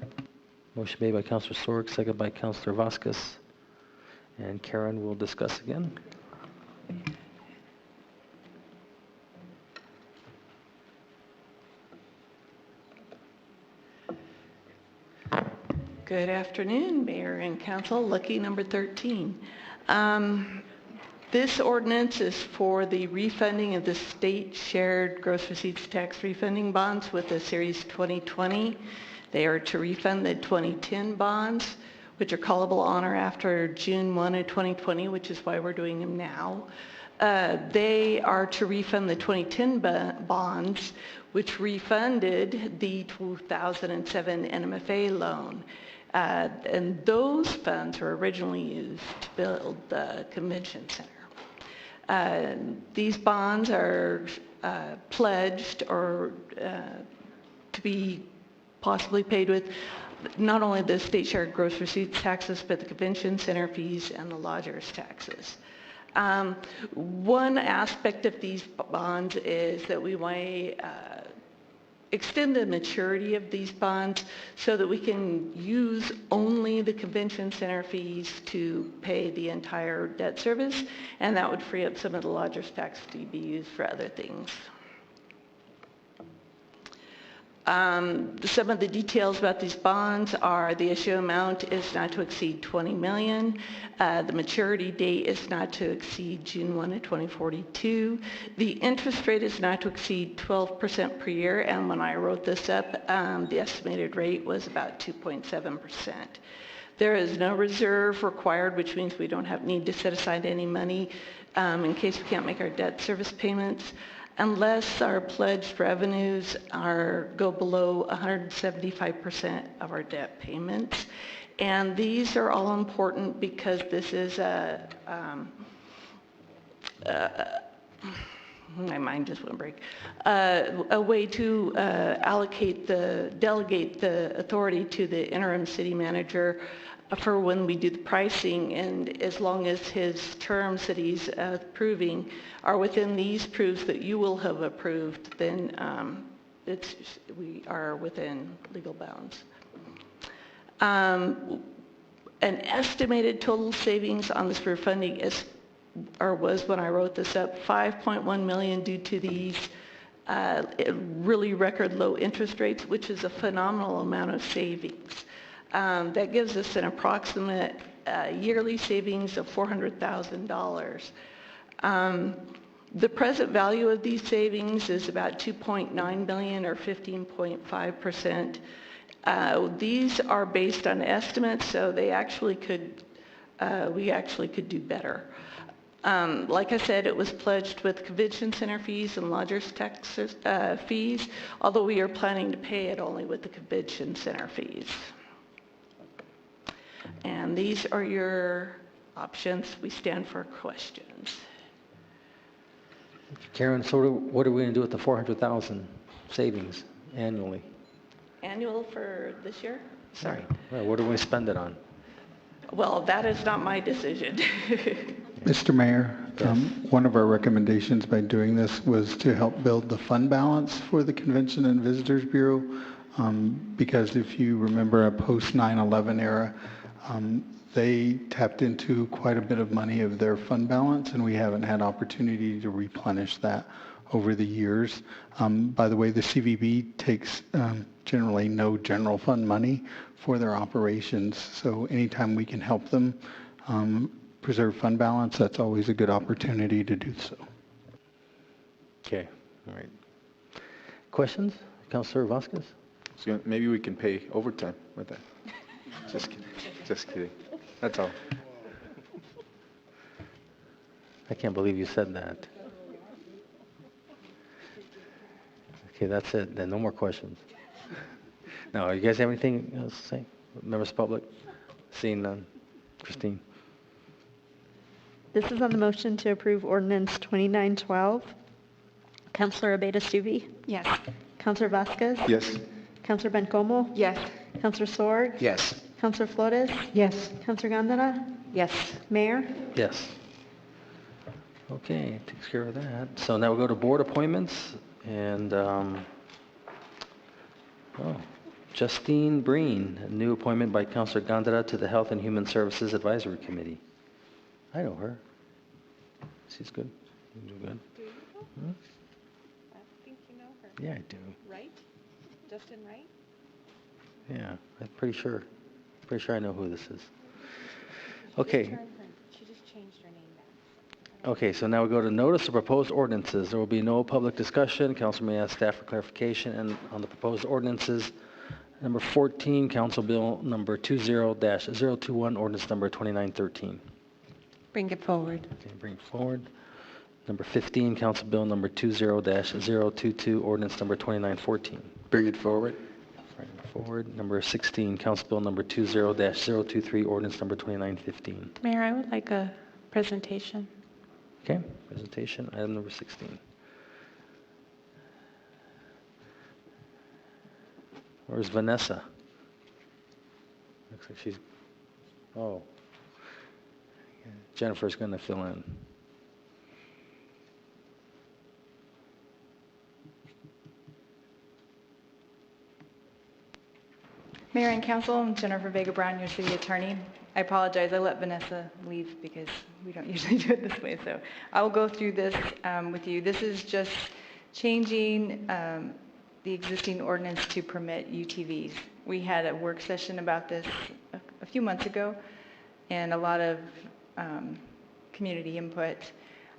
Motion made by Councilor Sorg, second by Councilor Vasquez. And Karen will discuss again. Good afternoon, Mayor and Council. Lucky number 13. This ordinance is for the refunding of the state shared gross receipts tax refunding bonds with the Series 2020. They are to refund the 2010 bonds, which are callable on or after June 1 of 2020, which is why we're doing them now. They are to refund the 2010 bonds, which refunded the 2007 NMFA loan. And those funds were originally used to build the convention center. These bonds are pledged or to be possibly paid with not only the state shared gross receipts taxes, but the convention center fees and the lodgers taxes. One aspect of these bonds is that we want to extend the maturity of these bonds so that we can use only the convention center fees to pay the entire debt service, and that would free up some of the lodgers tax to be used for other things. Some of the details about these bonds are the issue amount is not to exceed $20 million. The maturity date is not to exceed June 1 of 2042. The interest rate is not to exceed 12% per year, and when I wrote this up, the estimated rate was about 2.7%. There is no reserve required, which means we don't need to set aside any money in case we can't make our debt service payments, unless our pledged revenues go below 175% of our debt payments. And these are all important because this is my mind just went break. A way to delegate the authority to the interim city manager for when we do the pricing, and as long as his terms that he's approving are within these proofs that you will have approved, then we are within legal bounds. An estimated total savings on this refunding was, when I wrote this up, $5.1 million due to these really record low interest rates, which is a phenomenal amount of savings. That gives us an approximate yearly savings of $400,000. The present value of these savings is about $2.9 million or 15.5%. These are based on estimates, so we actually could do better. Like I said, it was pledged with convention center fees and lodgers tax fees, although we are planning to pay it only with the convention center fees. And these are your options. We stand for questions. Karen, so what are we going to do with the 400,000 savings annually? Annual for this year? Sorry. Well, what do we spend it on? Well, that is not my decision. Mr. Mayor, Yes. one of our recommendations by doing this was to help build the fund balance for the Convention and Visitors Bureau, because if you remember a post 9/11 era, they tapped into quite a bit of money of their fund balance, and we haven't had opportunity to replenish that over the years. By the way, the CVB takes generally no general fund money for their operations, so anytime we can help them preserve fund balance, that's always a good opportunity to do so. Okay, all right. Questions? Councilor Vasquez? So maybe we can pay overtime with that. Just kidding. Just kidding. That's all. I can't believe you said that. Okay, that's it. Then no more questions. Now, you guys have anything else to say? Members of the public? Seeing none. Christine? This is on the motion to approve Ordinance 2912. Councilor Abeyta-Stuvey? Yes. Councilor Vasquez? Yes. Councilor Bencomo? Yes. Councilor Sorg? Yes. Councilor Flores? Yes. Councilor Gandara? Yes. Mayor? Yes. Okay, takes care of that. So now we'll go to board appointments, and Justine Breen, a new appointment by Councilor Gandara to the Health and Human Services Advisory Committee. I know her. She's good. You do good. Do you? Hmm? I think you know her. Yeah, I do. Right? Justin Wright? Yeah, I'm pretty sure I know who this is. Okay. She just changed her name back. Okay, so now we go to notice of proposed ordinances. There will be no public discussion. Council may ask staff for clarification and on the proposed ordinances. Number 14, Council Bill number 20-021, ordinance number 2913. Bring it forward. Okay, bring it forward. Number 15, Council Bill number 20-022, ordinance number 2914. Bring it forward. Bring it forward. Number 16, Council Bill number 20-023, ordinance number 2915. Mayor, I would like a presentation. Okay, presentation, item number 16. Where's Vanessa? Looks like she's, oh. Jennifer's going to fill in. Mayor and Council, I'm Jennifer Vega-Brown, your city attorney. I apologize, I let Vanessa leave because we don't usually do it this way, so I will go through this with you. This is just changing the existing ordinance to permit UTVs. We had a work session about this a few months ago, and a lot of community input.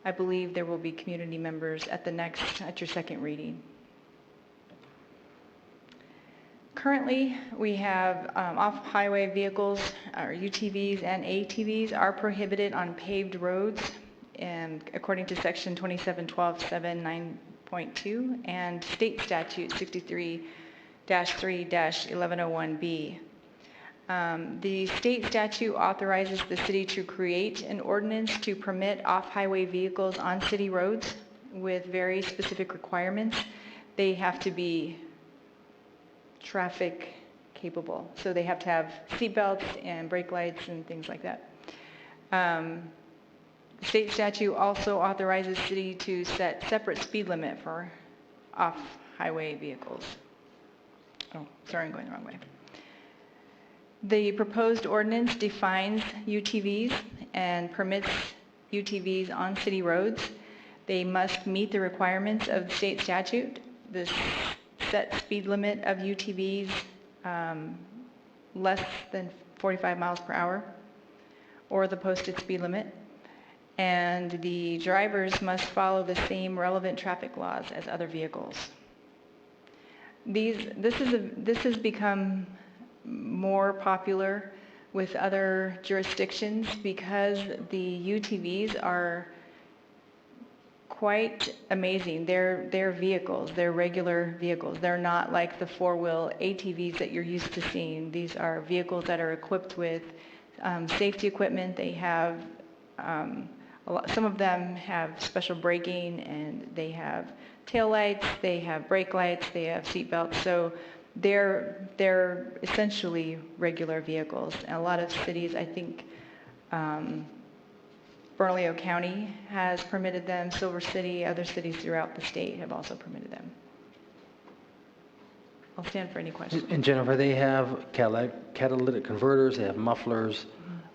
I believe there will be community members at your second reading. Currently, we have off-highway vehicles, or UTVs and ATVs are prohibited on paved roads, and according to section 2712.7.9.2 and state statute 63-3-1101B. The state statute authorizes the city to create an ordinance to permit off-highway vehicles on city roads with very specific requirements. They have to be traffic capable, so they have to have seatbelts and brake lights and things like that. State statute also authorizes city to set separate speed limit for off-highway vehicles. Oh, sorry, I'm going the wrong way. The proposed ordinance defines UTVs and permits UTVs on city roads. They must meet the requirements of the state statute. The set speed limit of UTVs less than 45 miles per hour, or the posted speed limit. And the drivers must follow the same relevant traffic laws as other vehicles. This has become more popular with other jurisdictions because the UTVs are quite amazing. They're vehicles. They're regular vehicles. They're not like the four-wheel ATVs that you're used to seeing. These are vehicles that are equipped with safety equipment. They have some of them have special braking, and they have tail lights. They have brake lights. They have seat belts. So they're essentially regular vehicles. And a lot of cities, I think, Bernalillo County has permitted them. Silver City, other cities throughout the state have also permitted them. I'll stand for any questions. And Jennifer, they have catalytic converters, they have mufflers,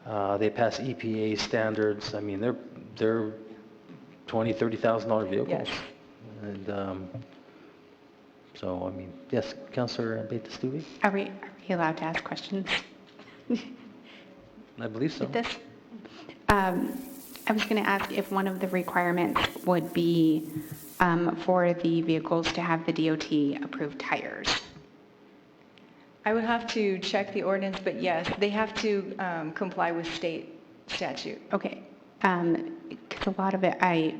they pass EPA standards. I mean, they're $20,000, $30,000 vehicles. Yes. And so, I mean, yes, Councilor Betastuvi? Are we allowed to ask questions? I believe so. With this? I was going to ask if one of the requirements would be for the vehicles to have the DOT-approved tires. I would have to check the ordinance, but yes, they have to comply with state statute. Okay. Because a lot of it, I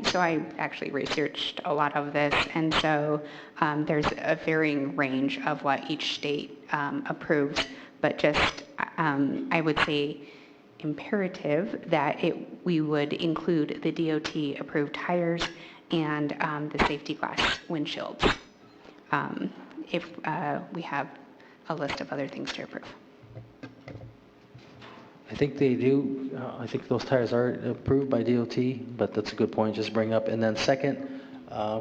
actually researched a lot of this, and so there's a varying range of what each state approves, but just I would say imperative that we would include the DOT-approved tires and the safety glass windshields if we have a list of other things to approve. I think they do. I think those tires are approved by DOT, but that's a good point just bring up. And then second,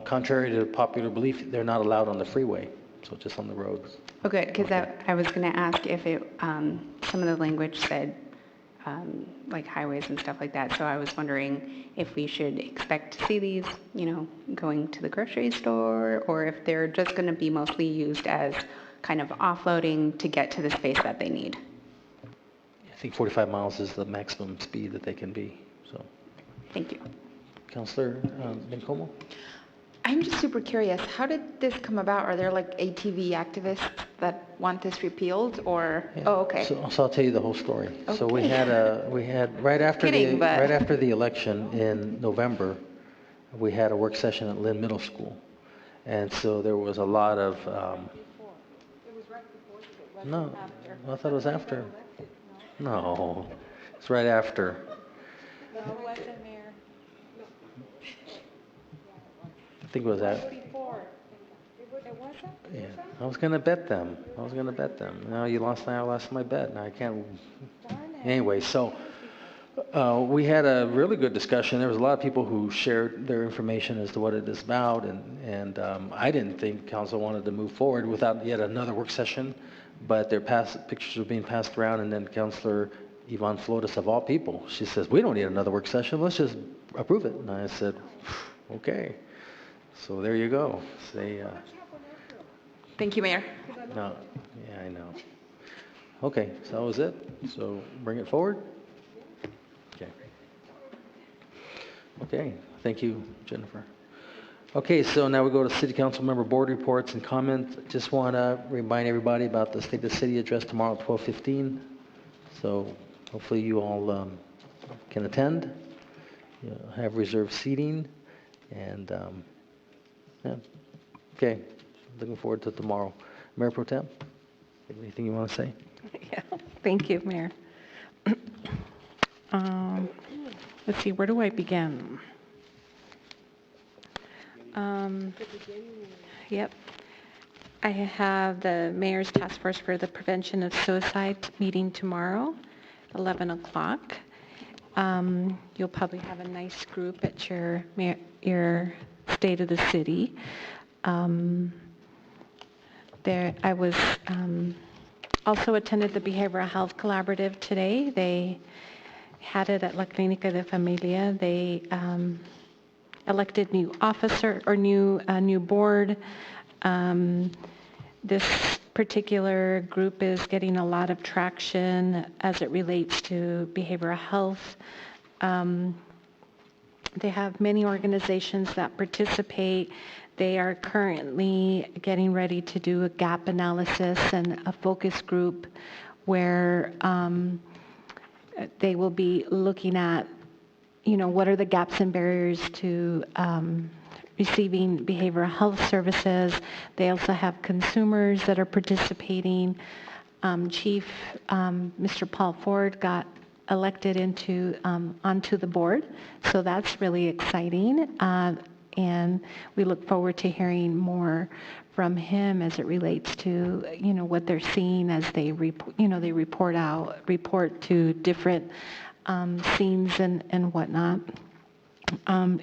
contrary to popular belief, they're not allowed on the freeway, so just on the roads. Oh, good, because I was going to ask if some of the language said like highways and stuff like that, so I was wondering if we should expect to see these, going to the grocery store, or if they're just going to be mostly used as kind of offloading to get to the space that they need. I think 45 miles is the maximum speed that they can be. So, thank you. Councilor Bencomo? I'm just super curious. How did this come about? Are there like ATV activists that want this repealed, or? Yeah. Oh, okay. So I'll tell you the whole story. Okay. So we had right after the election in November, we had a work session at Lynn Middle School, and so there was a lot of. It was right before. No, I thought it was after. No, it's right after. No, it wasn't, Mayor. I think it was that. Before. It wasn't? Yeah, I was gonna bet them. Now I lost my bet. Now I can't. Anyway, so we had a really good discussion. There was a lot of people who shared their information as to what it is about, and I didn't think council wanted to move forward without yet another work session. But their pictures were being passed around, and then Councilor Yvonne Flotis, of all people, she says, "We don't need another work session. Let's just approve it." And I said, "Okay." So there you go. Thank you, Mayor. No, yeah, I know. Okay, so that was it. So bring it forward. Okay. Okay, thank you, Jennifer. Okay, so now we go to City Council member board reports and comments. Just want to remind everybody about the State of the City address tomorrow at 12:15. So hopefully you all can attend. You have reserved seating. And, yeah. Okay, looking forward to tomorrow. Mayor Pro Tem, anything you want to say? Yeah, thank you, Mayor. Let's see, where do I begin? Yep. I have the Mayor's Task Force for the Prevention of Suicide meeting tomorrow, 11 o'clock. You'll probably have a nice group at your State of the City. I was also attended the Behavioral Health Collaborative today. They had it at La Clínica de Familia. They elected new officer or new board. This particular group is getting a lot of traction as it relates to behavioral health. They have many organizations that participate. They are currently getting ready to do a gap analysis and a focus group where they will be looking at, what are the gaps and barriers to receiving behavioral health services. They also have consumers that are participating. Chief Mr. Paul Ford got elected onto the board, so that's really exciting. And we look forward to hearing more from him as it relates to, what they're seeing as they report to different scenes and whatnot.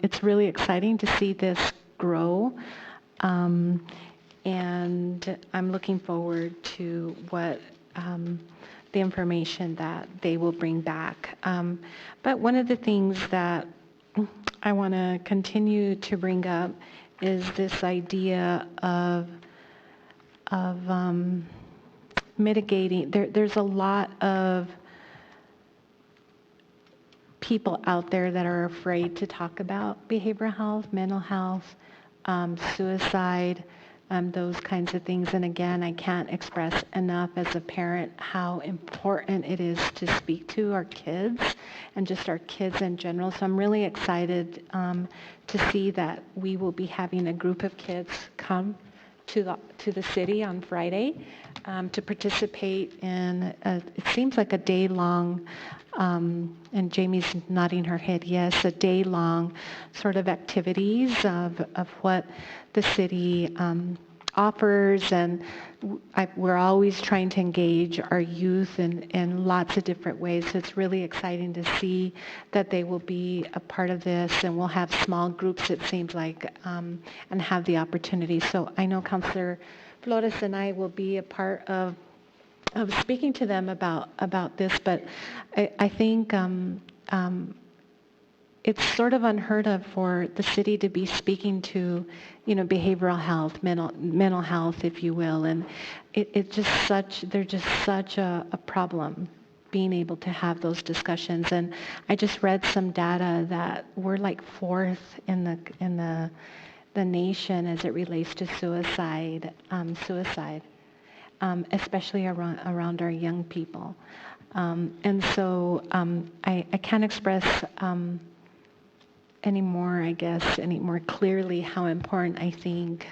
It's really exciting to see this grow, and I'm looking forward to what the information that they will bring back. But one of the things that I want to continue to bring up is this idea of mitigating. There's a lot of people out there that are afraid to talk about behavioral health, mental health, suicide, those kinds of things. And again, I can't express enough as a parent how important it is to speak to our kids and just our kids in general. So I'm really excited to see that we will be having a group of kids come to the city on Friday to participate in, it seems like a day-long, and Jamie's nodding her head, yes, a day-long sort of activities of what the city offers, and we're always trying to engage our youth in lots of different ways. So it's really exciting to see that they will be a part of this, and we'll have small groups, it seems like, and have the opportunity. So I know Councilor Flores and I will be a part of speaking to them about this, but I think it's sort of unheard of for the city to be speaking to, behavioral health, mental health, if you will, and there's just such a problem being able to have those discussions. And I just read some data that we're like fourth in the nation as it relates to suicide, especially around our young people. And so I can't express any more clearly how important I think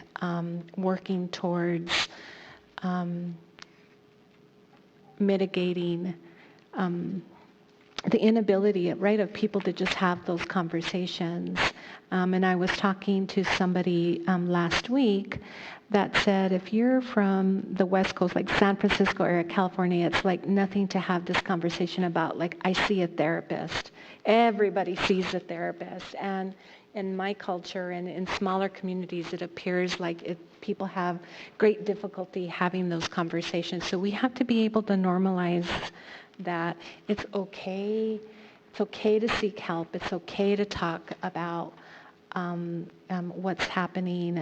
working towards mitigating the inability, of people to just have those conversations. And I was talking to somebody last week that said, if you're from the West Coast, like San Francisco area, California, it's like nothing to have this conversation about, like, I see a therapist. Everybody sees a therapist. And in my culture and in smaller communities, it appears like people have great difficulty having those conversations. So we have to be able to normalize that it's okay to seek help. It's okay to talk about what's happening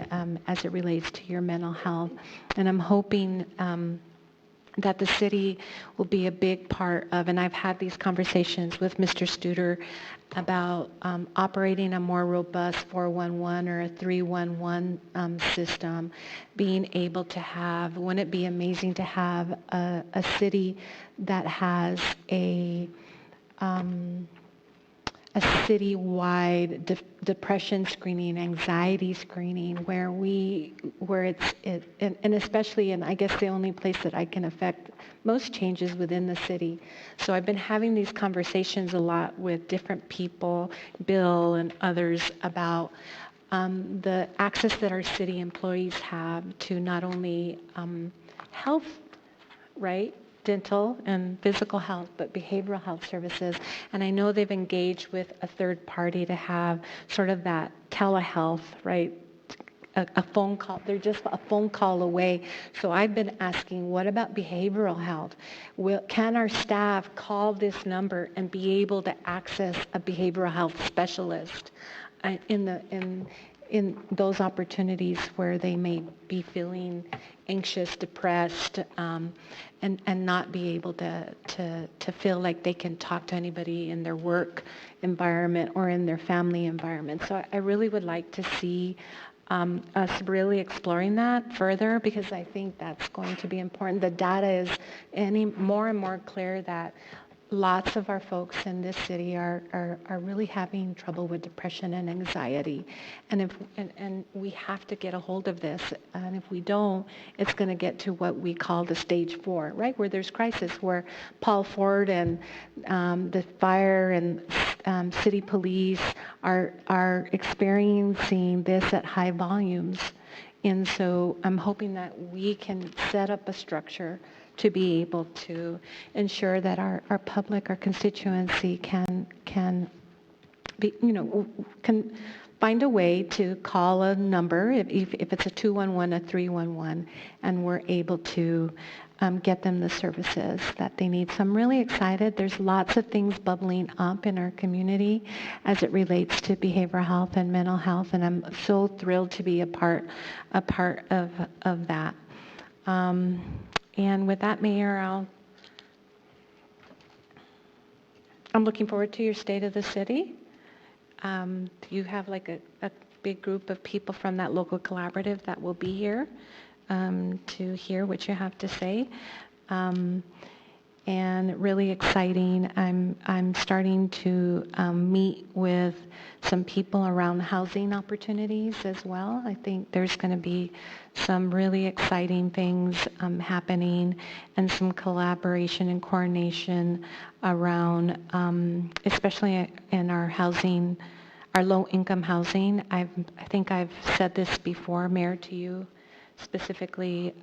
as it relates to your mental health. And I'm hoping that the city will be a big part of, and I've had these conversations with Mr. Studer about operating a more robust 411 or a 311 system, being able to have, wouldn't it be amazing to have a city that has a citywide depression screening, anxiety screening, where it's and especially, and I guess the only place that I can affect most changes within the city. So I've been having these conversations a lot with different people, Bill and others, about the access that our city employees have to not only health, right? Dental and physical health, but behavioral health services. And I know they've engaged with a third party to have sort of that telehealth, right? A phone call. They're just a phone call away. So I've been asking, what about behavioral health? Can our staff call this number and be able to access a behavioral health specialist in those opportunities where they may be feeling anxious, depressed, and not be able to feel like they can talk to anybody in their work environment or in their family environment. So I really would like to see us really exploring that further, because I think that's going to be important. The data is more and more clear that lots of our folks in this city are really having trouble with depression and anxiety, and we have to get a hold of this. And if we don't, it's going to get to what we call the stage 4, right, where there's crisis, where Paul Ford and the fire and city police are experiencing this at high volumes. And so I'm hoping that we can set up a structure to be able to ensure that our public, our constituency can be, can find a way to call a number, if it's a 211, a 311, and we're able to get them the services that they need. So I'm really excited. There's lots of things bubbling up in our community as it relates to behavioral health and mental health, and I'm so thrilled to be a part of that. And with that, Mayor, I'm looking forward to your State of the City. You have like a big group of people from that local collaborative that will be here to hear what you have to say. And really exciting. I'm starting to meet with some people around housing opportunities as well. I think there's going to be some really exciting things happening, and some collaboration and coordination around, especially in our housing, our low-income housing. I think I've said this before, Mayor, to you specifically.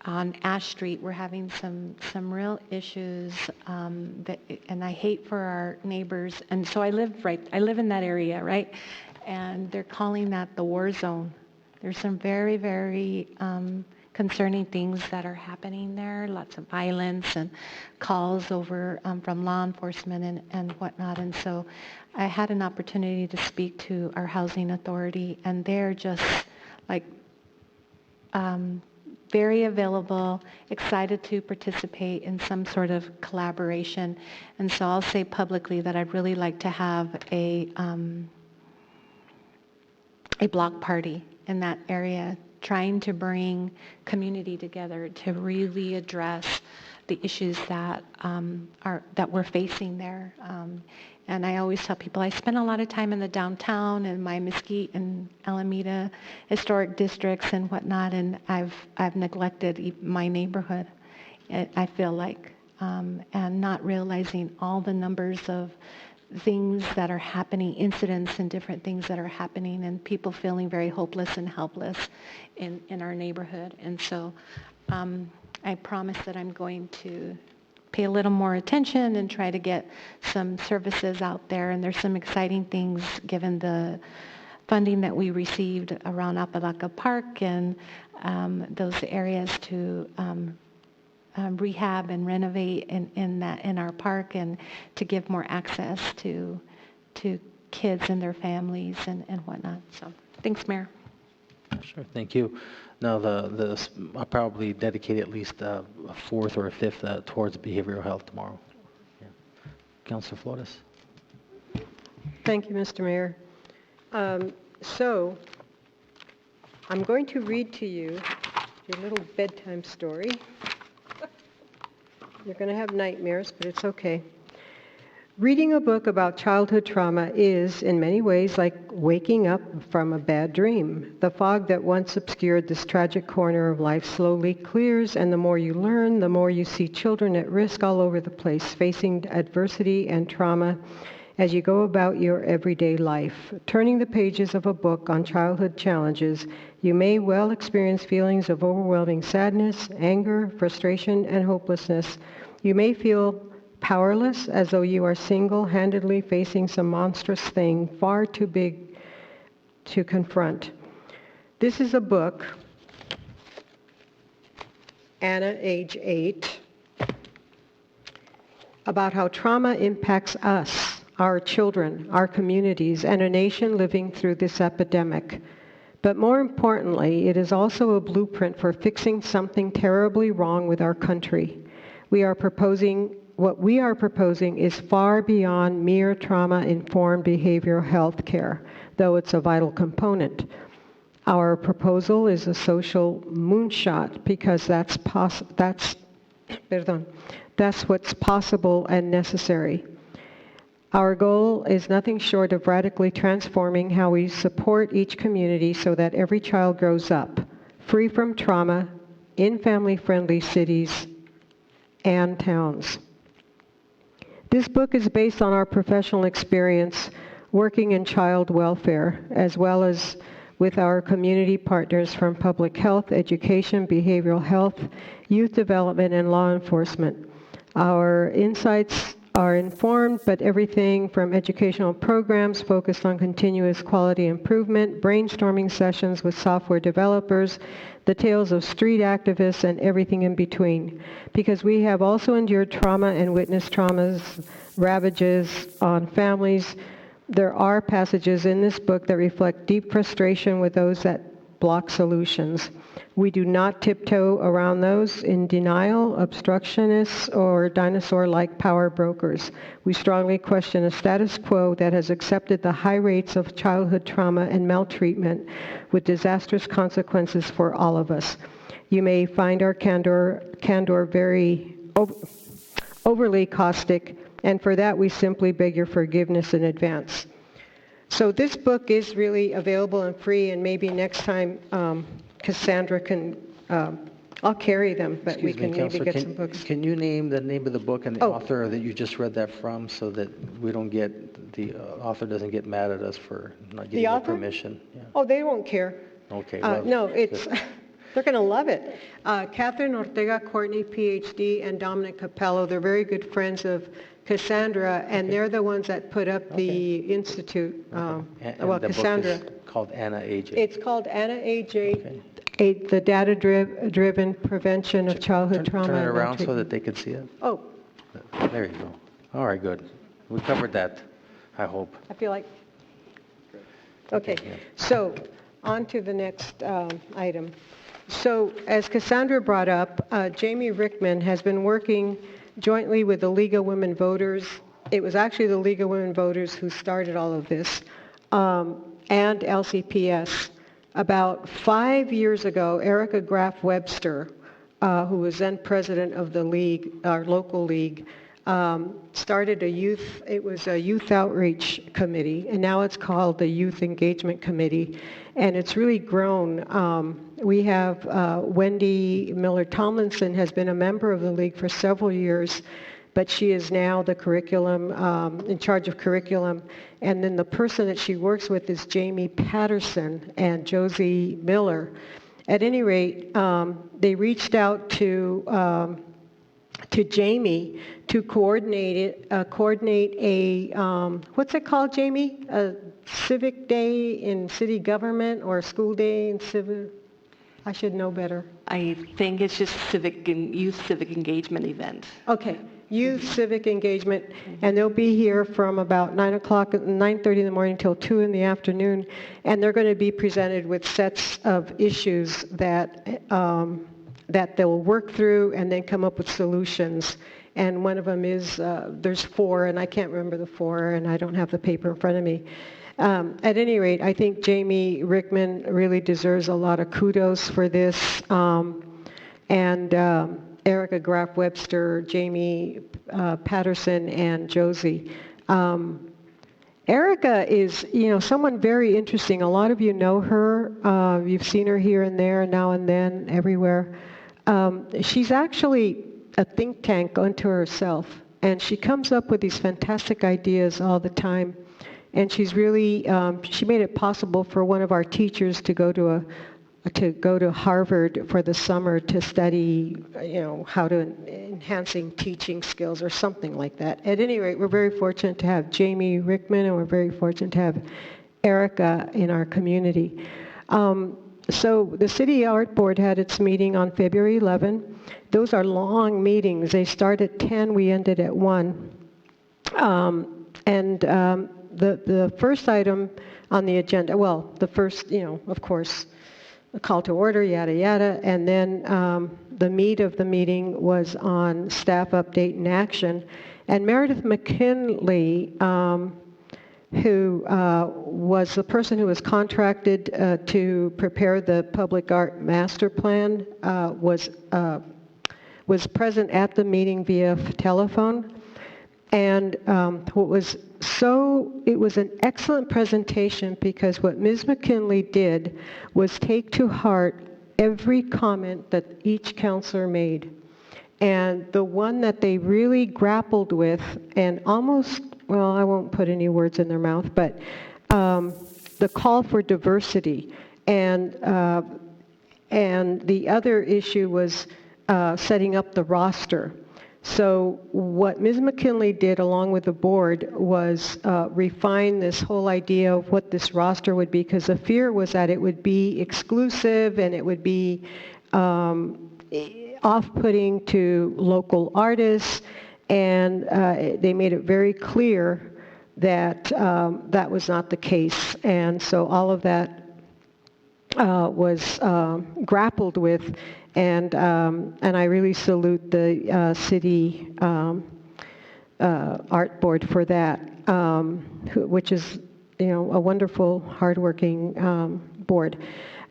On Ash Street, we're having some real issues, and I hate for our neighbors. And so I live in that area, right? And they're calling that the war zone. There's some very, very concerning things that are happening there. Lots of violence and calls over from law enforcement and whatnot. And so I had an opportunity to speak to our housing authority, and they're just like very available, excited to participate in some sort of collaboration. And so I'll say publicly that I'd really like to have a block party in that area, trying to bring community together to really address the issues that we're facing there. And I always tell people, I spend a lot of time in the downtown and my Mesquite and Alameda historic districts and whatnot, and I've neglected my neighborhood, I feel like, and not realizing all the numbers of things that are happening, incidents and different things that are happening, and people feeling very hopeless and helpless in our neighborhood. And so I promise that I'm going to pay a little more attention and try to get some services out there. And there's some exciting things given the funding that we received around Apalaca Park and those areas to rehab and renovate in our park, and to give more access to kids and their families and whatnot. So thanks, Mayor. Sure, thank you. Now, I'll probably dedicate at least a fourth or a fifth towards behavioral health tomorrow. Yeah. Councilor Flores. Thank you, Mr. Mayor. So, I'm going to read to you your little bedtime story. You're going to have nightmares, but it's okay. Reading a book about childhood trauma is, in many ways, like waking up from a bad dream. The fog that once obscured this tragic corner of life slowly clears, and the more you learn, the more you see children at risk all over the place, facing adversity and trauma as you go about your everyday life. Turning the pages of a book on childhood challenges, you may well experience feelings of overwhelming sadness, anger, frustration, and hopelessness. You may feel powerless, as though you are single-handedly facing some monstrous thing far too big to confront. This is a book, Anna, age 8, about how trauma impacts us, our children, our communities, and a nation living through this epidemic. But more importantly, it is also a blueprint for fixing something terribly wrong with our country. What we are proposing is far beyond mere trauma-informed behavioral health care, though it's a vital component. Our proposal is a social moonshot because that's what's possible and necessary. Our goal is nothing short of radically transforming how we support each community so that every child grows up free from trauma in family-friendly cities and towns. This book is based on our professional experience working in child welfare, as well as with our community partners from public health, education, behavioral health, youth development, and law enforcement. Our insights are informed, but everything from educational programs focused on continuous quality improvement, brainstorming sessions with software developers, the tales of street activists, and everything in between. Because we have also endured trauma and witnessed trauma's ravages on families, there are passages in this book that reflect deep frustration with those that block solutions. We do not tiptoe around those in denial, obstructionists, or dinosaur-like power brokers. We strongly question a status quo that has accepted the high rates of childhood trauma and maltreatment with disastrous consequences for all of us. You may find our candor very overly caustic, and for that we simply beg your forgiveness in advance. So this book is really available and free, and maybe next time Cassandra can, I'll carry them, but we can maybe get some books. Can you name the name of the book and the author that you just read that from, so that we don't get, the author doesn't get mad at us for not getting the permission? Yeah. Oh, they won't care. Okay. No, it's, they're going to love it. Catherine Ortega Courtney, PhD, and Dominic Capello, they're very good friends of Cassandra, and they're the ones that put up the institute. And well, the Cassandra. book is called Anna, age 8. It's called Anna, age 8, the data-driven prevention of childhood trauma. Turn it and around so maltreatment. that they could see it. Oh, There you go. All right, good. We covered that, I hope. I feel like. Okay, so on to the next item. So as Cassandra brought up, Jamie Rickman has been working jointly with the League of Women Voters. It was actually the League of Women Voters who started all of this, and LCPS. About 5 years ago, Erica Graff Webster, who was then president of the league, our local league, started a youth outreach committee, and now it's called the Youth Engagement Committee, and it's really grown. We have Wendy Miller Tomlinson has been a member of the league for several years, but she is now the curriculum, in charge of curriculum. And then the person that she works with is Jamie Patterson and Josie Miller. At any rate, they reached out to Jamie to coordinate a, what's it called, Jamie? A civic day in city government, or a school day in civic? I should know better. I think it's just youth civic engagement event. Okay, youth civic engagement, and they'll be here from about 9:30 in the morning till 2 in the afternoon, and they're going to be presented with sets of issues that they'll work through and then come up with solutions. And one of them is, there's 4, and I can't remember the 4, and I don't have the paper in front of me. At any rate, I think Jamie Rickman really deserves a lot of kudos for this, and Erica Graff Webster, Jamie Patterson, and Josie. Erica is, someone very interesting. A lot of you know her. You've seen her here and there, now and then, everywhere. She's actually a think tank unto herself, and she comes up with these fantastic ideas all the time. And she's really, she made it possible for one of our teachers to go to Harvard for the summer to study, how to enhancing teaching skills or something like that. At any rate, we're very fortunate to have Jamie Rickman, and we're very fortunate to have Erica in our community. So the City Art Board had its meeting on February 11. Those are long meetings. They start at 10, we ended at 1. The first item on the agenda, well, the first, of course, a call to order, yada, yada, and then the meat of the meeting was on staff update and action. And Meredith McKinley, who was the person who was contracted to prepare the public art master plan, was present at the meeting via telephone. And it was an excellent presentation, because what Ms. McKinley did was take to heart every comment that each counselor made. And the one that they really grappled with, and almost, well, I won't put any words in their mouth, but the call for diversity. And the other issue was setting up the roster. So what Ms. McKinley did along with the board was refine this whole idea of what this roster would be, because the fear was that it would be exclusive and it would be off-putting to local artists, and they made it very clear that that was not the case. And so all of that was grappled with, and I really salute the city art board for that, which is, a wonderful, hardworking board.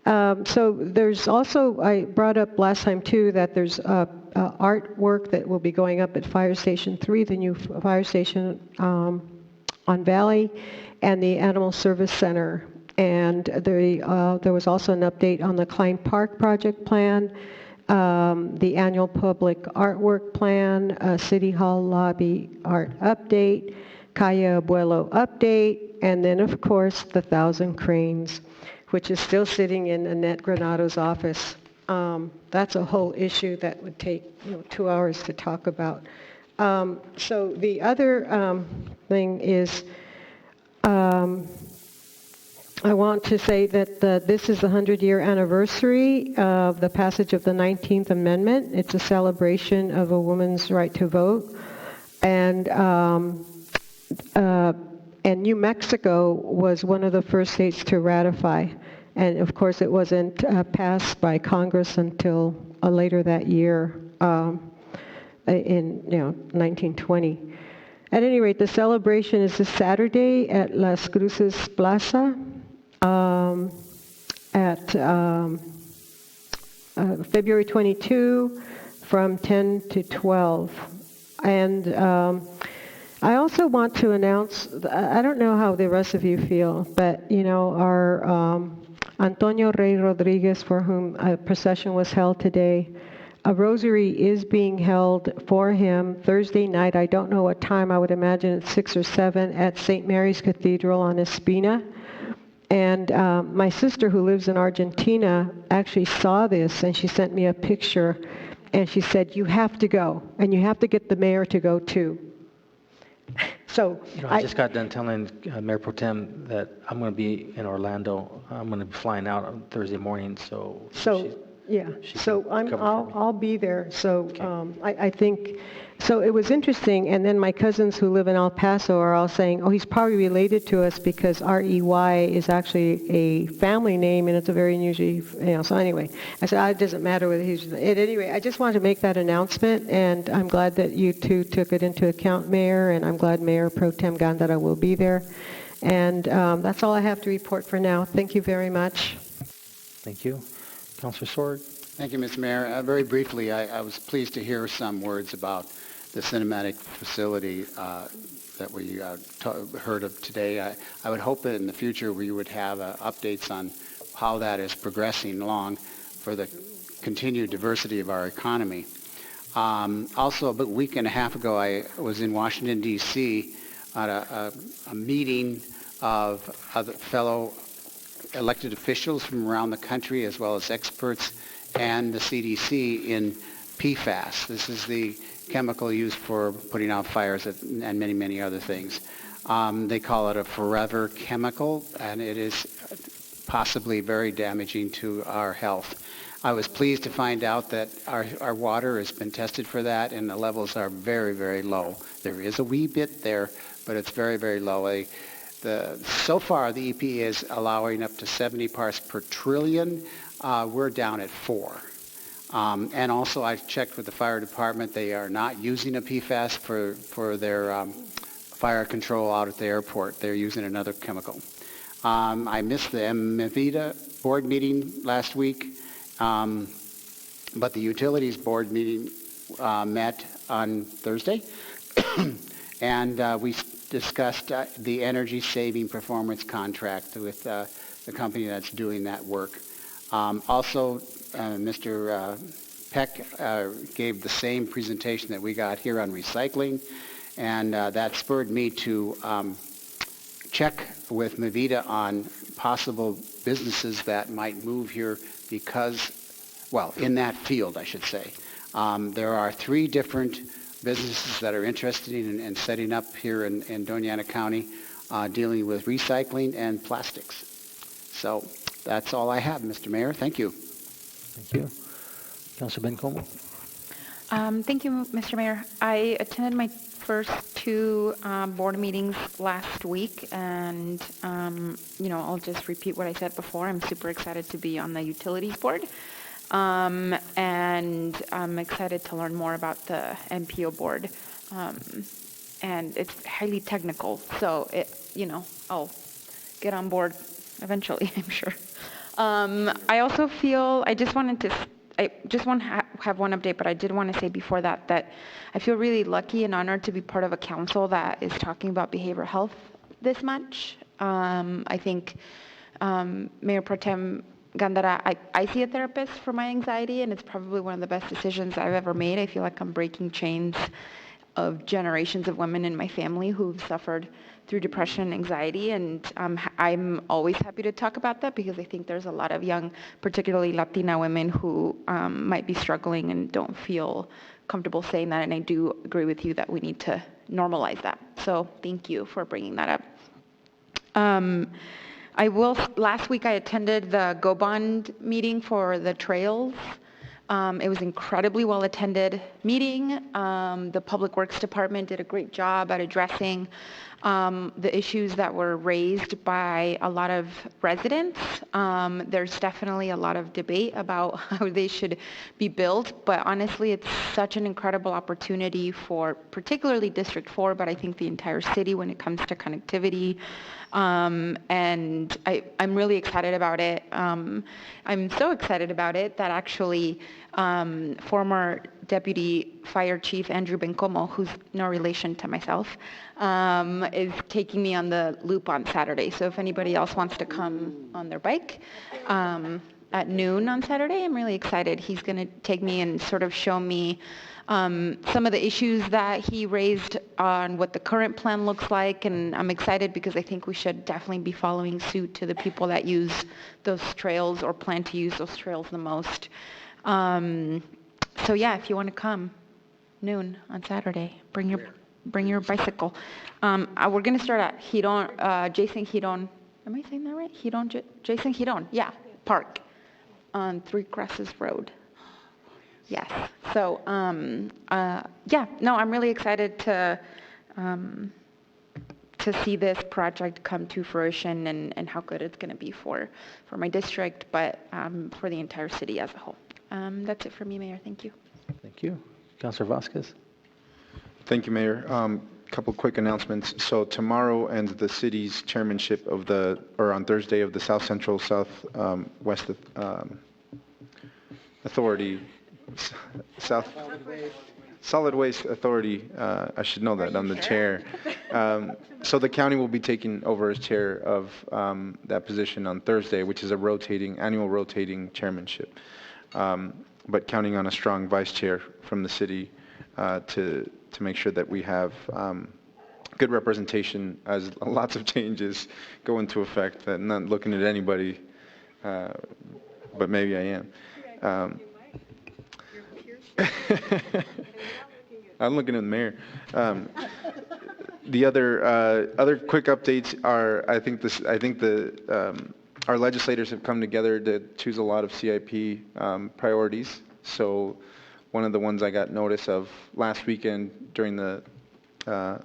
So there's also, I brought up last time too, that there's artwork that will be going up at Fire Station 3, the new fire station on Valley, and the Animal Service Center. And there was also an update on the Klein Park project plan, the annual public artwork plan, City Hall lobby art update, Calle Abuelo update, and then of course the 1,000 cranes, which is still sitting in Annette Granado's office. That's a whole issue that would take 2 hours to talk about. So the other thing is, I want to say that this is the 100-year anniversary of the passage of the 19th Amendment. It's a celebration of a woman's right to vote. And New Mexico was one of the first states to ratify. And of course, it wasn't passed by Congress until later that year, in 1920. At any rate, the celebration is this Saturday at Las Cruces Plaza at February 22 from 10 to 12. And I also want to announce, I don't know how the rest of you feel, but our Antonio Rey Rodriguez, for whom a procession was held today, a rosary is being held for him Thursday night. I don't know what time. I would imagine it's 6 or 7 at St. Mary's Cathedral on Espina. And my sister, who lives in Argentina, actually saw this, and she sent me a picture, and she said, "You have to go, and you have to get the mayor to go too." So I just got done telling Mayor Pro Tem that I'm going to be in Orlando. I'm going to be flying out on Thursday morning, so Yeah, she so can cover for me. I'll be there. So I think, so it was interesting. And then my cousins who live in El Paso are all saying, oh, he's probably related to us because REY is actually a family name and it's a very unusual, so anyway, I said, it doesn't matter whether he's, anyway, I just wanted to make that announcement, and I'm glad that you two took it into account, Mayor, and I'm glad Mayor Pro Tem Gandara will be there. And that's all I have to report for now. Thank you very much. Thank you. Councilor Sword. Thank you, Mr. Mayor. Very briefly, I was pleased to hear some words about the cinematic facility that we heard of today. I would hope that in the future we would have updates on how that is progressing along for the continued diversity of our economy. Also, about a week and a half ago, I was in Washington, D.C. at a meeting of other fellow elected officials from around the country, as well as experts and the CDC in PFAS. This is the chemical used for putting out fires and many, many other things. They call it a forever chemical, and it is possibly very damaging to our health. I was pleased to find out that our water has been tested for that, and the levels are very, very low. There is a wee bit there, but it's very, very low. So far, the EPA is allowing up to 70 parts per trillion. We're down at 4. And also, I checked with the fire department. They are not using a PFAS for their fire control out at the airport. They're using another chemical. I missed the MVCH board meeting last week, but the utilities board meeting met on Thursday, and we discussed the energy saving performance contract with the company that's doing that work. Also, Mr. Peck gave the same presentation that we got here on recycling, and that spurred me to check with Mavita on possible businesses that might move here because, well, in that field, I should say. There are 3 different businesses that are interested in setting up here in Doña Ana County, dealing with recycling and plastics. So that's all I have, Mr. Mayor. Thank you. Thank you. Councilor Bencomo. Thank you, Mr. Mayor. I attended my first 2 board meetings last week, and I'll just repeat what I said before. I'm super excited to be on the utilities board. And I'm excited to learn more about the MPO board. And it's highly technical, so I'll get on board eventually, I'm sure. I also feel, I just want to have one update, but I did want to say before that I feel really lucky and honored to be part of a council that is talking about behavioral health this much. I think Mayor Pro Tem Gandara, I see a therapist for my anxiety, and it's probably one of the best decisions I've ever made. I feel like I'm breaking chains of generations of women in my family who've suffered through depression and anxiety, and I'm always happy to talk about that because I think there's a lot of young, particularly Latina women who might be struggling and don't feel comfortable saying that, and I do agree with you that we need to normalize that. So thank you for bringing that up. Last week I attended the Go Bond meeting for the trails. It was incredibly well attended meeting. The Public Works Department did a great job at addressing the issues that were raised by a lot of residents. There's definitely a lot of debate about how they should be built, but honestly, it's such an incredible opportunity for particularly District 4, but I think the entire city when it comes to connectivity. And I'm really excited about it. I'm so excited about it that actually former Deputy Fire Chief Andrew Bencomo, who's no relation to myself, is taking me on the loop on Saturday. So if anybody else wants to come on their bike at noon on Saturday, I'm really excited. He's going to take me and sort of show me some of the issues that he raised on what the current plan looks like, and I'm excited because I think we should definitely be following suit to the people that use those trails or plan to use those trails the most. So yeah, if you want to come, noon on Saturday, bring your bicycle. We're going to start at Jason Giron. Am I saying that right? Jason Giron, yeah, Park. on Three Cruces Road. Yes. So, yeah, no, I'm really excited to see this project come to fruition and how good it's going to be for my district, but for the entire city as a whole. That's it for me, Mayor. Thank you. Thank you. Councilor Vasquez. Thank you, Mayor. Couple quick announcements. So tomorrow ends the city's chairmanship of on Thursday of the South Central Southwest Authority, Solid Waste Authority. I should know that. I'm the chair. So the county will be taking over as chair of that position on Thursday, which is a annual rotating chairmanship. But counting on a strong vice chair from the city to make sure that we have good representation as lots of changes go into effect. I'm not looking at anybody, but maybe I am. I'm looking at the mayor. The other quick updates are our legislators have come together to choose a lot of CIP priorities. So one of the ones I got notice of last weekend during the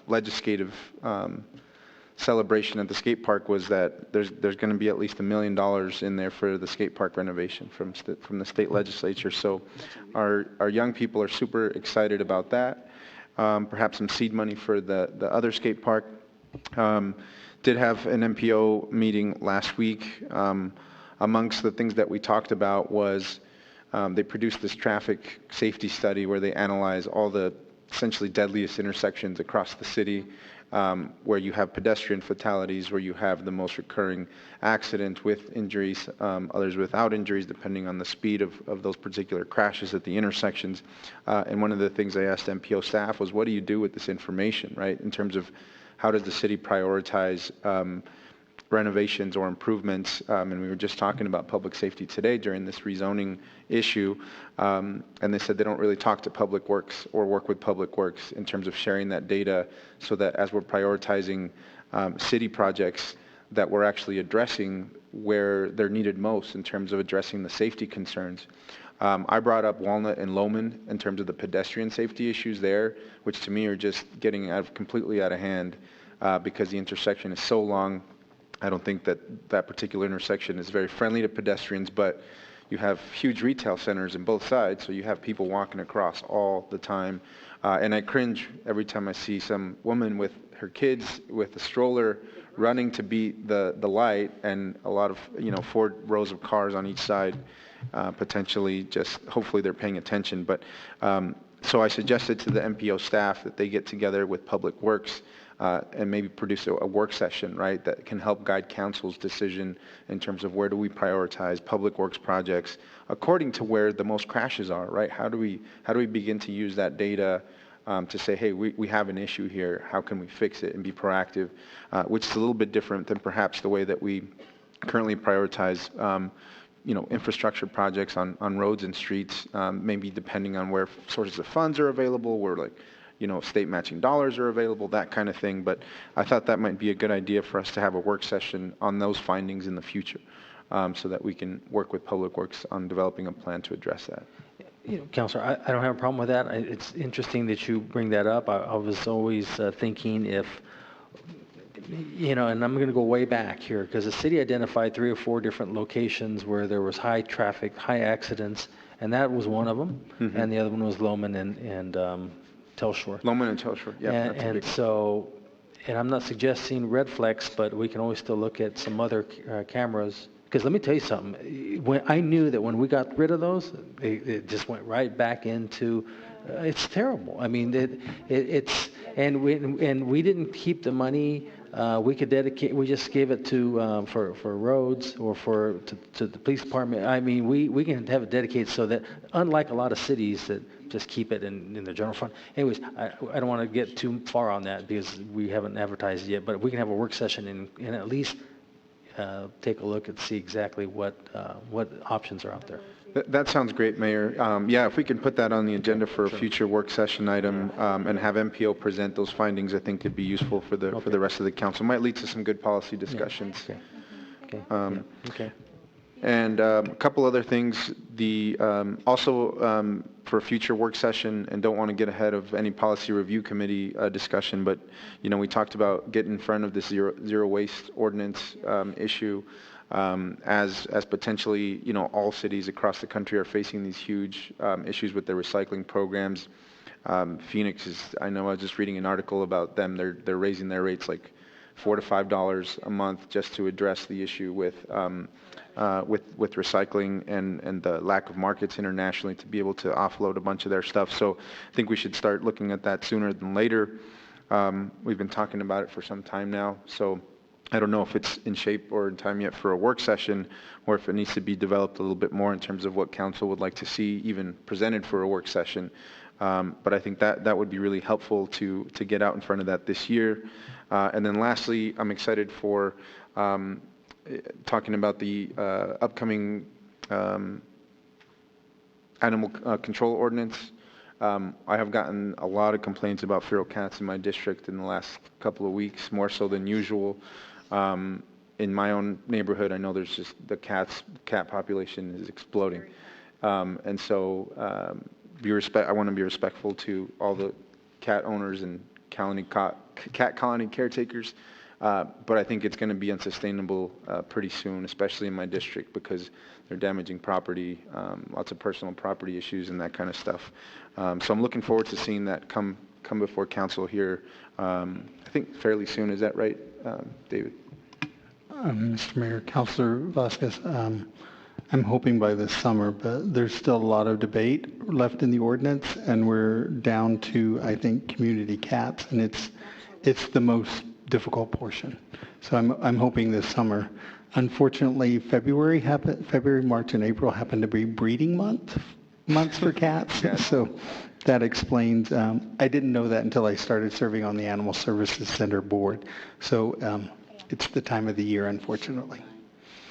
legislative celebration at the skate park was that there's going to be at least $1 million in there for the skate park renovation from the state legislature. So our young people are super excited about that. Perhaps some seed money for the other skate park. Did have an MPO meeting last week. Amongst the things that we talked about was they produced this traffic safety study where they analyze all the essentially deadliest intersections across the city, where you have pedestrian fatalities, where you have the most recurring accidents with injuries, others without injuries, depending on the speed of those particular crashes at the intersections. And one of the things I asked MPO staff was, what do you do with this information, right, in terms of how does the city prioritize renovations or improvements? And we were just talking about public safety today during this rezoning issue, and they said they don't really talk to Public Works or work with Public Works in terms of sharing that data, so that as we're prioritizing city projects, that we're actually addressing where they're needed most in terms of addressing the safety concerns. I brought up Walnut and Lowman in terms of the pedestrian safety issues there, which to me are just getting completely out of hand because the intersection is so long. I don't think that particular intersection is very friendly to pedestrians, but you have huge retail centers in both sides, so you have people walking across all the time. And I cringe every time I see some woman with her kids with a stroller running to beat the light, and a lot of 4 rows of cars on each side, potentially just hopefully they're paying attention. But so I suggested to the MPO staff that they get together with Public Works and maybe produce a work session, right, that can help guide council's decision in terms of where do we prioritize Public Works projects according to where the most crashes are, right? How do we begin to use that data to say, hey, we have an issue here, how can we fix it and be proactive, which is a little bit different than perhaps the way that we currently prioritize infrastructure projects on roads and streets, maybe depending on where sources of funds are available, where state matching dollars are available, that kind of thing. But I thought that might be a good idea for us to have a work session on those findings in the future, so that we can work with Public Works on developing a plan to address that. Councilor, I don't have a problem with that. It's interesting that you bring that up. I was always thinking if, and I'm going to go way back here, because the city identified 3 or 4 different locations where there was high traffic, high accidents, and that was one of them. Mm-hmm. And the other one was Lowman and Telshore. Lowman and Telshore, yeah. And so, and I'm not suggesting red flex, but we can always still look at some other cameras. Because let me tell you something. When I knew that when we got rid of those, it just went right back into. It's terrible. I mean, and we didn't keep the money. We could dedicate. We just gave it to for roads or to the police department. I mean, we can have it dedicated so that, unlike a lot of cities that just keep it in the general fund. Anyways, I don't want to get too far on that because we haven't advertised yet. But we can have a work session and at least take a look and see exactly what options are out there. That sounds great, Mayor. Yeah, if we can put that on the agenda for a future work session item and have MPO present those findings, I think could be useful for the rest of the council. Might lead to some good policy discussions. Yeah. Okay. Okay. And a couple other things, also for a future work session, and don't want to get ahead of any policy review committee discussion, but we talked about getting in front of this zero waste ordinance issue, as potentially all cities across the country are facing these huge issues with their recycling programs. Phoenix I know I was just reading an article about them. They're raising their rates like $4 to $5 a month just to address the issue with recycling and the lack of markets internationally to be able to offload a bunch of their stuff. So I think we should start looking at that sooner than later. We've been talking about it for some time now, so I don't know if it's in shape or in time yet for a work session, or if it needs to be developed a little bit more in terms of what council would like to see even presented for a work session. But I think that would be really helpful to get out in front of that this year. And then lastly, I'm excited for talking about the upcoming animal control ordinance. I have gotten a lot of complaints about feral cats in my district in the last couple of weeks, more so than usual. In my own neighborhood, I know there's just cat population is exploding. And so I want to be respectful to all the cat owners and cat colony caretakers. But I think it's going to be unsustainable pretty soon, especially in my district, because they're damaging property, lots of personal property issues and that kind of stuff. So I'm looking forward to seeing that come before council here, I think fairly soon. Is that right, David? Mr. Mayor, Councilor Vasquez, I'm hoping by this summer, but there's still a lot of debate left in the ordinance, and we're down to, I think, community cats, and it's the most difficult portion. So I'm hoping this summer. Unfortunately, February, March, and April happen to be breeding months for cats. So that explains. I didn't know that until I started serving on the Animal Services Center board. So it's the time of the year, unfortunately.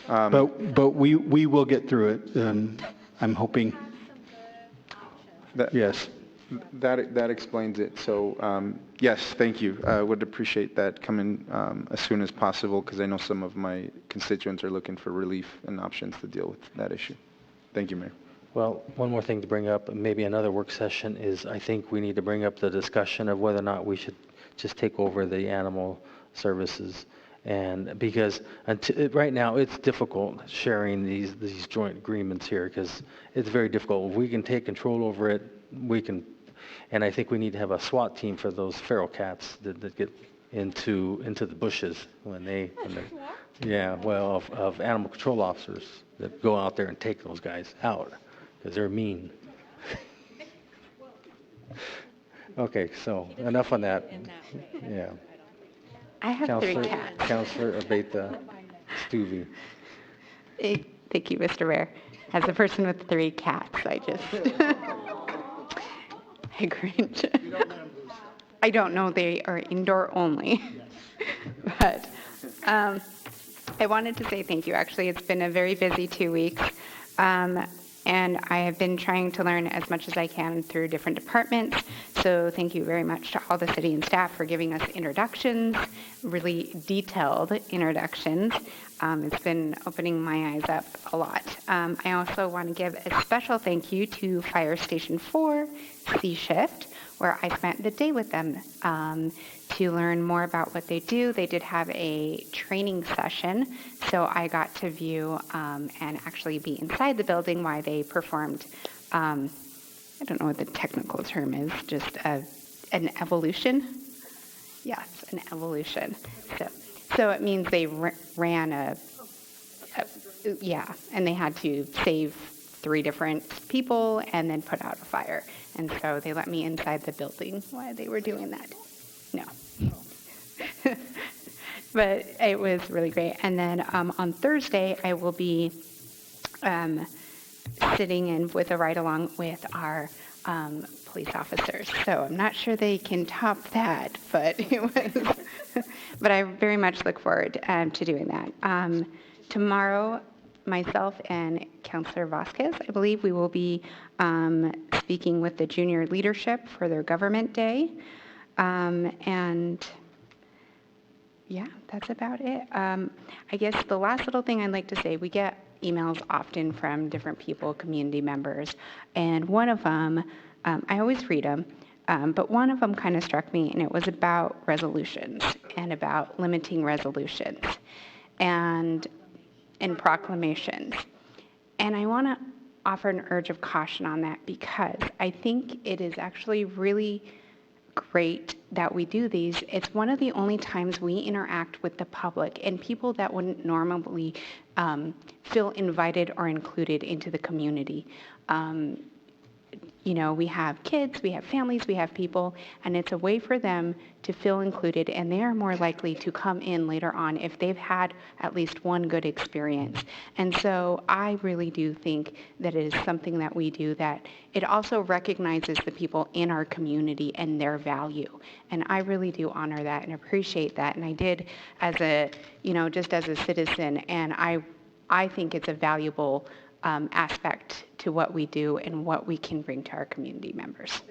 But we will get through it. I'm hoping. Yes. That explains it. So yes, thank you. I would appreciate that coming as soon as possible, because I know some of my constituents are looking for relief and options to deal with that issue. Thank you, Mayor. Well, one more thing to bring up, maybe another work session, is I think we need to bring up the discussion of whether or not we should just take over the animal services. And because right now it's difficult sharing these joint agreements here, because it's very difficult. If we can take control over it, we can. And I think we need to have a SWAT team for those feral cats that get into the bushes when they're of animal control officers that go out there and take those guys out, because they're mean. Okay, so enough on that. Yeah. I have 3 cats. Councilor Abeta Stuvey. Thank you, Mr. Mayor. As a person with 3 cats, I cringe. I don't know, they are indoor only. But I wanted to say thank you. Actually, it's been a very busy 2 weeks. And I have been trying to learn as much as I can through different departments. So thank you very much to all the city and staff for giving us introductions, really detailed introductions. It's been opening my eyes up a lot. I also want to give a special thank you to Fire Station 4, C-Shift, where I spent the day with them to learn more about what they do. They did have a training session, so I got to view and actually be inside the building while they performed, I don't know what the technical term is, just an evolution. Yes, an evolution. So it means they ran and they had to save 3 different people and then put out a fire. And so they let me inside the building while they were doing that. No. But it was really great. And then on Thursday, I will be sitting in with a ride-along with our police officers. So I'm not sure they can top that, but it was. But I very much look forward to doing that. Tomorrow, myself and Councilor Vasquez, I believe we will be speaking with the junior leadership for their government day. And yeah, that's about it. I guess the last little thing I'd like to say, we get emails often from different people, community members, and one of them, I always read them, but one of them kind of struck me, and it was about resolutions and about limiting resolutions and proclamations. And I want to offer an urge of caution on that because I think it is actually really great that we do these. It's one of the only times we interact with the public and people that wouldn't normally feel invited or included into the community. You know, we have kids, we have families, we have people, and it's a way for them to feel included, and they are more likely to come in later on if they've had at least one good experience. And so I really do think that it is something that we do that it also recognizes the people in our community and their value. And I really do honor that and appreciate that. And I did as a, you know, just as a citizen, and I think it's a valuable aspect to what we do and what we can bring to our community members.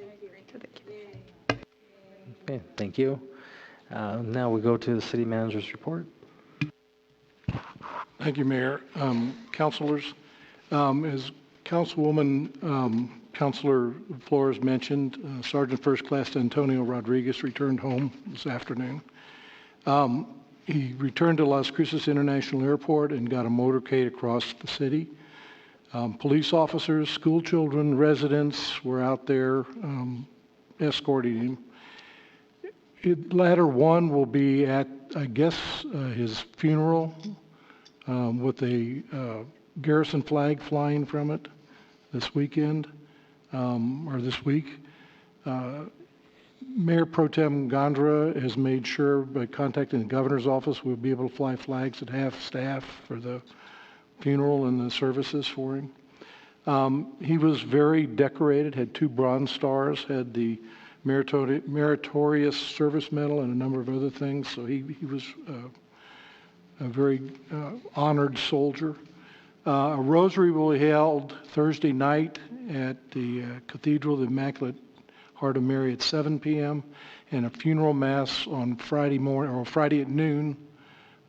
Okay, thank you. Now we go to the city manager's report. Thank you, Mayor. Councilors, as Councilwoman Councilor Flores mentioned, Sergeant First Class Antonio Rodriguez returned home this afternoon. He returned to Las Cruces International Airport and got a motorcade across the city. Police officers, school children, residents were out there escorting him. Ladder 1 will be at, I guess, his funeral with a garrison flag flying from it this weekend, or this week. Mayor Pro Tem Gondra has made sure by contacting the governor's office we'll be able to fly flags at half staff for the funeral and the services for him. He was very decorated, had 2 Bronze Stars, had the Meritorious Service Medal and a number of other things, so he was a very honored soldier. A rosary will be held Thursday night at the Cathedral of the Immaculate Heart of Mary at 7 p.m. and a funeral mass on Friday morning, or Friday at noon,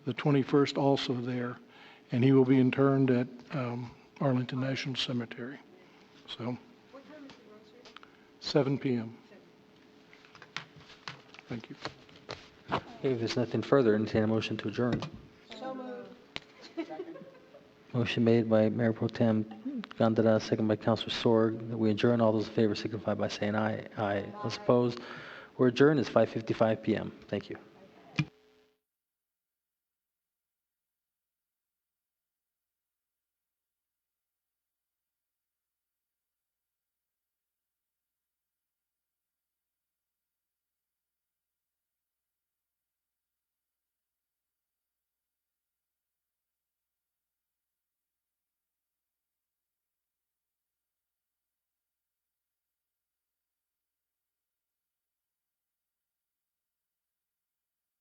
the 21st, also there. And he will be interned at Arlington National Cemetery. So, 7 p.m. Thank you. Okay, if there's nothing further, entertain a motion to adjourn. So moved. Motion made by Mayor Pro Tem Gondra, second by Councilor Sorg, that we adjourn. All those in favor signify by saying aye. Aye. Those opposed? We're adjourned. It's 5:55 p.m. Thank you.